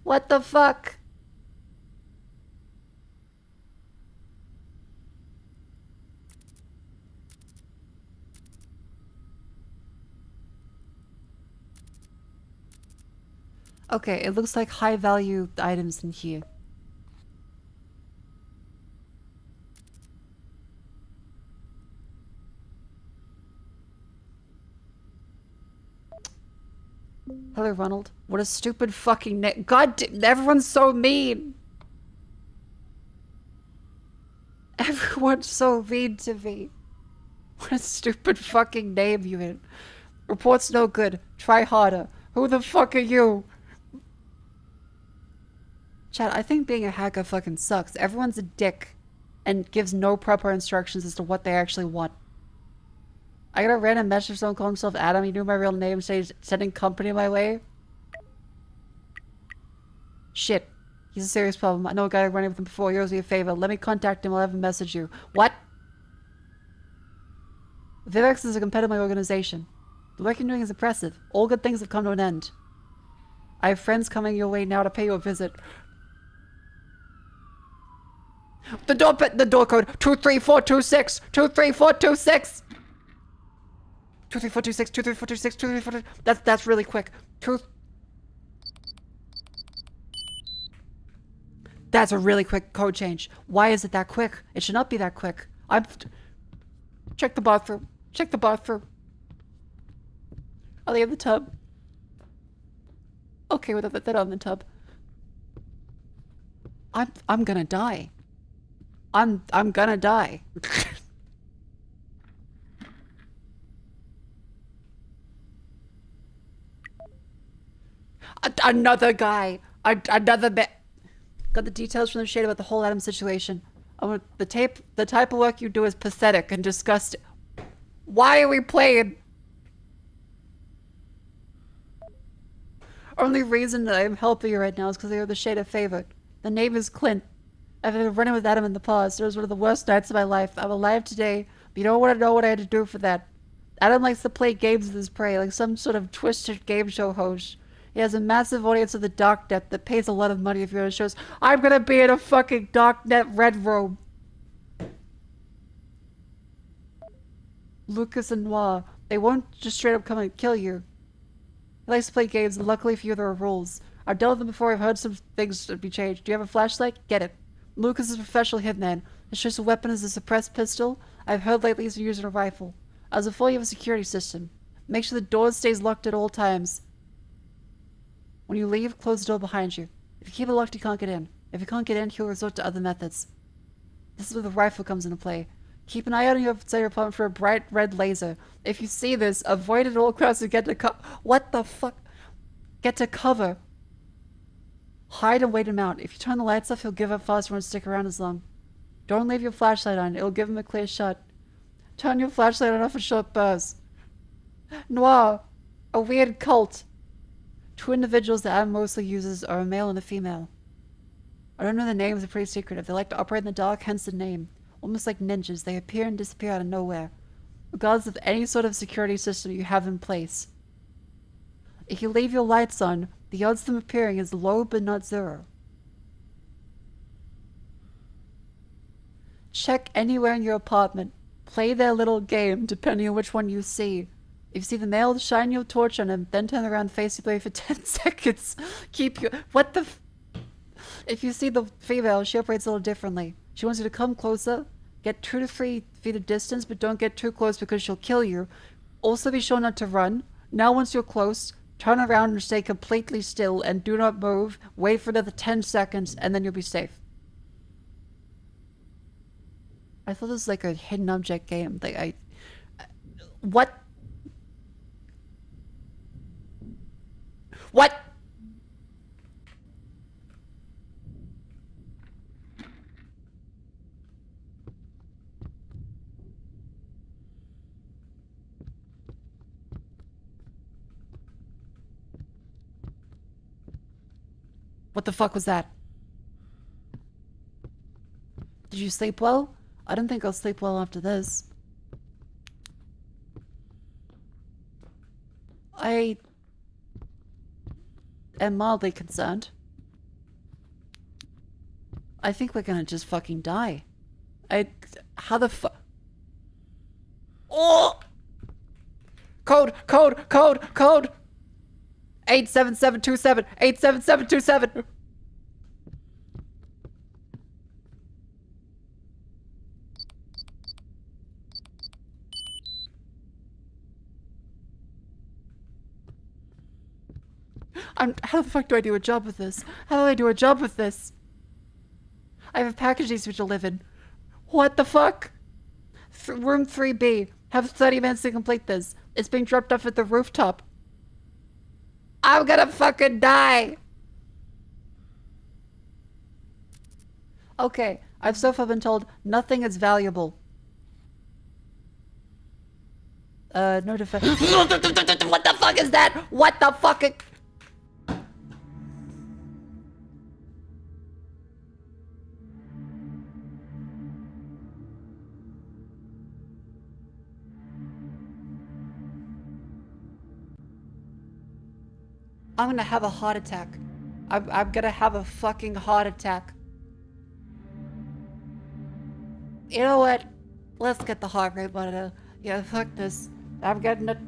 [SPEAKER 1] What the fuck? Okay, it looks like high value items in here. Hello, Ronald. What a stupid fucking name. God, everyone's so mean. Everyone's so mean to me. What a stupid fucking name you in. Report's no good. Try harder. Who the fuck are you? Chad, I think being a hacker fucking sucks. Everyone's a dick and gives no proper instructions as to what they actually want. I got a random message from someone calling himself Adam. He knew my real name, so he's sending company my way. Shit. He's a serious problem. I know a guy running with him before. He owes me a favor. Let me contact him. I'll have him message you. What? Vivex is a competitor in my organization. The work you're doing is impressive. All good things have come to an end. I have friends coming your way now to pay you a visit. The door code 23426 23426 23426 23426 23426. That's really quick. That's a really quick code change. Why is it that quick? It should not be that quick. Check the bathroom. Check the bathroom. Are they in the tub? Okay, well, they're on the tub. I'm gonna die. I'm gonna die. Another guy. Another bit. Got the details from the shade about the whole Adam situation. The type of work you do is pathetic and disgusting. Why are we playing? Only reason that I'm helping you right now is because you're the shade of favor. The name is Clint. I've been running with Adam in the past. It was one of the worst nights of my life. I'm alive today, but you don't want to know what I had to do for that. Adam likes to play games with his prey, like some sort of twisted game show host. He has a massive audience of the darknet that pays a lot of money if you're in shows. I'm gonna be in a fucking darknet red room. Lucas and Noir, they won't just straight up come and kill you. He likes to play games, and luckily for you there are rules. I've dealt with them before. I've heard some things to be changed. Do you have a flashlight? Get it. Lucas is a professional hitman. His choice of weapon is a suppressed pistol. I've heard lately he's been using a rifle. As a fool, you have a security system. Make sure the door stays locked at all times. When you leave, close the door behind you. If you keep it locked, you can't get in. If you can't get in, he'll resort to other methods. This is where the rifle comes into play. Keep an eye out on your outside your apartment for a bright red laser. If you see this, avoid it at all costs and get to what the fuck? Get to cover. Hide and wait him out. If you turn the lights off, he'll give up fast and won't stick around as long. Don't leave your flashlight on. It'll give him a clear shot. Turn your flashlight on for short bursts. Noir. A weird cult. Two individuals that Adam mostly uses are a male and a female. I don't know the names, they're pretty secretive. They like to operate in the dark, hence the name. Almost like ninjas, they appear and disappear out of nowhere, regardless of any sort of security system you have in place. If you leave your lights on, the odds of them appearing is low but not zero. Check anywhere in your apartment. Play their little game, depending on which one you see. If you see the male, shine your torch on him, then turn around, face the blade for 10 seconds. Keep your... What the If you see the female, she operates a little differently. She wants you to come closer, get 2 to 3 feet of distance, but don't get too close because she'll kill you. Also be sure not to run. Now once you're close, turn around and stay completely still and do not move. Wait for another 10 seconds and then you'll be safe. I thought this was like a hidden object game. Like what? What? What the fuck was that? Did you sleep well? I don't think I'll sleep well after this. I am mildly concerned. I think we're gonna just fucking die. How the fuck? Oh! Code! 87727! 87727! How the fuck do I do a job with this? How do I do a job with this? I have a package needs to be delivered. What the fuck? Room 3B. Have 30 minutes to complete this. It's being dropped off at the rooftop. I'm gonna fucking die. Okay, I've so far been told nothing is valuable. No defense. What the fuck is that? What the fuck? I'm gonna have a heart attack. I'm gonna have a fucking heart attack. You know what? Let's get the heart rate monitor. Yeah, fuck this. I'm getting it.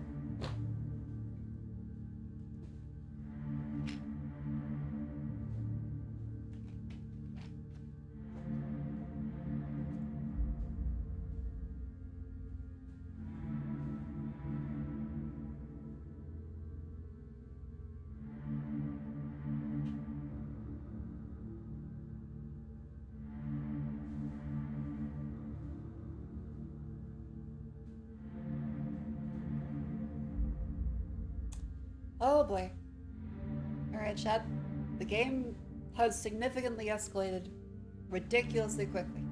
[SPEAKER 1] Oh boy. Alright, chat. The game has significantly escalated ridiculously quickly.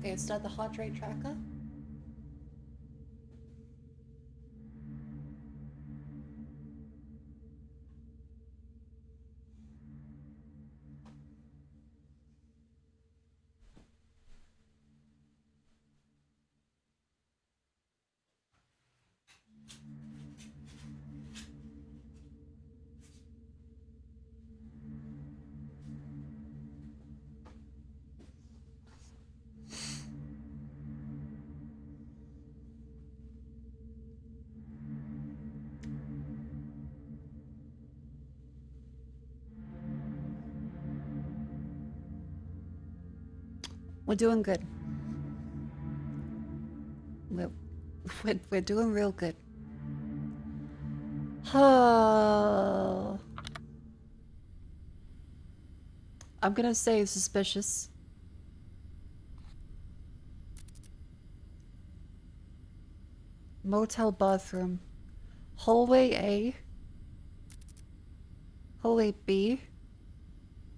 [SPEAKER 1] Okay, start the heart rate tracker. We're doing good. We're doing real good. I'm gonna say suspicious. Motel bathroom. Hallway A. Hallway B.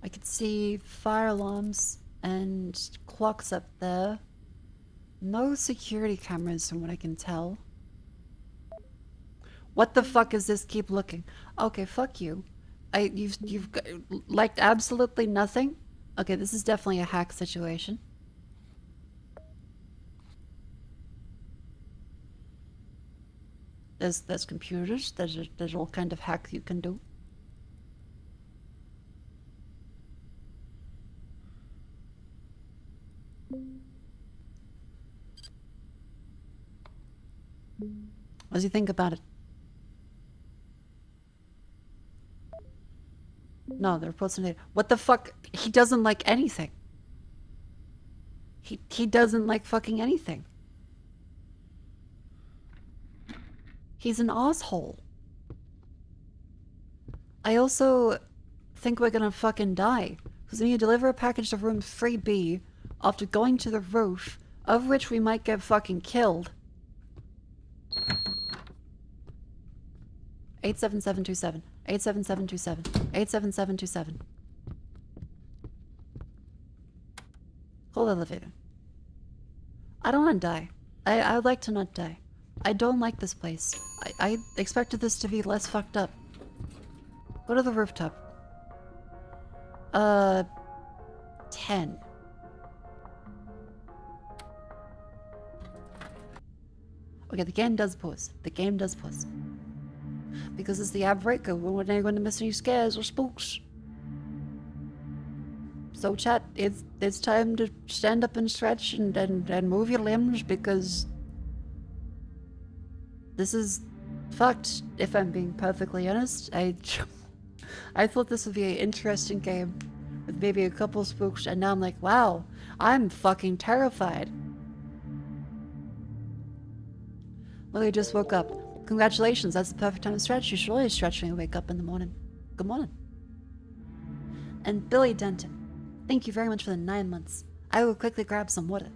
[SPEAKER 1] I could see fire alarms and clocks up there. No security cameras from what I can tell. What the fuck is this? Keep looking. Okay, fuck you. You've liked absolutely nothing? Okay, this is definitely a hack situation. There's computers. There's all kind of hacks you can do. What does he think about it? No, the report's not. What the fuck? He doesn't like anything. He doesn't like fucking anything. He's an asshole. I also think we're gonna fucking die. Because when you deliver a package to room 3B after going to the roof, of which we might get fucking killed. 87727. 87727. 87727. Call the elevator. I don't want to die. I would like to not die. I don't like this place. I expected this to be less fucked up. Go to the rooftop. 10. Okay, the game does pause. The game does pause. Because it's the outbreaker. We weren't going to miss any scares or spooks. So chat, it's time to stand up and stretch and move your limbs because this is fucked, if I'm being perfectly honest. I thought this would be an interesting game with maybe a couple spooks, and now I'm like, wow, I'm fucking terrified. Lily just woke up. Congratulations, that's the perfect time to stretch. You should always stretch when you wake up in the morning. Good morning. And Billy Denton, thank you very much for the 9 months. I will quickly grab some water.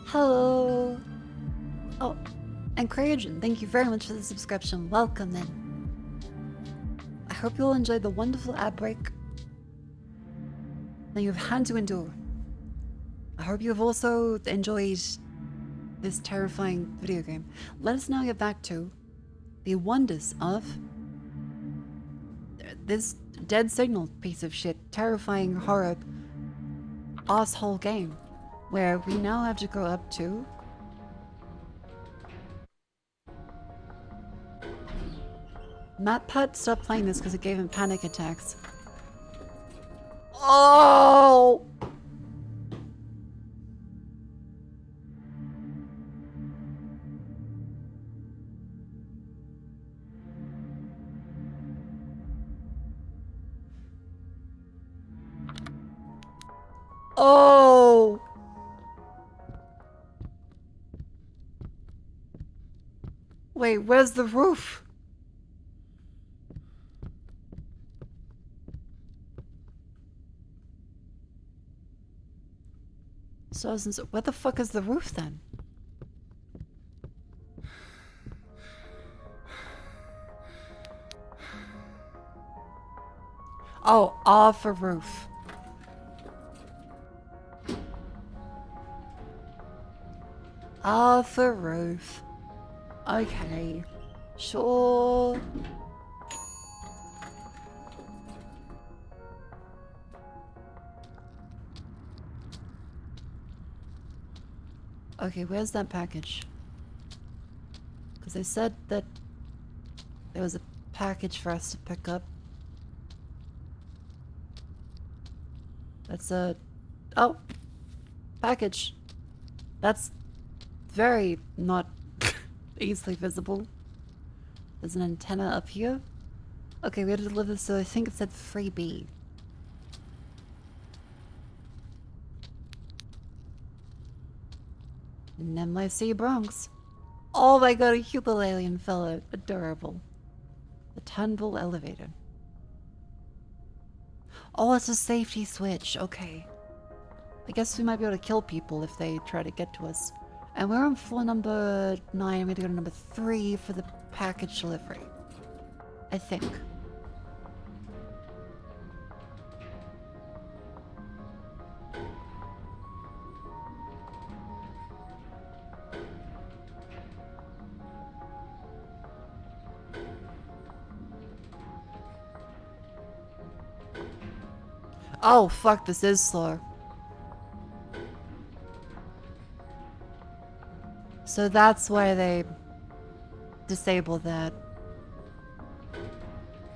[SPEAKER 1] Hello. Oh, and Krajan, thank you very much for the subscription. Welcome in. I hope you'll enjoy the wonderful ad break that you've had to endure. I hope you have also enjoyed this terrifying video game. Let us now get back to the wonders of this Dead Signal piece of shit, terrifying horror asshole game, where we now have to go up to Matt Putt stopped playing this because it gave him panic attacks. Oh! Oh! Wait, where's the roof? So, where the fuck is the roof then? Oh, off a roof. Off a roof. Okay. Sure. Okay, where's that package? they said that there was a package for us to pick up. That's a... Oh! Package. That's very not easily visible. There's an antenna up here. Okay, we had to deliver, so I think it said 3B. And NYC Bronx. Oh my god, a cute little alien fella. Adorable. The Turnbull elevator. Oh, it's a safety switch. Okay. I guess we might be able to kill people if they try to get to us. And we're on floor number 9. I'm going to go to number 3 for the package delivery. I think. Oh, fuck, this is slow. So that's why they disabled that.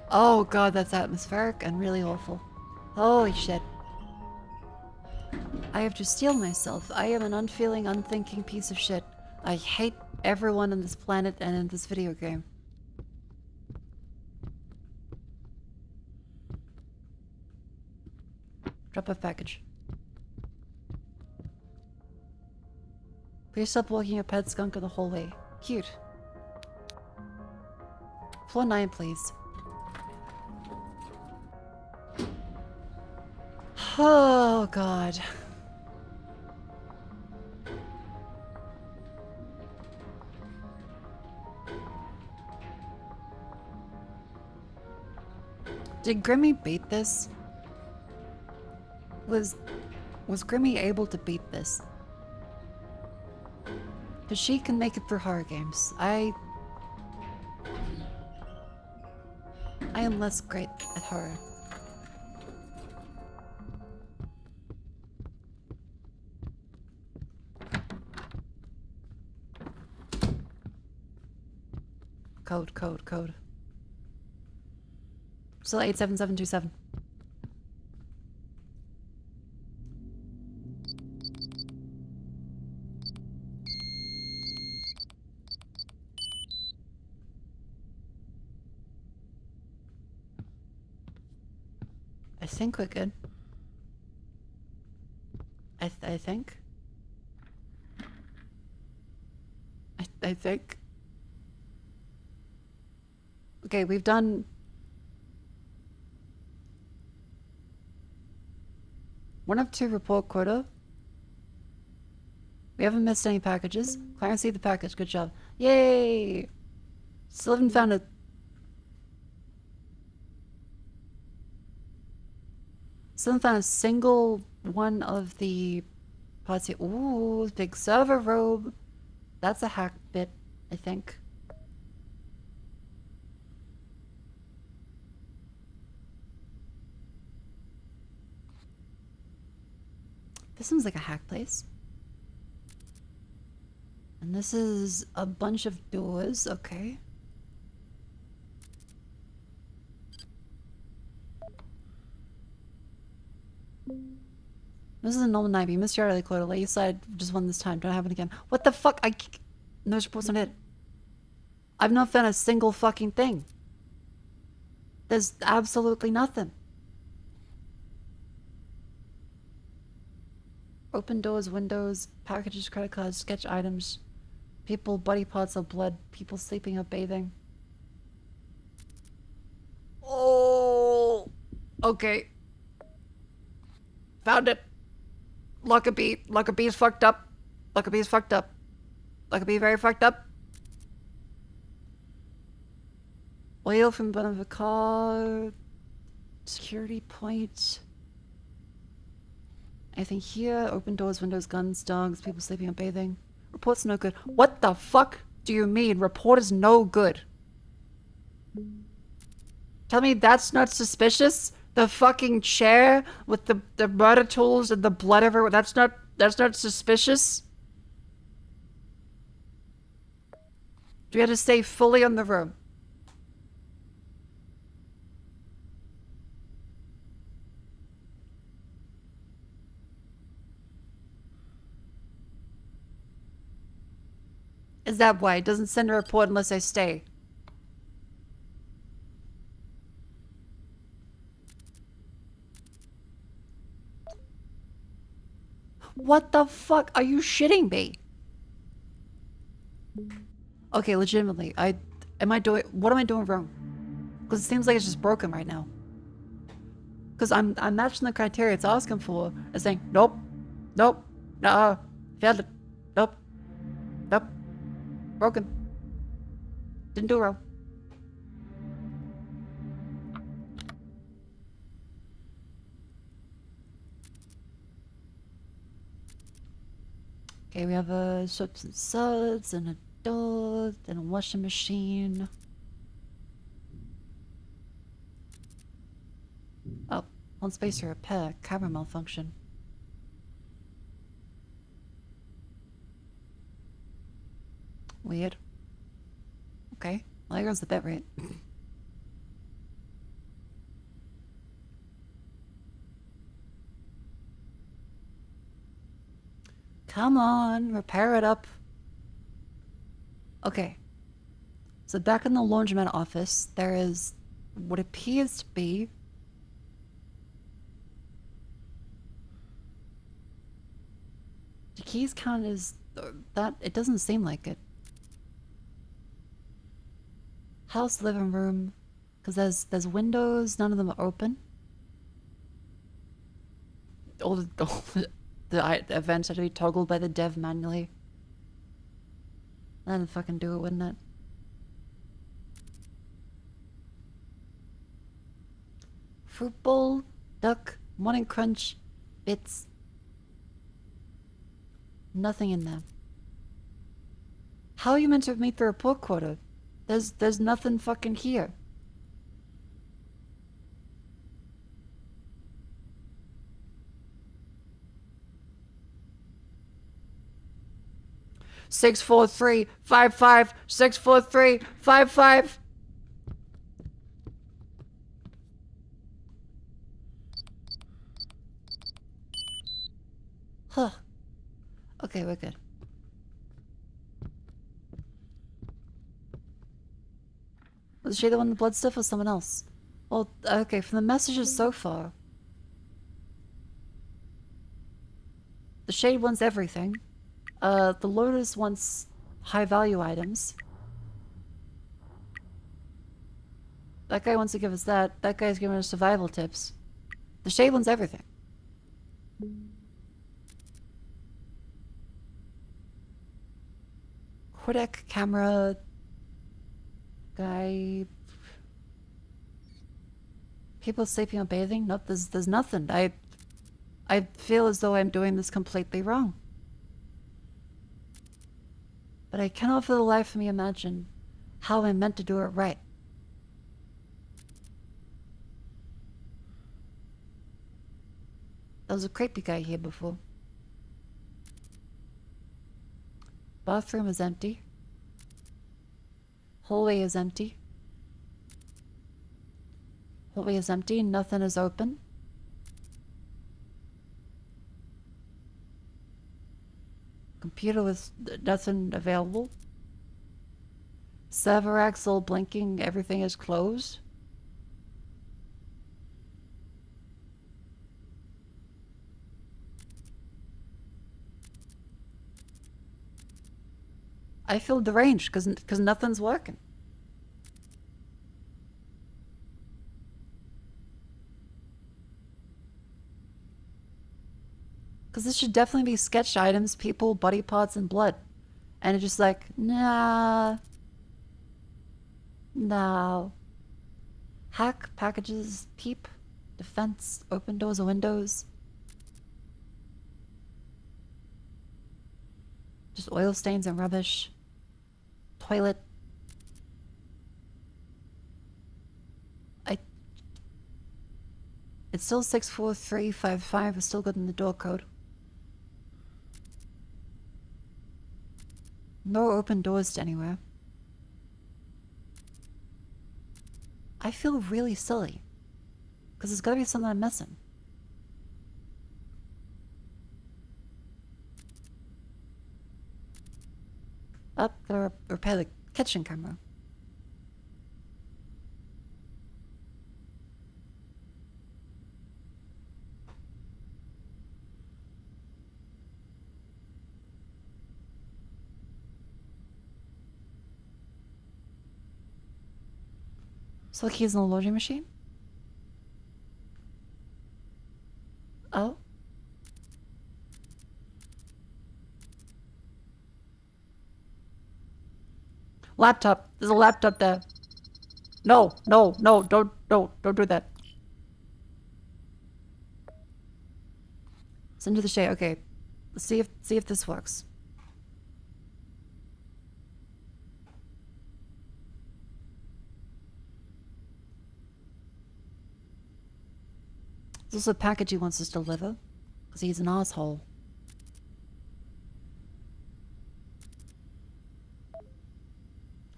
[SPEAKER 1] Oh god, that's atmospheric and really awful. Holy shit. I have to steel myself. I am an unfeeling, unthinking piece of shit. I hate everyone on this planet and in this video game. Drop off package. Please stop walking your pet skunk the whole way. Cute. Floor 9, please. Oh, God. Did Grimmy beat this? Was Grimmy able to beat this? Because she can make it through horror games. I am less great at horror. Code. Still 87727. I think we're good. I think. I think. Okay, we've done... one of 2 report quota. We haven't missed any packages. Clarence, see the package. Good job. Yay! Still haven't found it. Still haven't found a single one of the pods here. Ooh, big server robe. That's a hack bit, I think. This seems like a hack place. And this is a bunch of doors, okay. This is a normal night. You missed your early quota. Lay aside just one this time. Don't happen again. What the fuck? No reports on it. I've not found a single fucking thing. There's absolutely nothing. Open doors, windows, packages, credit cards, sketch items. People, body parts or blood. People sleeping or bathing. Oh! Okay. Found it. Lockerbie. Lockerbie's fucked up. Lockerbie's fucked up. Lockerbie very fucked up. Oil from bottom of a car. Security point. Anything here? Open doors, windows, guns, dogs, people sleeping or bathing. Report's no good. What the fuck do you mean? Report is no good. Tell me that's not suspicious? The fucking chair with the murder tools and the blood everywhere. That's not suspicious? We had to stay fully in the room. Is that why? It doesn't send a report unless I stay. What the fuck? Are you shitting me? Okay, legitimately. what am I doing wrong? Because it seems like it's just broken right now. Because I'm matching the criteria it's asking for. It's saying, nope, nope, nah, failed it, nope, nope, broken. Didn't do it wrong. Okay, we have a soaps and suds and a dog and a washing machine. Oh, one space to repair. Camera malfunction. Weird. Okay, well, there goes the bit rate. Come on, repair it up. Okay. So back in the laundromat office, there is what appears to be the keys count is that it doesn't seem like it. House, living room, because there's windows, none of them are open. All the events had to be toggled by the dev manually. That'd fucking do it, wouldn't it? Fruit bowl, duck, morning crunch, bits. Nothing in there. How are you meant to meet the report quota? There's nothing fucking here. Six, 4, 3, 5, 5, 6, 4, 3, 5, 5. Huh. Okay, we're good. Was she the one with the blood stuff or someone else? Well, okay, from the messages so far. The Shade wants everything. The Lotus wants high value items. That guy wants to give us that. That guy's giving us survival tips. The Shade wants everything. Kodak camera guy. People sleeping or bathing? Nope, there's nothing. I feel as though I'm doing this completely wrong. But I cannot for the life of me imagine how I'm meant to do it right. There was a creepy guy here before. Bathroom is empty. Hallway is empty. Hallway is empty, nothing is open. Computer with nothing available. Server axle blinking, everything is closed. I feel deranged because nothing's working. Because this should definitely be sketch items, people, body parts, and blood. And it's just like, nah. No. Hack, packages, peep, defense, open doors or windows. Just oil stains and rubbish. Toilet. It's still 64355. It's still good in the door code. No open doors to anywhere. I feel really silly. Because there's gotta be something I'm missing. Up, gotta repair the kitchen camera. So the key's in the laundry machine? Oh? Laptop. There's a laptop there. No, no, no, don't do that. Send to the shade. Okay. Let's see if this works. There's also a package he wants us to deliver. Because he's an asshole.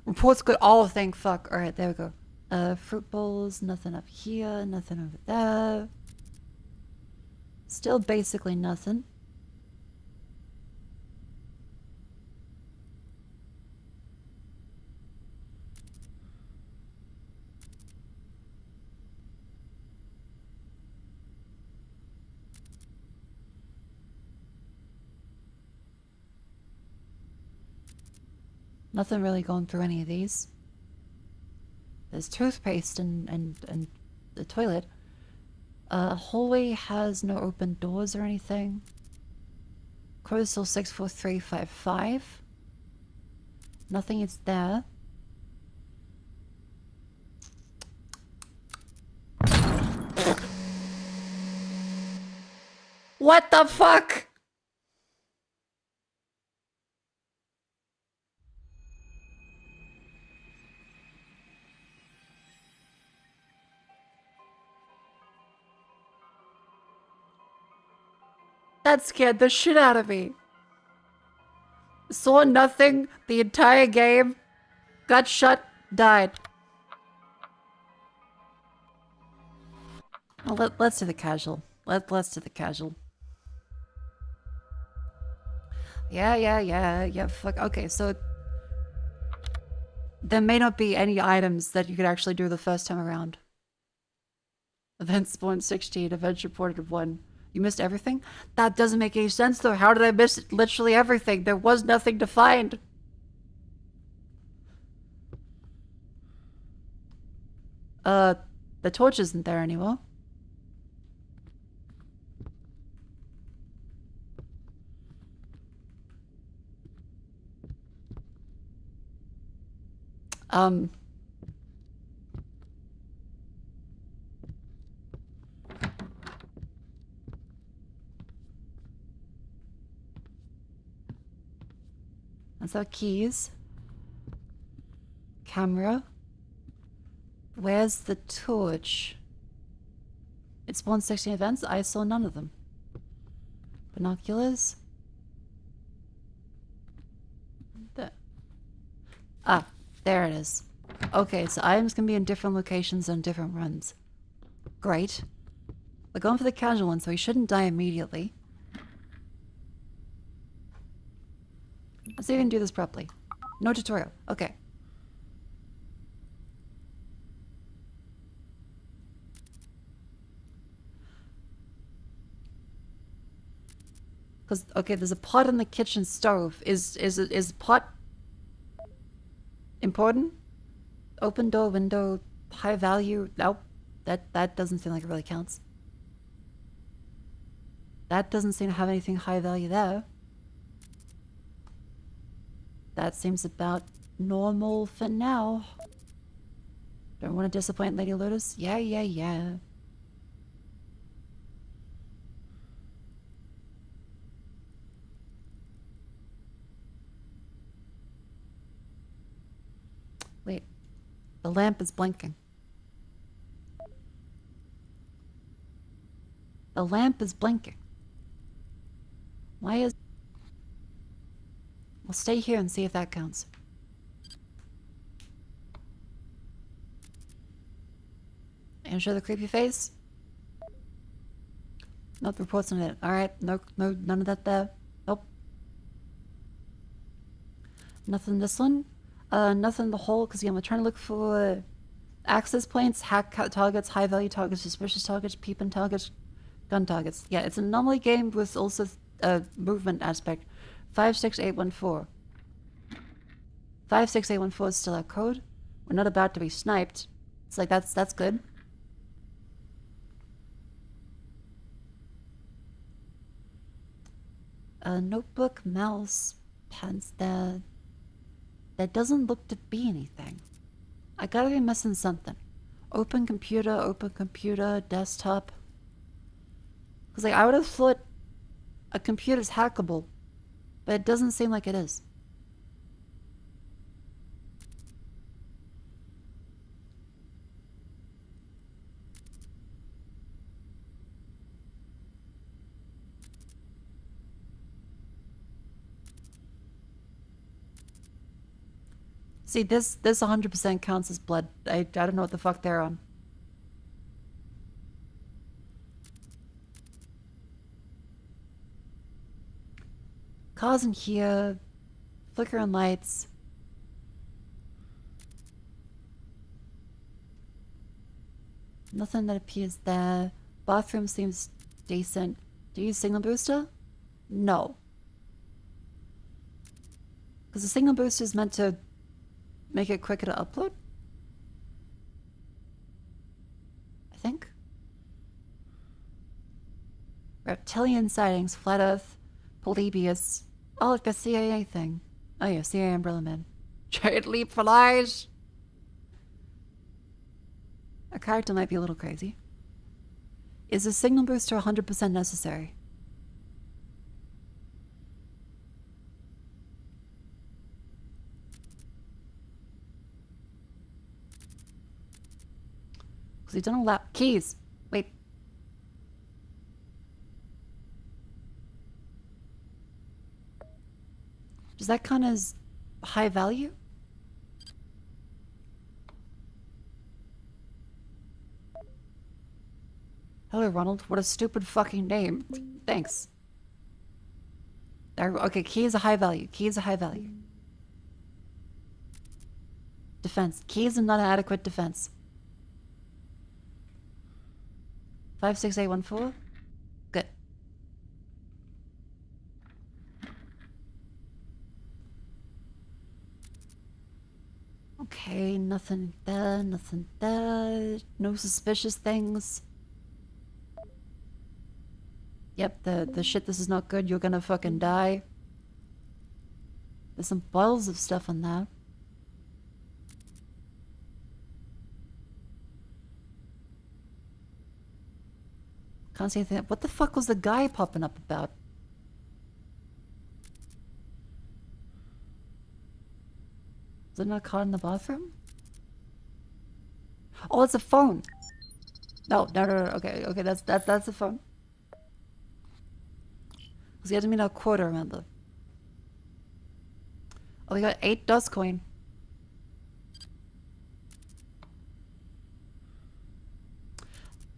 [SPEAKER 1] Reports good. Oh, thank fuck. Alright, there we go. Fruit bowls. Nothing up here. Nothing over there. Still basically nothing. Nothing really going through any of these. There's toothpaste and the toilet. Hallway has no open doors or anything. Code is still 64355. Nothing is there. What the fuck? That scared the shit out of me. Saw nothing the entire game. Got shut, died. Well, let's do the casual. Let's do the casual. Yeah, fuck. Okay, so there may not be any items that you could actually do the first time around. Event spawned 16, events reported 1. You missed everything? That doesn't make any sense though. How did I miss literally everything? There was nothing to find. The torch isn't there anymore. That's our keys. Camera. Where's the torch? It spawned 16 events. I saw none of them. Binoculars. Ah, there it is. Okay, so items can be in different locations on different runs. Great. We're going for the casual one, so he shouldn't die immediately. Let's see if we can do this properly. No tutorial. Okay. Because, okay, there's a pot in the kitchen stove. Is pot important? Open door, window, high value? Nope. That doesn't seem like it really counts. That doesn't seem to have anything high value there. That seems about normal for now. Don't want to disappoint Lady Lotus? Yeah. Wait. The lamp is blinking. The lamp is blinking. Why is... We'll stay here and see if that counts. And show the creepy face. Nope, reports on it. Alright, no, none of that there. Nope. Nothing this one. Nothing in the hole, because again, we're trying to look for access points, hack targets, high value targets, suspicious targets, peeping targets, gun targets. Yeah, it's an anomaly game with also a movement aspect. 56814. 56814 is still our code. We're not about to be sniped. It's like, that's good. A notebook, mouse, pens there. That doesn't look to be anything. I gotta be missing something. Open computer, desktop. Because like, I would have thought a computer's hackable, but it doesn't seem like it is. See, this 100% counts as blood. I don't know what the fuck they're on. Cars in here. Flickering lights. Nothing that appears there. Bathroom seems decent. Do you use signal booster? No. Because the signal booster is meant to make it quicker to upload? I think. Reptilian sightings, flat earth, Polybius. Oh, look, the CIA thing. Oh yeah, CIA Umbrella Man. Giant leap for lies! A character might be a little crazy. Is a signal booster 100% necessary? Because we don't allow keys. Wait. Does that count as high value? Hello, Ronald. What a stupid fucking name. Thanks. Okay, key is a high value. Key is a high value. Defense. Key is not an adequate defense. 56814? Good. Okay, nothing there, nothing there. No suspicious things. Yep, the shit, this is not good, you're gonna fucking die. There's some bottles of stuff on that. Can't see anything. What the fuck was the guy popping up about? Is it not caught in the bathroom? Oh, it's a phone. No. Okay, that's a phone. Because he had to mean a quarter, remember? Oh, we got 8 dust coin.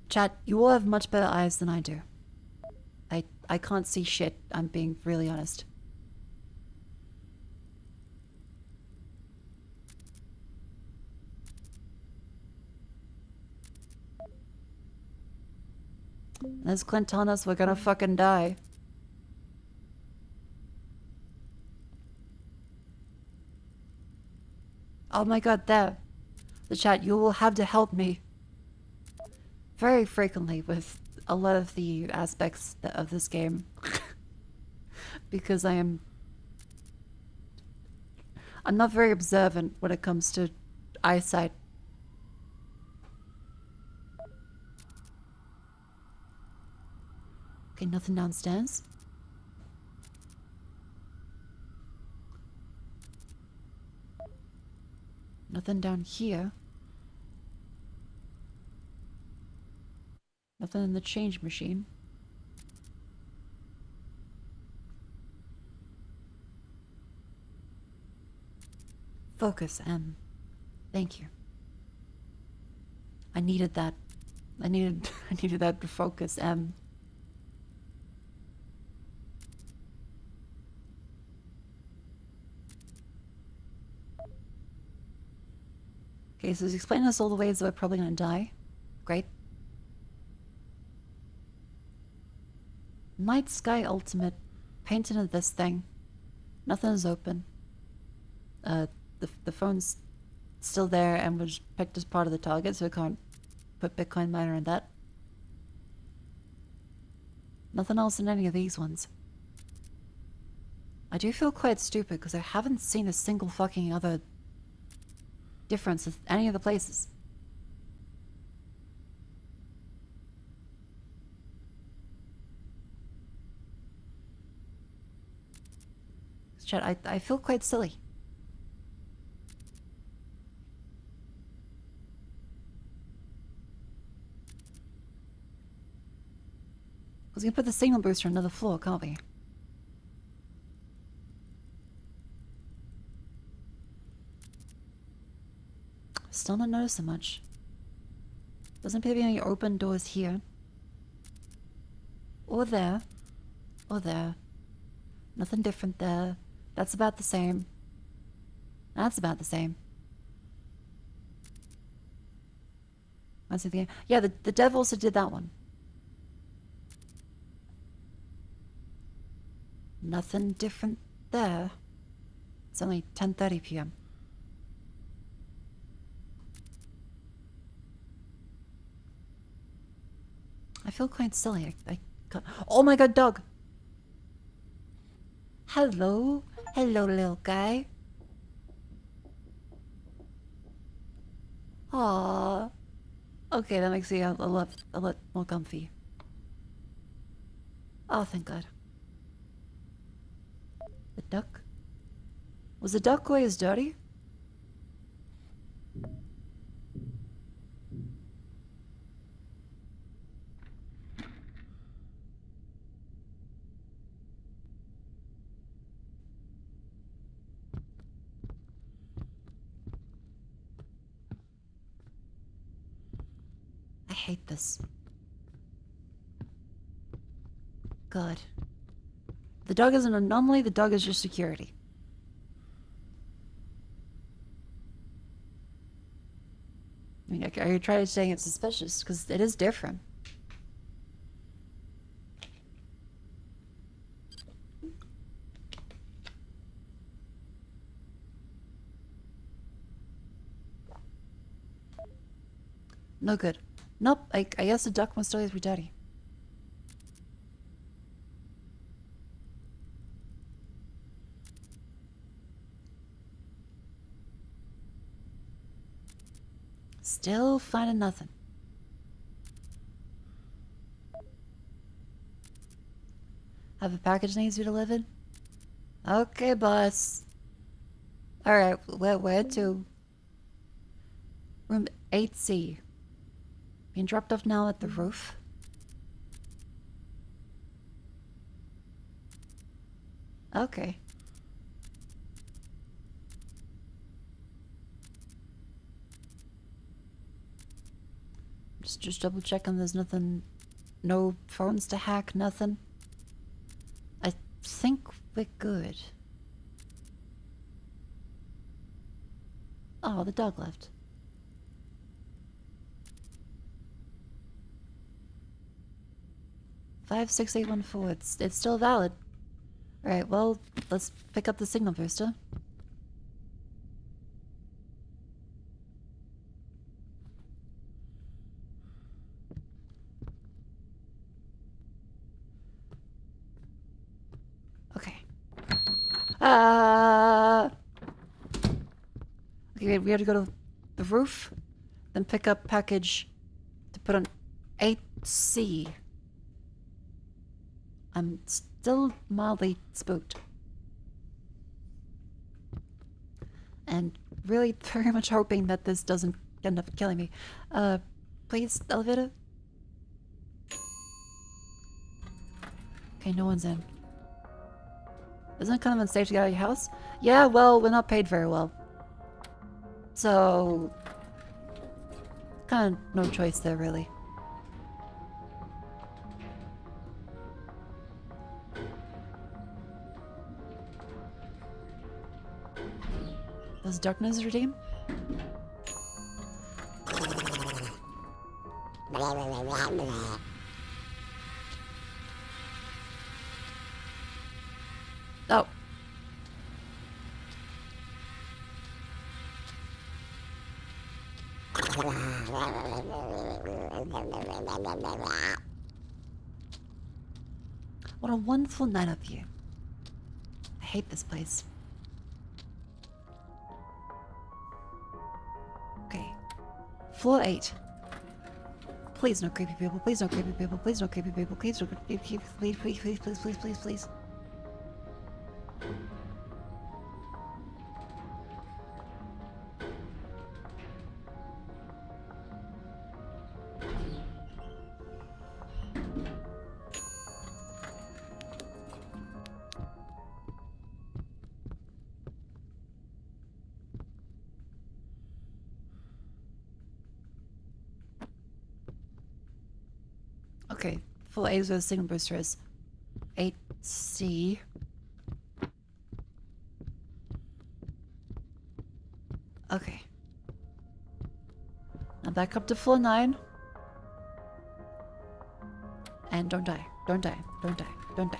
[SPEAKER 1] Chat, you all have much better eyes than I do. I can't see shit, I'm being really honest. There's Clint telling us we're gonna fucking die. Oh my god, there. The chat, you will have to help me very frequently with a lot of the aspects of this game. Because I'm not very observant when it comes to eyesight. Okay, nothing downstairs. Nothing down here. Nothing in the change machine. Focus, M. Thank you. I needed that. I needed that to focus. Okay, so he's explaining us all the ways that we're probably gonna die. Great. Night Sky Ultimate. Painted in this thing. Nothing is open. The phone's still there and was picked as part of the target, so we can't put Bitcoin miner in that. Nothing else in any of these ones. I do feel quite stupid because I haven't seen a single fucking other difference with any of the places. Chat, I feel quite silly. Because we can put the signal booster on another floor, can't we? Still not noticing much. Doesn't appear to be any open doors here. Or there. Or there. Nothing different there. That's about the same. That's about the same. I see the... Yeah, the dev also did that one. Nothing different there. It's only 10:30 p.m. I feel quite silly. I can't... Oh my god, dog! Hello? Hello, little guy. Aww. Okay, that makes me a lot more comfy. Oh, thank god. The duck? Was the duck always dirty? I hate this. God. The dog is an anomaly, the dog is just security. I mean, are you trying to say it's suspicious? Because it is different. No good. Nope, I guess the duck must always be dirty. Still finding nothing. Have a package needs to be delivered? Okay, boss. Alright, where to? Room 8C. Being dropped off now at the roof. Okay. Just double checking there's nothing, no phones to hack, nothing. I think we're good. Oh, the dog left. Five, 6, 8, 1, 4. It's still valid. Alright, well, let's pick up the signal booster. Okay. Okay, we have to go to the roof, then pick up package to put on 8C. I'm still mildly spooked. And really very much hoping that this doesn't end up killing me. Please, elevator? Okay, no one's in. Isn't it kind of unsafe to get out of your house? Yeah, well, we're not paid very well. So... kind of no choice there, really. Does darkness redeem? Oh. What a wonderful night of you. I hate this place. Okay. Floor 8. Please no creepy people, please no creepy people, please no creepy people, please no creepy people, please, please, please, please, please, please, please. Okay, full A is where the signal booster is. 8C. Okay. Now back up to floor 9. And don't die. Don't die. Don't die. Don't die.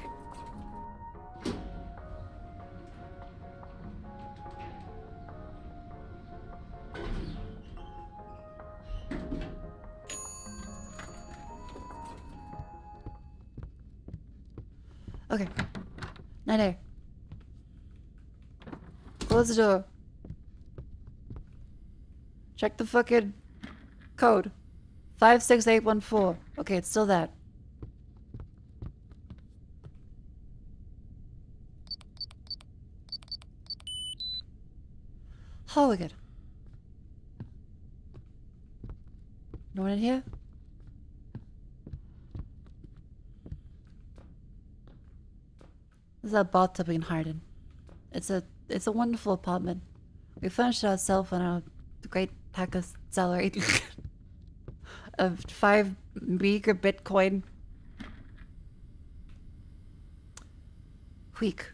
[SPEAKER 1] Okay. Night air. Close the door. Check the fucking code. 56814. Okay, it's still that. Oh, we're good. No one in here? This is a bathtub we can hide in. It's a wonderful apartment. We furnished it ourselves on a great pack of salary of 5 meager Bitcoin. Weak.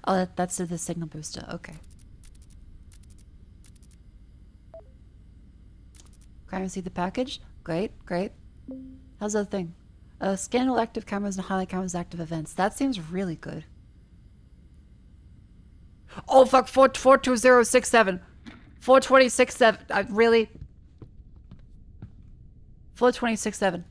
[SPEAKER 1] Oh, that's the signal booster. Okay. Can I see the package? Great, great. How's that thing? Scan all active cameras and highlight cameras active events. That seems really good. Oh fuck, 42067. 4267. Really? 4267.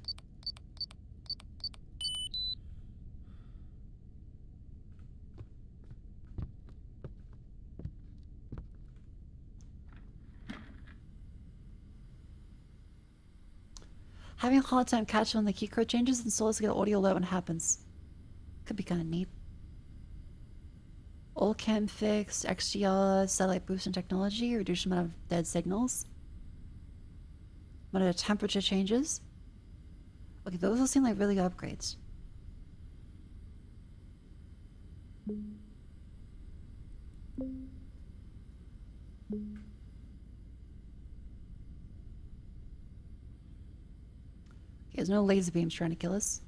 [SPEAKER 1] Having a hard time catching when the key code changes and so as to get audio alert when it happens. Could be kind of neat. All cam fixed, XDR, satellite boost and technology, reduce the amount of dead signals. Monitor temperature changes. Okay, those all seem like really good upgrades. There's no laser beams trying to kill us.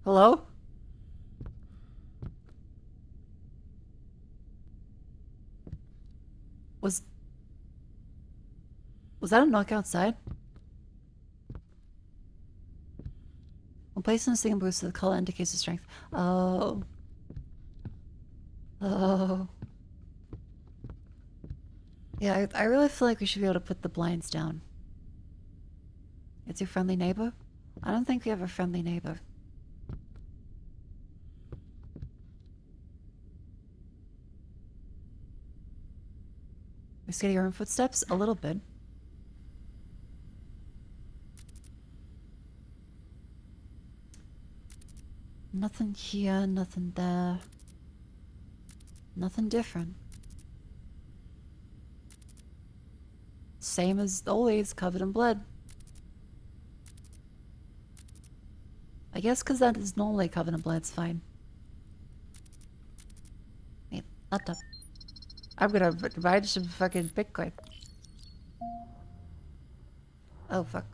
[SPEAKER 1] Hello? Was that a knock outside? When placing a signal boost, the color indicates the strength. Oh. Oh. Yeah, I really feel like we should be able to put the blinds down. It's your friendly neighbor? I don't think we have a friendly neighbor. We scared of your own footsteps? A little bit. Nothing here, nothing there. Nothing different. Same as always, covered in blood. I guess because that is normally covered in blood, it's fine. laptop. I'm gonna buy some fucking Bitcoin. Oh, fuck.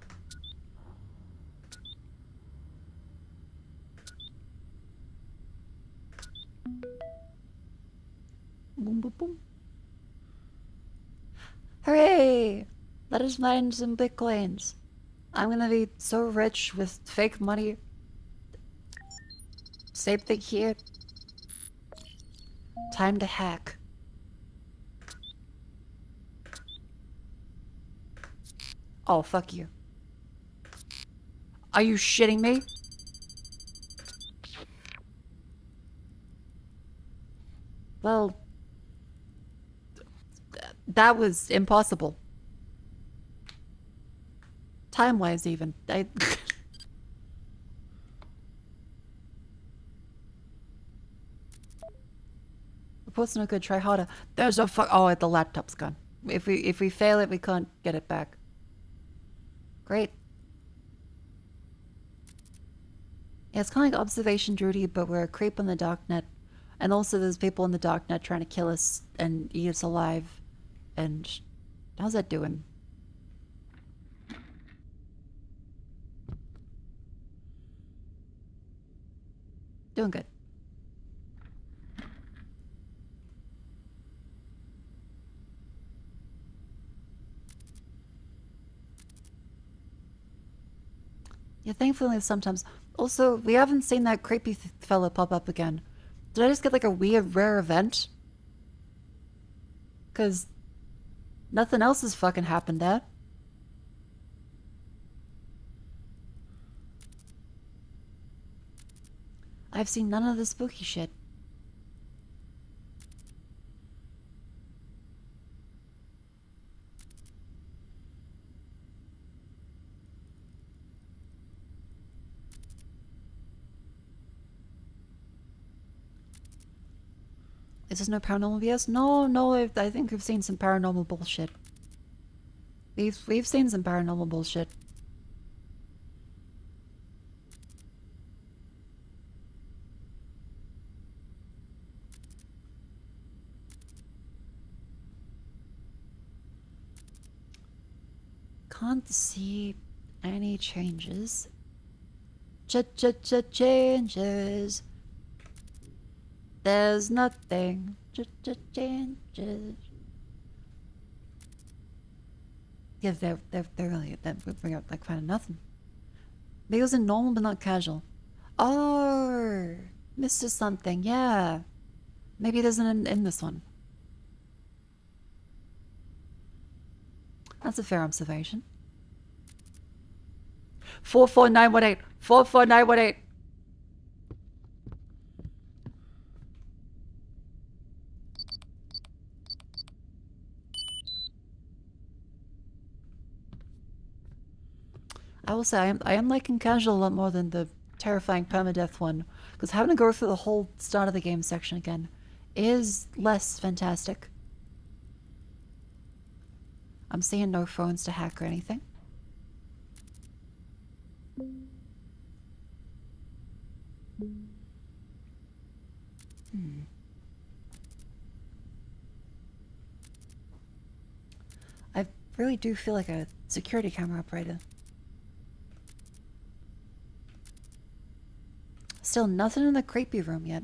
[SPEAKER 1] Boom, boom, boom. Hooray! Let us mine some Bitcoins. I'm gonna be so rich with fake money. Same thing here. Time to hack. Oh, fuck you. Are you shitting me? Well, that was impossible. Time-wise, even. Report's no good. Try harder. There's a fuck. Oh, the laptop's gone. If we fail it, we can't get it back. Great. Yeah, it's kind of like observation duty, but we're a creep on the darknet. And also there's people in the darknet trying to kill us and eat us alive. And how's that doing? Doing good. Yeah, thankfully sometimes. Also, we haven't seen that creepy fella pop up again. Did I just get like a weird rare event? Cause nothing else has fucking happened there. I've seen none of the spooky shit. Is this no paranormal BS? No, I think we've seen some paranormal bullshit. We've seen some paranormal bullshit. Can't see any changes. Changes. There's nothing. Changes. Yeah, they're really we got like kind of nothing. Maybe it was in normal but not casual. Oh, Mr. Something, yeah. Maybe it isn't in this one. That's a fair observation. 44918. 44918. I will say I am liking casual a lot more than the terrifying permadeath one, because having to go through the whole start of the game section again is less fantastic. I'm seeing no phones to hack or anything. I really do feel like a security camera operator. Still nothing in the creepy room yet.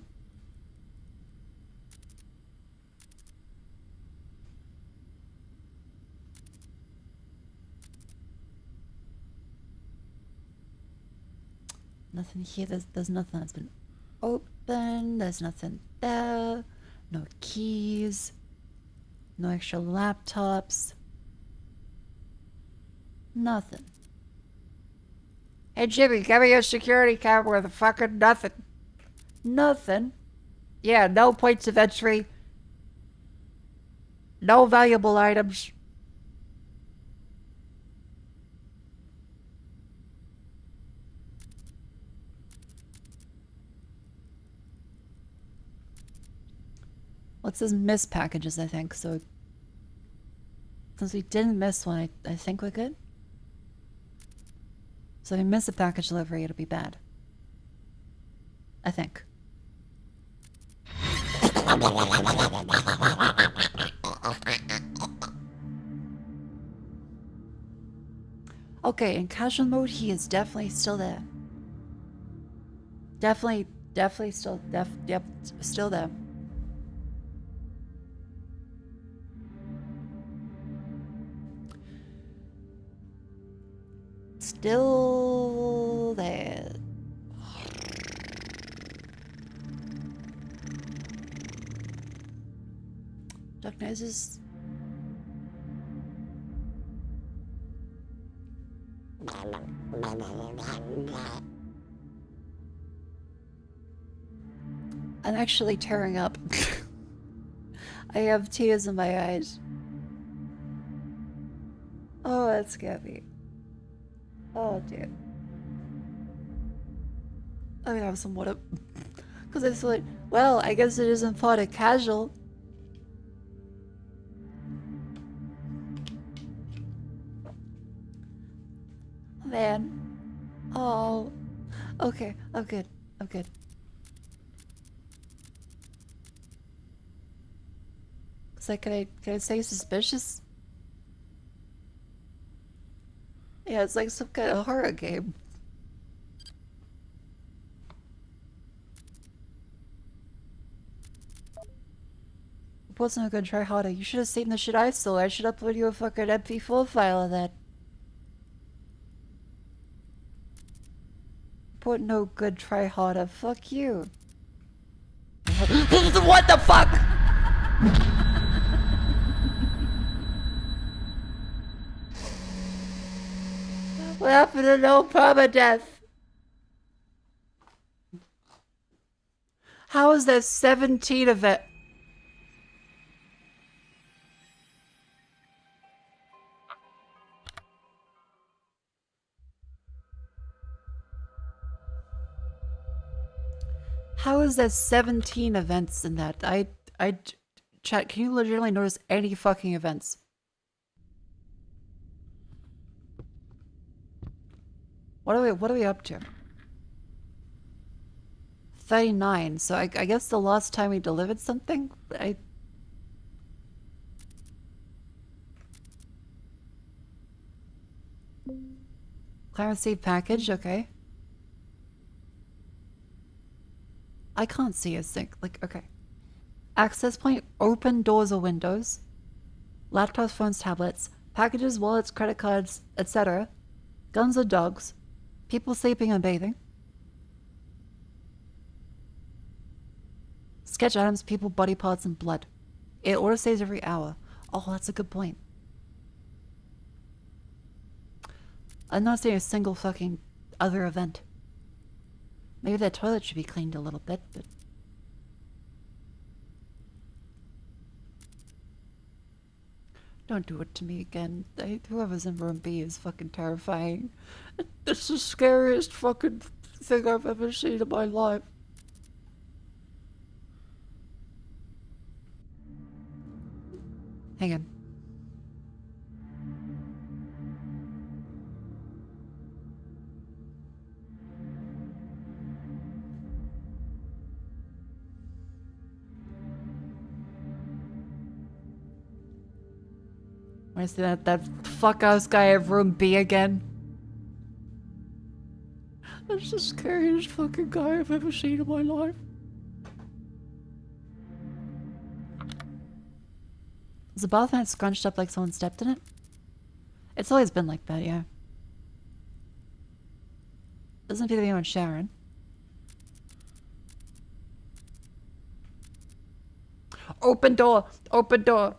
[SPEAKER 1] Nothing here. There's nothing that's been open. There's nothing there. No keys. No extra laptops. Nothing. Hey Jimmy, give me your security camera with fucking nothing. Nothing. Yeah, no points of entry. No valuable items. What's this miss packages, I think, so since we didn't miss one, I think we're good. So if we miss a package delivery, it'll be bad. I think. Okay, in casual mode, he is definitely still there. Definitely still, still there. Still there. Dark noises. I'm actually tearing up. I have tears in my eyes. Oh, that's scary. Oh, dear. I'm gonna have some water. Because I thought, well, I guess it isn't part of casual. Man. Oh. Okay, I'm good. I'm good. It's like, can I say suspicious? Yeah, it's like some kind of horror game. Wasn't gonna try harder. You should have seen the shit I saw. I should upload you a fucking MP4 file of that. Put no good, try harder. Fuck you. What the fuck? What happened to no permadeath? How is there 17 of it? How is there 17 events in that? Chat, can you legitimately notice any fucking events? What are we up to? 39. So I guess the last time we delivered something, Client received package, okay. I can't see a thing. Like, okay. Access point, open doors or windows. Laptops, phones, tablets. Packages, wallets, credit cards, etc. Guns or dogs. People sleeping and bathing. Sketch items, people, body parts, and blood. It auto saves every hour. Oh, that's a good point. I'm not seeing a single fucking other event. Maybe that toilet should be cleaned a little bit, but... Don't do it to me again. Whoever's in room B is fucking terrifying. It's the scariest fucking thing I've ever seen in my life. Hang on. I see that fuck-ass guy at room B again. That's the scariest fucking guy I've ever seen in my life. Is the bathroom scrunched up like someone stepped in it? It's always been like that, yeah. Doesn't feel to be anyone showering. Open door! Open door!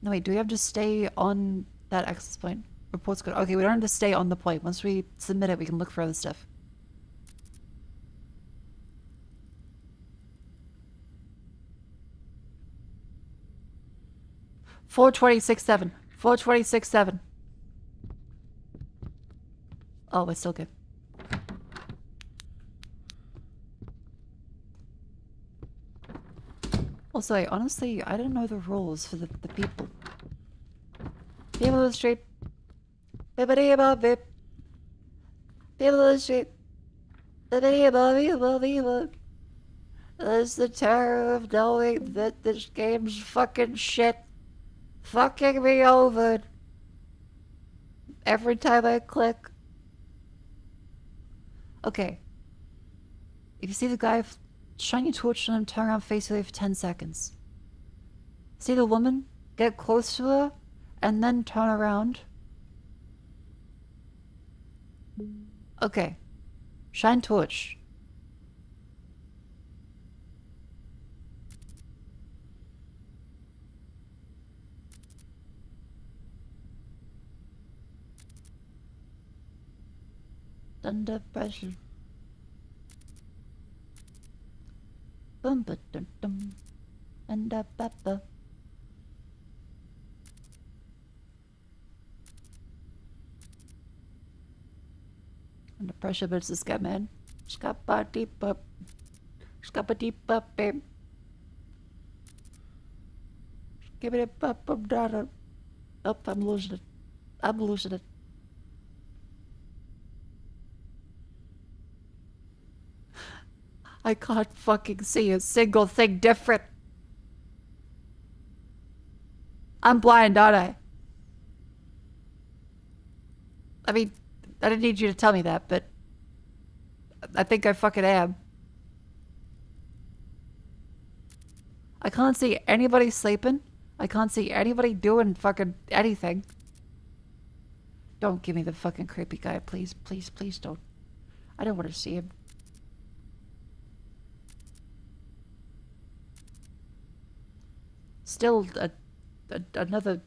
[SPEAKER 1] No, wait, do we have to stay on that access point? Report's good. Okay, we don't have to stay on the point. Once we submit it, we can look for other stuff. $426.7. $426.7. Oh, it's still good. Also, honestly, I don't know the rules for the people. People of the street. Bibbidi above bip. People in the street. Bibbidi above above. There's the terror of knowing that this game's fucking shit. Fucking me over. Every time I click. Okay. If you see the guy, shine your torch on him, turn around, face away for 10 seconds. See the woman? Get close to her, and then turn around. Okay. Shine torch. Under pressure. Bum ba dum dum. Under pepper. Under pressure, but it's this guy, man. Scappa deep up. Scappa deep up, babe. Give it up, daughter. Oh, I'm losing it. I'm losing it. I can't fucking see a single thing different. I'm blind, aren't I? I mean, I didn't need you to tell me that, but I think I fucking am. I can't see anybody sleeping. I can't see anybody doing fucking anything. Don't give me the fucking creepy guy, please, please, please don't. I don't want to see him. Still another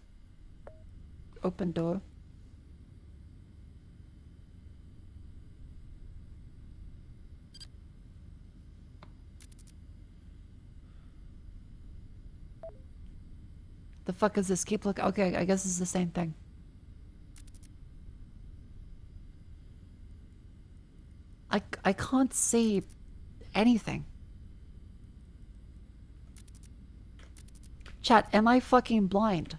[SPEAKER 1] open door. The fuck is this? Keep looking. Okay, I guess it's the same thing. I can't see anything. Chat, am I fucking blind?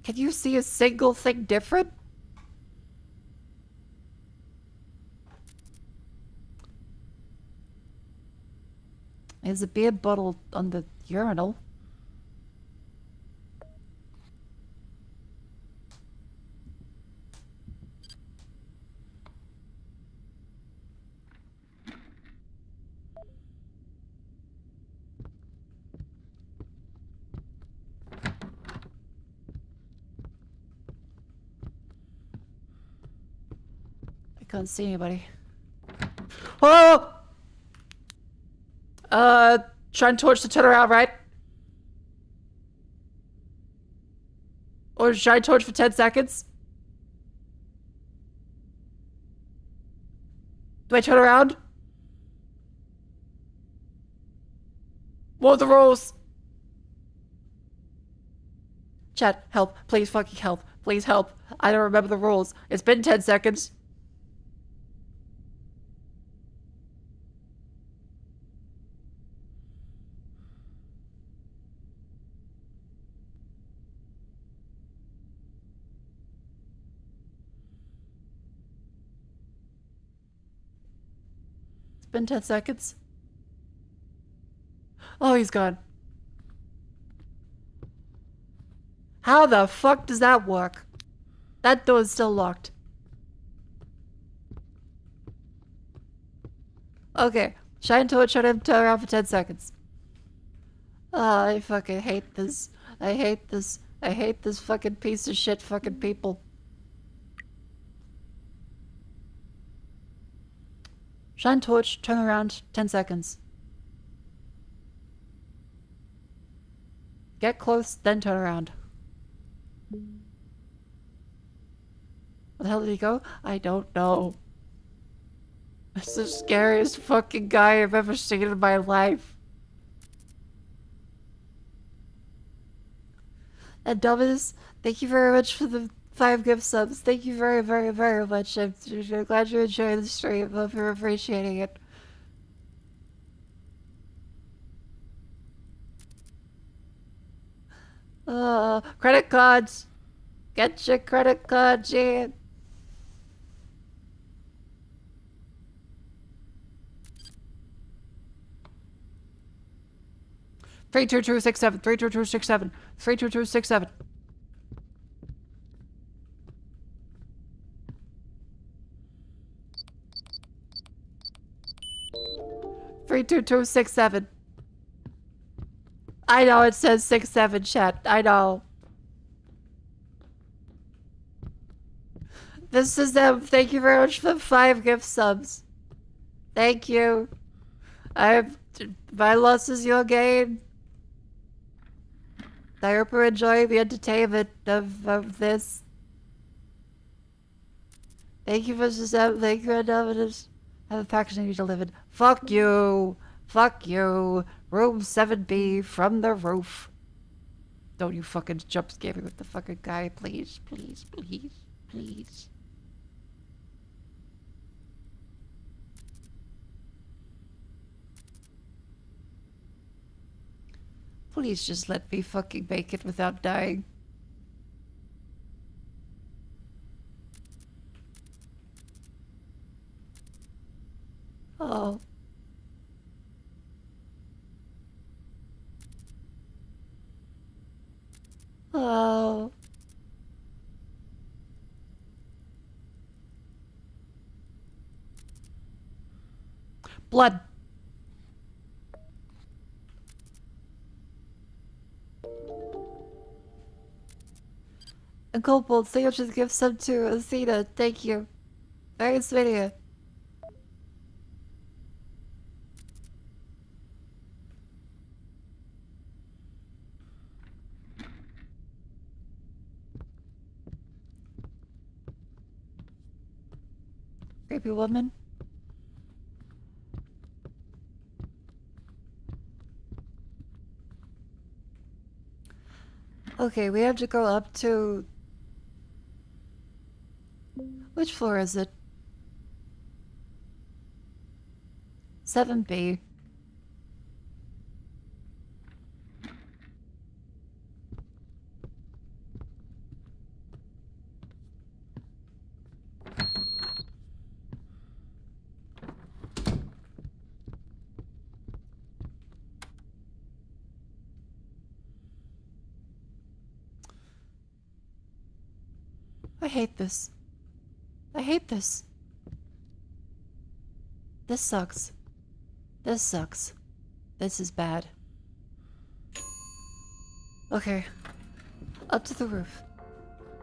[SPEAKER 1] Can you see a single thing different? There's a beer bottle on the urinal. I can't see anybody. Oh! Shine torch to turn around, right? Or shine torch for 10 seconds? Do I turn around? What are the rules? Chat, help. Please fucking help. Please help. I don't remember the rules. It's been 10 seconds. Been 10 seconds. Oh, he's gone. How the fuck does that work? That door is still locked. Okay. Shine torch on him, turn around for 10 seconds. Oh, I fucking hate this. I hate this. I hate this fucking piece of shit fucking people. Shine torch, turn around, 10 seconds. Get close, then turn around. Where the hell did he go? I don't know. It's the scariest fucking guy I've ever seen in my life. And Dumbus, thank you very much for the 5 gift subs. Thank you very, very, very much. I'm glad you enjoyed the stream. Hope you're appreciating it. Credit cards. Get your credit cards in. Three two two six seven. 32267. 32267. 32267. I know it says 67, chat. I know. This is them. Thank you very much for the 5 gift subs. Thank you. My loss is your gain. I hope you enjoy the entertainment of this. Thank you for the thank you, Anonymous. Have a package to be delivered. Fuck you. Fuck you. Room 7B from the roof. Don't you fucking jump scare me with the fucking guy, please, please, please, please. Please just let me fucking make it without dying. Oh. Oh. Blood. And Cobalt, thank you for the gift sub to Athena. Thank you. Very sweet of you. Creepy woman. Okay, we have to go up to... Which floor is it? 7B. I hate this. I hate this. This sucks. This sucks. This is bad. Okay. Up to the roof.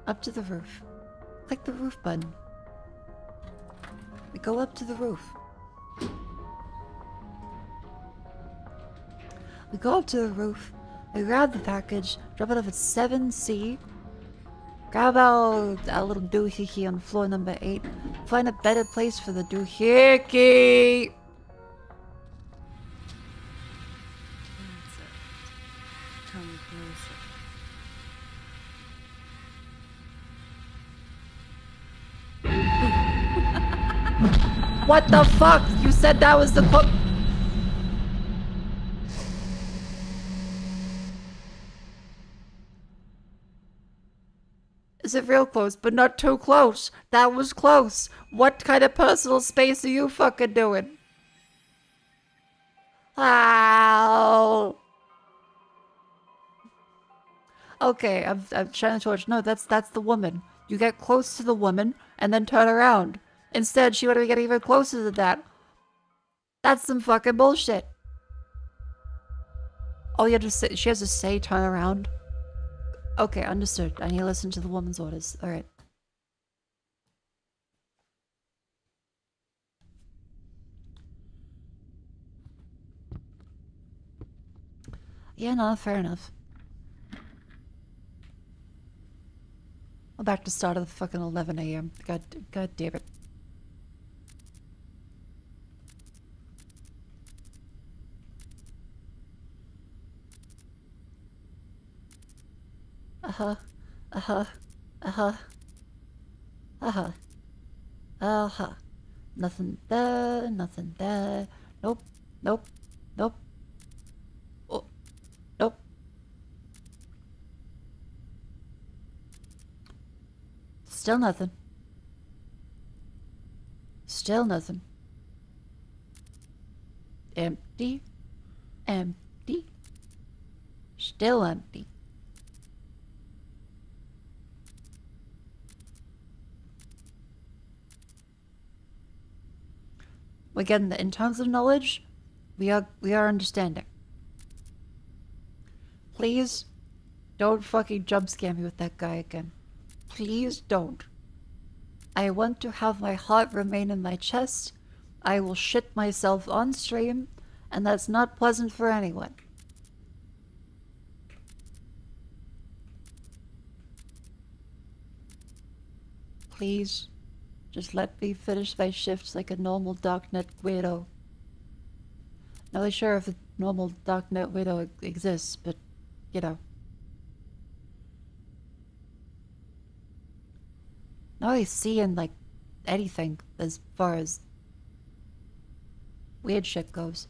[SPEAKER 1] Up to the roof. Click the roof button. We go up to the roof. We go up to the roof. We grab the package. Drop it off at 7C. Grab our little doohickey on floor number 8. Find a better place for the doohickey.
[SPEAKER 24] That's it. Come closer.
[SPEAKER 1] What the fuck? You said that was the quote. Is it real close, but not too close? That was close. What kind of personal space are you fucking doing? Ow. Okay, I'm trying to torch. No, that's the woman. You get close to the woman and then turn around. Instead, she wanted to get even closer than that. That's some fucking bullshit. Oh, you have to say, she has to say turn around. Okay, understood. I need to listen to the woman's orders. Alright. Yeah, no, fair enough. Well, back to start of the fucking 11 a.m. God damn it. Uh-huh. Uh-huh. Uh-huh. Uh-huh. Uh-huh. Nothing there, nothing there. Nope. Nope. Nope. Oh. Nope. Still nothing. Still nothing. Empty. Empty. Still empty. Again, in terms of knowledge, we are understanding. Please don't fucking jump scare me with that guy again. Please don't. I want to have my heart remain in my chest. I will shit myself on stream, and that's not pleasant for anyone. Please, just let me finish my shifts like a normal darknet weirdo. Not really sure if a normal darknet weirdo exists, but, you know. Not really seeing, like, anything as far as weird shit goes.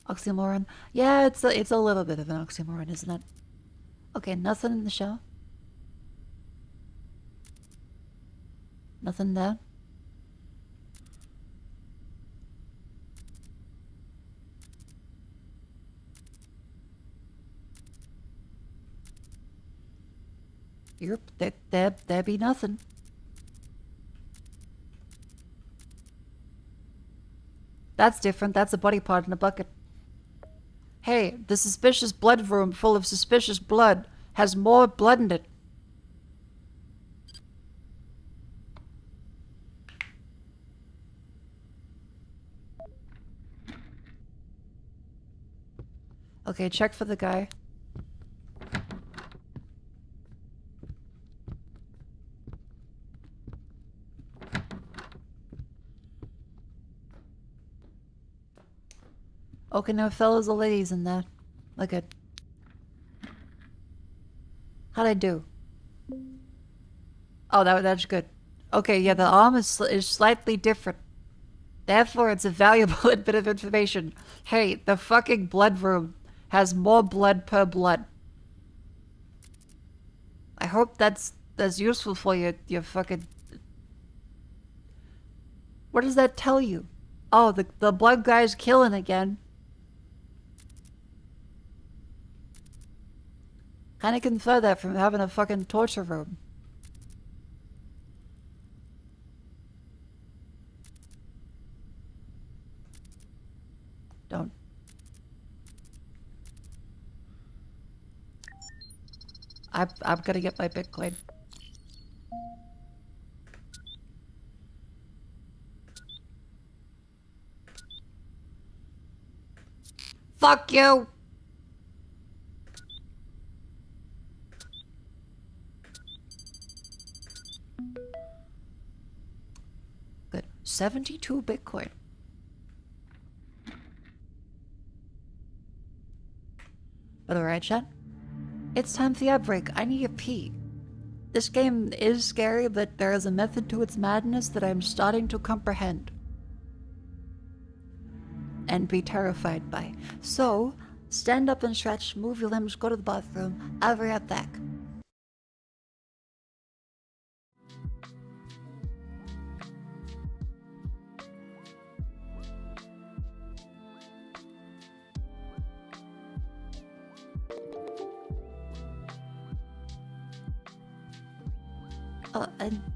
[SPEAKER 1] Oxymoron? Yeah, it's a little bit of an oxymoron, isn't it? Okay, nothing in the show. Nothing there. There be nothing. That's different. That's a body part in a bucket. Hey, the suspicious blood room full of suspicious blood has more blood in it. Okay, check for the guy. Okay, no fellas or ladies in there. Look at. How'd I do? Oh, that's good. Okay, yeah, the arm is slightly different. Therefore, it's a valuable bit of information. Hey, the fucking blood room has more blood per blood. I hope that's useful for you, you fucking... What does that tell you? Oh, the blood guy's killing again. Kinda can infer that from having a fucking torture room. Don't. I'm gonna get my Bitcoin. Fuck you! Good. 72 Bitcoin. But alright, chat. It's time for the outbreak. I need a pee. This game is scary, but there is a method to its madness that I'm starting to comprehend. And be terrified by. So, stand up and stretch, move your limbs, go to the bathroom. I'll be right back.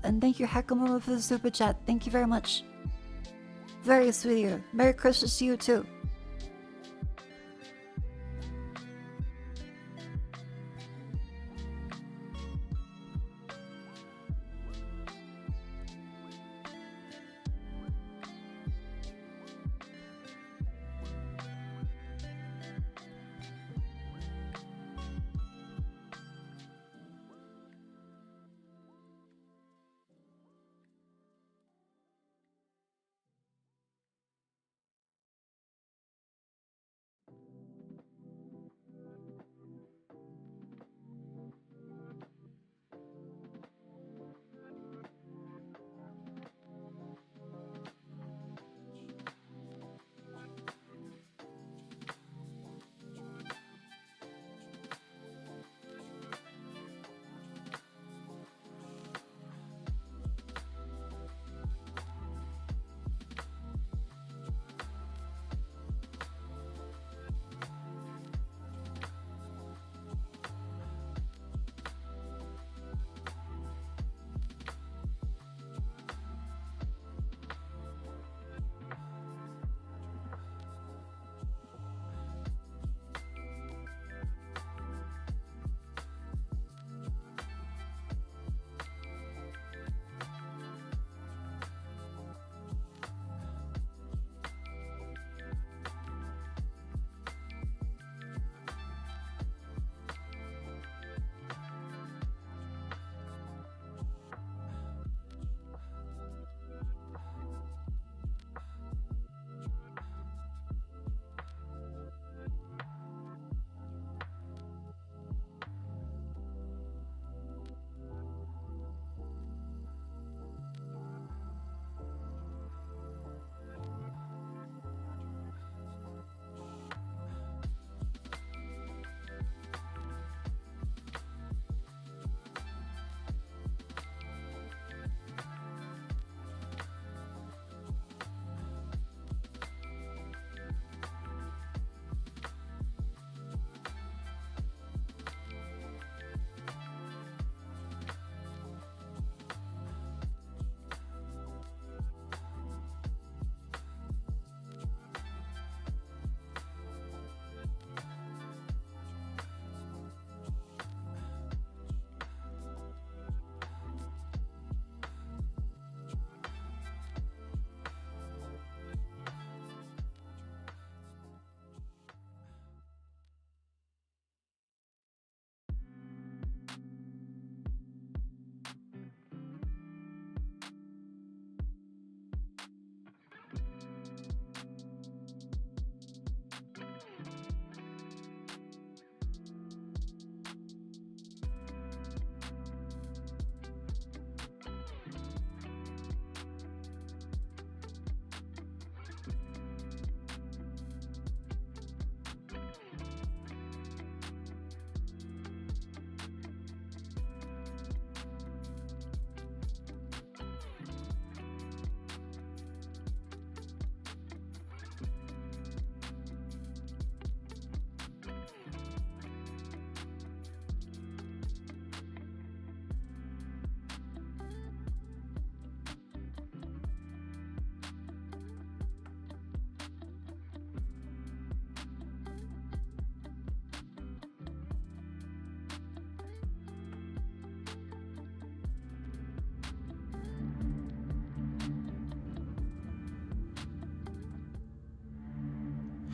[SPEAKER 1] And thank you, Hackamama, for the super chat. Thank you very much. Very sweet of you. Merry Christmas to you, too.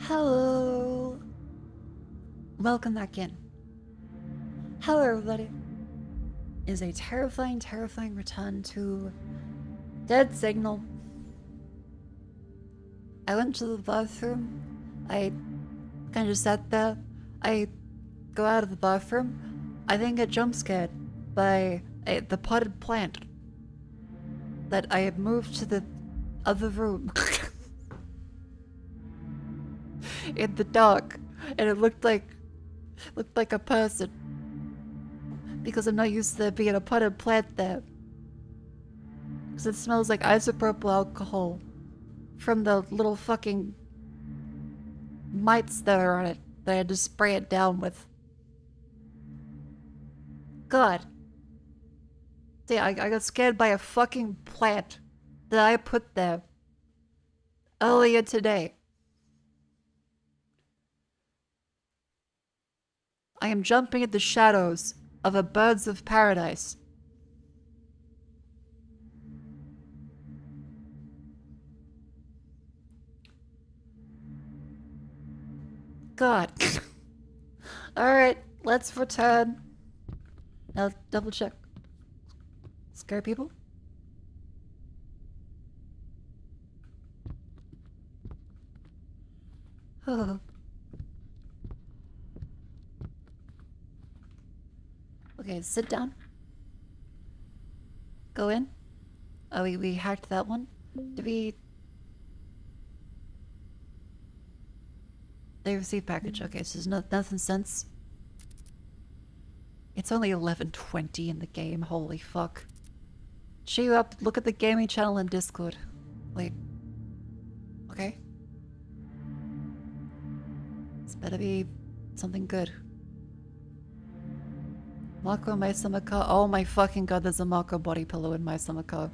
[SPEAKER 1] Hello. Welcome back in. Hello, everybody. Is a terrifying, terrifying return to Dead Signal. I went to the bathroom. I kind of sat there. I go out of the bathroom. I then get jump scared by the potted plant that I had moved to the other room in the dark, and it looked like a person because I'm not used to there being a potted plant there. Because it smells like isopropyl alcohol from the little fucking mites that are on it that I had to spray it down with. God. See, I got scared by a fucking plant that I put there earlier today. I am jumping at the shadows of a birds of paradise. God. Alright, let's return. Now double check. Scare people? Oh. Okay, sit down. Go in. Oh, we hacked that one. Did we... They received package. Okay, so there's nothing since. It's only 11:20 in the game. Holy fuck. Cheer you up. Look at the gaming channel in Discord. Wait. Okay. This better be something good. Mako in my summer car. Oh my fucking god, there's a Mako body pillow in my summer car.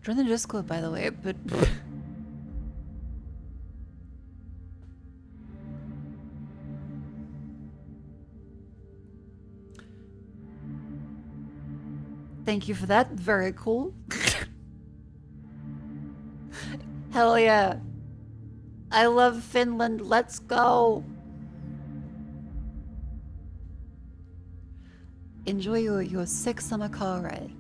[SPEAKER 1] Join the Discord, by the way, but... Thank you for that. Very cool. Hell yeah. I love Finland. Let's go. Enjoy your sick summer car ride.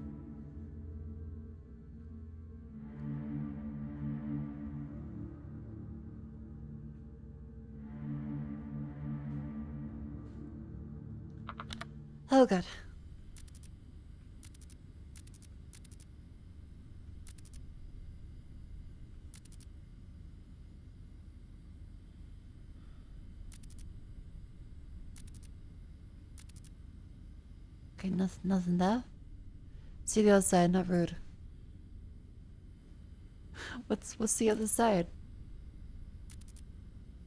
[SPEAKER 1] Oh god. Okay, nothing there. See the other side, not rude. What's the other side?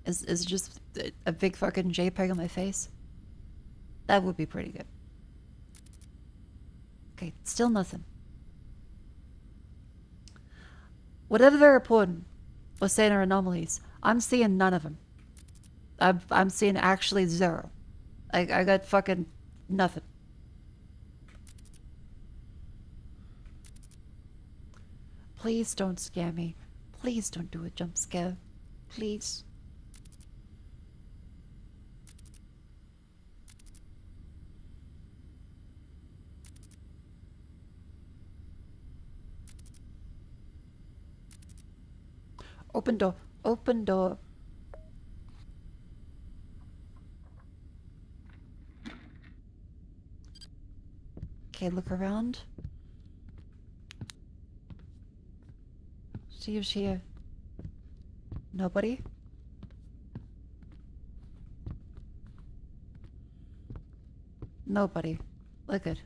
[SPEAKER 1] Is it just a big fucking JPEG on my face? That would be pretty good. Okay, still nothing. Whatever they're reporting or saying are anomalies, I'm seeing none of them. I'm seeing actually zero. I got fucking nothing. Please don't scare me. Please don't do a jump scare. Please. Open door. Open door. Okay, look around. See who's here. Nobody? Nobody. Look good.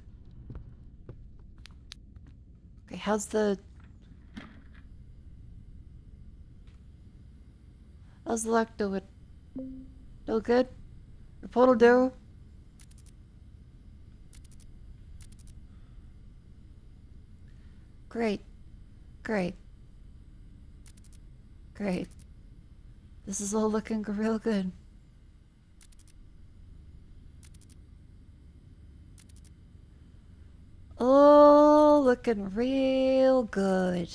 [SPEAKER 1] Okay, how's the lock doing? No good? The portal do? Great. Great. Great. This is all looking real good. looking real good.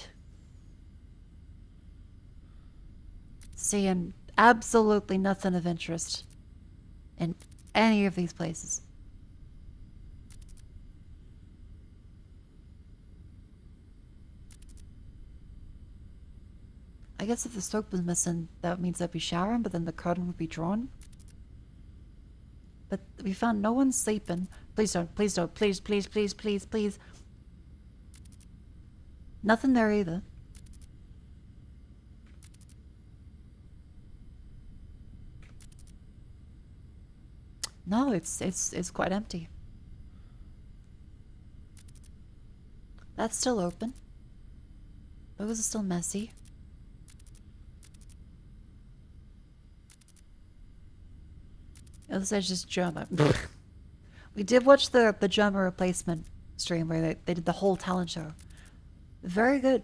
[SPEAKER 1] Seeing absolutely nothing of interest in any of these places. I guess if the soap was missing, that means I'd be showering, but then the curtain would be drawn. But we found no one sleeping. Please don't, please don't, please, please, please, please, please. Nothing there either. No, it's quite empty. That's still open. Those are still messy. The other side's just Germa. We did watch the Germa replacement stream where they did the whole talent show. Very good.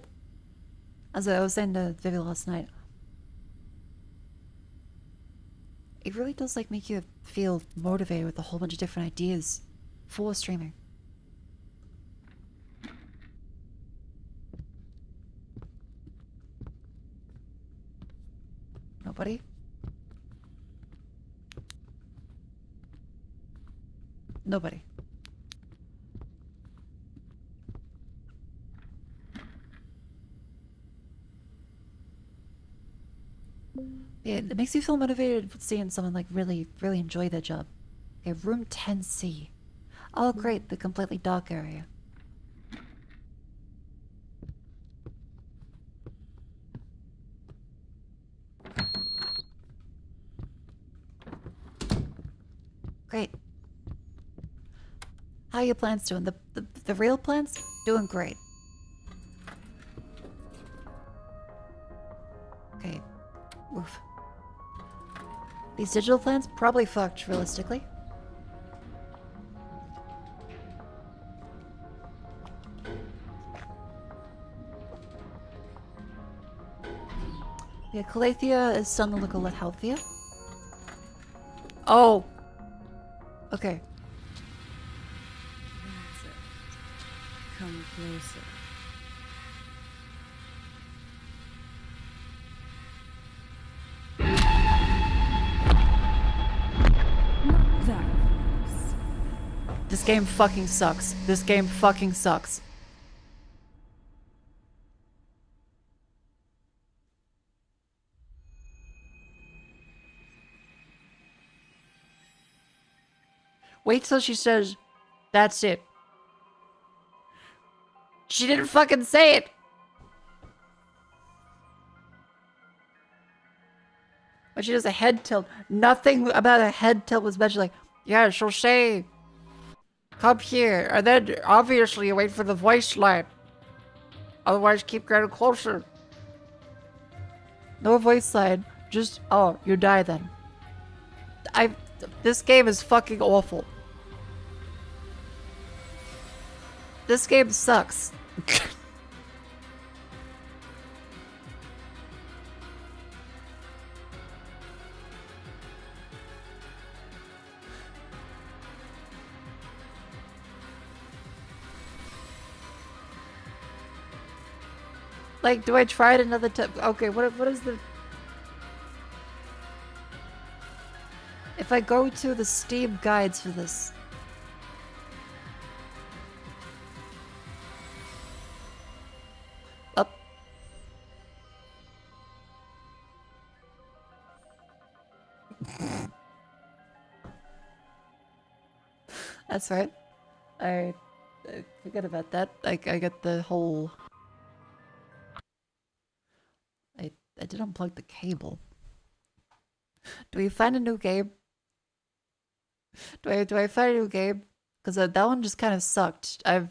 [SPEAKER 1] As I was saying to Vivi last night. It really does like make you feel motivated with a whole bunch of different ideas for streaming. Nobody? Nobody. Yeah, it makes you feel motivated seeing someone like really enjoy their job. Okay, room 10C. Oh great, the completely dark area. Great. How are your plants doing? The real plants? Doing great. Okay. Oof. These digital plants? Probably fucked, realistically. Yeah, Calathea is starting to look a lot healthier. Oh! Okay.
[SPEAKER 24] That's it. Come closer.
[SPEAKER 23] Not that close.
[SPEAKER 1] This game fucking sucks. This game fucking sucks. Wait till she says, that's it. She didn't fucking say it. But she does a head tilt. Nothing about a head tilt was mentioned. Like, yeah, she'll say, come here. And then, obviously, you wait for the voice line. Otherwise, keep getting closer. No voice line. Just, oh, you die then. This game is fucking awful. This game sucks. Like, do I try it another time? Okay, what is the... If I go to the Steam guides for this... Up. That's right. I forget about that. I got the whole... I did unplug the cable. Do we find a new game? Do I find a new game? Because that one just kind of sucked. I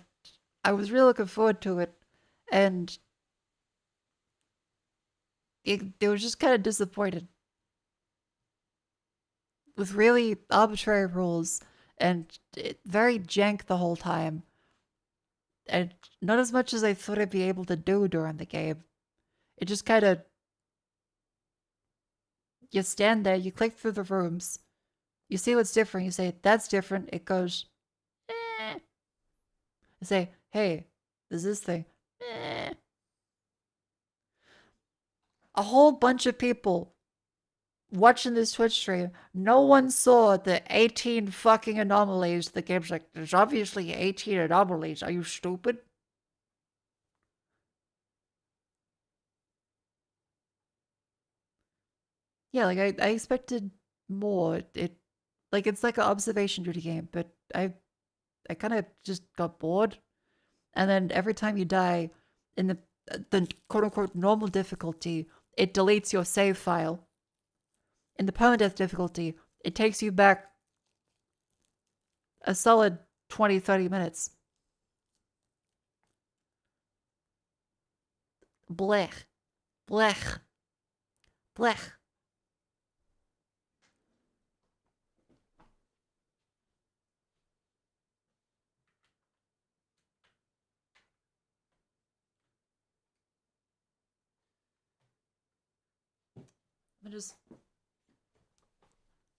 [SPEAKER 1] was really looking forward to it, and it was just kind of disappointed with really arbitrary rules and very jank the whole time, and not as much as I thought I'd be able to do during the game. It just kind of, you stand there, you click through the rooms. You see what's different. You say, that's different. It goes, eh. You say, hey, There's this thing. A whole bunch of people watching this Twitch stream, no one saw the 18 fucking anomalies. The game's like, there's obviously 18 anomalies. Are you stupid? Yeah, like I expected more. It's like an observation duty game, but I kind of just got bored. And then every time you die in the quote unquote normal difficulty, it deletes your save file. In the permadeath difficulty, it takes you back a solid 20-30 minutes. Blech. Blech. Blech. I'm just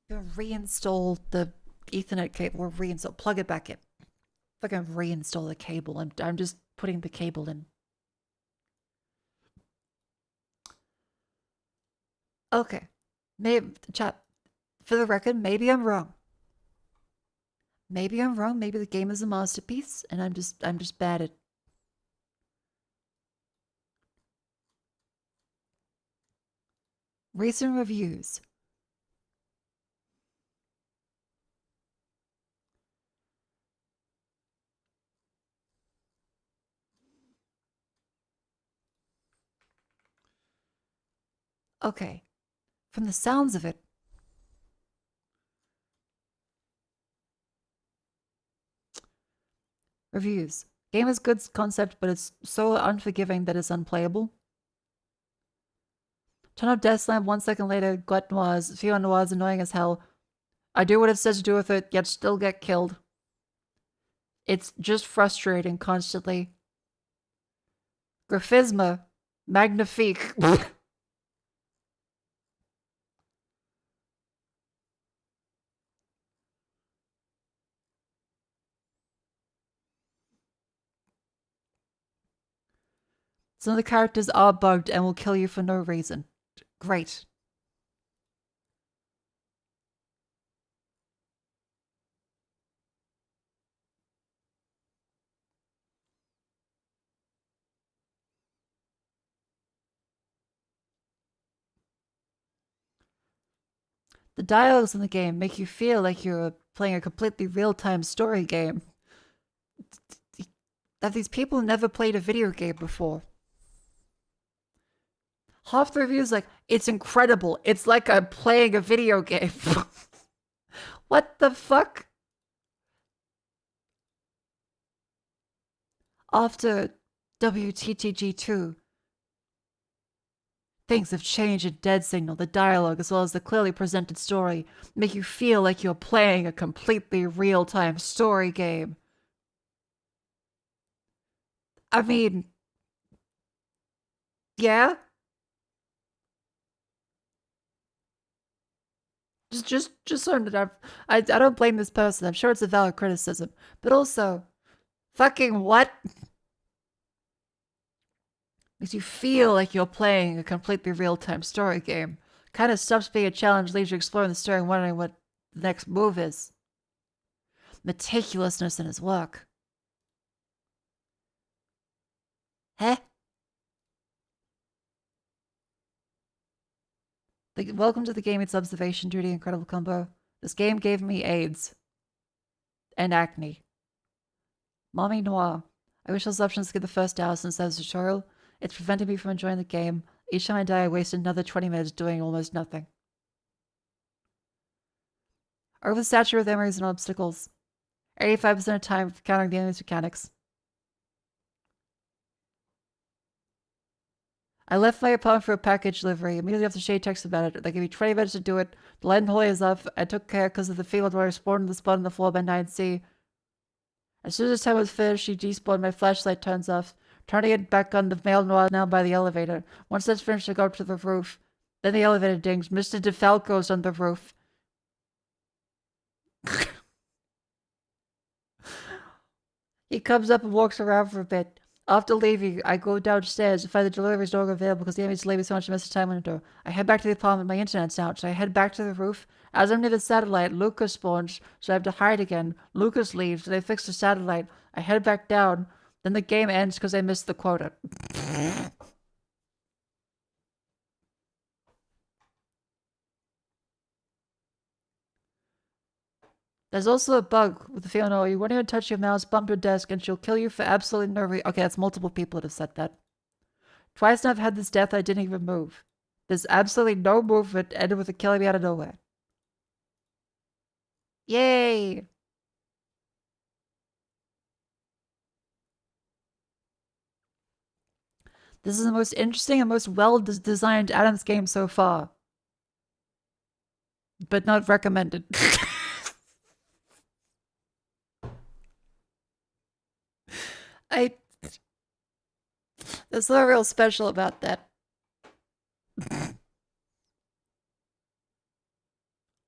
[SPEAKER 1] gonna reinstall the Ethernet cable, or reinstall, plug it back in. Fucking reinstall the cable. I'm just putting the cable in. Okay, maybe chat. For the record, maybe I'm wrong. Maybe I'm wrong. Maybe the game is a masterpiece, and I'm just bad at. Recent reviews. Okay, from the sounds of it, reviews. Game has good concept, but it's so unforgiving that it's unplayable. Turn off Death Slam 1 second later, Glut Noirs, Fiona Noirs annoying as hell. I do what it says to do with it, yet still get killed. It's just frustrating constantly. Graphisma. Magnifique. Some of the characters are bugged and will kill you for no reason. Great. The dialogues in the game make you feel like you're playing a completely real-time story game. That these people never played a video game before. Half the reviews like, it's incredible. It's like I'm playing a video game. What the fuck? After WTTG2, things have changed in Dead Signal. The dialogue, as well as the clearly presented story, make you feel like you're playing a completely real-time story game. I mean, yeah? Just so I don't blame this person. I'm sure it's a valid criticism. But also, fucking what? Makes you feel like you're playing a completely real-time story game. Kind of stops being a challenge, leaves you exploring the story and wondering what the next move is. Meticulousness in his work. Huh? Welcome to the game. It's observation duty. Incredible combo. This game gave me AIDS. And acne. Mommy Noir. I wish those options skip the first hour since that was a tutorial. It's preventing me from enjoying the game. Each time I die, I waste another 20 minutes doing almost nothing. Oversaturated with enemies and obstacles. 85% of time countering the enemy's mechanics. I left my apartment for a package delivery. Immediately after Shay texted about it. They gave me 20 minutes to do it. The light and holy is off. I took care because of the female dweller spawned in the spot on the floor by 9C. As soon as the time was finished, she despawned. My flashlight turns off. Turning it back on, the male noir now by the elevator. Once that's finished, I go up to the roof. Then the elevator dings. Mr. DeFalco's on the roof. He comes up and walks around for a bit. After leaving, I go downstairs to find the delivery's no longer available because the enemy's delayed me so much I missed the time window. I head back to the apartment, my internet's out, so I head back to the roof. As I'm near the satellite, Lucas spawns, so I have to hide again. Lucas leaves, so they fix the satellite. I head back down, then the game ends because I missed the quota. There's also a bug with the Fiona. You won't even touch your mouse, bump your desk, and she'll kill you for absolutely no reason. Okay, that's multiple people that have said that. Twice now I've had this death I didn't even move. There's absolutely no movement, ended with a killing me out of nowhere. Yay! This is the most interesting and most well-designed Adams game so far. But not recommended. There's nothing real special about that.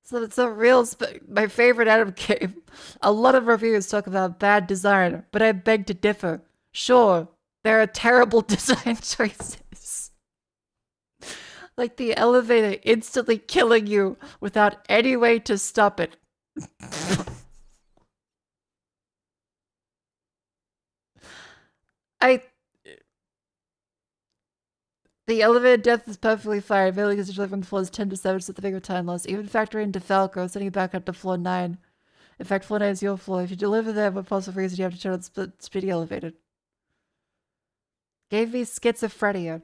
[SPEAKER 1] So it's a real my favorite Adam game. A lot of reviews talk about bad design, but I beg to differ. Sure, there are terrible design choices. Like the elevator instantly killing you without any way to stop it. The elevator death is perfectly fine. Failing is usually from floors 10 to 7, so the bigger time loss. Even factoring in Defalco, sending you back up to floor 9. In fact, floor 9 is your floor. If you deliver there, for possible reason, you have to turn on the speedy elevator. Gave me schizophrenia.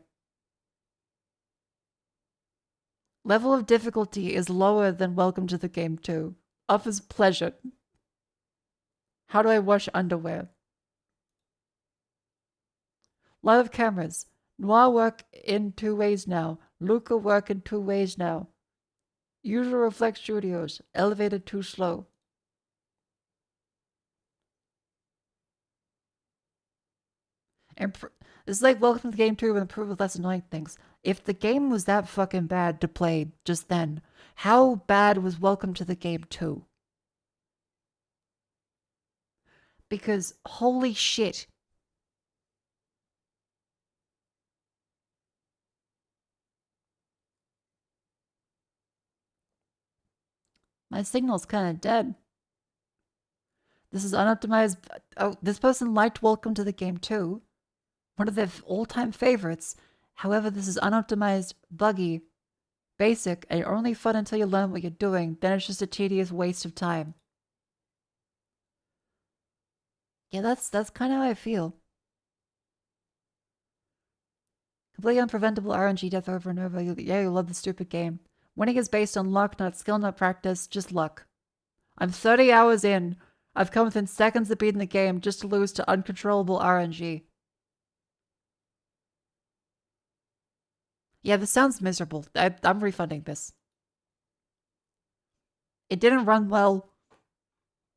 [SPEAKER 1] Level of difficulty is lower than Welcome to the Game 2. Offers pleasure. How do I wash underwear? Lot of cameras. Noir work in 2 ways now. Luca work in 2 ways now. Usual Reflect Studios. Elevated too slow. This is like Welcome to the Game 2 with improved with less annoying things. If the game was that fucking bad to play just then, how bad was Welcome to the Game 2? Because holy shit. My signal's kind of dead. This is unoptimized. Oh, this person liked Welcome to the Game 2. One of their all-time favorites. However, this is unoptimized, buggy, basic, and only fun until you learn what you're doing. Then it's just a tedious waste of time. Yeah, that's kind of how I feel. Completely unpreventable RNG death over and over. Yeah, you love the stupid game. Winning is based on luck, not skill, not practice, just luck. I'm 30 hours in. I've come within seconds of beating the game just to lose to uncontrollable RNG. Yeah, this sounds miserable. I'm refunding this. It didn't run well.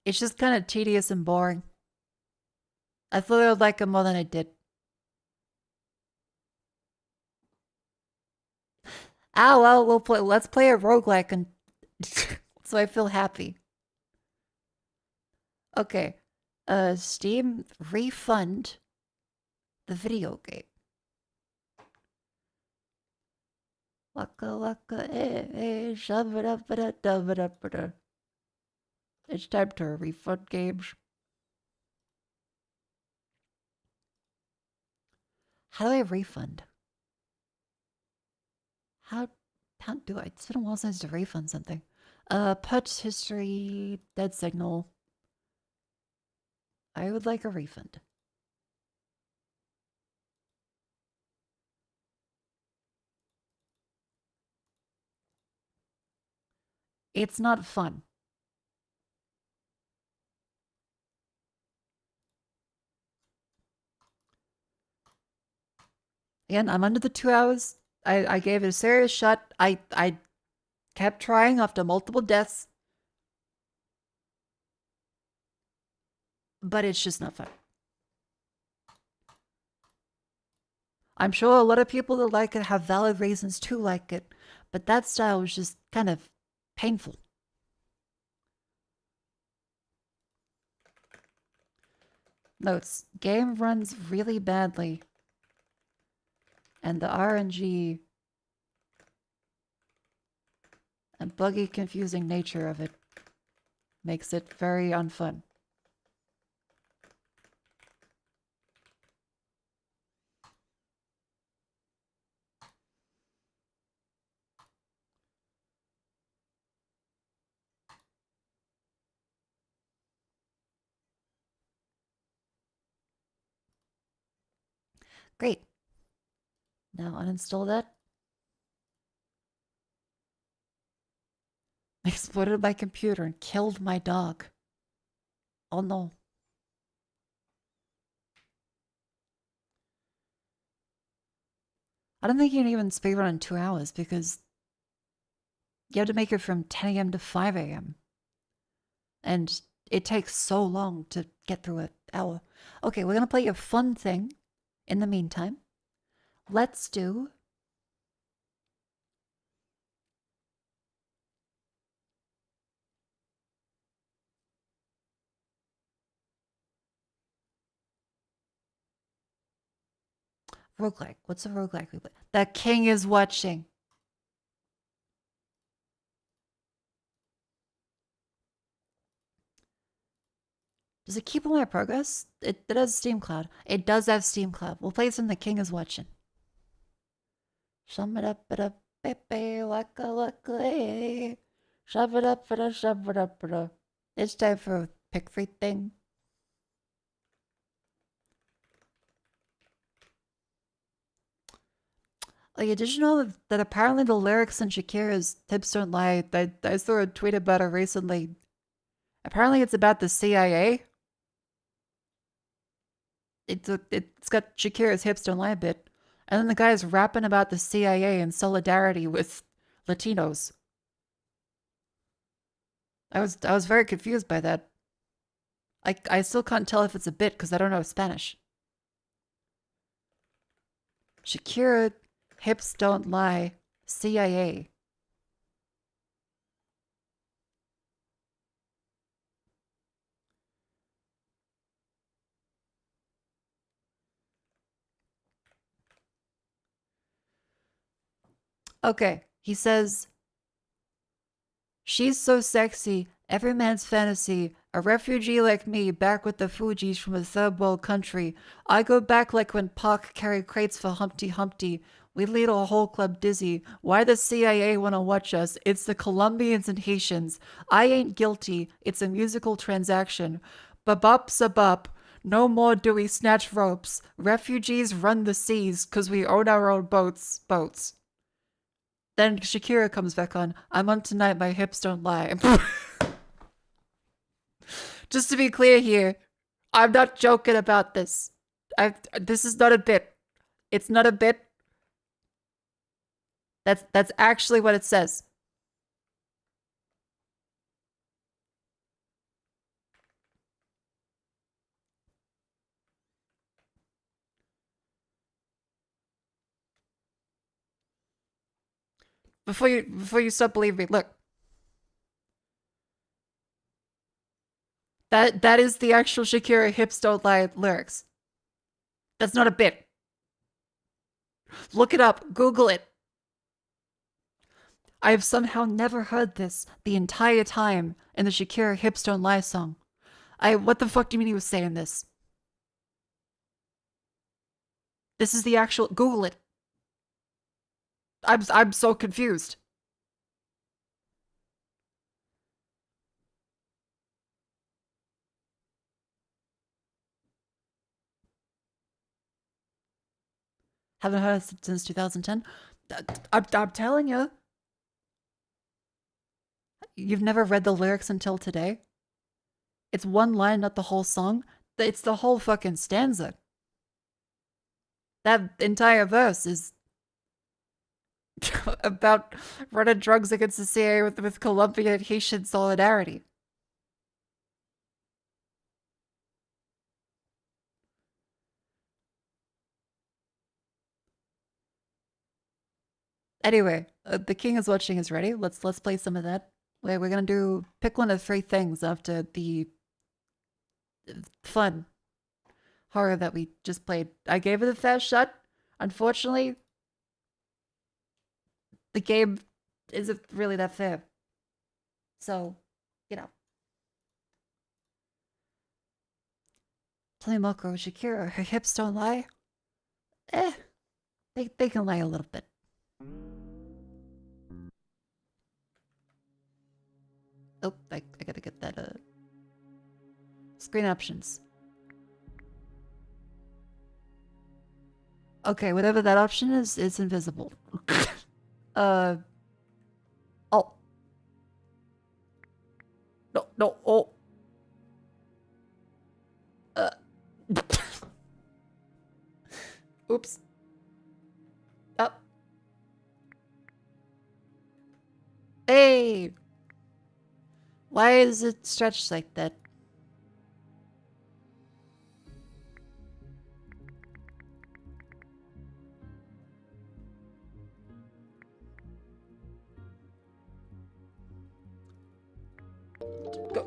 [SPEAKER 1] It's just kind of tedious and boring. I thought I would like it more than I did. Ah, well, let's play a roguelike and so I feel happy. Okay. Steam refund the video game. Waka waka shabba-dabba-da-dabba-dabba-da. It's time to refund games. How do I refund? How do I? It's been a while since I refund something. Purchase history, dead signal. I would like a refund. It's not fun. Again, I'm under the 2 hours. I gave it a serious shot. I kept trying after multiple deaths. But it's just not fun. I'm sure a lot of people that like it have valid reasons to like it, but that style was just kind of painful. Notes. Game runs really badly. And the RNG and buggy, confusing nature of it makes it very unfun. Great. Now uninstall that. Exploded my computer and killed my dog. Oh no. I don't think you can even speedrun in 2 hours because you have to make it from 10 a.m. to 5 a.m. And it takes so long to get through an hour. Okay, we're gonna play a fun thing in the meantime. Let's do roguelike. What's a roguelike we play? The king is watching. Does it keep all my progress? It has Steam Cloud. It does have Steam Cloud. We'll play some The King is Watching. Shum it up, baby, waka waka, shove it up, shove it up. It's time for a pick free thing. Like, did you know that apparently the lyrics in Shakira's Tips Don't Lie, I saw a tweet about it recently. Apparently it's about the CIA. It's got Shakira's Hips Don't Lie bit. And then the guy's rapping about the CIA in solidarity with Latinos. I was very confused by that. I still can't tell if it's a bit because I don't know Spanish. Shakira, Hips Don't Lie, CIA. Okay, he says, she's so sexy, every man's fantasy, a refugee like me back with the Fugees from a third world country. I go back like when Pac carried crates for Humpty Humpty. We lead a whole club dizzy. Why the CIA want to watch us? It's the Colombians and Haitians. I ain't guilty. It's a musical transaction. Babop sabop. No more do we snatch ropes. Refugees run the seas 'cause we own our own boats. Then Shakira comes back on. I'm on tonight, my hips don't lie. Just to be clear here, I'm not joking about this. This is not a bit. It's not a bit. That's actually what it says. Before you stop believing me, look. That is the actual Shakira Hips Don't Lie lyrics. That's not a bit. Look it up. Google it. I have somehow never heard this the entire time in the Shakira Hips Don't Lie song. What the fuck do you mean he was saying this? This is the actual... Google it. I'm so confused. Haven't heard it since 2010. I'm telling you. You've never read the lyrics until today? It's one line, not the whole song. It's the whole fucking stanza. That entire verse is about running drugs against the CIA with Colombian and Haitian solidarity. Anyway, The King is Watching is ready. Let's play some of that. We're gonna do pick one of 3 things after the fun. horror that we just played. I gave it a fair shot. Unfortunately, the game isn't really that fair. So, you know. Tell me, Mako, Shakira, her hips don't lie? They can lie a little bit. Oh, I gotta get that, screen options. Okay, whatever that option is, it's invisible. Oh. No, oh. Oops. Up. Hey! Why is it stretched like that?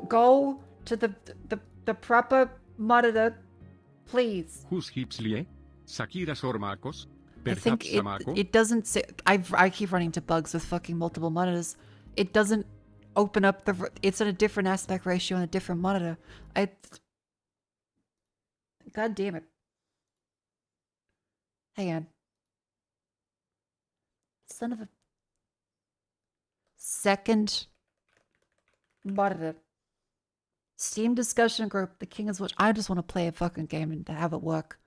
[SPEAKER 1] Go to the proper monitor, please.
[SPEAKER 13] Whose hips lie? Shakira's or Mako's?
[SPEAKER 1] I think it doesn't say. I keep running into bugs with fucking multiple monitors. It doesn't open up the. It's at a different aspect ratio on a different monitor. God damn it. Hang on. Son of a. Second monitor. Steam discussion group. The King is Watch. I just want to play a fucking game and have it work.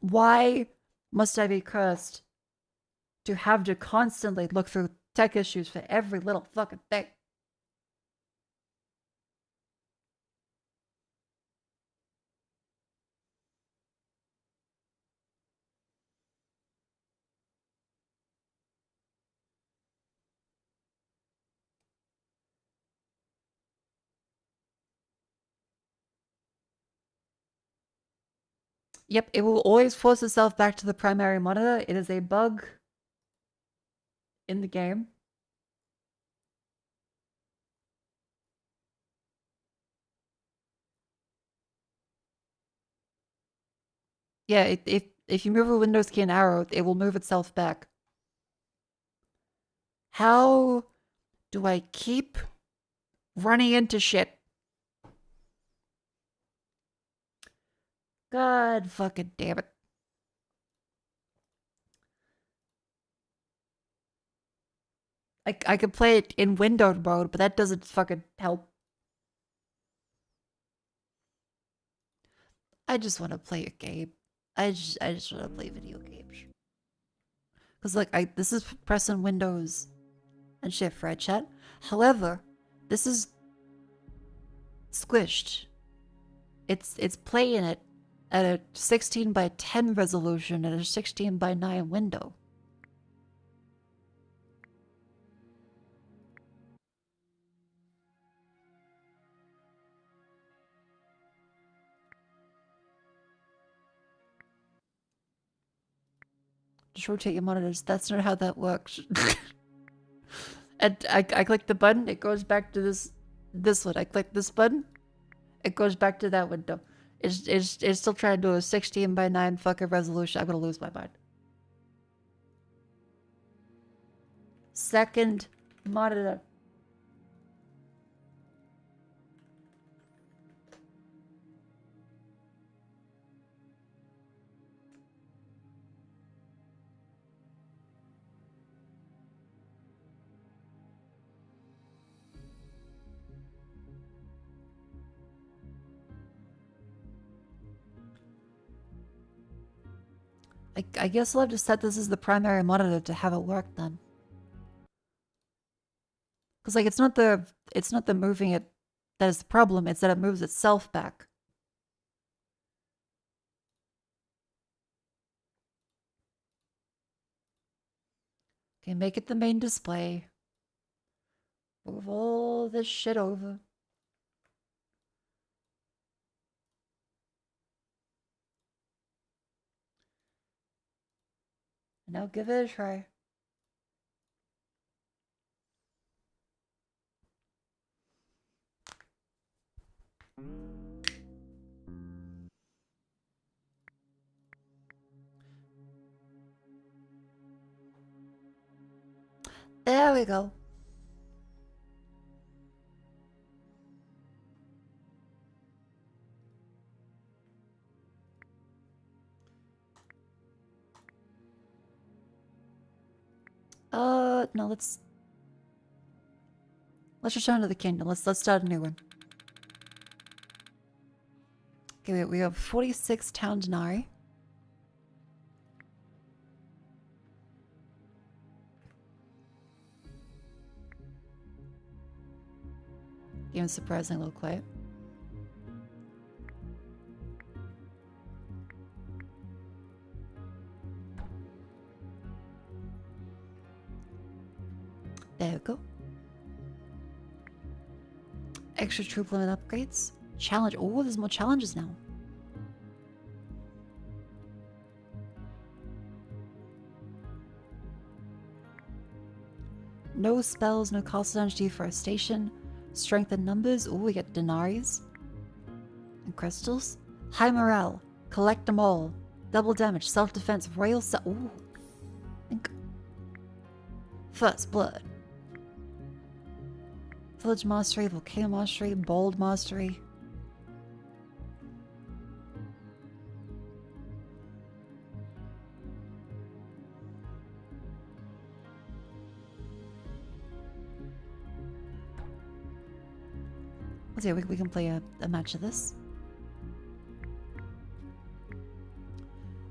[SPEAKER 1] Why must I be cursed to have to constantly look through tech issues for every little fucking thing? Yep, it will always force itself back to the primary monitor. It is a bug in the game. Yeah, if you move a Windows key and arrow, it will move itself back. How do I keep running into shit? God fucking damn it. I could play it in windowed mode, but that doesn't fucking help. I just want to play a game. I just want to play video games. Cause like this is pressing Windows and shift, right, chat? However, this is squished. It's playing it at a 16 by 10 resolution and a 16 by 9 window. Just rotate your monitors. That's not how that works. And I click the button, it goes back to this one. I click this button, it goes back to that window. It's still trying to do a 16 by 9 fucking resolution. I'm gonna lose my mind. Second monitor. I guess I'll have to set this as the primary monitor to have it work then. Cause like it's not the moving it that is the problem, it's that it moves itself back. Okay, make it the main display. Move all this shit over. Now give it a try. There we go. No, let's return to the kingdom. Let's start a new one. Okay, we have 46 town denarii. Game is surprisingly low quiet. There we go. Extra troop limit upgrades. Challenge. Oh, there's more challenges now. No spells, no castle damage, deforestation. Strength in numbers. Oh, we get denaries. And crystals. High morale. Collect them all. Double damage. Self-defense. Royal ooh. Think. First blood. Village Mastery, Volcano Mastery, Bold Mastery. Let's see, we can play a match of this.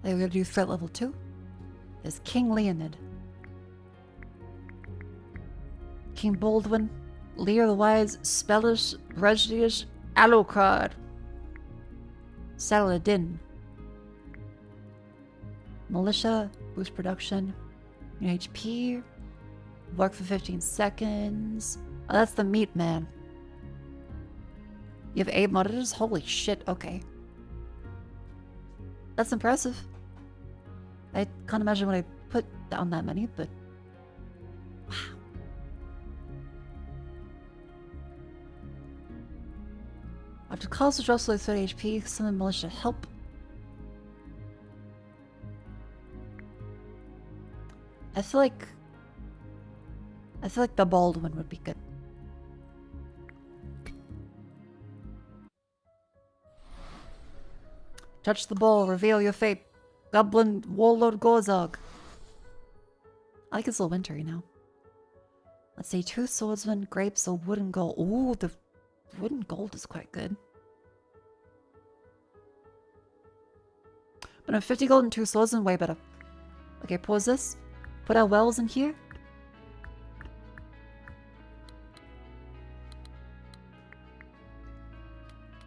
[SPEAKER 1] We're gonna do threat level 2. There's King Leonid. King Baldwin. Lear the Wise, Spellish, Regius, Alucard. Saladin. Militia, boost production, new HP, work for 15 seconds. Oh, that's the meat man. You have 8 monitors? Holy shit, okay. That's impressive. I can't imagine when I put down that many, but wow. After calls to drop below 30 HP, summon militia help. I feel like the bald one would be good. Touch the ball, reveal your fate. Goblin Warlord Gorzog. I like it's a little wintry now. Let's see, 2 swordsmen, grapes, or wooden gold. Ooh, the wooden gold is quite good. But no, 50 gold and 2 swordsmen, way better. Okay, pause this. Put our wells in here.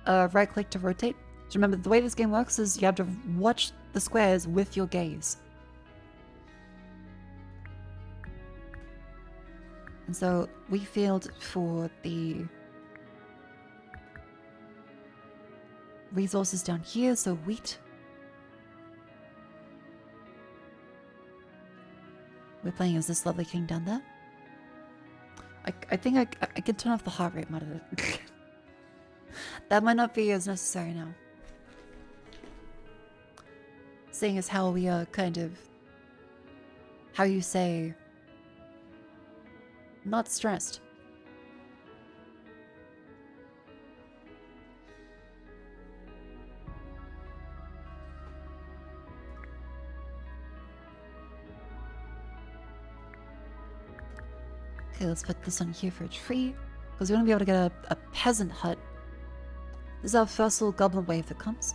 [SPEAKER 1] Right click to rotate. So remember, the way this game works is you have to watch the squares with your gaze. And so we field for the resources down here, so wheat. We're playing as this lovely king down there. I think I can turn off the heart rate monitor. That might not be as necessary now. Seeing as how we are kind of, how you say, not stressed. Okay, let's put this on here for a tree, because we're going to be able to get a peasant hut. This is our first little goblin wave that comes.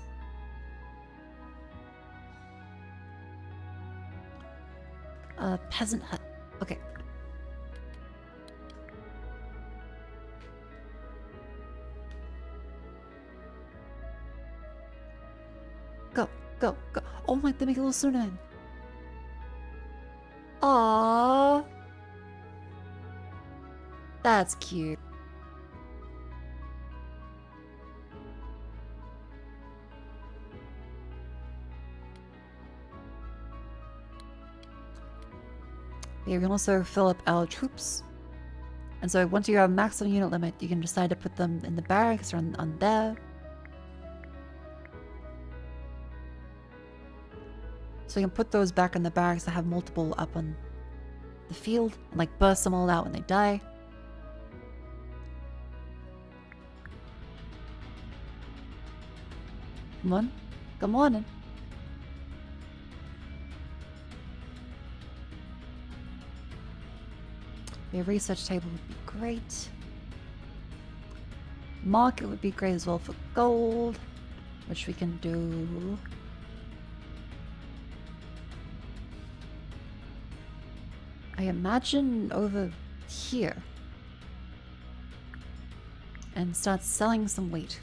[SPEAKER 1] Peasant hut. Okay. Go, go, go. Oh my, they make a little snowman. Aww. That's cute. You can also fill up our troops. And so once you have a maximum unit limit, you can decide to put them in the barracks or on there. So you can put those back in the barracks that have multiple up on the field and like burst them all out when they die. Come on. Come on in. A research table would be great. Market would be great as well for gold, which we can do. I imagine over here. And start selling some wheat.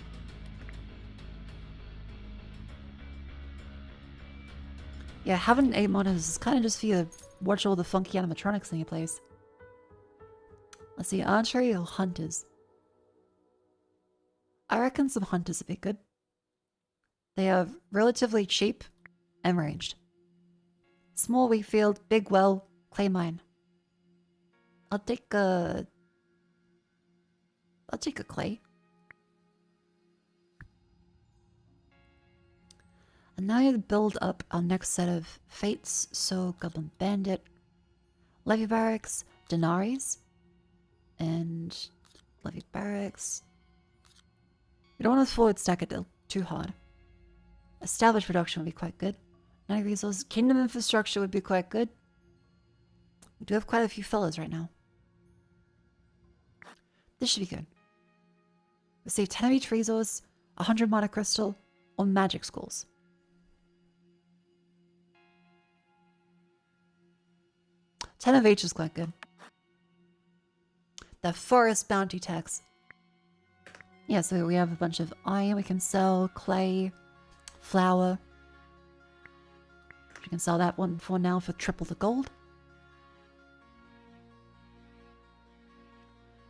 [SPEAKER 1] Yeah, having 8 monitors is kind of just for you to watch all the funky animatronics in your place. Let's see, archery or hunters? I reckon some hunters would be good. They are relatively cheap and ranged. Small wheat field, big well, clay mine. I'll take a clay. And now you build up our next set of fates. So Goblin Bandit, Levy Barracks, Denaries, and Levy Barracks. We don't want to forward stack it too hard. Established production would be quite good. 90 resources. Kingdom infrastructure would be quite good. We do have quite a few fellas right now. This should be good. Let's say 10 of each resource, 100 mana crystal, or magic schools. Ten of each is quite good. The forest bounty tax. Yeah, so we have a bunch of iron we can sell, clay, flour. We can sell that one for now for triple the gold.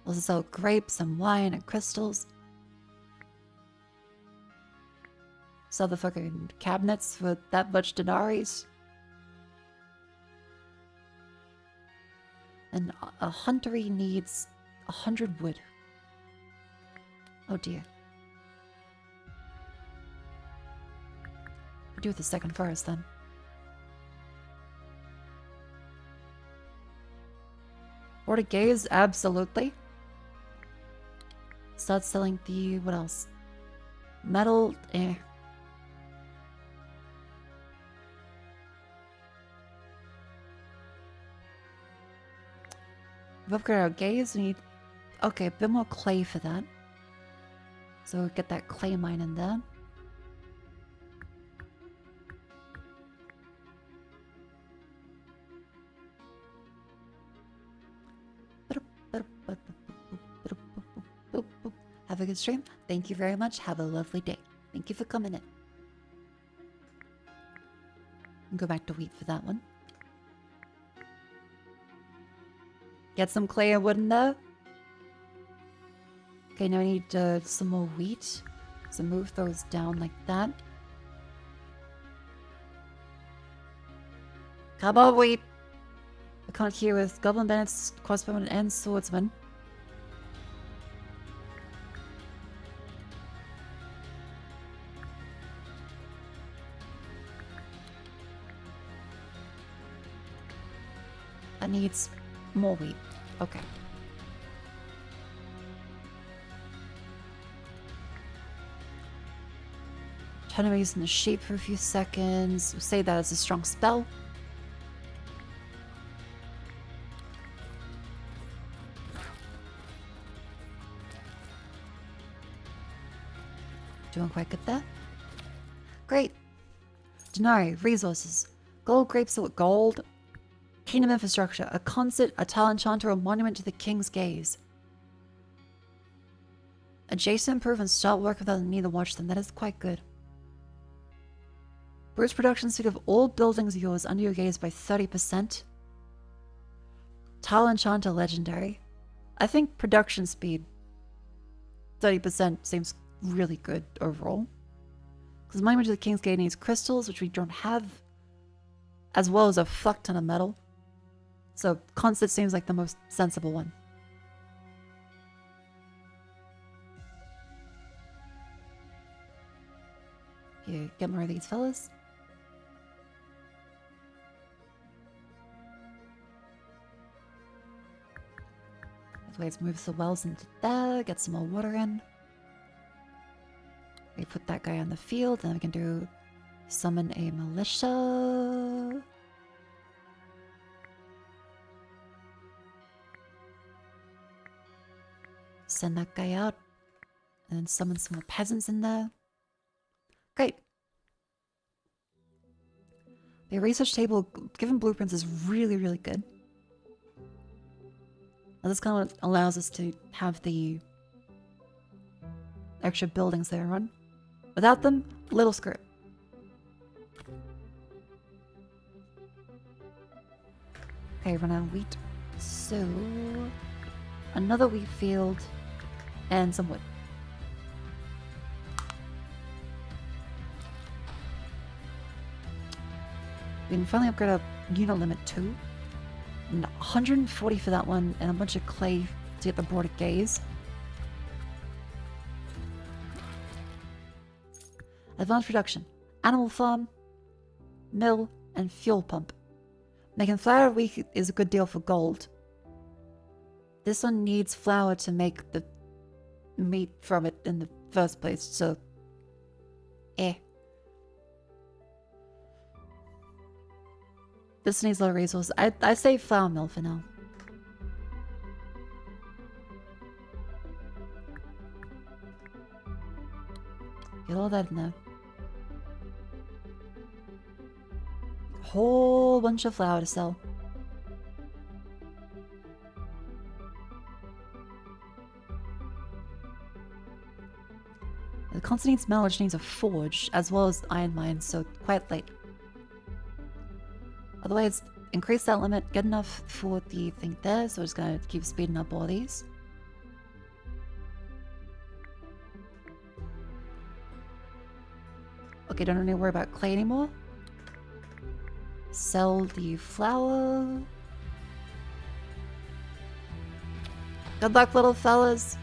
[SPEAKER 1] Also sell grapes and wine and crystals. Sell the fucking cabinets for that much denaries. And a huntery needs 100 wood. Oh dear. We'll do with the second forest then. Or to gaze, absolutely. Start selling the, what else? Metal, eh. We've upgraded our gaze, we need, okay, a bit more clay for that. So we'll get that clay mine in there. Have a good stream. Thank you very much. Have a lovely day. Thank you for coming in. Go back to wheat for that one. Get some clay and wood in there. Okay, now I need some more wheat. So move those down like that. Come on, wheat. I can't hear with Goblin Bandits, Crossbowmen, and Swordsman. That needs more wheat. Okay. Trying to use in the shape for a few seconds. We'll say that as a strong spell. Doing quite good there. Great. Denarii, resources. Gold, grapes, gold. Kingdom infrastructure, a concert, a tile enchanter, a monument to the king's gaze. Adjacent improve and start work without the need to watch them. That is quite good. Boost production speed of all buildings of yours under your gaze by 30%. Tile enchanter legendary. I think production speed 30% seems really good overall. Because monument to the king's gaze needs crystals, which we don't have, as well as a fuck ton of metal. So, concert seems like the most sensible one. Here, get more of these fellas. Let's move the wells into there, get some more water in. We put that guy on the field, and then we can do summon a militia. Send that guy out, and then summon some more peasants in there. Great. The research table, given blueprints, is really, really good. And this kind of allows us to have the extra buildings there on. Without them, little screw. Okay, run out of wheat. So, another wheat field and some wood. We can finally upgrade our unit limit too. 140 for that one, and a bunch of clay to get the border gaze. Advanced production. Animal farm, mill, and fuel pump. Making flour wheat is a good deal for gold. This one needs flour to make the meat from it in the first place, so... This needs a lot of resources. I say flour mill for now. Get all that in there. Whole bunch of flour to sell. The Constantine's Mellage needs a forge, as well as iron mines, so quite late. Otherwise, increase that limit, get enough for the thing there, so we're just gonna keep speeding up all these. Okay, don't need to worry about clay anymore. Sell the flour. Good luck, little fellas.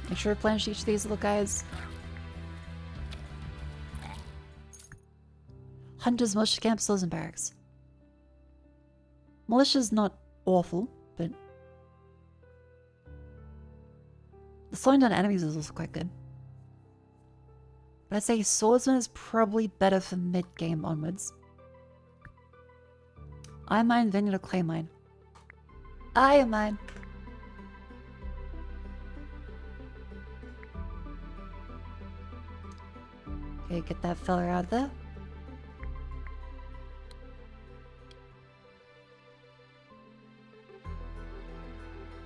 [SPEAKER 1] Make sure to replenish each of these little guys. Hunters, militia camp, stores, and barracks. Militia's not awful, but the slowing down enemies is also quite good. But I'd say swordsman is probably better for mid-game onwards. Iron mine, vineyard, or clay mine. Iron mine. Okay, get that fella out of there.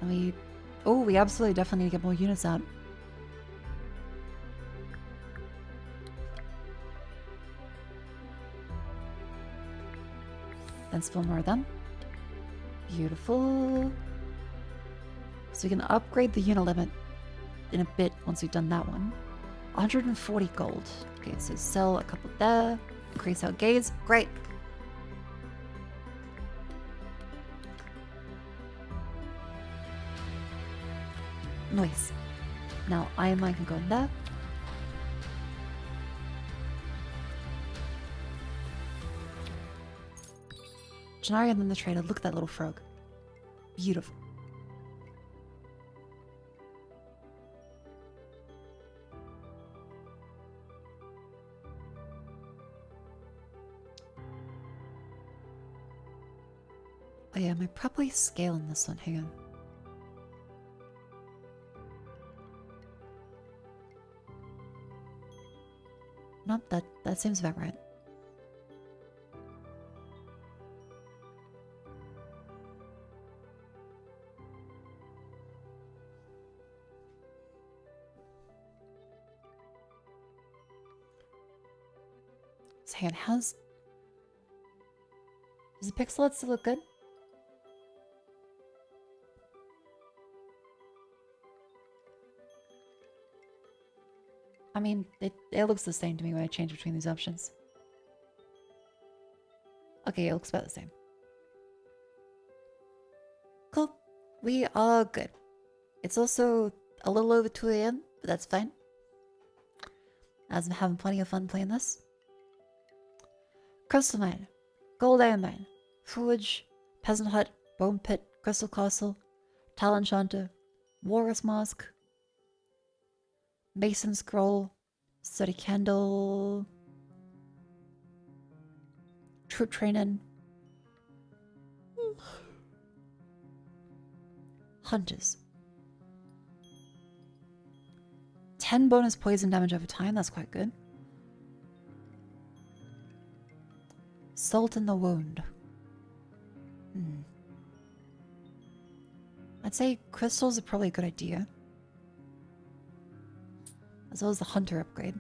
[SPEAKER 1] And we absolutely definitely need to get more units out. Then spawn more of them. Beautiful. So we can upgrade the unit limit in a bit once we've done that one. 140 gold. Okay, so sell a couple there. Increase our gaze. Great. Nice. Now iron mine can go in there. Janari and then the trader. Look at that little frog. Beautiful. Oh yeah, am I properly scaling this one? Hang on. Nope, that seems about right. So hang on, does the pixel art still look good? I mean, it looks the same to me when I change between these options. Okay, it looks about the same. Cool. We are good. It's also a little over 2 AM, but that's fine. As I'm having plenty of fun playing this. Crystal Mine, Gold Iron Mine, Forge, Peasant Hut, Bone Pit, Crystal Castle, Talon Chanter, Walrus Mask, Mason Scroll, Study Candle, Troop Training, Hunters. 10 bonus poison damage over time, that's quite good. Salt in the Wound. I'd say crystals are probably a good idea. As well as the Hunter upgrade.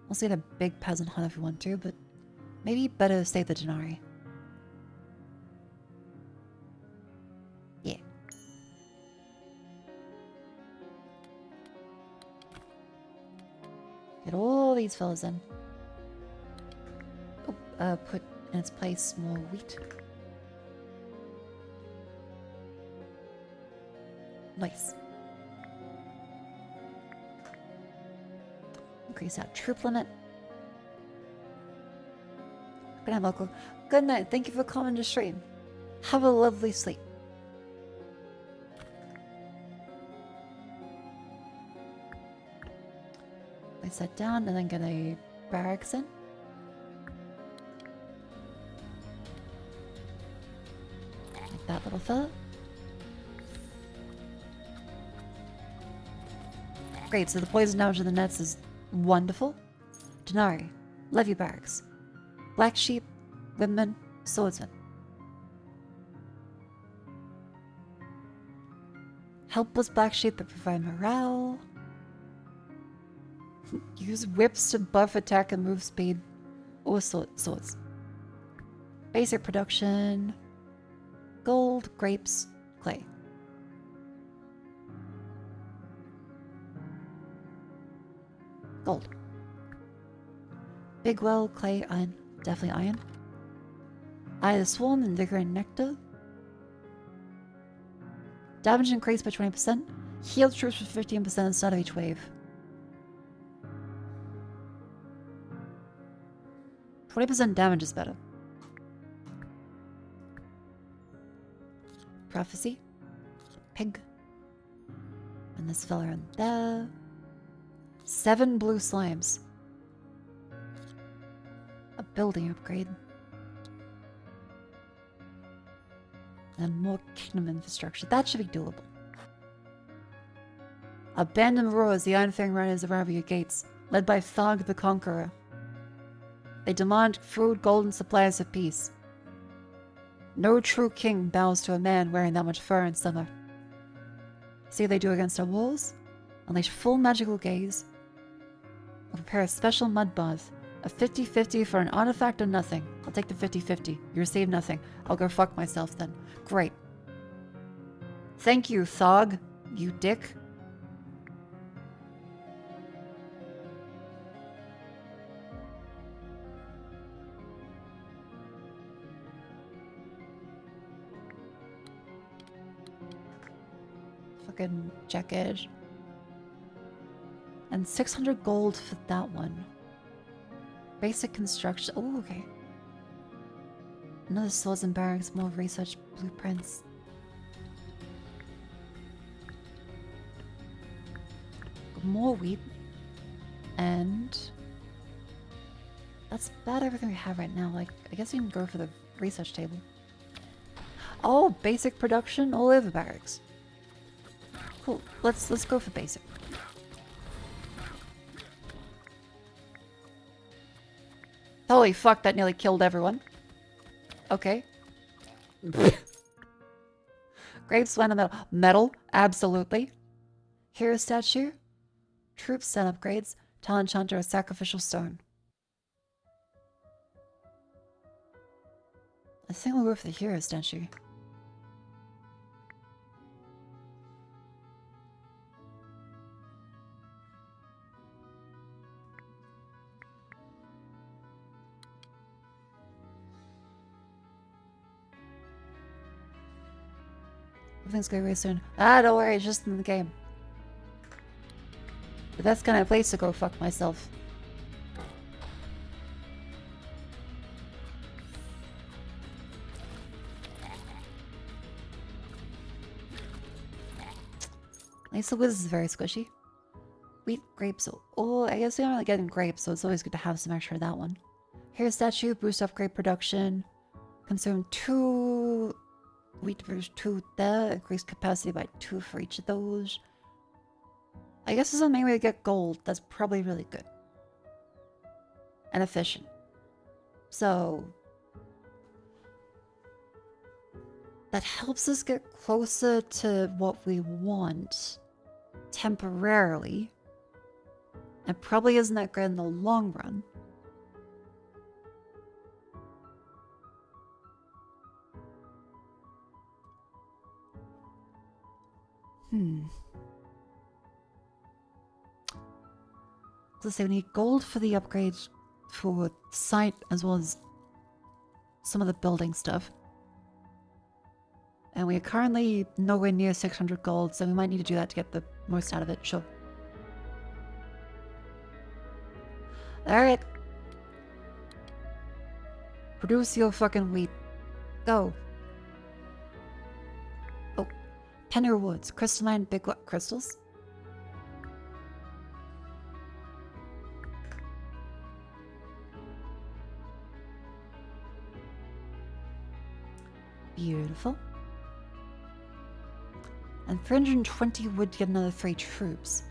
[SPEAKER 1] Also get a big peasant hunt if you want to, but maybe better save the denarii. Yeah. Get all these fellas in. Oh, put in its place more wheat. Nice. Increase that troop limit. Good night, Mako. Good night. Thank you for coming to stream. Have a lovely sleep. Place that down and then get a barracks in. Like that little fella. Great, so the poison damage of the nets is wonderful. Denarii, Levy Barracks, Black Sheep, Woodman, Swordsman. Helpless Black Sheep that provide morale. Use whips to buff attack and move speed. Or swords. Basic production. Gold, grapes, clay. Gold. Big well, clay, iron. Definitely iron. Eye of the Swarm, Invigorating Nectar. Damage increased by 20%. Heal troops for 15% at the start of each wave. 20% damage is better. Prophecy. Pig. And this fella in there. 7 blue slimes. A building upgrade. And more kingdom infrastructure. That should be doable. Abandoned roars, the Iron-Fang Riders arrive at your gates, led by Thog the Conqueror. They demand food, gold, and supplies of peace. No true king bows to a man wearing that much fur in summer. See what they do against our walls? Unleash full magical gaze. We'll prepare a special mud bath. A 50-50 for an artifact or nothing. I'll take the 50-50. You receive nothing. I'll go fuck myself then. Great. Thank you, Thog. You dick. Fucking check edge. And 600 gold for that one. Basic construction. Oh, okay. Another swords and barracks, more research blueprints. More wheat. And that's about everything we have right now. Like, I guess we can go for the research table. Oh, basic production all over barracks. Cool. Let's go for basic. Holy fuck, that nearly killed everyone. Okay. Grapes, land, and metal. Metal, absolutely. Hero statue. Troops, set upgrades. Talent Chanter, a sacrificial stone. I think we'll go for the hero statue. Everything's going away soon. Ah, don't worry, it's just in the game. But that's kind of a place to go fuck myself. At least the whiz is very squishy. Wheat, grapes. Oh, I guess we aren't really getting grapes, so it's always good to have some extra of that one. Hair statue, boost upgrade production. Consume 2 wheat versus 2 there. Increase capacity by 2 for each of those. I guess this is the main way to get gold. That's probably really good. And efficient. So that helps us get closer to what we want temporarily. And probably isn't that good in the long run. Let's say we need gold for the upgrade for the site as well as some of the building stuff. And we are currently nowhere near 600 gold, so we might need to do that to get the most out of it, sure. Alright. Produce your fucking wheat. Go. Oh. Penner Woods. Crystalline big what? Crystals? Beautiful. And 320 would get another 3 troops.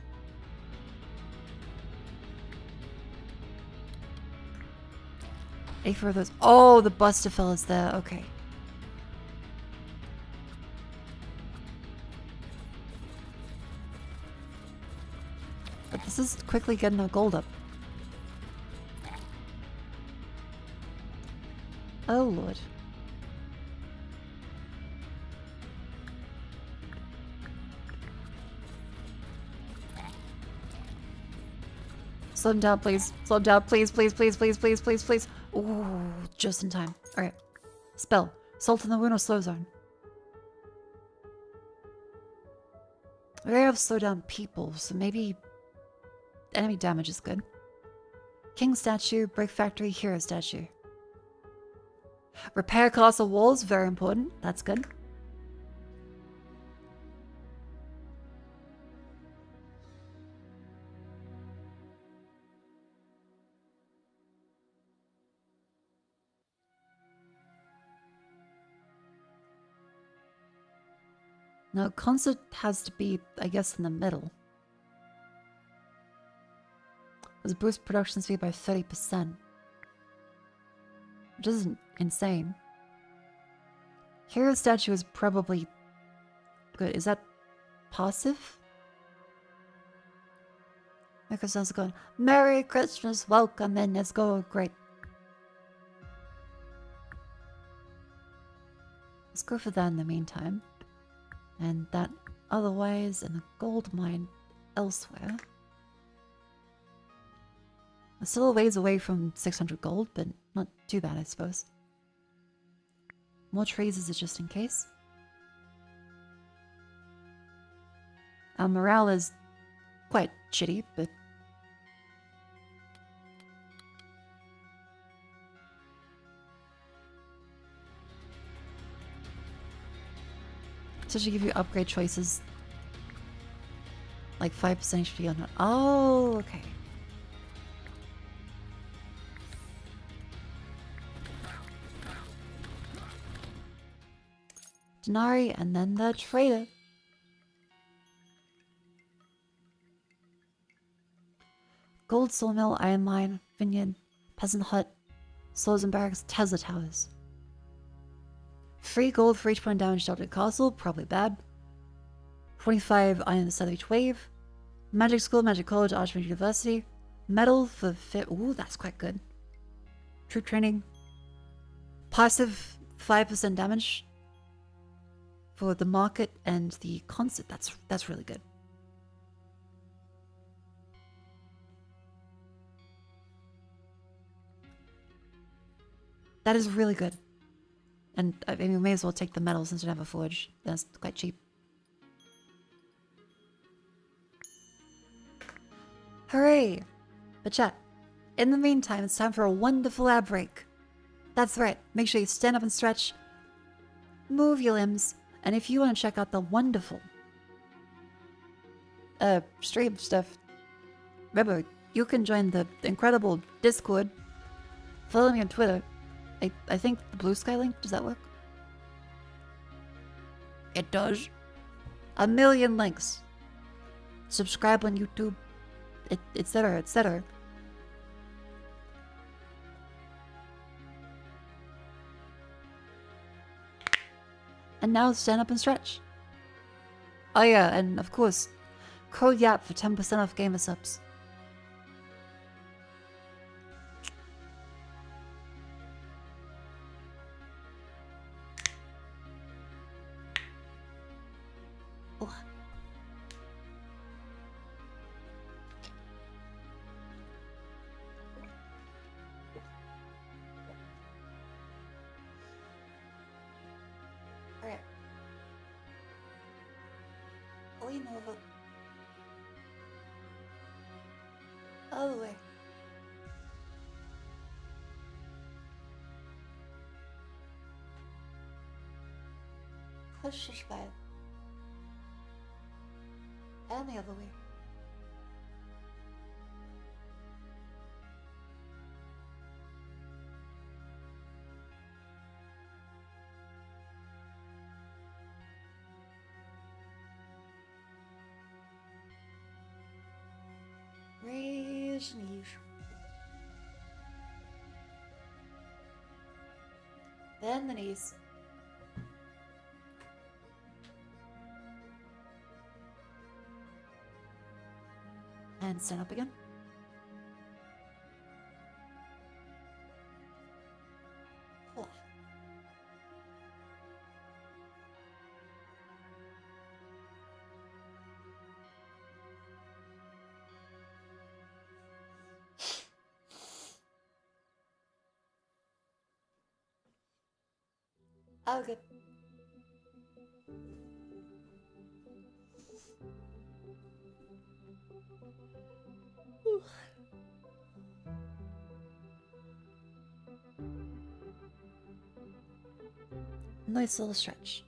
[SPEAKER 1] A for those. Oh, the Busterfell is there. Okay. But this is quickly getting our gold up. Oh, Lord. Slow him down, please. Slow him down, please, please, please, please, please, please, please. Ooh, just in time. Alright. Spell. Salt in the Wound or Slow Zone. We have slow down people, so maybe enemy damage is good. King statue, Brick Factory, Hero statue. Repair castle walls, very important. That's good. Now, concert has to be, I guess, in the middle. Let's boost production speed by 30%. Which isn't insane. Hero statue is probably good. Is that passive? Mako sounds going, Merry Christmas, welcome in, let's go. Great. Let's go for that in the meantime. And that otherwise in the gold mine elsewhere. I'm still a ways away from 600 gold, but not too bad, I suppose. More trees is just in case. Our morale is quite shitty, but so should give you upgrade choices. Like 5% HP on it. Oh, okay. Denari and then the trader. Gold sawmill, iron mine, vineyard, peasant hut, stores and barracks, Tesla towers. Free gold for each point damage dealt at castle, probably bad. 25 iron the south each wave. Magic school, magic college, archmage university. Metal for fit. Ooh, that's quite good. Troop training. Passive 5% damage for the market and the concert. That's really good. That is really good. And I mean, we may as well take the metal since we don't have a forge. That's quite cheap. Hooray! But chat, in the meantime, it's time for a wonderful ad break. That's right, make sure you stand up and stretch, move your limbs, and if you want to check out the wonderful stream stuff, remember, you can join the incredible Discord. Follow me on Twitter. I think the Blue Sky link, does that work? It does. 1,000,000 links. Subscribe on YouTube, etc., etc. And now stand up and stretch. Oh yeah, and of course, code YAP for 10% off gamer subs. Oh. Alright. Lean over. All the way. Push your spine. And the other way. Raise knees. Bend the knees. And stand up again. Pull. Oh, good. Nice little stretch.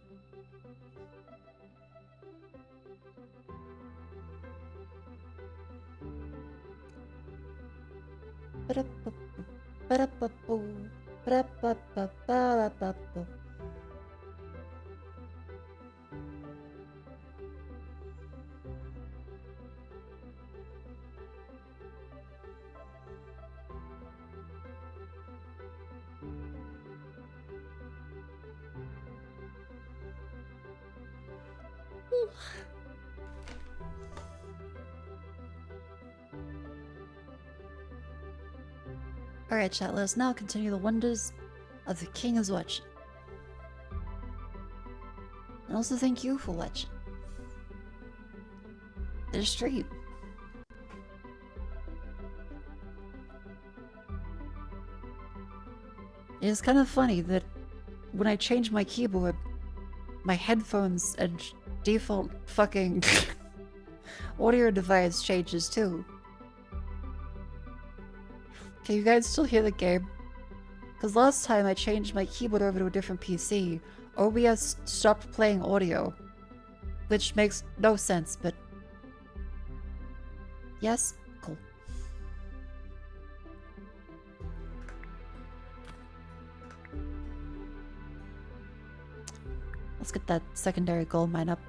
[SPEAKER 1] Alright, chat, let us now continue the wonders of the King is watching. And also thank you for watching this stream. It is kind of funny that when I change my keyboard, my headphones and default fucking audio device changes too. Can you guys still hear the game? Because last time I changed my keyboard over to a different PC, OBS stopped playing audio. Which makes no sense, but... Yes? Cool. Let's get that secondary gold mine up.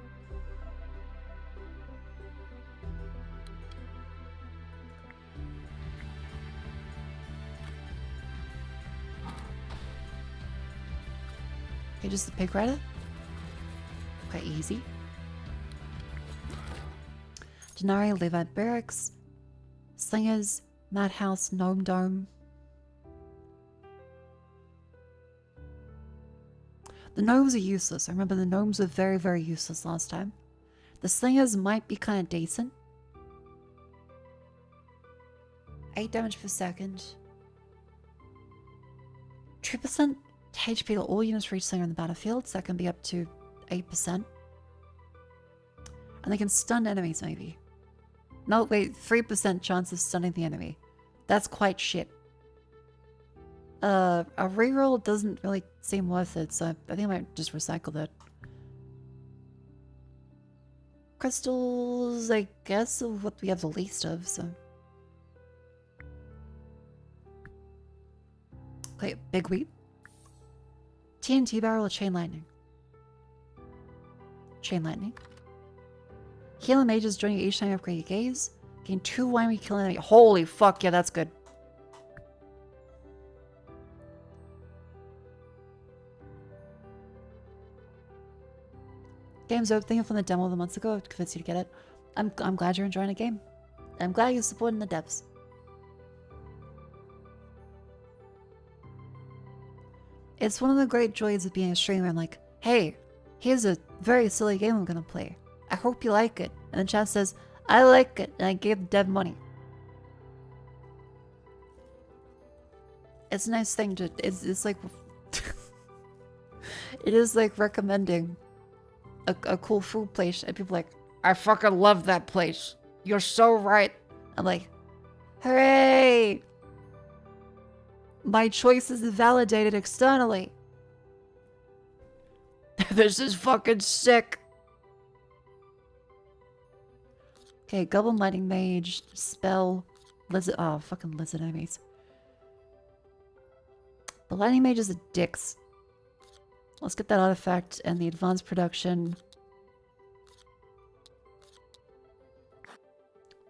[SPEAKER 1] Okay, just the pig rider. Quite easy. Denari, Levite Barracks, Slingers, Madhouse, Gnome Dome. The gnomes are useless. I remember the gnomes were very, very useless last time. The slingers might be kind of decent. 8 damage per second. 2% HP to all units for each slinger in the battlefield, so that can be up to 8%. And they can stun enemies, maybe. No, wait, 3% chance of stunning the enemy. That's quite shit. A reroll doesn't really seem worth it, so I think I might just recycle that. Crystals, I guess, are what we have the least of, so. Okay, big wheat. TNT barrel or chain lightning? Chain lightning. Healing mages join you each time you upgrade your gaze. Gain 2 when we kill an enemy. Holy fuck, yeah, that's good. Game's over. Thinking from the demo of the months ago to convince you to get it. I'm glad you're enjoying the game. I'm glad you're supporting the devs. It's one of the great joys of being a streamer. I'm like, hey, here's a very silly game I'm gonna play. I hope you like it. And the chat says, I like it, and I gave the dev money. It's a nice thing to, it's like, it is like recommending a cool food place, and people are like, I fucking love that place. You're so right. I'm like, hooray! My choice is validated externally. This is fucking sick. Okay, Goblin Lightning Mage, Spell, Lizard. Oh, fucking lizard enemies. The Lightning Mages are dicks. Let's get that artifact and the advanced production.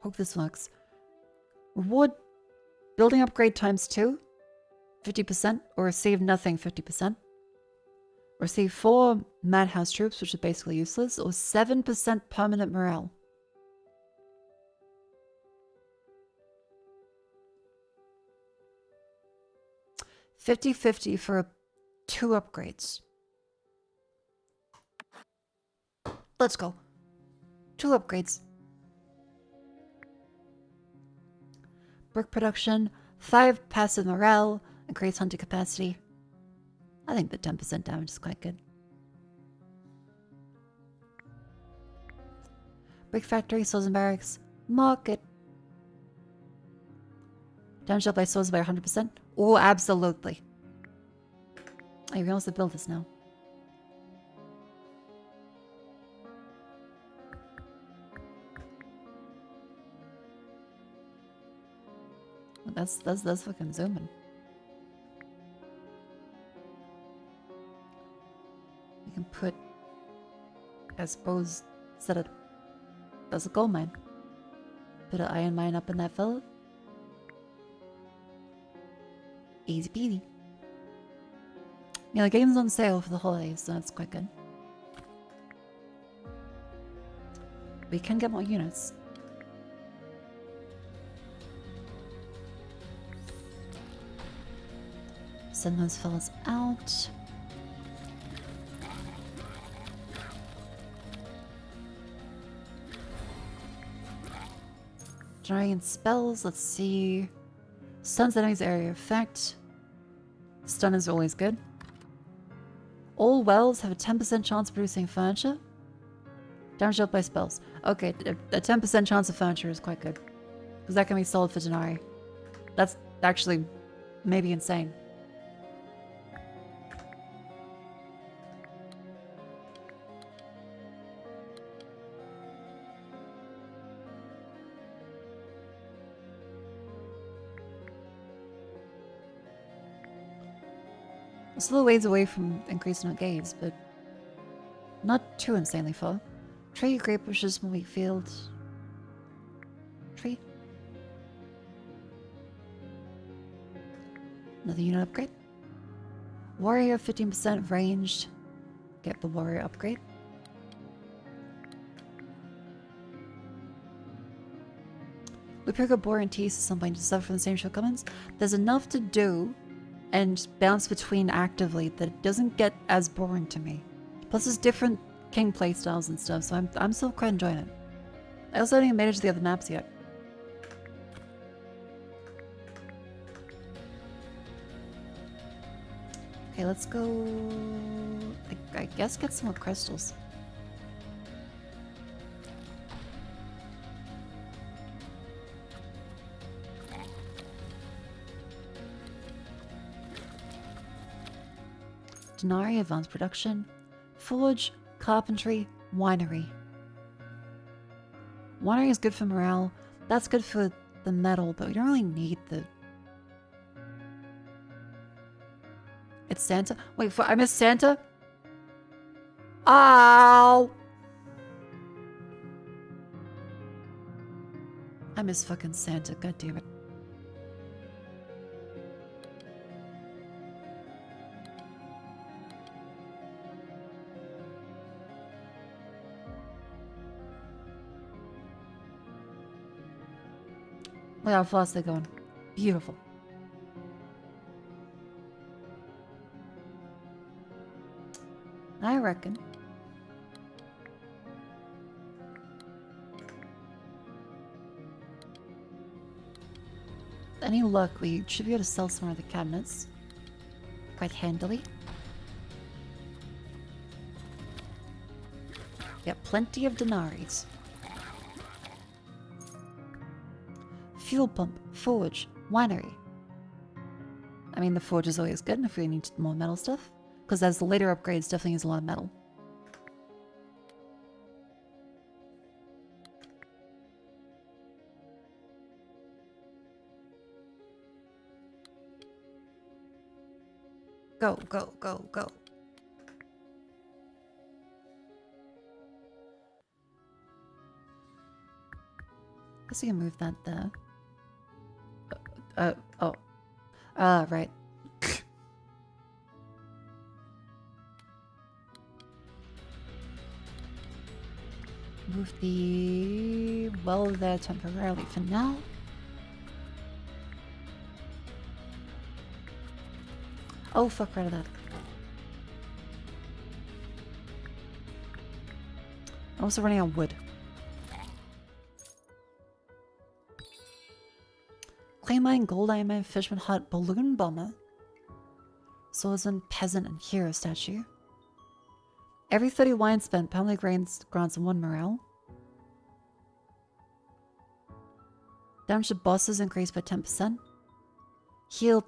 [SPEAKER 1] Hope this works. Reward building upgrade times 2, 50%, or receive nothing, 50%. Receive 4 Madhouse troops, which are basically useless, or 7% permanent morale. $50-50 for 2 upgrades. Let's go. 2 upgrades. Brick production, 5 passive morale, increased hunting capacity. I think the 10% damage is quite good. Brick factory, swords and barracks, market. Damage up by swords by 100%. Oh, absolutely. I can also build this now. That's fucking zooming. We can put, I suppose, set it as a gold mine. Put an iron mine up in that fella. Easy peasy. Yeah, the game's on sale for the holidays, so that's quite good. We can get more units. Send those fellas out. Giant spells, let's see. Stuns enemies area effect. Stun is always good. All wells have a 10% chance of producing furniture. Damage up by spells. Okay, a 10% chance of furniture is quite good. Because that can be sold for denarii. That's actually maybe insane. It's a little ways away from increasing our gaze, but not too insanely far. Tree, grape bushes, wheat fields. Tree. Another unit upgrade. Warrior 15% ranged. Get the warrior upgrade. We pick up boring teas at some point to suffer from the same shortcomings. There's enough to do and bounce between actively that it doesn't get as boring to me. Plus there's different king playstyles and stuff, so I'm still quite enjoying it. I also haven't even managed the other maps yet. Okay, let's go... I guess get some more crystals. denarii, advanced production. Forge, carpentry, winery. Winery is good for morale. That's good for the metal, but we don't really need the... It's Santa? Wait, I missed Santa? Ow! I miss fucking Santa, god damn it. Look how fast they're going. Beautiful. I reckon. Any luck, we should be able to sell some of the cabinets quite handily. Got plenty of denaries. Fuel pump, forge, winery. I mean, the forge is always good if we need more metal stuff, because as the later upgrades definitely use a lot of metal. Go, go, go, go. Guess we can move that there. Oh. Right. Move the well there temporarily for now. Oh, fuck right of that. I'm also running out of wood. Clay mine, gold diamond, fisherman hut, balloon bomber, swordsman, peasant, and hero statue. Every 30 wine spent permanently grants 1 morale. Damage to bosses increased by 10%. Heal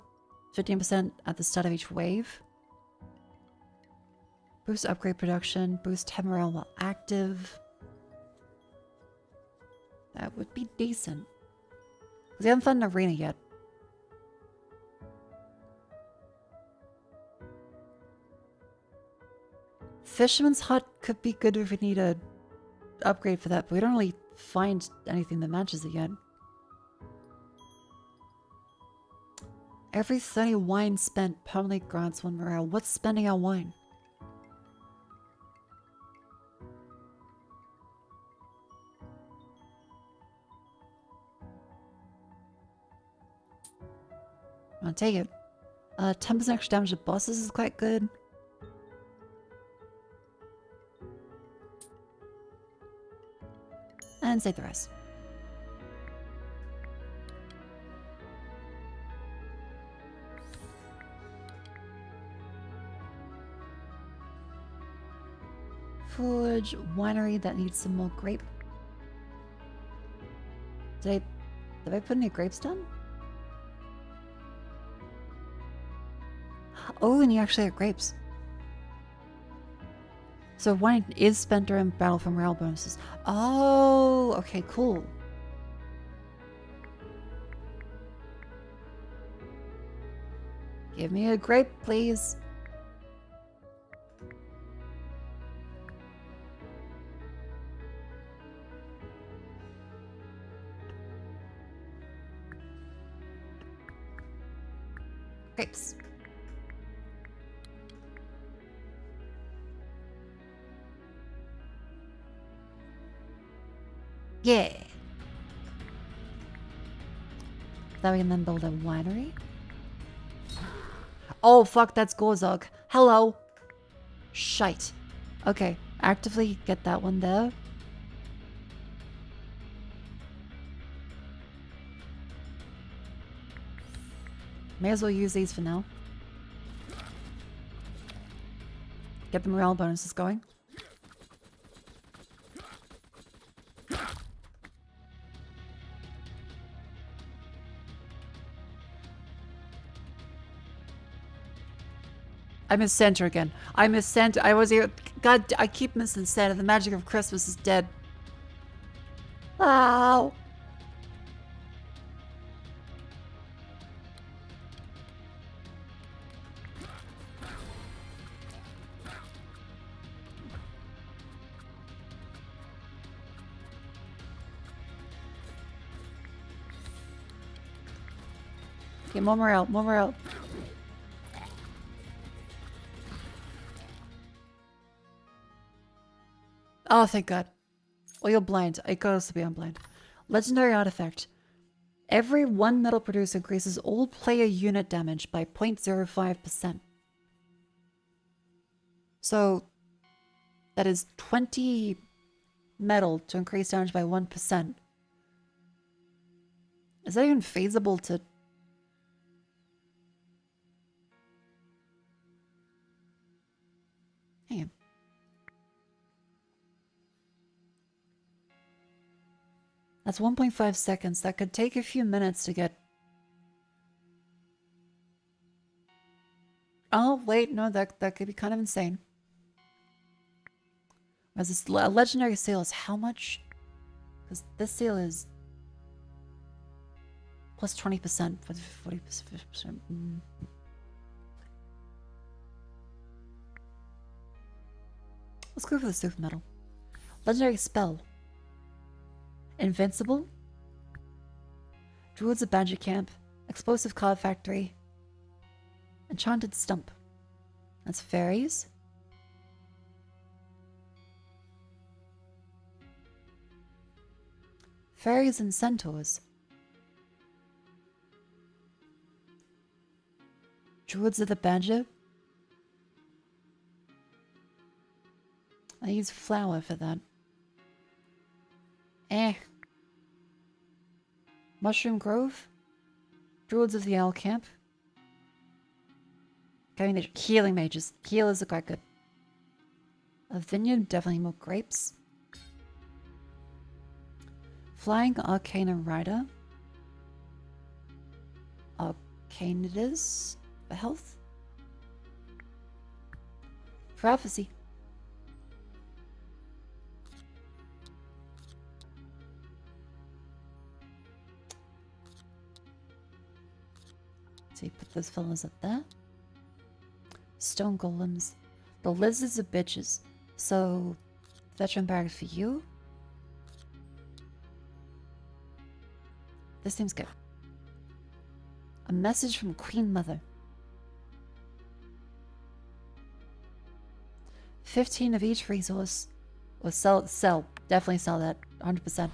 [SPEAKER 1] 15% at the start of each wave. Boost upgrade production. Boost 10 morale while active. That would be decent. Because we haven't found an arena yet. Fisherman's hut could be good if we need a upgrade for that, but we don't really find anything that matches it yet. Every 30 wine spent permanently grants 1 morale. What's spending our wine? I'll take it. 10% extra damage to bosses is quite good. And save the rest. Forge, winery that needs some more grape. Did I put any grapes down? Oh, and you actually have grapes. So wine is spent during battle for morale bonuses. Oh, okay, cool. Give me a grape, please. Grapes. Yeah. That we can then build a winery. Oh fuck, that's Gorzog. Hello. Shite. Okay, actively get that one there. May as well use these for now. Get the morale bonuses going. I miss Santa again. I miss Santa. I was here. God, I keep missing Santa. The magic of Christmas is dead. Ow. Okay, more morale, more morale. Oh, thank God. Well, you're blind. I could also be on blind. Legendary artifact. Every one metal produced increases all player unit damage by 0.05%. So, that is 20 metal to increase damage by 1%. Is that even feasible to... Hang on. That's 1.5 seconds. That could take a few minutes to get... Oh, wait, no, that could be kind of insane. Whereas this legendary seal is how much? Because this seal is plus 20%, 40%, 50%. Let's go for the super metal. Legendary spell. Invincible. Druids of Badger Camp. Explosive Card Factory. Enchanted Stump. That's fairies. Fairies and centaurs. Druids of the Badger. I use flour for that. Mushroom Grove. Druids of the Owl Camp. Healing mages. Healers are quite good. A vineyard, definitely more grapes. Flying Arcana Rider. Arcanidas for health. Prophecy. So you put those fellas up there. Stone golems. The lizards are bitches. So, veteran barrack for you. This seems good. A message from Queen Mother. 15 of each resource. Or sell. Definitely sell that. 100%.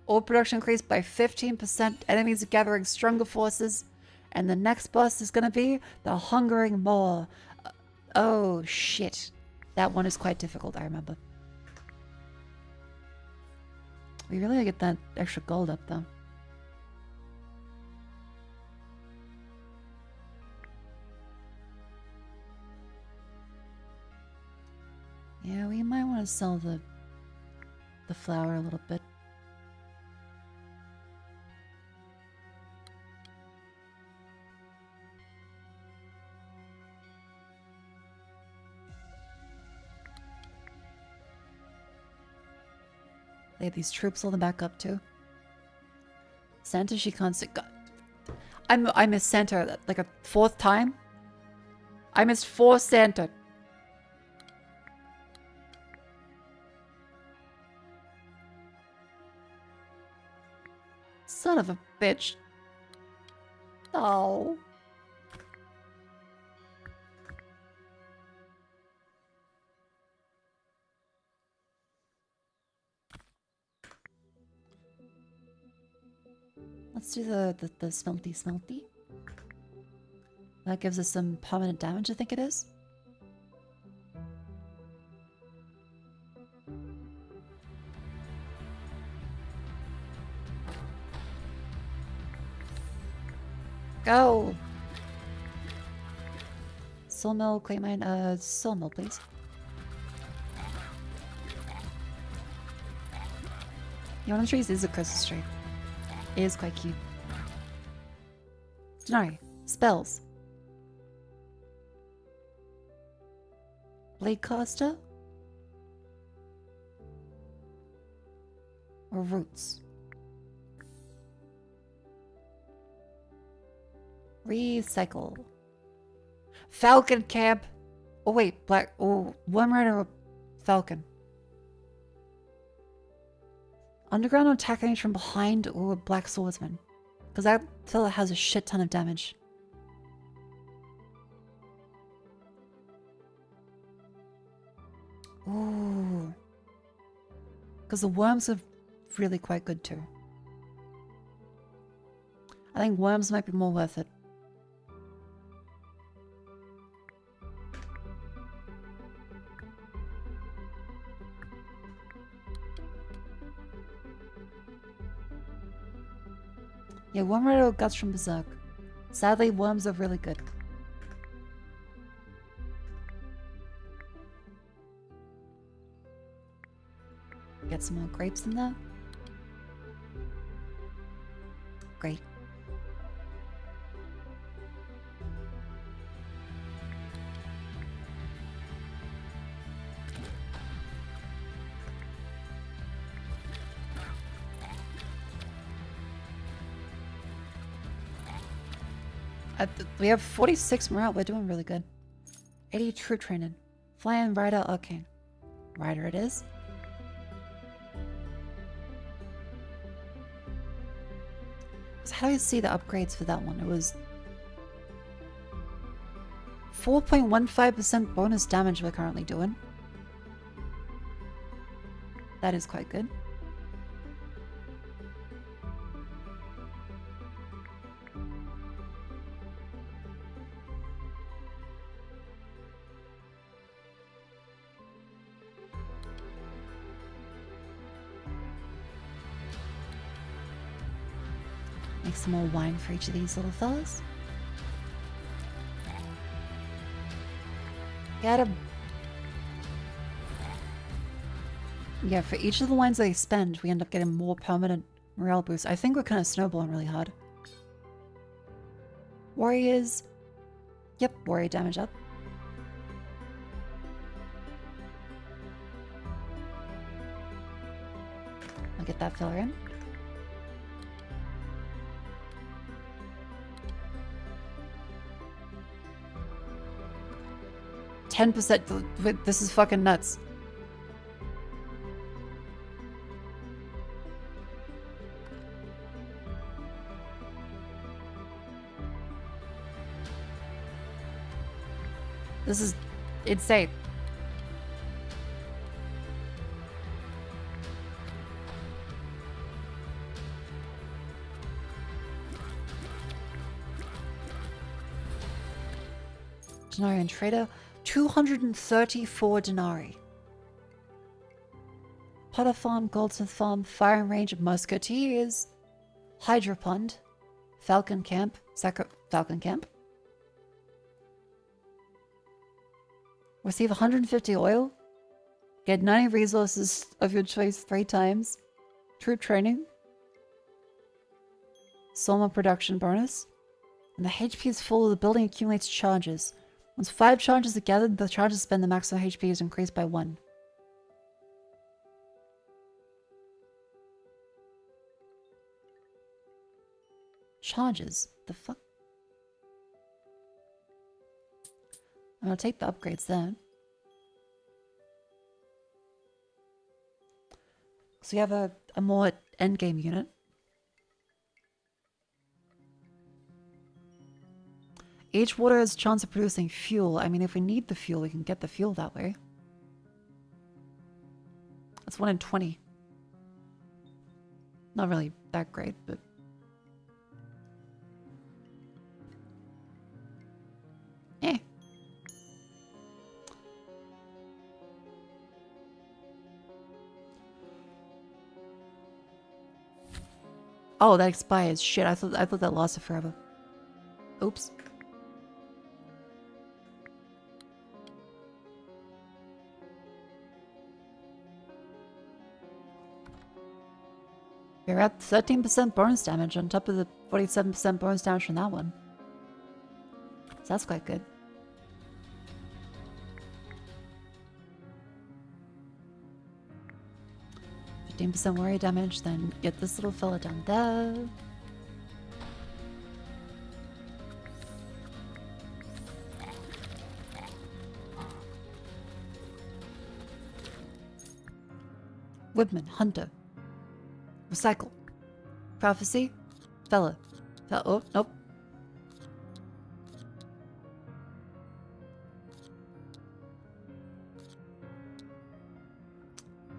[SPEAKER 1] All production increased by 15%. Enemies are gathering stronger forces. And the next boss is going to be the Hungering Maw. Oh, shit. That one is quite difficult, I remember. We really get that extra gold up, though. Yeah, we might want to sell the flour a little bit. They have these troops holding back up too. Santa, she can't sit. I missed Santa like a 4th time. I missed 4 Santa. Son of a bitch. Oh. Let's do the smelty. That gives us some permanent damage, I think it is. Go! Sawmill, clay mine, sawmill, please. One of the trees is a Christmas tree. It is quite cute. Denari. Spells. Blade caster? Or roots? Recycle. Falcon camp. Oh wait, black. Oh, Worm Rider or Falcon. Underground attack range from behind or Black Swordsman. Because that fella has a shit ton of damage. Ooh. Because the worms are really quite good too. I think worms might be more worth it. Yeah, Worm Rider guts from Berserk. Sadly, worms are really good. Get some more grapes in there. Great. We have 46 morale. We're doing really good. 80 troop training. Flying Rider Arcane. Rider it is. So how do you see the upgrades for that one? It was 4.15% bonus damage we're currently doing. That is quite good. Make some more wine for each of these little fellas. Get him. Yeah, for each of the wines they spend, we end up getting more permanent morale boosts. I think we're kind of snowballing really hard. Warriors. Yep, warrior damage up. I'll get that filler in. %. This is fucking nuts. This is insane. Denarii and Trader. 234 denarii. Potter Farm, Goldsmith Farm, Firing Range of Musketeers, Hydra Pond, Falcon Camp, Falcon Camp. Receive 150 oil. Get 90 resources of your choice 3 times. Troop training. Soma production bonus. When the HP is full, the building accumulates charges. Once 5 charges are gathered, the charges spend the maximum HP is increased by 1. Charges? The fuck? I'm gonna take the upgrades then. So we have a more endgame unit. Each water has a chance of producing fuel. I mean, if we need the fuel, we can get the fuel that way. That's 1 in 20. Not really that great, but... Eh. Oh, that expires. Shit, I thought that lasted forever. Oops. We're at 13% bonus damage on top of the 47% bonus damage from that one. So that's quite good. 15% worry damage, then get this little fella down there. Woodman, Hunter. Recycle. Prophecy. Fella. Oh, nope.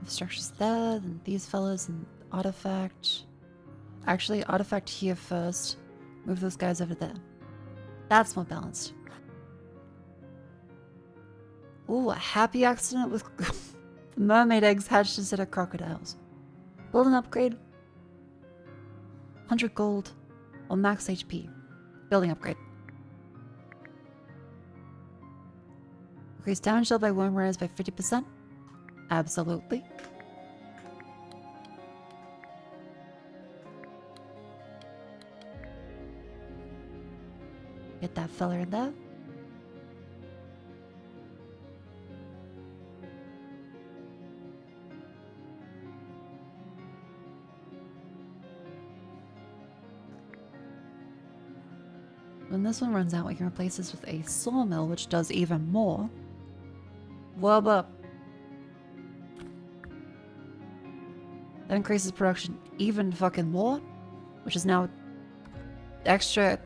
[SPEAKER 1] Structures there, then these fellas, and artifact. Actually, artifact here first. Move those guys over there. That's more balanced. Ooh, a happy accident with mermaid eggs hatched instead of crocodiles. Build an upgrade. 100 gold or max HP. Building upgrade. Increase damage dealt by worm riders by 50%. Absolutely. Get that fella in there. When this one runs out, we can replace this with a sawmill, which does even more. Wub up. That increases production even fucking more, which is now extra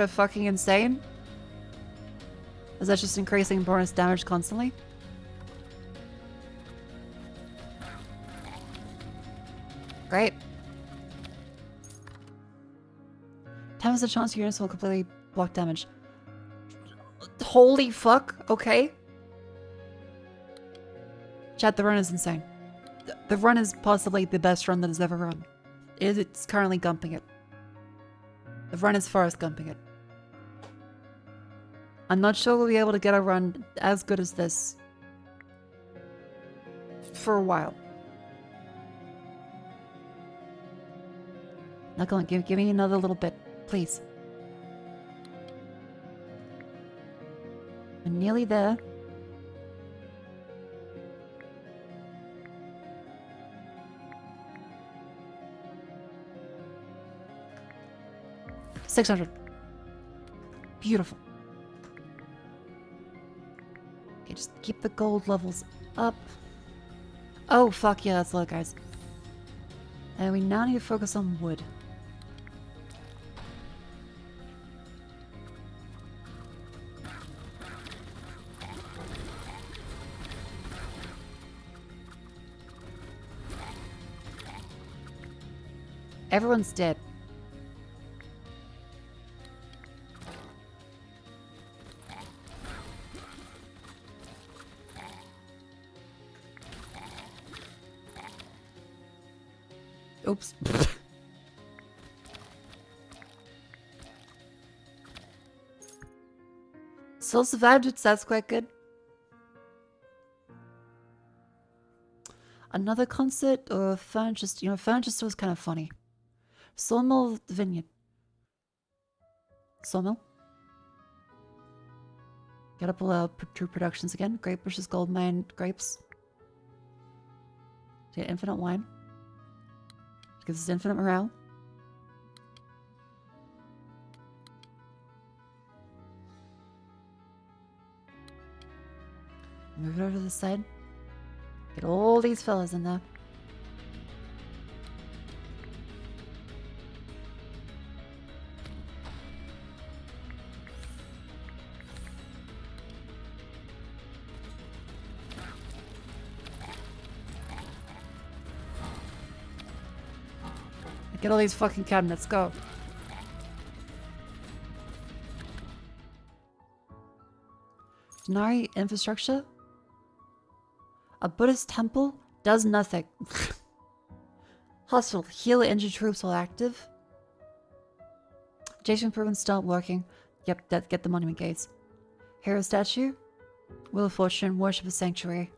[SPEAKER 1] fucking insane. Is that just increasing bonus damage constantly? Great. 10% chance your units will completely block damage. Holy fuck, okay. Chat, the run is insane. The run is possibly the best run that has ever run. It's currently gumping it. The run is forest gumping it. I'm not sure we'll be able to get a run as good as this for a while. Now go on, give me another little bit, please. I'm nearly there. $600. Beautiful. Okay, just keep the gold levels up. Oh, fuck yeah, that's low, guys. And we now need to focus on wood. Everyone's dead. Oops. Still survived it, so that's quite good. Another concert or furniture, furniture store is kind of funny. Sawmill Vineyard. Sawmill. Gotta pull out true productions again. Grape bushes, gold mine, grapes. Get infinite wine. Gives us infinite morale. Move it over to the side. Get all these fellas in there. Get all these fucking cabinets, go. Denari infrastructure? A Buddhist temple does nothing. Hospital, heal injured troops while active. Jason improvements start working. Yep, get the monument gates. Hero statue? Wheel of Fortune, worship a sanctuary.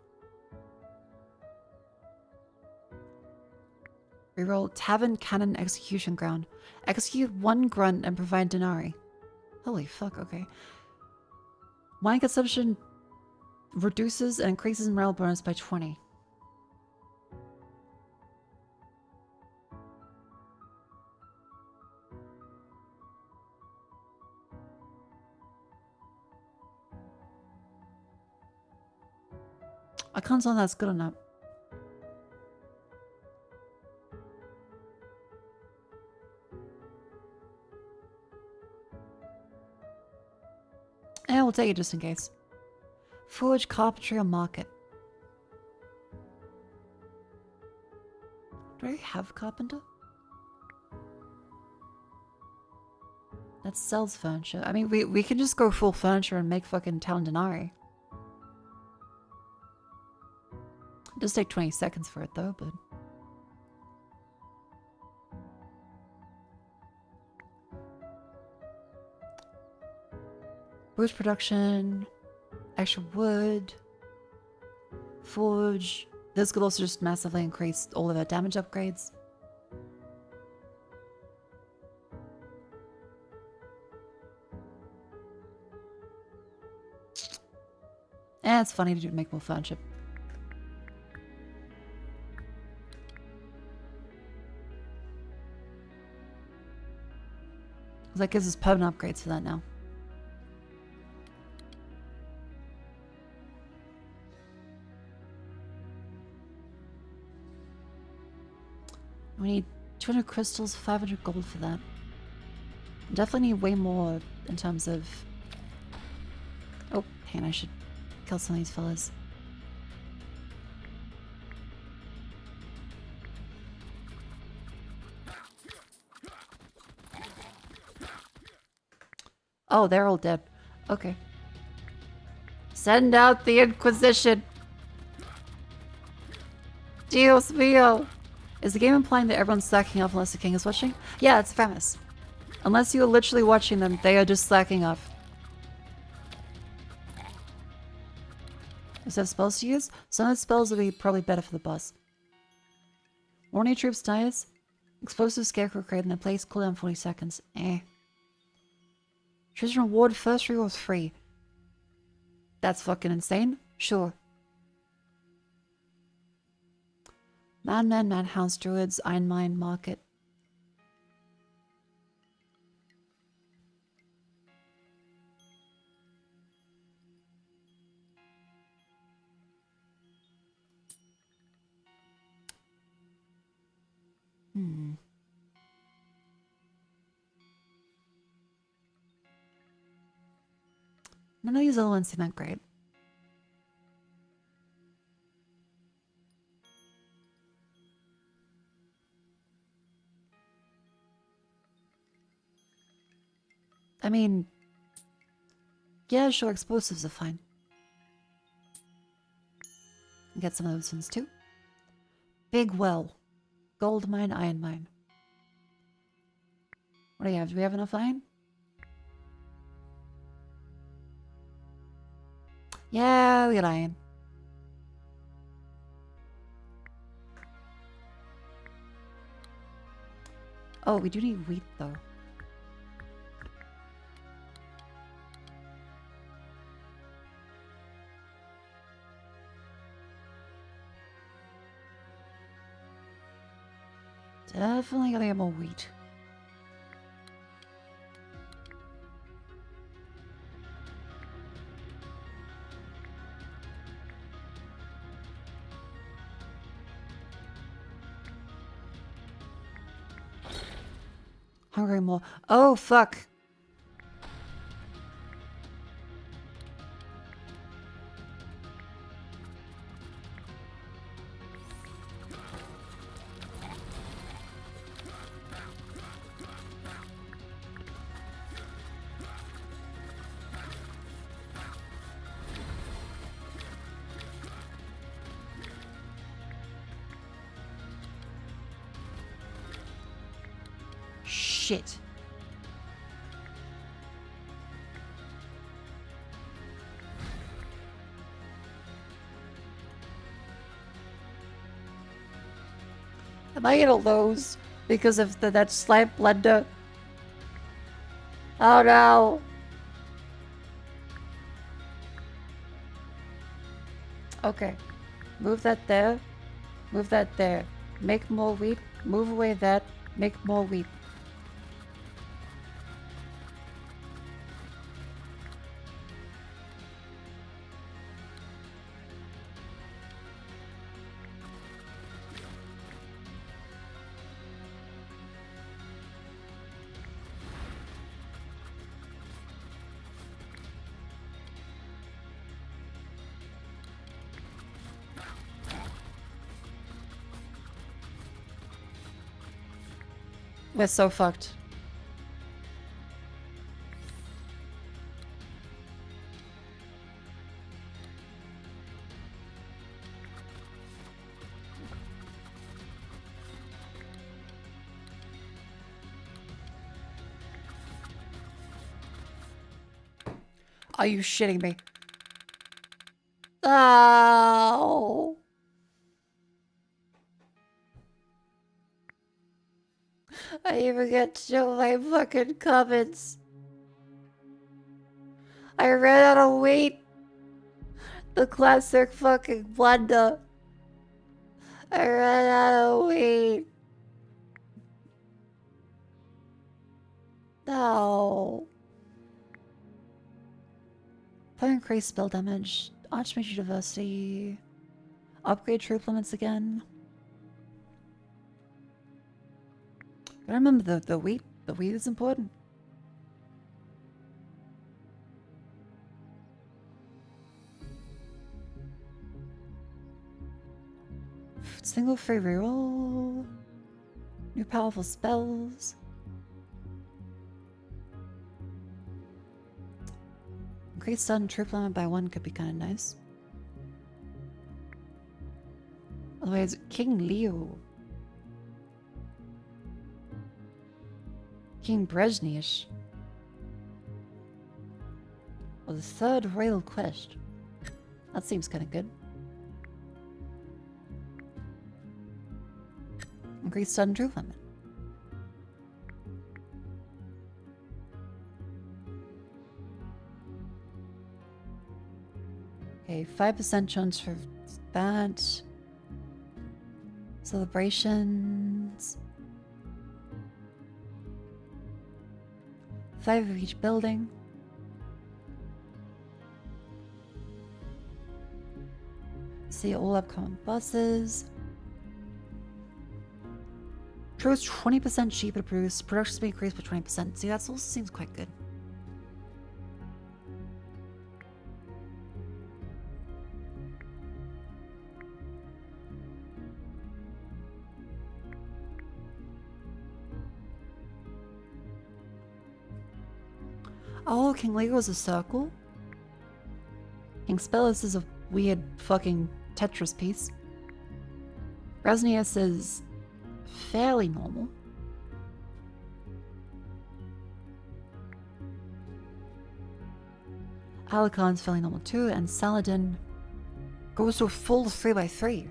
[SPEAKER 1] Reroll Tavern Cannon Execution Ground. Execute one grunt and provide Denari. Holy fuck, okay. Wine consumption reduces and increases morale bonus by 20. can't tell that's good or not. Yeah, we'll take it just in case. Forge, carpentry, or market. Do I have carpenter? That sells furniture. I mean, we can just go full furniture and make fucking town denarii. It does take 20 seconds for it though, but... Boost production, extra wood, forge. This could also just massively increase all of our damage upgrades. And it's funny to make more furniture. That gives us permanent upgrades for that now. We need 200 crystals, 500 gold for that. Definitely need way more in terms of... Oh, and I should kill some of these fellas. Oh, they're all dead. Okay. Send out the Inquisition! Dios mío! Is the game implying that everyone's slacking off unless the king is watching? Yeah, it's famous. Unless you're literally watching them, they are just slacking off. Does that have spells to use? Some of the spells will be probably better for the boss. Warning troops dies. Explosive scarecrow crate in the place. Cooldown 40 seconds. Eh. Choose reward first reward free. That's fucking insane. Sure. Madhouse, Druids, Iron Mine, Market. None of these other ones seem that great. I mean, yeah, sure, explosives are fine. Get some of those ones too. Big well. Gold mine, iron mine. What do you have? Do we have enough iron? Yeah, we got iron. Oh, we do need wheat though. Definitely gotta get more wheat. Hungry more. Oh, fuck. Shit. Am I gonna lose because of that slight blunder? Oh no. Okay. Move that there. Move that there. Make more wheat. Move away that. Make more wheat. We're so fucked. Are you shitting me? Oh. I even get to my fucking comments. I ran out of weight. The classic fucking blunder. I ran out of weight. No. Increase spell damage. Archmage diversity. Upgrade troop limits again. Gotta remember the weight. The weight is important. Single free reroll. New powerful spells. Increase sudden troop limit by 1 could be kind of nice. Otherwise, King Leo. King Brezhnev. Well, the third royal quest. That seems kind of good. Increase sudden troop limit. Okay, 5% chance for that. Celebrations. 5 of each building. See all upcoming bosses. Troops 20% cheaper to produce. Production speed increased by 20%. See, that also seems quite good. Oh, King Lego's a circle. King Spellis is a weird fucking Tetris piece. Brezhnev is fairly normal. Alakon's fairly normal too, and Saladin goes to a full 3x3.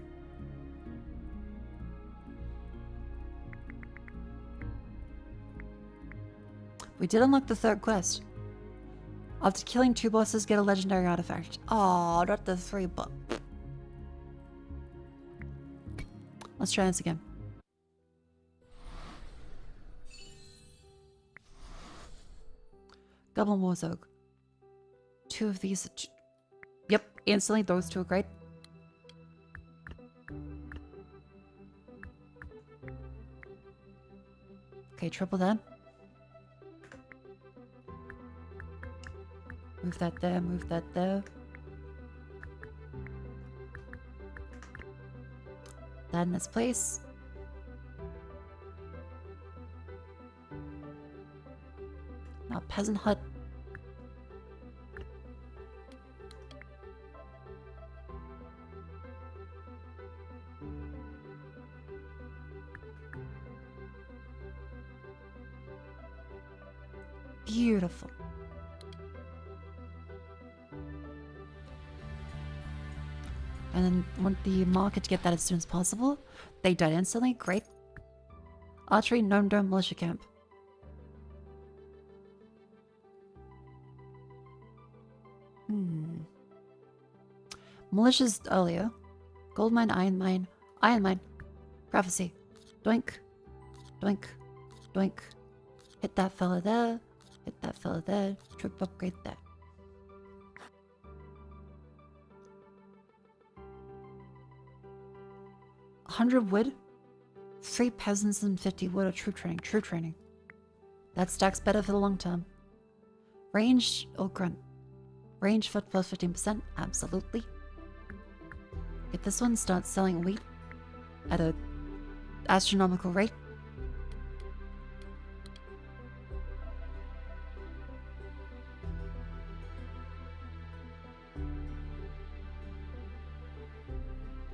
[SPEAKER 1] We did unlock the third quest. After killing 2 bosses, get a legendary artifact. Oh, not the 3, but... Let's try this again. Goblin Warzog. 2 of these. Yep, instantly those 2 are great. Okay, triple that. Move that there, move that there. That in its place. Now peasant hut. Beautiful. And then want the market to get that as soon as possible. They died instantly. Great. Archery, Gnome Dome, Militia Camp. Militia's earlier. Gold mine, iron mine, iron mine. Prophecy. Doink. Doink. Doink. Hit that fella there. Hit that fella there. Troop upgrade there. $100 wood, 3 peasants and 50 wood of troop training. Troop training. That stacks better for the long term. Range or grunt? Range foot plus 15%? Absolutely. Get this one, start selling wheat at a astronomical rate.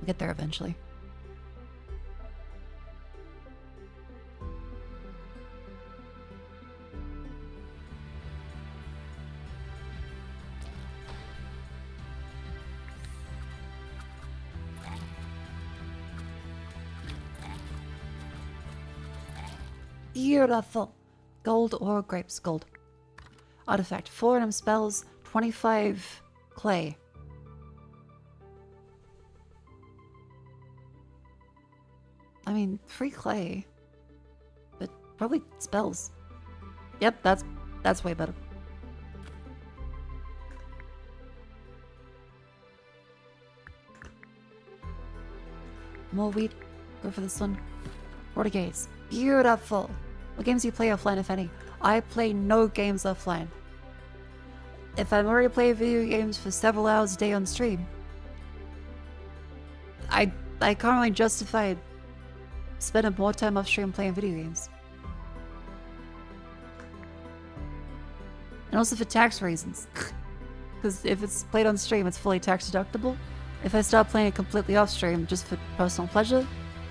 [SPEAKER 1] Get there eventually. Beautiful. Gold or grapes? Gold. Artifact. 4 random spells, 25 clay. I mean, free clay. But probably spells. Yep, that's way better. More wheat. Go for this one. Portuguese. Beautiful. What games do you play offline, if any? I play no games offline. If I'm already playing video games for several hours a day on stream, I can't really justify spending more time off stream playing video games. And also for tax reasons. Because if it's played on stream, it's fully tax deductible. If I start playing it completely off stream just for personal pleasure,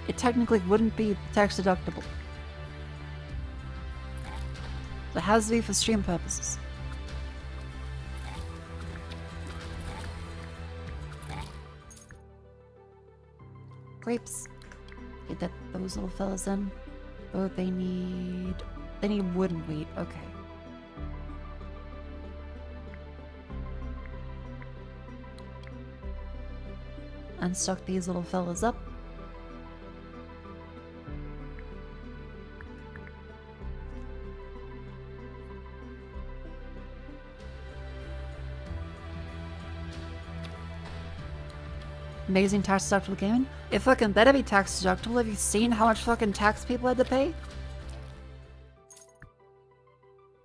[SPEAKER 1] it technically wouldn't be tax deductible. So it has to be for stream purposes. Grapes. Get those little fellas in. Oh, they need wooden wheat. Okay. Unstock these little fellas up. Amazing tax deductible gaming. It fucking better be tax deductible. Have you seen how much fucking tax people had to pay?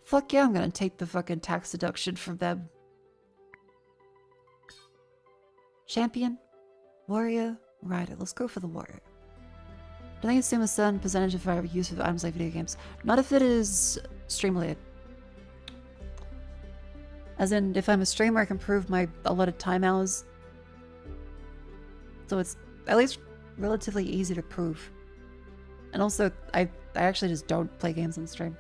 [SPEAKER 1] Fuck yeah, I'm gonna take the fucking tax deduction from them. Champion? Warrior? Rider. Let's go for the warrior. Don't they assume a certain percentage of our use of items like video games? Not if it is stream related. As in, if I'm a streamer, I can prove my allotted time hours. So it's at least relatively easy to prove. And also, I actually just don't play games on stream.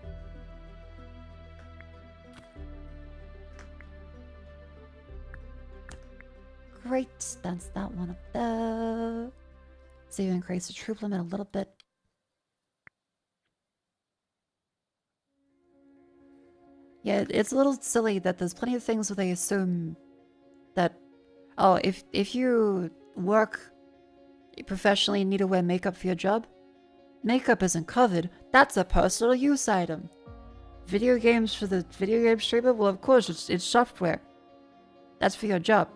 [SPEAKER 1] Great, that's that one up there. So you increase the troop limit a little bit. Yeah, it's a little silly that there's plenty of things where they assume that, oh, if you work professionally and need to wear makeup for your job, makeup isn't covered. That's a personal use item. Video games for the video game streamer? Well, of course, it's software. That's for your job.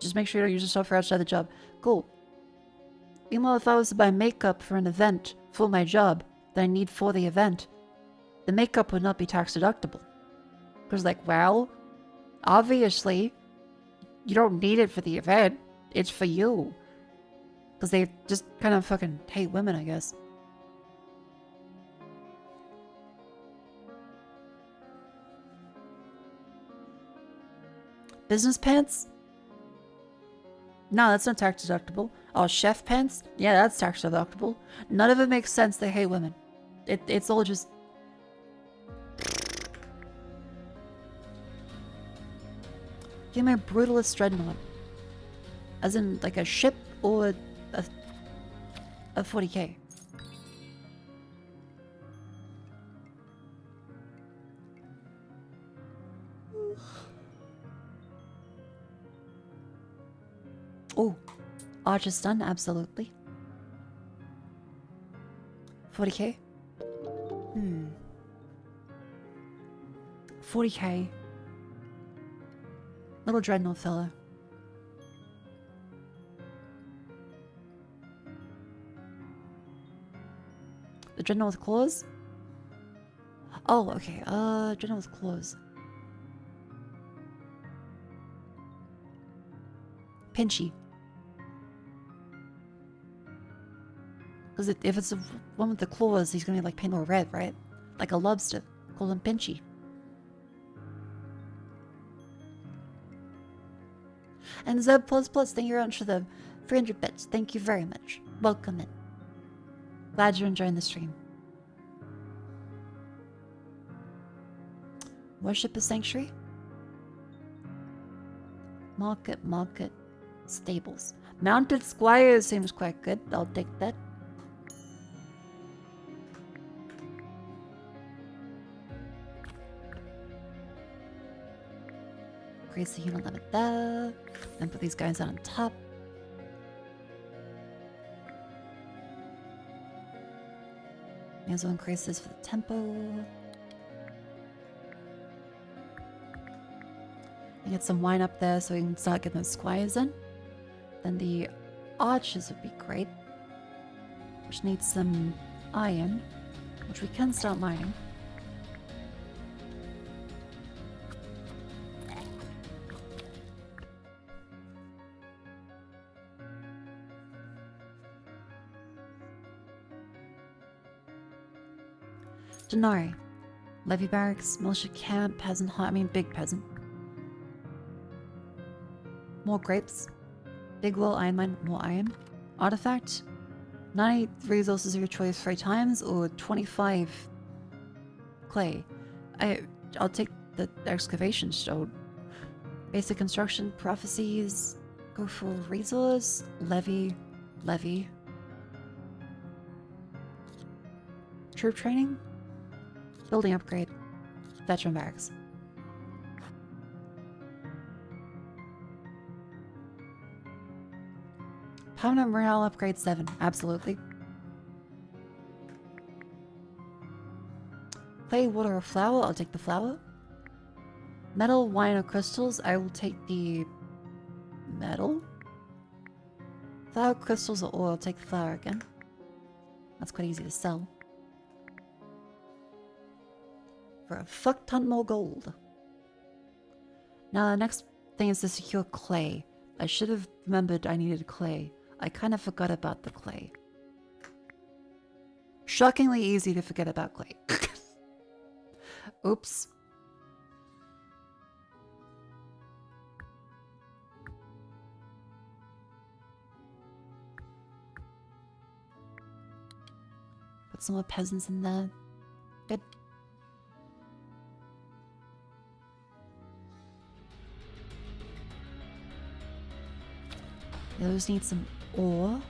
[SPEAKER 1] Just make sure you don't use the software outside the job. Cool. Meanwhile, if I was to buy makeup for an event for my job that I need for the event, the makeup would not be tax deductible. Because, like, well, obviously, you don't need it for the event. It's for you. Because they just kind of fucking hate women, I guess. Business pants? No, that's not tax deductible. Oh, chef pants? Yeah, that's tax deductible. None of it makes sense. They hate women. It's all just... Give me a brutalist dreadnought. As in, like, a ship or a 40k. Oh, Archer stun, absolutely. 40k? 40k. Little dreadnought fella. The dreadnought with claws? Oh, okay. Dreadnought with claws. Pinchy. Because if it's the one with the claws, he's gonna be like painted red, right? Like a lobster. Call him Pinchy. And Zeb++, thank you very much for the 300 bits. Thank you very much. Welcome in. Glad you're enjoying the stream. Worship a sanctuary? Market, stables. Mounted squire seems quite good. I'll take that. Increase the unit limit there. Then put these guys on top. May as well increase this for the tempo. And get some wine up there so we can start getting those squires in. Then the archers would be great. Which needs some iron. Which we can start mining. Denari. Levy barracks, militia camp, peasant hut. I mean, big peasant. More grapes. Big wall iron mine, more iron. Artifact. 90 resources of your choice 3 times, or 25 clay. I'll take the excavation stone. Basic construction, prophecies. Go for resource. Levy. Troop training. Building upgrade. Veteran barracks. Permanent morale upgrade 7. Absolutely. Clay, water, or flour. I'll take the flour. Metal, wine, or crystals. I will take the metal. Flour, crystals, or oil. I'll take the flour again. That's quite easy to sell. For a fuck ton more gold. Now the next thing is to secure clay. I should have remembered I needed clay. I kind of forgot about the clay. Shockingly easy to forget about clay. Oops. Put some more peasants in there. Good. Those need some ore.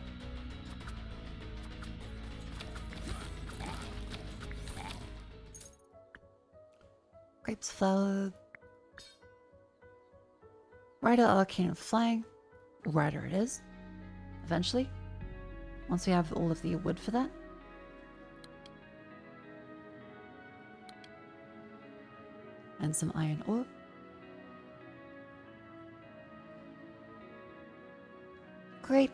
[SPEAKER 1] Grapes, flour. Rider, arcane, and flying. Rider it is. Eventually. Once we have all of the wood for that. And some iron ore. Great.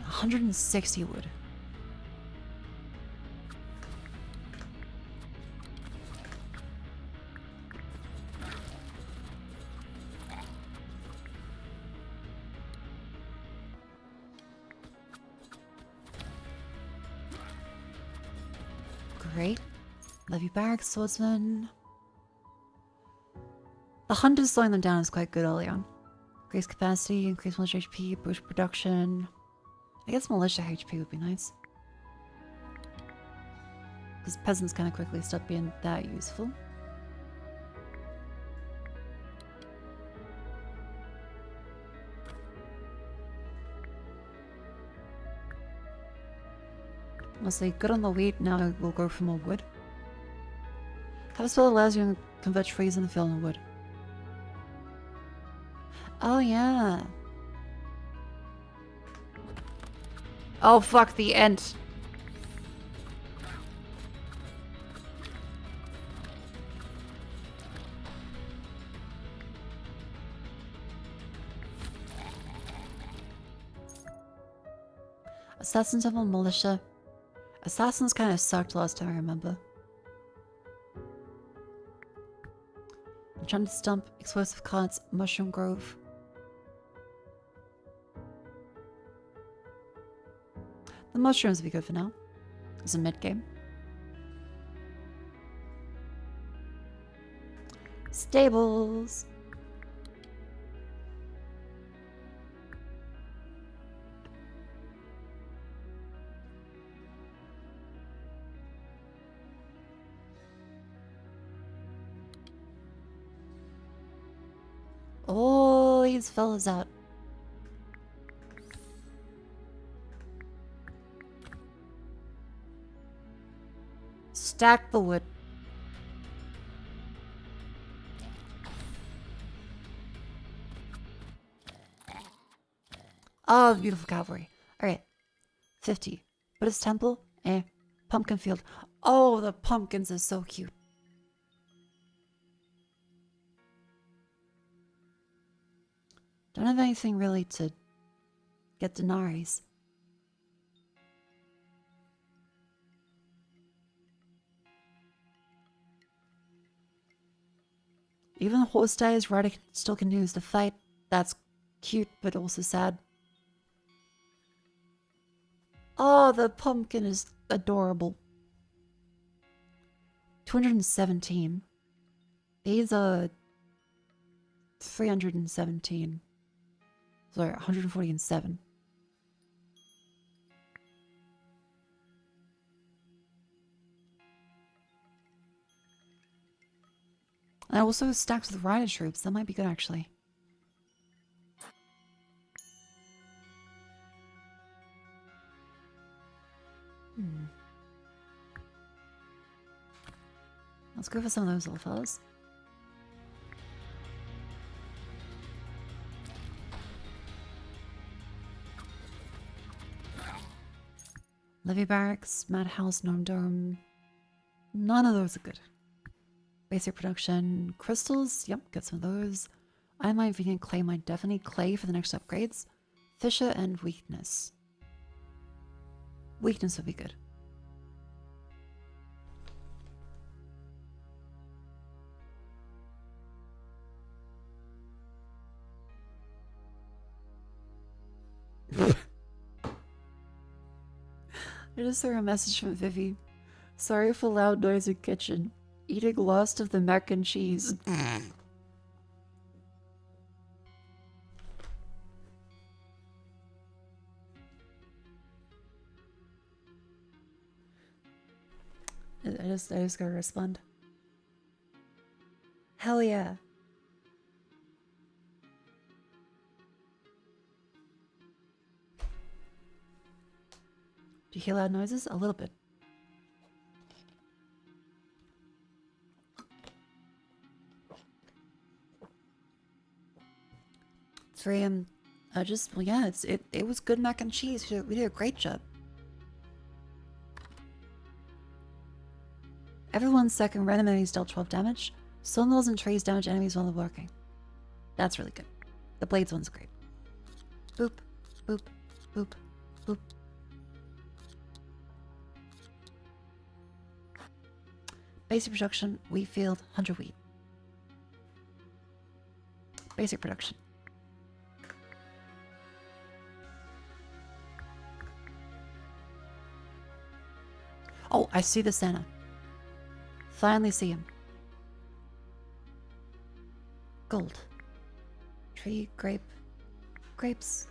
[SPEAKER 1] $160 wood. Great. Levy barracks, swordsman. The hunters slowing them down is quite good early on. Increase capacity, increase militia HP, boost production. I guess militia HP would be nice. Because peasants kind of quickly stop being that useful. Mostly good on the wheat, now we'll go for more wood. How a spell allows you to convert trees in the field into wood. Oh yeah. Oh fuck, the ent. Assassin Temple Militia. Assassins kind of sucked last time I remember. Enchanted Stump, Explosive Cards, Mushroom Grove. The mushrooms would be good for now. It's a mid game. Stables. Oh, these fellas out. Stack the wood. Oh, the beautiful cavalry. Alright. 50. Buddhist temple? Eh. Pumpkin field. Oh, the pumpkins are so cute. Don't have anything really to get denaries. Even the horse dies, Ryder still continues to fight. That's cute, but also sad. Oh, the pumpkin is adorable. 217. These are 317. Sorry, 147. And also stacks with rider troops. That might be good, actually. Let's go for some of those little fellas. Levy Barracks, Madhouse, Norm Dome. None of those are good. Basic production. Crystals, yep, get some of those. I might vegan clay, might definitely clay for the next upgrades. Fisher and weakness. Weakness would be good. I just saw a message from Vivi. Sorry for loud noise in kitchen. Eating lost of the mac and cheese. I just gotta respond. Hell yeah. Do you hear loud noises? A little bit. 3 a.m. Well, yeah, it was good mac and cheese. We did a great job. Every 1 second, random enemies dealt 12 damage. Sawmills and trees damage enemies while they're working. That's really good. The blades one's great. Boop, boop, boop, boop. Basic production, wheat field, 100 wheat. Basic production. Oh, I see the Santa. Finally see him. Gold. Tree, grape, grapes.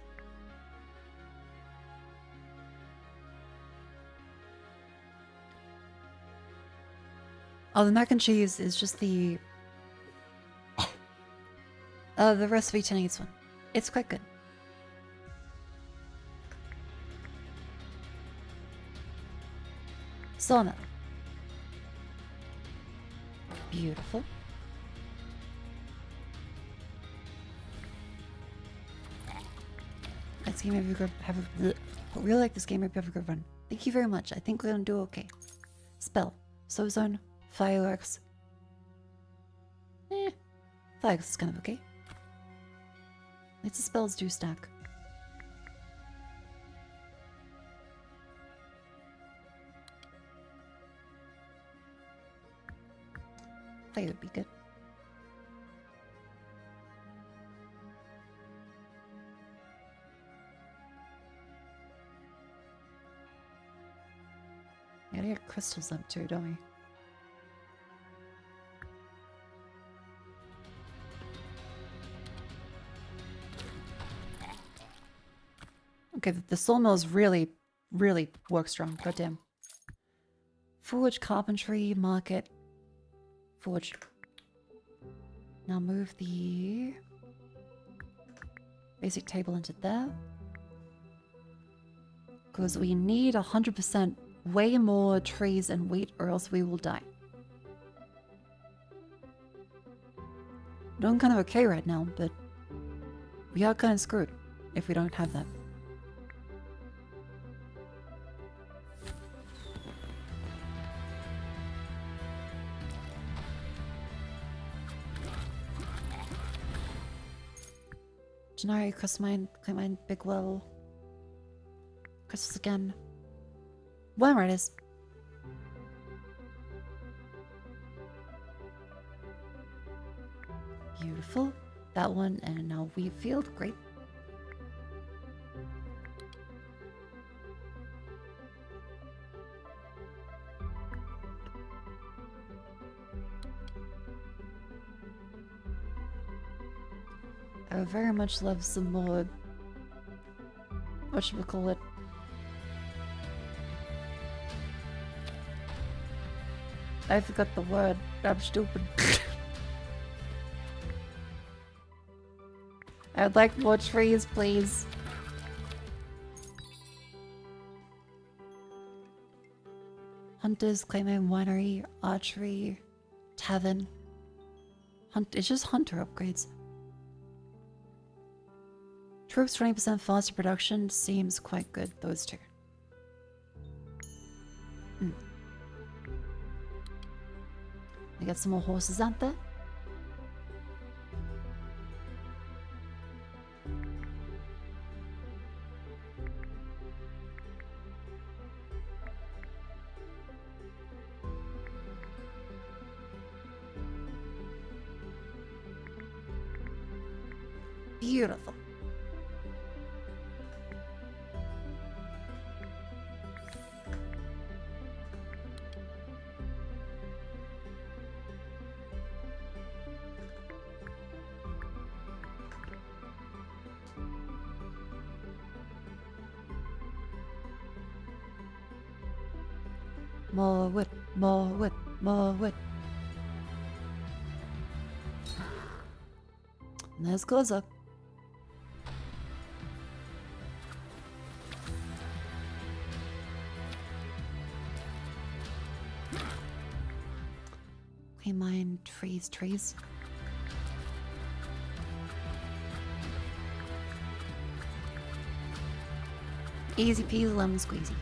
[SPEAKER 1] Oh, the mac and cheese is just the recipe 10 eats one. It's quite good. Sauna. Beautiful. This game I really like this game. Maybe have a good run. Thank you very much. I think we're gonna do okay. Spell. Soul Zone. Fireworks. Fireworks is kind of okay. At least the spells do stack. Fire would be good. We gotta get crystals up too, don't we? Okay, the sawmills really, really work strong. Goddamn. Forge, carpentry, market, forge. Now move the basic table into there. Because we need 100% way more trees and wheat or else we will die. Doing kind of okay right now, but we are kind of screwed if we don't have that. Janari, Crystalmine, Claymine, Big Well. Crystals again. Worm Riders. Beautiful. That one, and now wheat field. Great. I would very much love some more, what should we call it? I forgot the word. I'm stupid. I'd like more trees, please. Hunters, Claymane Winery, Archery, Tavern. It's just hunter upgrades. Troops 20% faster production seems quite good, those two. I got some more horses out there. Beautiful. More wood, more wood, more wood. And there's Goza. Okay, mine trees. Easy peasy lemon squeezy.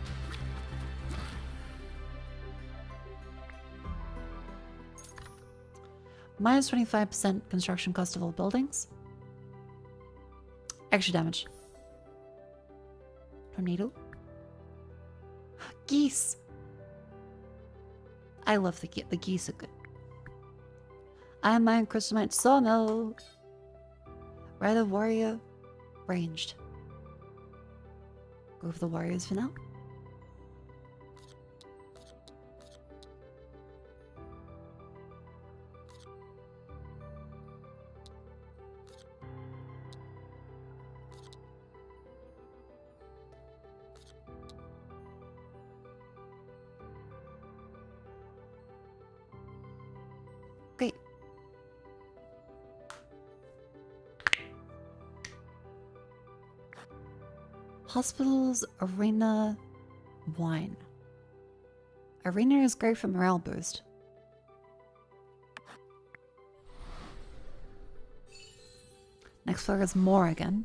[SPEAKER 1] Minus 25% construction cost of all buildings. Extra damage. Tornado. Geese. I love the geese are good. Iron Mine, Crystalmine, Sawmill. Rider, Warrior, Ranged. Go for the Warriors for now. Great. Hospitals, arena, wine. Arena is great for morale boost. Next floor is more again.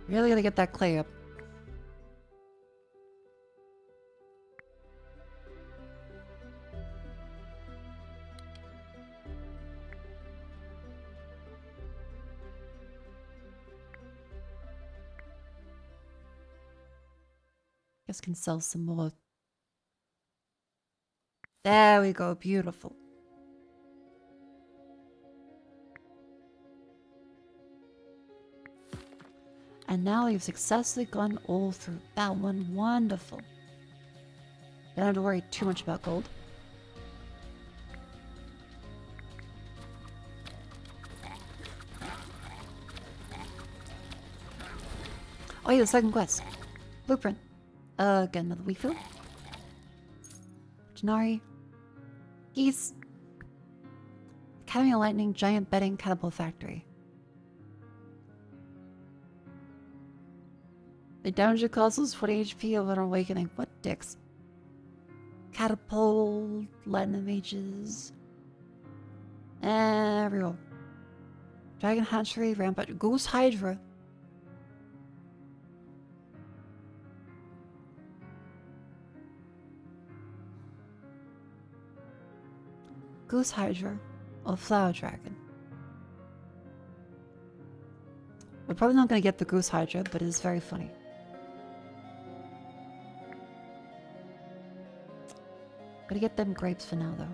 [SPEAKER 1] Really gotta get that clay up. Guess can sell some more. There we go, beautiful. And now you've successfully gone all through that one. Wonderful. Don't have to worry too much about gold. Oh yeah, the second quest. Blueprint. Get another refill. Janari. Geese. Academy of Lightning Giant Betting Catapult Factory. They damage your castles 20 HP over an awakening. What dicks? Catapult, Lightning Mages. Reroll. Dragon Hatchery, Rampart, Goose Hydra. Goose Hydra or Flower Dragon. We're probably not going to get the Goose Hydra, but it is very funny. Gotta get them grapes for now, though.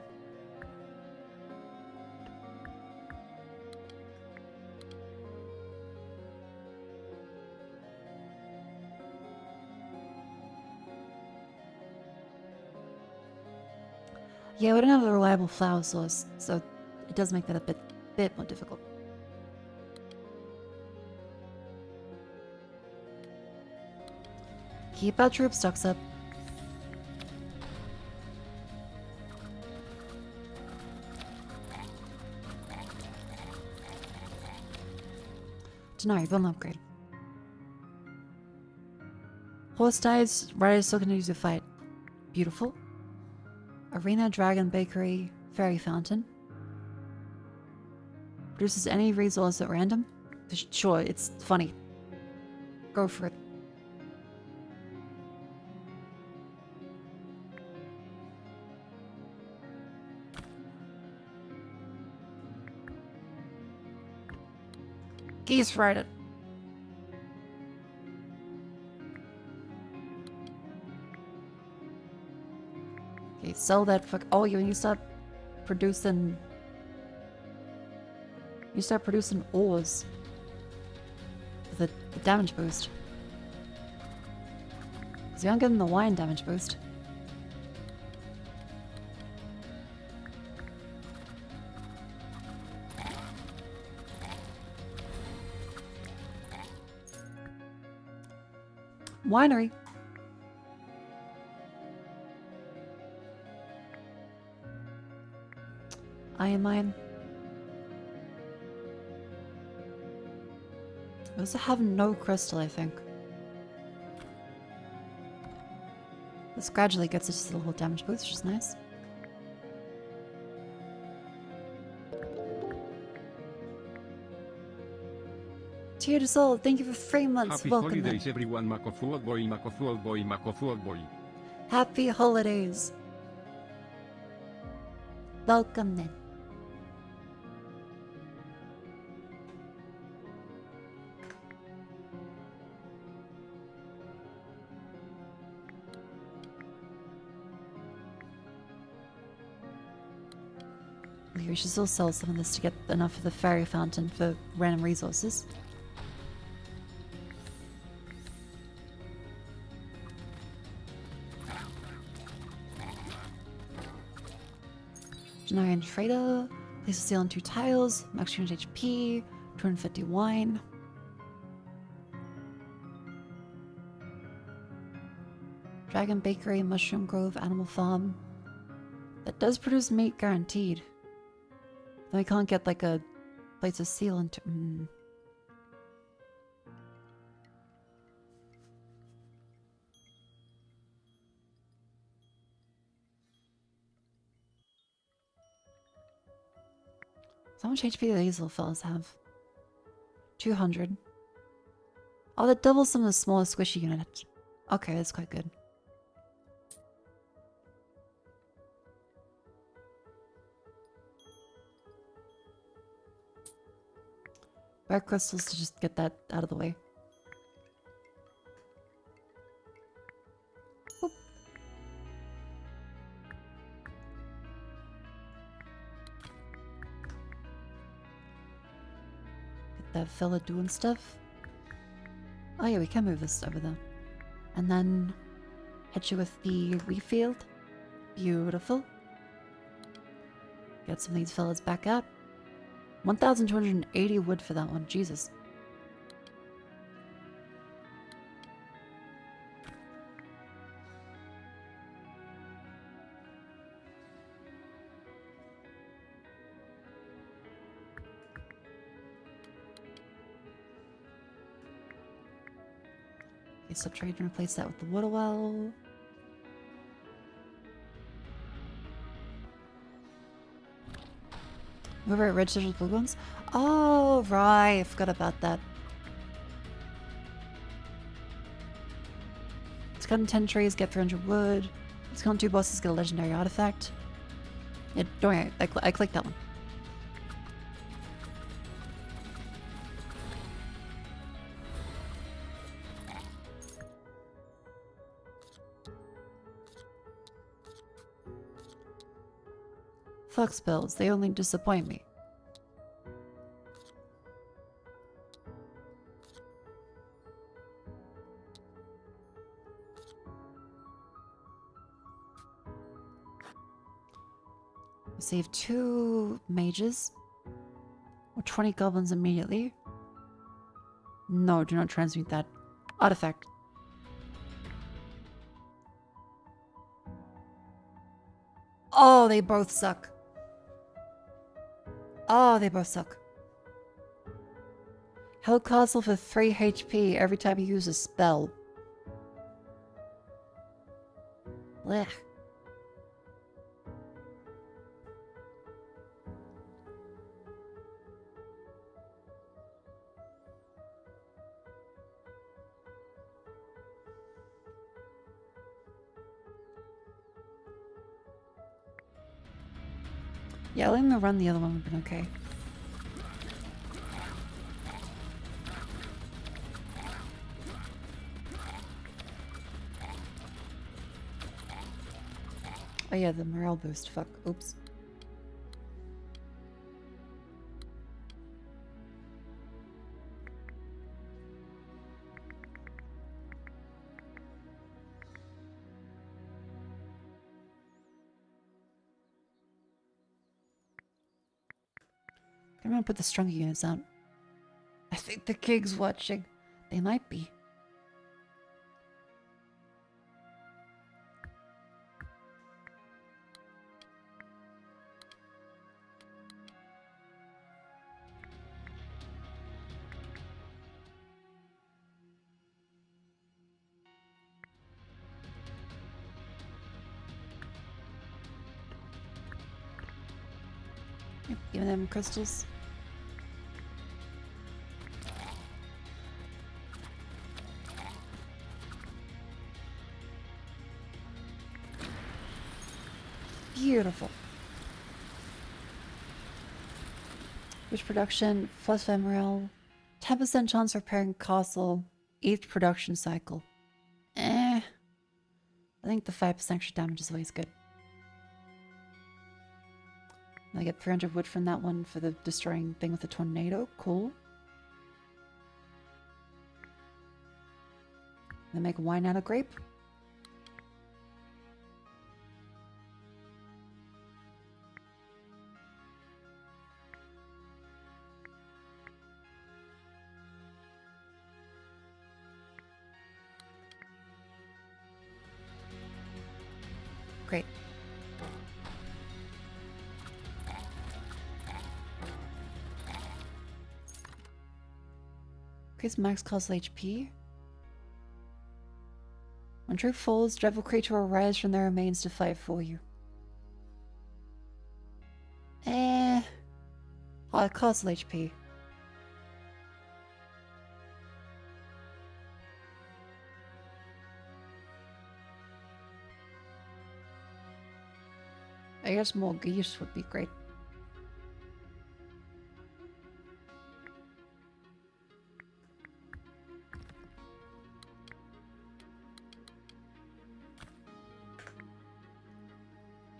[SPEAKER 1] Yeah, we don't have a reliable flower source, so it does make that a bit more difficult. Keep our troop stocks up. Denari, build an upgrade. Horse dies, rider still continues to fight. Beautiful. Arena, Dragon, Bakery, Fairy Fountain. Produces any resource at random? Sure, it's funny. Go for it. Geese ride it. Okay, sell that fuck. Oh, you start producing. You start producing ores. The damage boost. So you aren't getting the wine damage boost. Winery. Iron mine. We also have no crystal, I think. This gradually gets us a little damage boost, which is nice. Tear to Soul, thank you for 3 months.
[SPEAKER 13] Happy
[SPEAKER 1] Welcome
[SPEAKER 13] holidays,
[SPEAKER 1] then.
[SPEAKER 13] everyone. Mako Food Boy, Mako Food Boy, Mako Food Boy.
[SPEAKER 1] Happy holidays. Welcome then. We should still sell some of this to get enough for the fairy fountain for random resources. Genarian Trader. Place a seal on 2 tiles. Max 200 HP. 250 wine. Dragon Bakery, Mushroom Grove, Animal Farm. That does produce meat guaranteed. Then we can't get like a place of seal into. So how much HP do these little fellas have? 200. Oh, that doubles some of the smaller squishy units. Okay, that's quite good. Rare crystals to just get that out of the way. Boop. Get that fella doing stuff. Oh yeah, we can move this over there. And then hit you with the refield. Beautiful. Get some of these fellas back up. 1,280 wood for that one. Jesus. Okay, so trade and replace that with the water well. Remember at Red Digital Blue ones? Oh, right. I forgot about that. Let's cut in 10 trees, get 300 wood. Let's kill 2 bosses, get a legendary artifact. Yeah, don't worry. I clicked that one. Fuck spells, they only disappoint me. Save 2 mages. Or 20 goblins immediately. No, do not transmute that artifact. Oh, they both suck. Oh, they both suck. Held castle for 3 HP every time you use a spell. Blech. Yeah, let me run the other one, but okay. Oh yeah, the morale boost. Fuck. Oops. I'm gonna put the stronger units out. I think the king's watching. They might be. Yep, giving them crystals. Beautiful. Which production, plus ephemeral, 10% chance of repairing castle, each production cycle. I think the 5% extra damage is always good. I get 300 wood from that one for the destroying thing with the tornado. Cool. They make wine out of grape. Great. Increase max castle HP. When troop falls, dreadful creature will rise from their remains to fight for you. Oh, castle HP. I guess more geese would be great.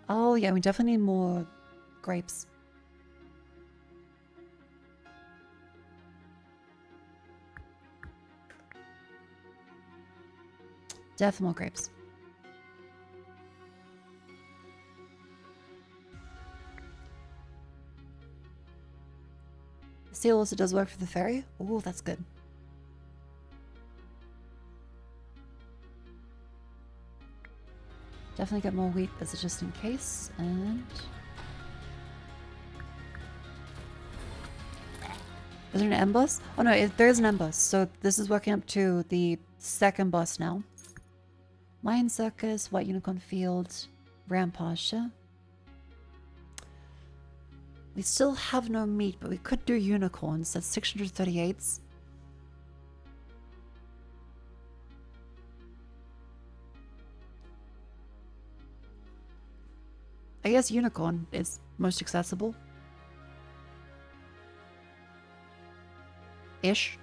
[SPEAKER 1] Oh yeah, we definitely need more grapes. Definitely more grapes. Steel also does work for the ferry. Oh, that's good. Definitely get more wheat as a just in case, and... Is there an end boss? Oh no, there is an end boss. So this is working up to the second boss now. Lion Circus, White Unicorn Field, Ram Pasture. We still have no meat, but we could do unicorns. That's 638s. I guess unicorn is most accessible. Ish.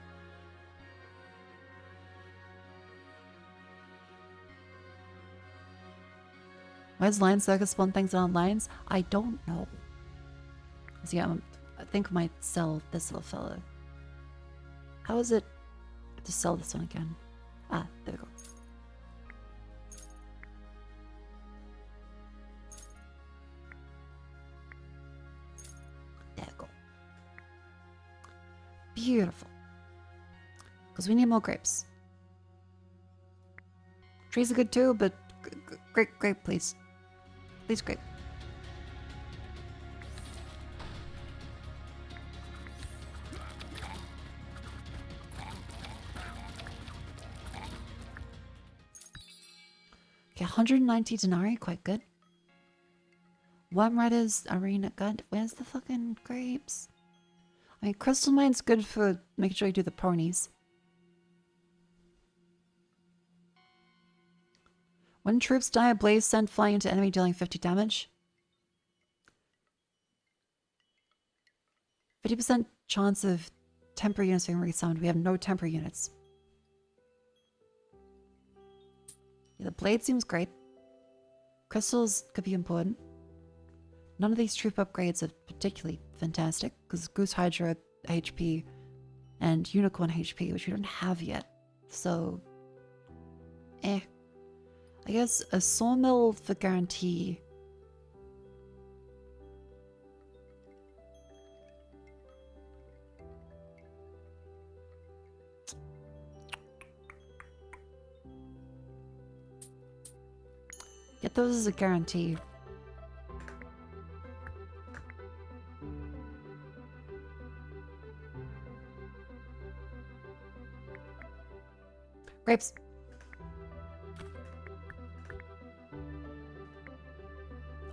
[SPEAKER 1] Why does Lion Circus spawn things on lines? I don't know. So yeah, I think I might sell this little fella. How is it to sell this one again? Ah, there we go. There we go. Beautiful. Because we need more grapes. Trees are good too, but grape, please. Please, grape. Okay, 190 denarii, quite good. Worm Riders Arena, good. Where's the fucking grapes? I mean, Crystal Mine's good for making sure you do the ponies. When troops die, a blaze send flying into enemy dealing 50 damage. 50% chance of temporary units being resummoned. We have no temporary units. Yeah, the blade seems great. Crystals could be important. None of these troop upgrades are particularly fantastic, because Goose Hydra HP and Unicorn HP, which we don't have yet. So, I guess a sawmill for guarantee. Get those as a guarantee. Grapes.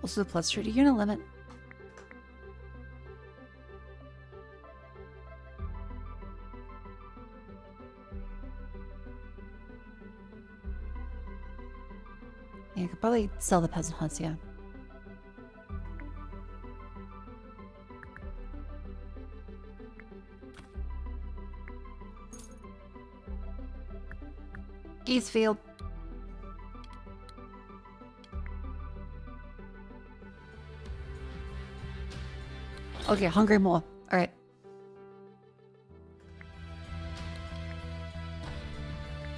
[SPEAKER 1] Also the plus 3 to unit limit. Yeah, you could probably sell the peasant huts, yeah. Geese field. Okay, hungry more. Alright.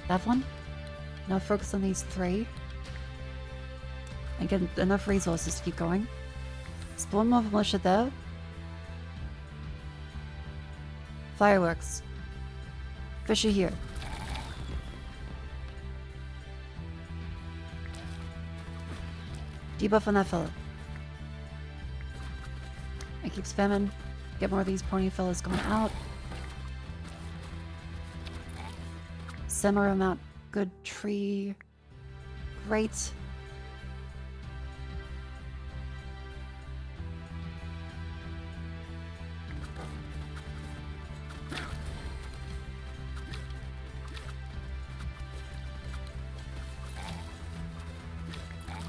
[SPEAKER 1] That one. Now focus on these 3. And get enough resources to keep going. Spawn more militia there. Fireworks. Fish are here. Debuff on that fella. I keep spamming. Get more of these pony fellas going out. Simmer them out. Good tree. Great.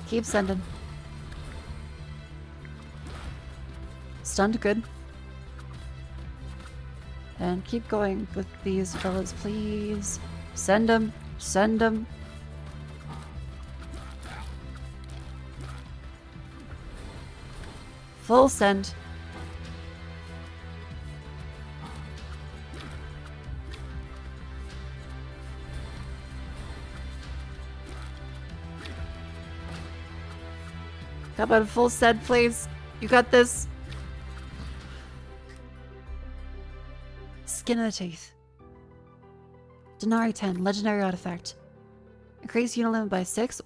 [SPEAKER 1] Keep sending. Stunned, good. And keep going with these fellas, please. Send them. Send them. Full send. Come on, full set, please. You got this. Skin of the teeth. Denari 10, legendary artifact. Increase unit limit by 6.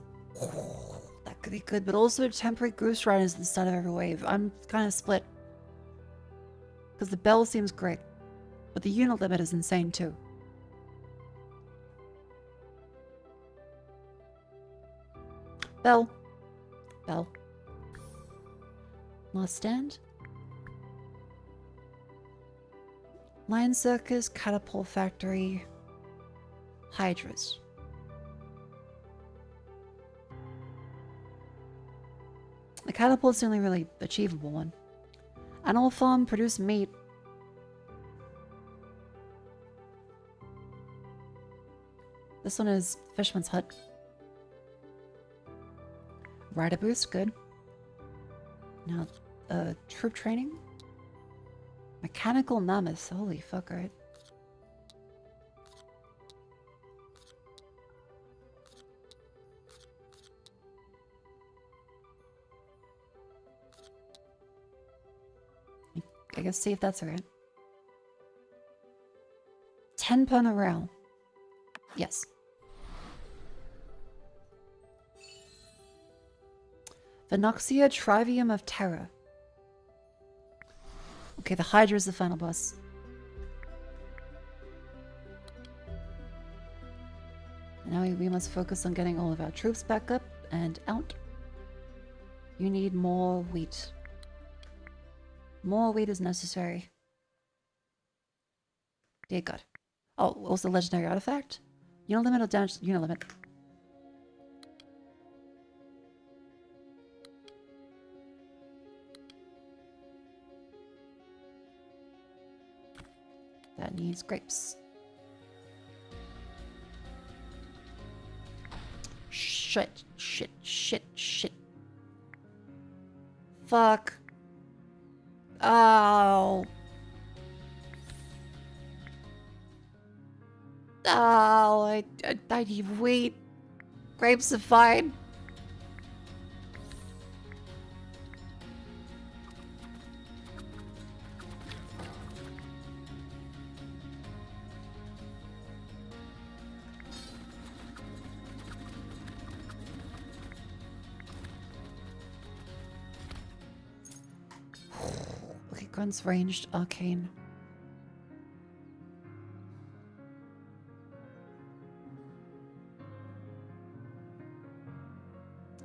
[SPEAKER 1] That could be good, but also temporary goose riders at the start of every wave. I'm kind of split. Because the bell seems great, but the unit limit is insane too. Bell. Bell. Last stand. Lion Circus, Catapult Factory, Hydras. The Catapult's the only really achievable one. Animal Farm, produce meat. This one is Fisherman's Hut. Rider boost, good. Now, troop training. Mechanical mammoth, holy fuck, right? I guess see if that's alright. 10 per morale. Yes. Venoxia Trivium of Terror. Okay, the Hydra is the final boss. Now we must focus on getting all of our troops back up and out. You need more wheat. More wheat is necessary. Dear God. Oh, also legendary artifact? Unit limit or damage? Unit limit. That needs grapes. Shit, shit, shit, shit. Fuck. Oh. Oh, I need wheat. Grapes are fine. Okay, guns ranged, arcane.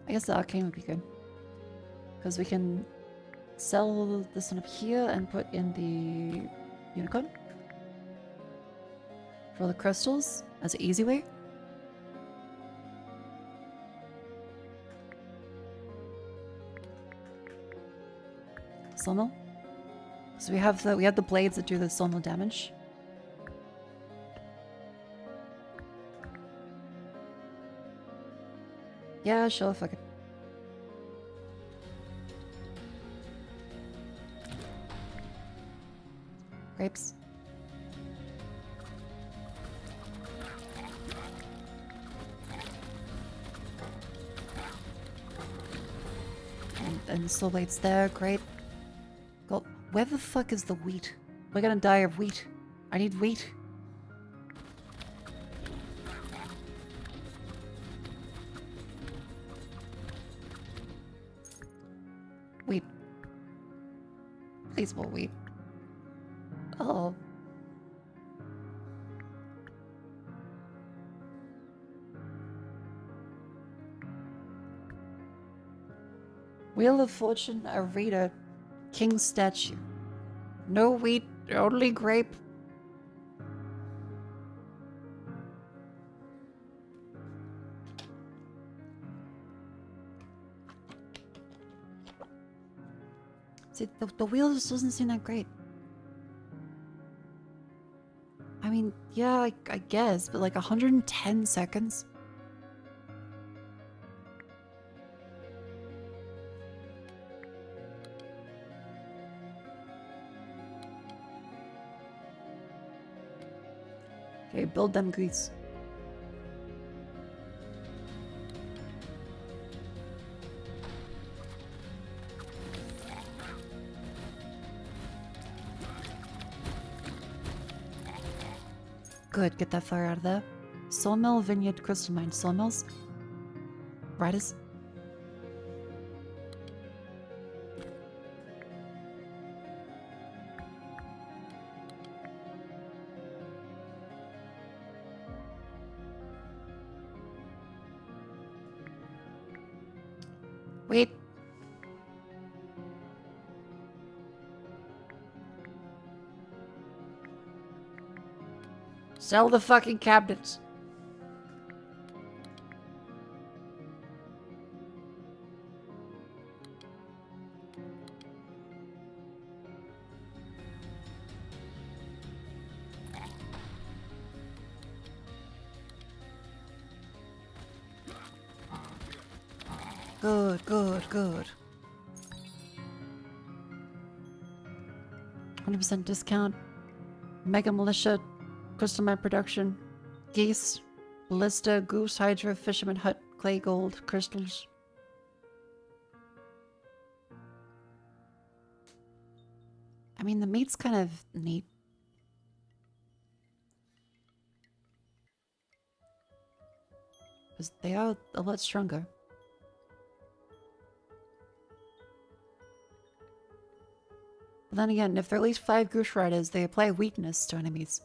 [SPEAKER 1] I guess the arcane would be good. Because we can sell this one up here and put in the unicorn. For the crystals as an easy way. Sawmill. So we have the blades that do the sawmill damage. Yeah, sure, fuck it. Grapes. And the soul blade's there, great. Go. Where the fuck is the wheat? We're gonna die of wheat. I need wheat. Wheat. Please more wheat. Oh. Wheel of Fortune, Arita, King Statue. No wheat, only grape. See, the wheel just doesn't seem that great. I mean, yeah, I guess, but like 110 seconds? Okay, build them grease. Good, get that fire out of there. Sawmill, vineyard, crystal mine. Sawmills? Riders? Wait. Sell the fucking cabinets. Good, good, good. 100% discount. Mega Militia, Crystal Mine Production, Geese, Ballista, Goose, Hydra, Fisherman Hut, Clay Gold, Crystals. I mean, the meat's kind of neat. Because they are a lot stronger. But then again, if there are at least 5 Goose Riders, they apply weakness to enemies.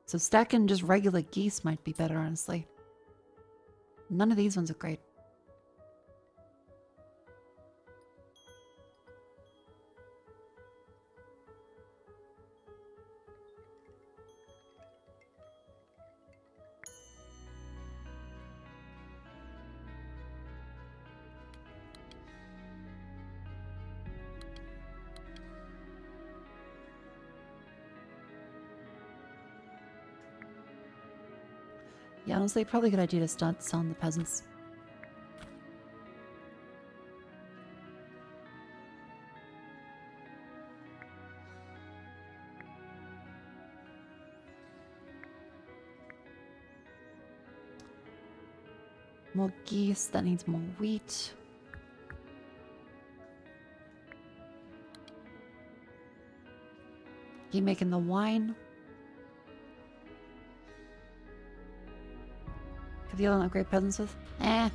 [SPEAKER 1] So stacking just regular geese might be better, honestly. None of these ones are great. Yeah, honestly, probably a good idea to start selling the peasants. More geese, that needs more wheat. Keep making the wine. Could the other upgrade peasants with? Eh.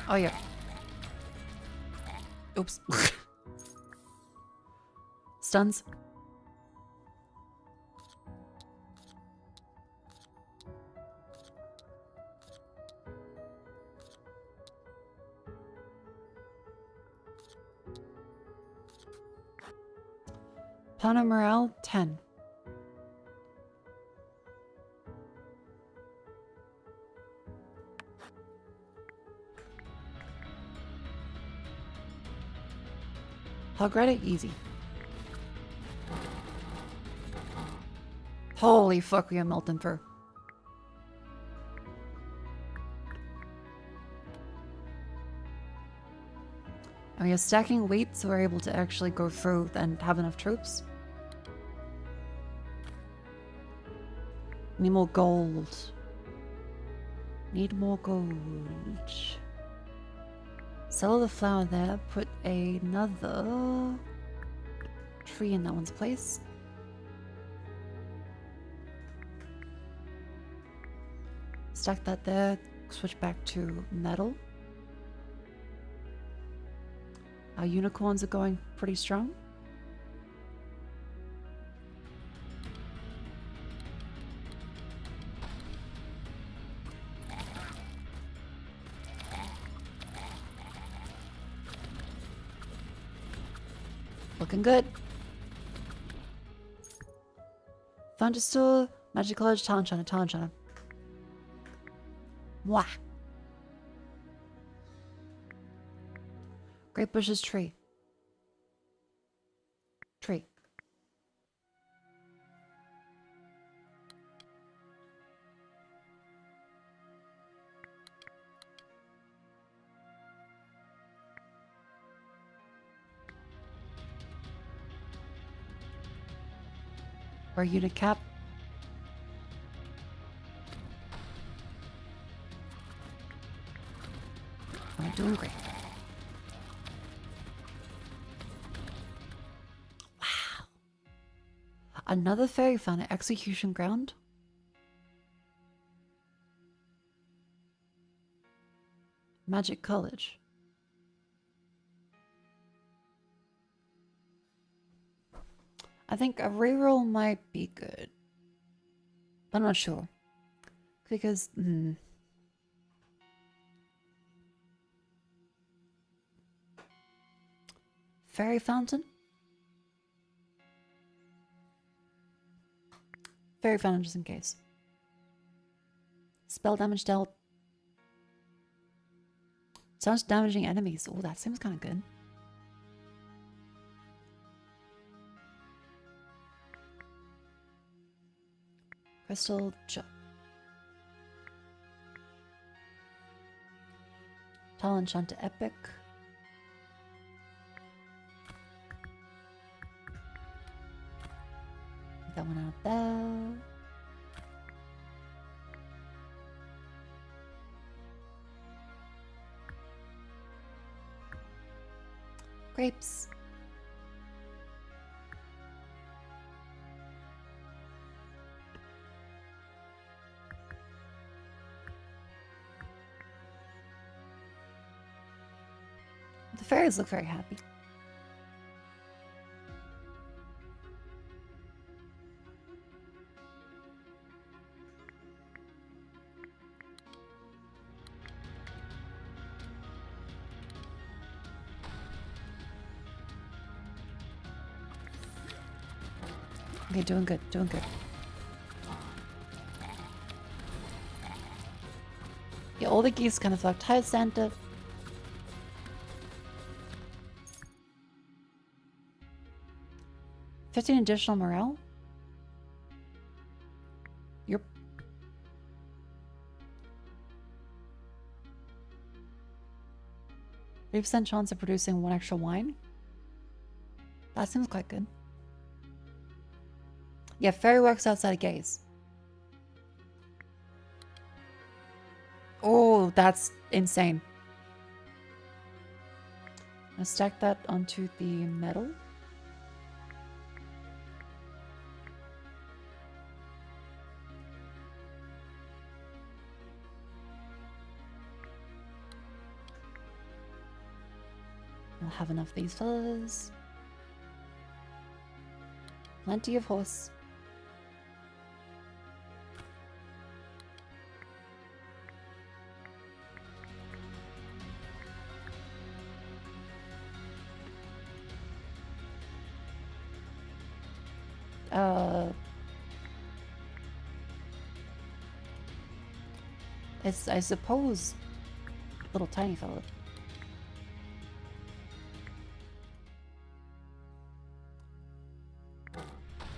[SPEAKER 1] Oh yeah. Oops. Stuns. Pana morale 10. Hogretic easy. Holy fuck, we are melting through. And we are stacking weight so we're able to actually go through and have enough troops. Need more gold. Need more gold. Sell the flower there. Put another tree in that one's place. Stack that there. Switch back to metal. Our unicorns are going pretty strong. Looking good. Thunderstore, Magic College, Talent Shiner, Talent Shiner. Mwah. Great Bushes tree. Tree. Or unit cap. I'm doing great. Another fairy found an execution ground. Magic College. I think a reroll might be good. I'm not sure. Because, Fairy Fountain? Fairy Fountain just in case. Spell damage dealt. Sounds damaging enemies. Oh, that seems kind of good. Crystal Chop. Talent Chant to Epic. Get that one out there. Grapes. The fairies look very happy. Okay, doing good, doing good. Yeah, all the geese kind of fucked. Hi, Santa. $15 additional morale? You're... 3% chance of producing 1 extra wine? That seems quite good. Yeah, fairy works outside of gaze. Oh, that's insane. I'll stack that onto the metal. I'll have enough of these fellas. Plenty of horse. I suppose, little tiny fellow.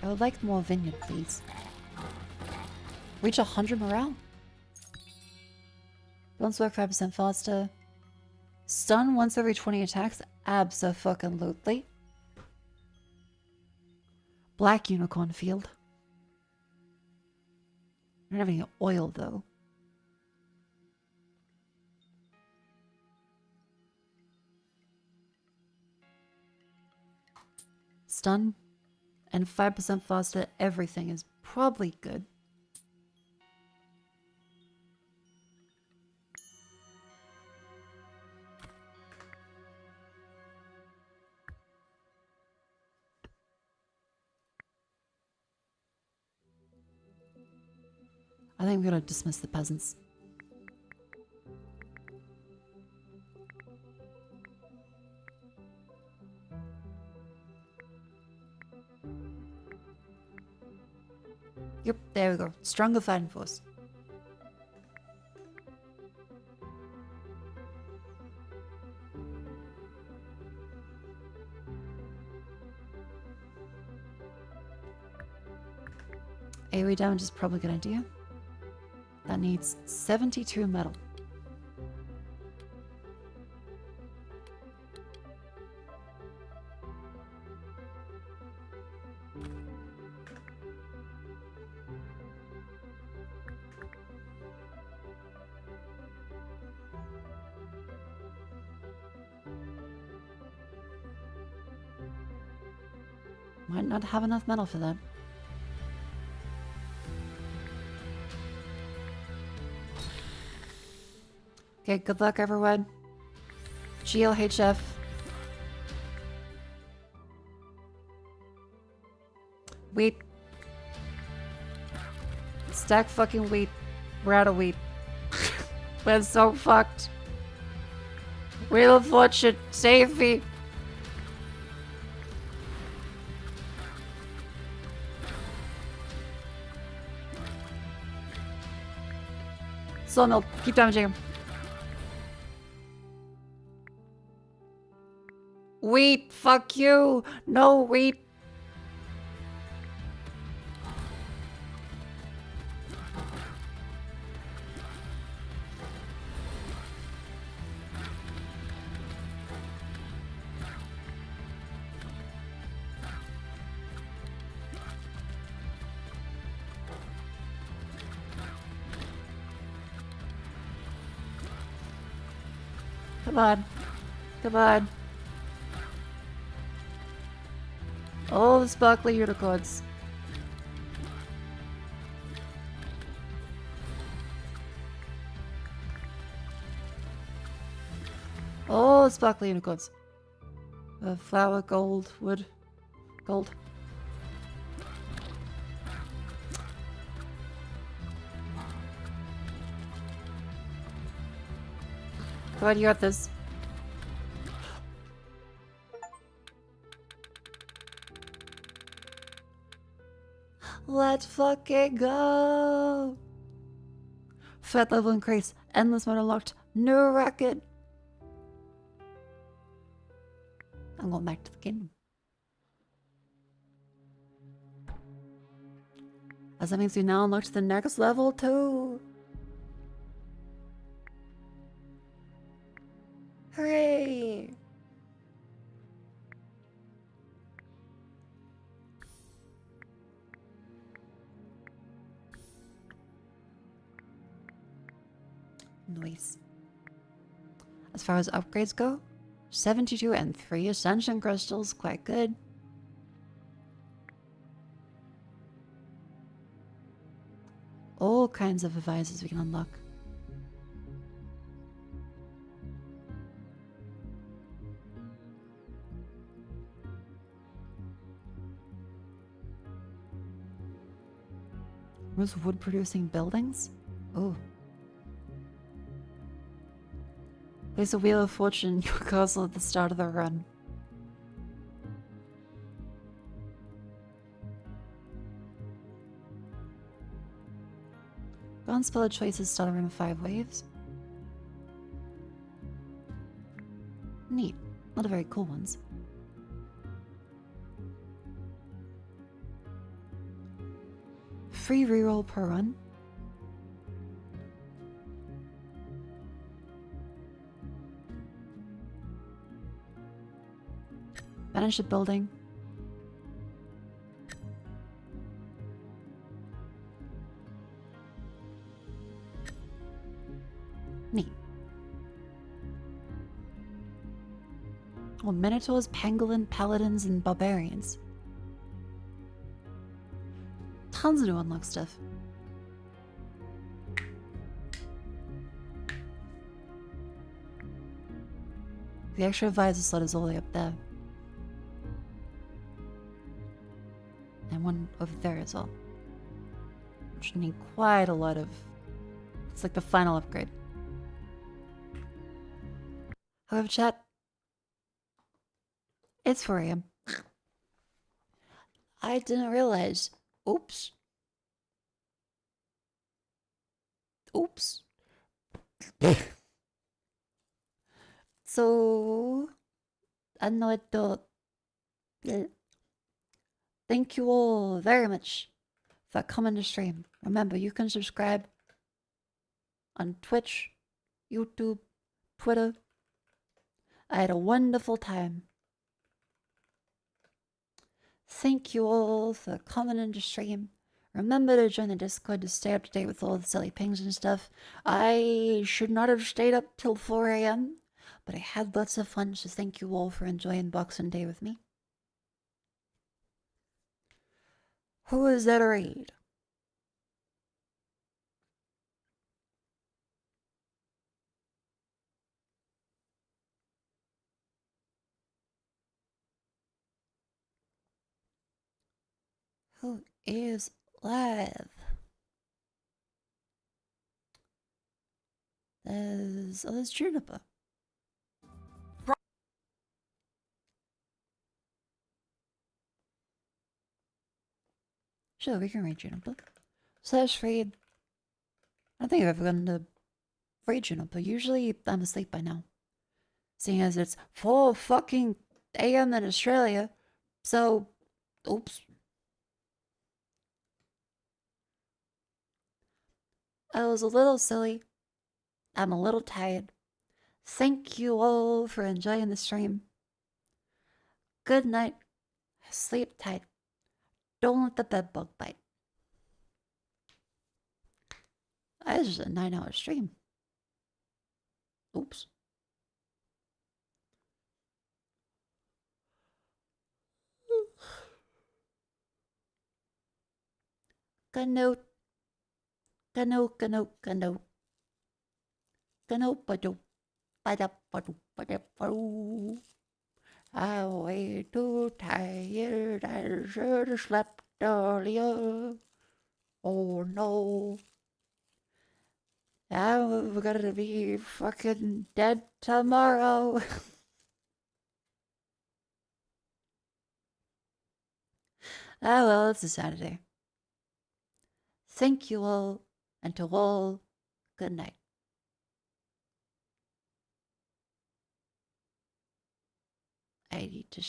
[SPEAKER 1] I would like more vineyard, please. Reach 100 morale. Once work 5% faster. Stun once every 20 attacks. Abso-fucking-lutely. Black unicorn field. I don't have any oil though. Stun and 5% faster. Everything is probably good. I think we're gonna dismiss the peasants. Yep, there we go. Stronger fighting force. AoE damage is probably a good idea. That needs 72 metal. Might not have enough metal for that. Okay, good luck, everyone. GLHF. Wheat. Stack fucking wheat. We're out of wheat. We're so fucked. Wheel of Fortune, save me. Sawmill, keep damaging him. Wheat, fuck you. No wheat. Come on. Come on. All the sparkly unicorns. All the sparkly unicorns. Flower, gold, wood, gold. Come on, you got this. Let's fucking go! Threat level increase. Endless mode unlocked. New record. I'm going back to the kingdom. As that means we now unlocked the next level too. Hooray! Nice. As far as upgrades go, 72 and 3 Ascension Crystals, quite good. All kinds of advisors we can unlock. Where's wood producing buildings? Oh. Place a Wheel of Fortune in your castle at the start of the run. Bronze spell choices start around 5 waves. Neat. Not a very cool ones. Free reroll per run. Battleship building. Neat. Well, Minotaurs, Pangolin, Paladins, and Barbarians. Tons of new unlock stuff. The extra advisor slot is all the way up there. And one over there as well. Which need quite a lot of... It's like the final upgrade. However, chat, it's 4 AM. I didn't realize. Oops. Oops. So, I know it. Thank you all very much for coming to stream. Remember, you can subscribe on Twitch, YouTube, Twitter. I had a wonderful time. Thank you all for coming into stream. Remember to join the Discord to stay up to date with all the silly pings and stuff. I should not have stayed up till 4 AM, but I had lots of fun, so thank you all for enjoying Boxing Day with me. Who is that raid? Who is live? There's Juniper. Sure, we can read Juniper. Slash read. I don't think I've ever gotten to read Juniper. Usually I'm asleep by now. Seeing as it's 4 fucking AM in Australia. So, oops. I was a little silly. I'm a little tired. Thank you all for enjoying the stream. Good night. Sleep tight. Don't let the bed bug bite. That is just a 9-hour stream. Oops. Canoe. Canoe, canoe, canoe. Canoe, ba-do. Ba-da, ba-do, ba-da, ba-do. I'm way too tired. I should have slept earlier. Oh no. I'm gonna be fucking dead tomorrow. Ah well, it's a Saturday. Thank you all, and to all, good night. I need to